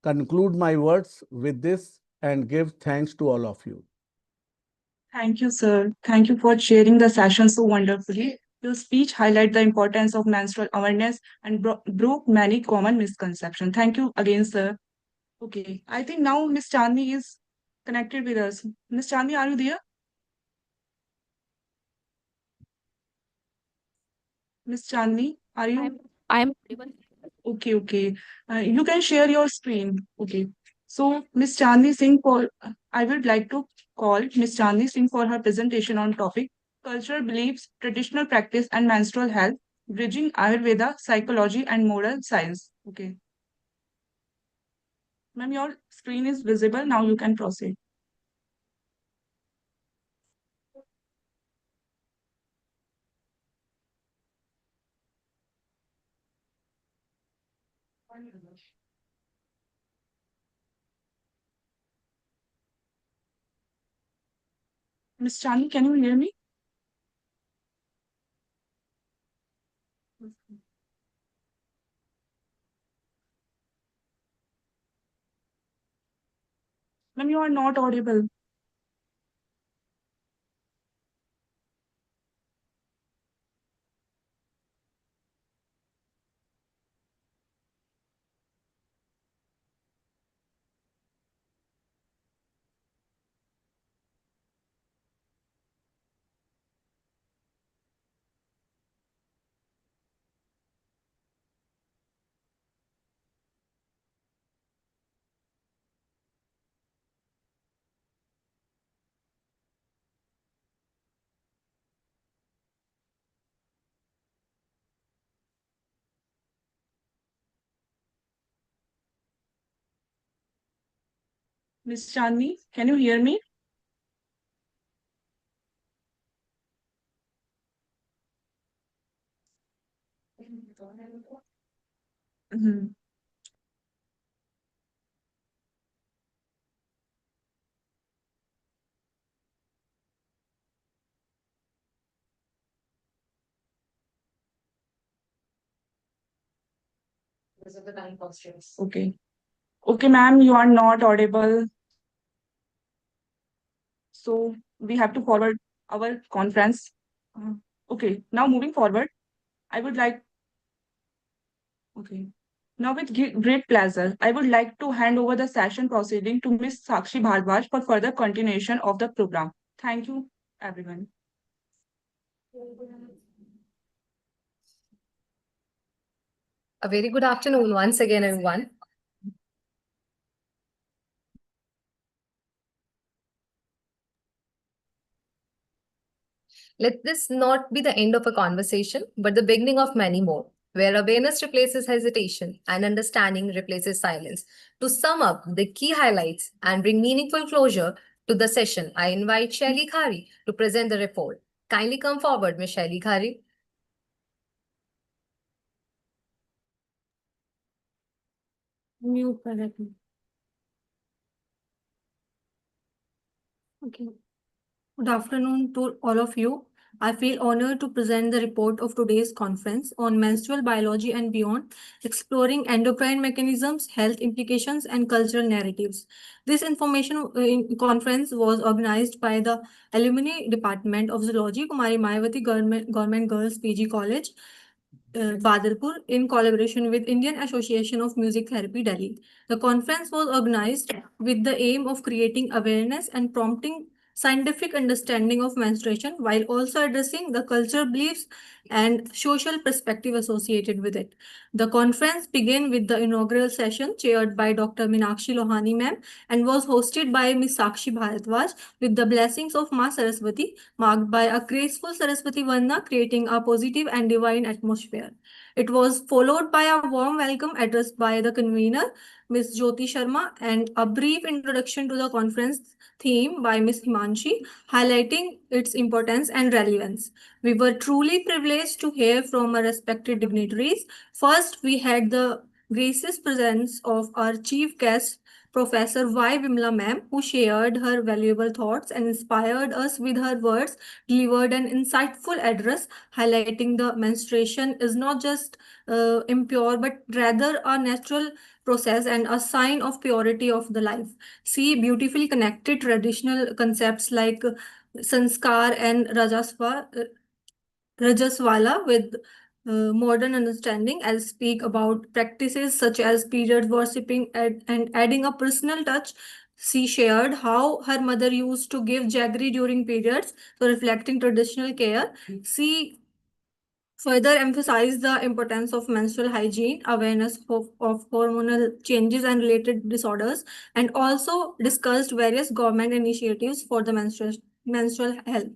J: conclude my words with this and give thanks to all of you.
H: Thank you, sir. Thank you for sharing the session so wonderfully. Your speech highlight the importance of menstrual awareness and broke many common misconceptions. Thank you again, sir. Okay, I think now Miss Chandni is connected with us. Miss Chandni, are you there? Miss Chandni, are you?
L: I'm
H: Okay, okay. You can share your screen. Okay. So, Miss Chandni Singh, I would like to call Miss Chandni Singh for her presentation on topic cultural beliefs, traditional practice, and menstrual health, bridging Ayurveda, psychology, and moral science. Okay. Ma'am, your screen is visible. Now you can proceed. Miss Chandni, can you hear me? Ma'am, you are not audible. Miss Chandni, can you hear me? Mhm. Okay. Okay, ma'am, you are not audible. So we have to forward our conference. Okay, now moving forward, I would like, okay. Now with great pleasure, I would like to hand over the session proceeding to Miss Sakshi Bhardwaj for further continuation of the program. Thank you, everyone.
B: A very good afternoon once again, everyone. Let this not be the end of a conversation, but the beginning of many more, where awareness replaces hesitation and understanding replaces silence. To sum up the key highlights and bring meaningful closure to the session, I invite Shaili Khari to present the report. Kindly come forward, Ms. Shaili Khari.
L: Mute correctly. Okay. Good afternoon to all of you. I feel honored to present the report of today's conference on menstrual biology and beyond, exploring endocrine mechanisms, health implications, and cultural narratives. This information conference was organized by the Alumni Department of Zoology, Kumari Mayavati Government Girls PG College, Badalpur, in collaboration with Indian Association of Music Therapy, Delhi. The conference was organized with the aim of creating awareness and prompting scientific understanding of menstruation while also addressing the cultural beliefs and social perspective associated with it. The conference began with the inaugural session chaired by Dr. Minakshi Lohani ma'am and was hosted by Ms. Sakshi Bharadwaj with the blessings of Ma Saraswati, marked by a graceful Saraswati Vanda, creating a positive and divine atmosphere. It was followed by a warm welcome addressed by the convener, Ms. Jyoti Sharma, and a brief introduction to the conference theme by Ms. Himanshi, highlighting its importance and relevance. We were truly privileged to hear from our respected dignitaries. First, we had the gracious presence of our chief guest, Professor Y. Vimla ma'am, who shared her valuable thoughts and inspired us with her words, delivered an insightful address highlighting the menstruation is not just impure but rather a natural process and a sign of purity of the life. She beautifully connected traditional concepts like sanskar and Rajaswala with modern understanding as speak about practices such as period worshipping and adding a personal touch. She shared how her mother used to give jaggery during periods, so reflecting traditional care. She further emphasized the importance of menstrual hygiene, awareness of hormonal changes and related disorders, and also discussed various government initiatives for the menstrual health.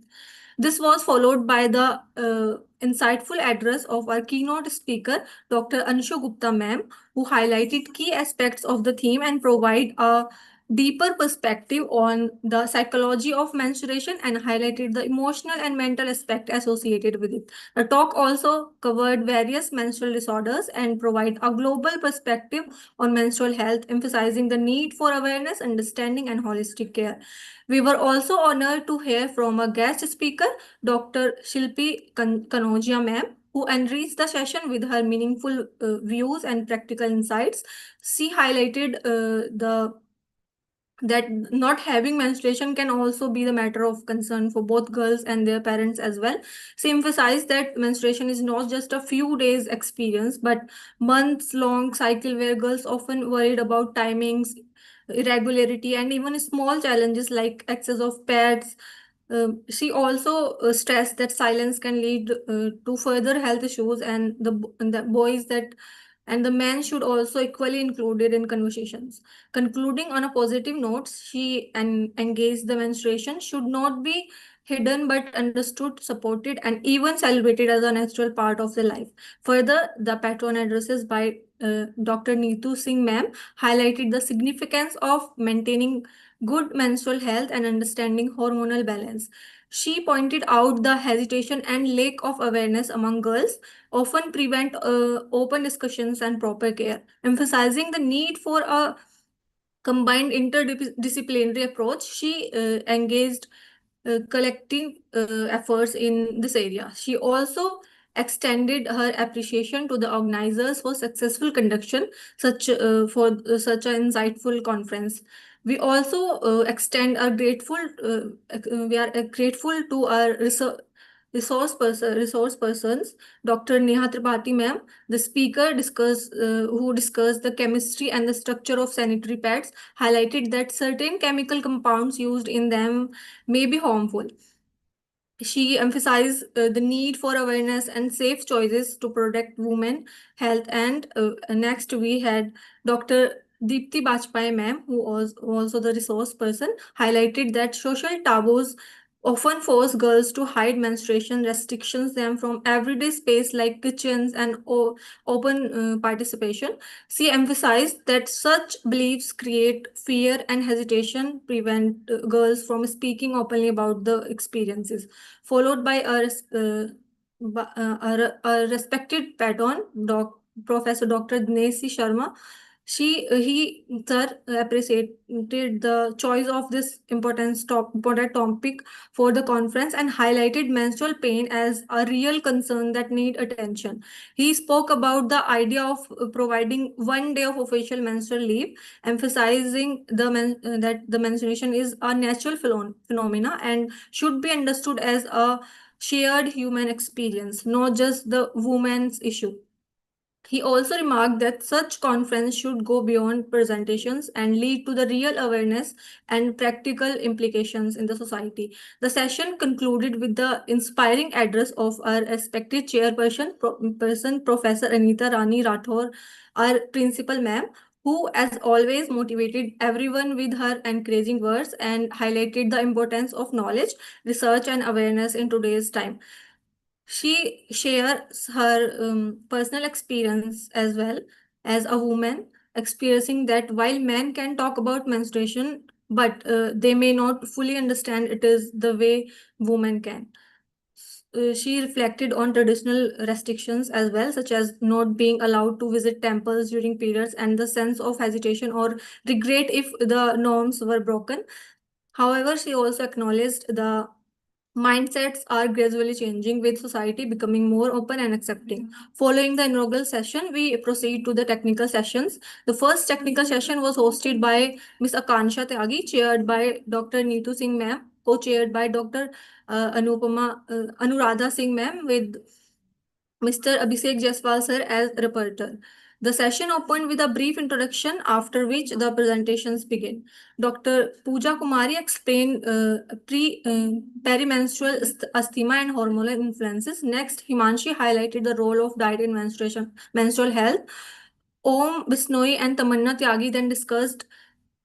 L: This was followed by the insightful address of our keynote speaker, Dr. Anshu Gupta ma'am, who highlighted key aspects of the theme and provide a deeper perspective on the psychology of menstruation and highlighted the emotional and mental aspect associated with it. The talk also covered various menstrual disorders and provide a global perspective on menstrual health, emphasizing the need for awareness, understanding, and holistic care. We were also honored to hear from a guest speaker, Dr. Shilpi Kanojia ma'am, who enriched the session with her meaningful views and practical insights. She highlighted the that not having menstruation can also be the matter of concern for both girls and their parents as well. She emphasized that menstruation is not just a few days experience, but months long cycle where girls often worried about timings, irregularity, and even small challenges like excess of pads. She also stressed that silence can lead to further health issues, and the boys that and the men should also equally included in conversations. Concluding on a positive note, she engaged the menstruation should not be hidden but understood, supported, and even celebrated as a natural part of the life. Further, the patron addresses by Dr. Neetu Singh ma'am highlighted the significance of maintaining good menstrual health and understanding hormonal balance. She pointed out the hesitation and lack of awareness among girls often prevent open discussions and proper care, emphasizing the need for a combined interdisciplinary approach. She engaged collective efforts in this area. She also extended her appreciation to the organizers for successful conduction such an insightful conference. We also we are grateful to our resource persons, Dr. Neha Tripathi ma'am, the speaker who discussed the chemistry and the structure of sanitary pads, highlighted that certain chemical compounds used in them may be harmful. She emphasized the need for awareness and safe choices to protect women health. And next we had Dr. Deepti Bajpai ma'am, who was also the resource person, highlighted that social taboos often force girls to hide menstruation, restrictions them from everyday space like kitchens and open participation. She emphasized that such beliefs create fear and hesitation, prevent girls from speaking openly about the experiences. Followed by a respected patron, Professor Dr. Dinesi Sharma. He sir appreciated the choice of this important topic for the conference and highlighted menstrual pain as a real concern that need attention. He spoke about the idea of providing 1 day of official menstrual leave, emphasizing that the menstruation is a natural phenomena and should be understood as a shared human experience, not just the woman's issue. He also remarked that such conference should go beyond presentations and lead to the real awareness and practical implications in the society. The session concluded with the inspiring address of our respected chairperson, Professor Anita Rani Rathore, our principal ma'am, who, as always, motivated everyone with her encouraging words and highlighted the importance of knowledge, research, and awareness in today's time. She shares her personal experience as well as a woman, experiencing that while men can talk about menstruation, but they may not fully understand it is the way women can. She reflected on traditional restrictions as well, such as not being allowed to visit temples during periods and the sense of hesitation or regret if the norms were broken. However, she also acknowledged the mindsets are gradually changing with society becoming more open and accepting. Following the inaugural session, we proceed to the technical sessions. The first technical session was hosted by Ms. Akansha Tyagi, chaired by Dr. Neetu Singh ma'am, co-chaired by Dr. Anuradha Singh ma'am, with Mr. Abhishek Jaiswal sir as reporter. The session opened with a brief introduction, after which the presentations begin. Dr. Pooja Kumari explained perimenstrual asthma and hormonal influences. Next, Himanshi highlighted the role of diet in menstrual health. Om Bisnoi and Tamanna Tyagi then discussed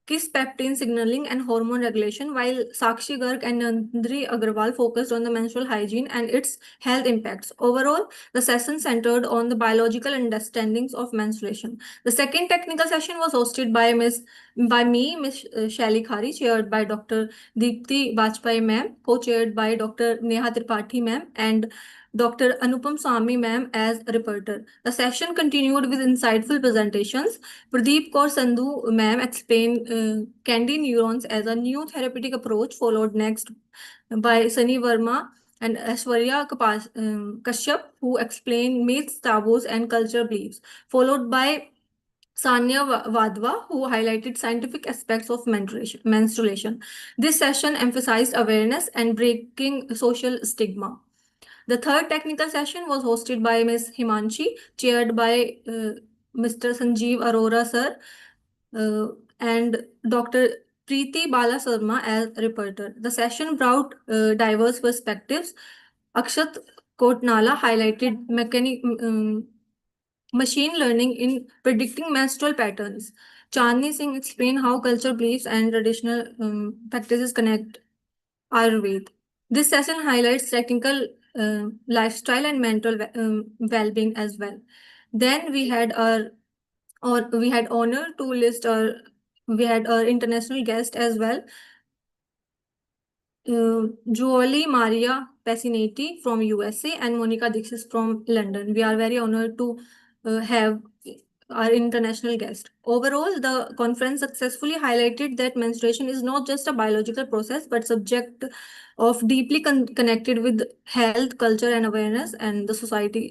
L: kiss peptine signaling and hormone regulation, while Sakshi Garg and Nandri Agarwal focused on the menstrual hygiene and its health impacts. Overall, the session centered on the biological understandings of menstruation. The second technical session was hosted by me, Ms. Shaili Khari, chaired by Dr. Deepti Bajpai ma'am, co-chaired by Dr. Neha Tripathi ma'am, and Dr. Anupam Swami ma'am as a reporter. The session continued with insightful presentations. Pradeep Kaur Sandhu ma'am explained candy neurons as a new therapeutic approach, followed next by Sunny Verma and Aishwarya Kashyap, who explained myths, taboos, and cultural beliefs, followed by Sanya Vadva, who highlighted scientific aspects of menstruation. This session emphasized awareness and breaking social stigma. The third technical session was hosted by Ms. Himanshi, chaired by Mr. Sanjeev Arora sir and Dr. Preeti Balasarma as reporter. The session brought diverse perspectives. Akshat Kotnala highlighted machine learning in predicting menstrual patterns. Chandni Singh explained how culture beliefs and traditional practices connect Ayurveda. This session highlights technical lifestyle and mental well-being as well. Then we had honor to list our we had our international guest as well, Julie Maria Passinetti from USA and Monica Dixis from London. We are very honored to have our international guest. Overall, the conference successfully highlighted that menstruation is not just a biological process, but subject of deeply connected with health, culture, and awareness and the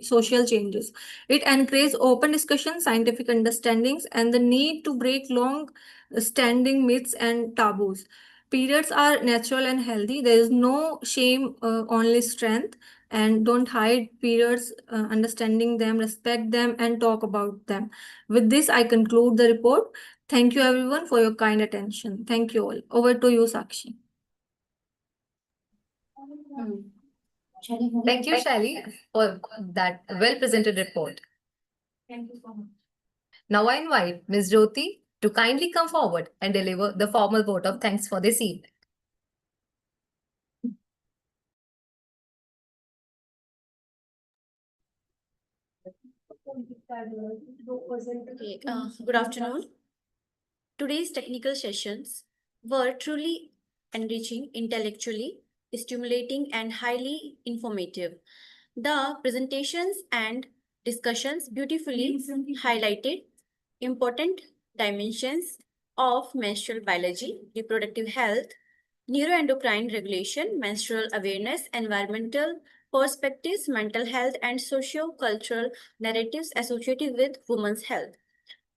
L: social changes. It encourages open discussion, scientific understandings, and the need to break long-standing myths and taboos. Periods are natural and healthy. There is no shame, only strength. And don't hide periods, understanding them, respect them, and talk about them. With this, I conclude the report. Thank you, everyone, for your kind attention. Thank you all. Over to you, Sakshi.
B: Thank you, Shali, for that well-presented report.
H: Thank you so much.
B: Now I invite Ms. Jyoti to kindly come forward and deliver the formal vote of thanks for this evening.
M: Okay, good afternoon. Today's technical sessions were truly enriching, intellectually stimulating, and highly informative. The presentations and discussions beautifully highlighted important dimensions of menstrual biology, reproductive health, neuroendocrine regulation, menstrual awareness, environmental perspectives, mental health, and socio-cultural narratives associated with women's health.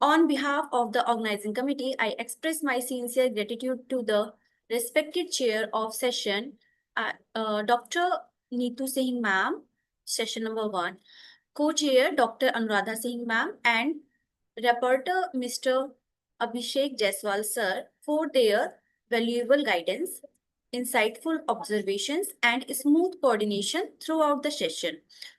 M: On behalf of the organizing committee, I express my sincere gratitude to the respected chair of session, Dr. Neetu Singh ma'am, session number 1, co-chair Dr. Anuradha Singh ma'am, and reporter Mr. Abhishek Jaiswal sir for their valuable guidance, insightful observations, and smooth coordination throughout the session.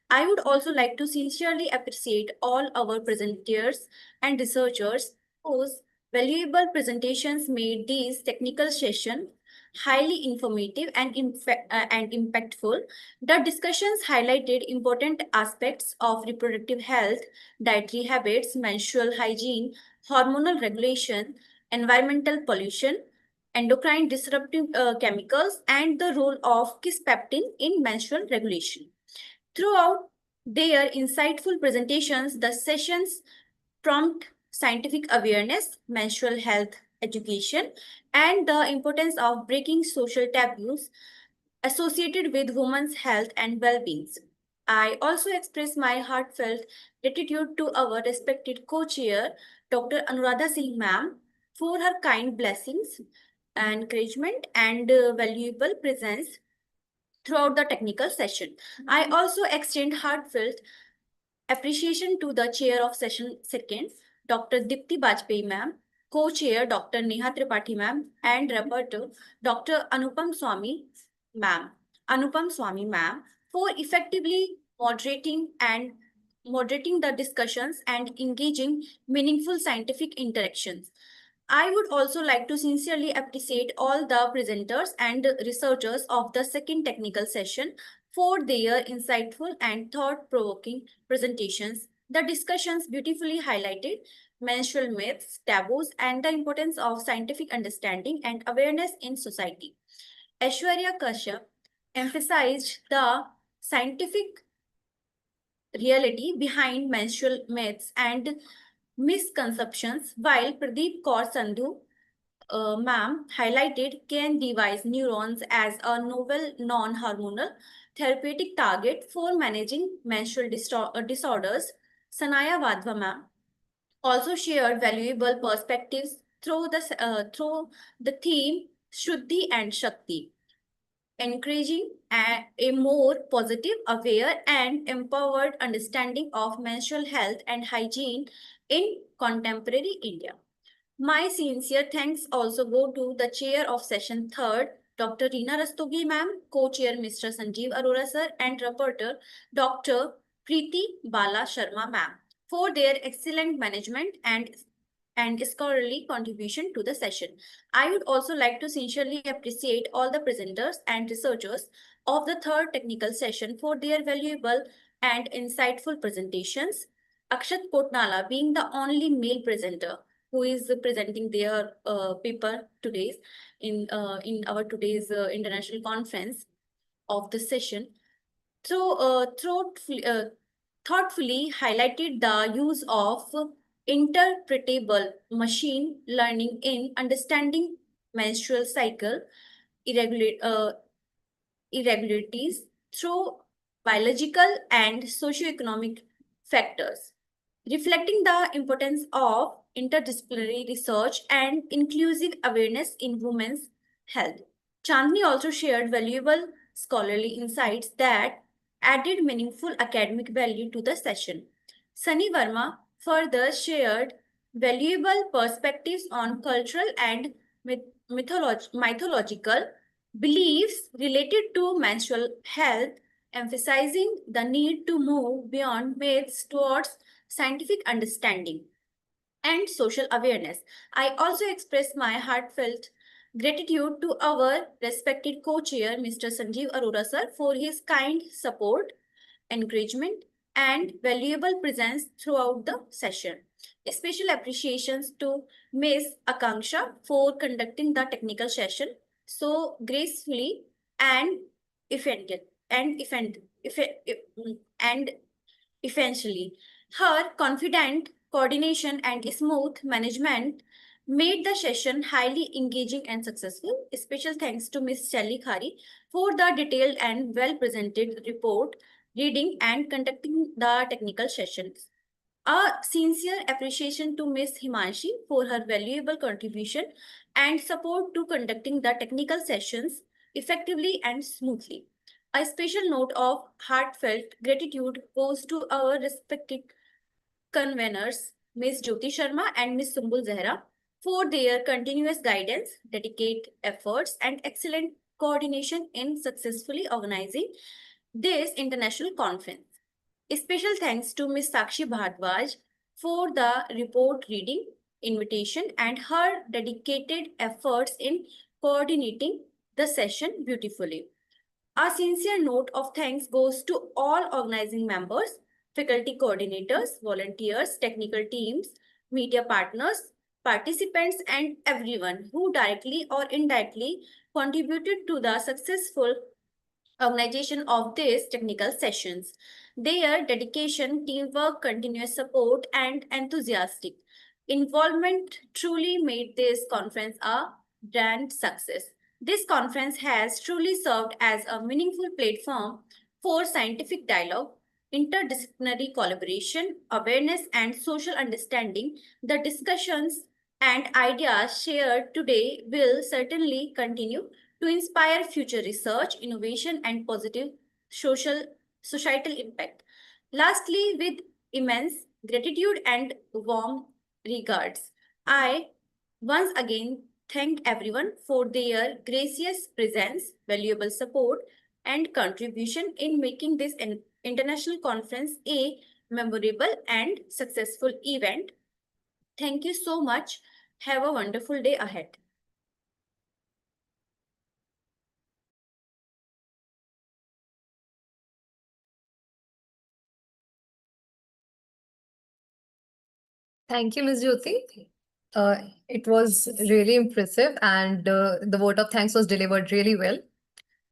M: I would also like to sincerely appreciate all our presenters and researchers whose valuable presentations made these technical sessions highly informative and impactful. The discussions highlighted important aspects of reproductive health, dietary habits, menstrual hygiene, hormonal regulation, environmental pollution, endocrine disruptive chemicals, and the role of kisspeptin in menstrual regulation. Throughout their insightful presentations, the sessions prompt scientific awareness, menstrual health education, and the importance of breaking social taboos associated with women's health and well-being. I also express my heartfelt gratitude to our respected co-chair, Dr. Anuradha Singh ma'am, for her kind blessings, encouragement, and valuable presence throughout the technical session. I also extend heartfelt appreciation to the chair of session second, Dr. Dipti Bajpayee ma'am, co-chair Dr. Neha Tripathi ma'am, and rapporteur Dr. Anupam Swami ma'am, for effectively moderating the discussions and engaging meaningful scientific interactions. I would also like to sincerely appreciate all the presenters and researchers of the second technical session for their insightful and thought-provoking presentations. The discussions beautifully highlighted menstrual myths, taboos, and the importance of scientific understanding and awareness in society. Aishwarya Kashyap emphasized the scientific reality behind menstrual myths and misconceptions, while Pradeep Kaur Sandhu ma'am highlighted can devise neurons as a novel non-hormonal therapeutic target for managing menstrual disorders. Sanaya Vadva ma'am also shared valuable perspectives through the theme Shuddhi and Shakti, encouraging a more positive, aware, and empowered understanding of menstrual health and hygiene in contemporary India. My sincere thanks also go to the chair of session third, Dr. Reena Rastogi ma'am, co-chair Mr. Sanjeev Arora sir, and rapporteur Dr. Preeti Bala Sharma ma'am for their excellent management and scholarly contribution to the session. I would also like to sincerely appreciate all the presenters and researchers of the third technical session for their valuable and insightful presentations. Akshat Kotnala being the only male presenter who is presenting their paper today in our today's international conference of the session. Thoughtfully highlighted the use of interpretable machine learning in understanding menstrual cycle irregular, irregularities through biological and socioeconomic factors, reflecting the importance of interdisciplinary research and inclusive awareness in women's health. Chandni also shared valuable scholarly insights that added meaningful academic value to the session. Sunny Verma further shared valuable perspectives on cultural and mythological beliefs related to menstrual health, emphasizing the need to move beyond myths towards scientific understanding and social awareness. I also express my heartfelt gratitude to our respected co-chair, Mr. Sanjeev Arora sir, for his kind support, encouragement, and valuable presence throughout the session. Special appreciations to Ms. Akanksha for conducting the technical session so gracefully and effective and and eventually. Her confident coordination and smooth management made the session highly engaging and successful. Special thanks to Ms. Shelly Khari for the detailed and well presented report, reading, and conducting the technical sessions. A sincere appreciation to Ms. Himanshi for her valuable contribution and support to conducting the technical sessions effectively and smoothly. A special note of heartfelt gratitude goes to our respected conveners, Ms. Jyoti Sharma and Ms. Sumbul Zehra, for their continuous guidance, dedicated efforts, and excellent coordination in successfully organizing this international conference. Special thanks to Ms. Sakshi Bhardwaj for the report reading invitation and her dedicated efforts in coordinating the session beautifully. A sincere note of thanks goes to all organizing members, faculty coordinators, volunteers, technical teams, media partners, participants, and everyone who directly or indirectly contributed to the successful organization of these technical sessions. Their dedication, teamwork, continuous support, and enthusiastic involvement truly made this conference a grand success. This conference has truly served as a meaningful platform for scientific dialogue, interdisciplinary collaboration, awareness, and social understanding. The discussions and ideas shared today will certainly continue to inspire future research, innovation, and positive societal impact. Lastly, with immense gratitude and warm regards, I once again thank everyone for their gracious presence, valuable support, and contribution in making this international conference a memorable and successful event. Thank you so much. Have a wonderful day ahead.
B: Thank you, Ms. Jyoti. It was really impressive, and the vote of thanks was delivered really well.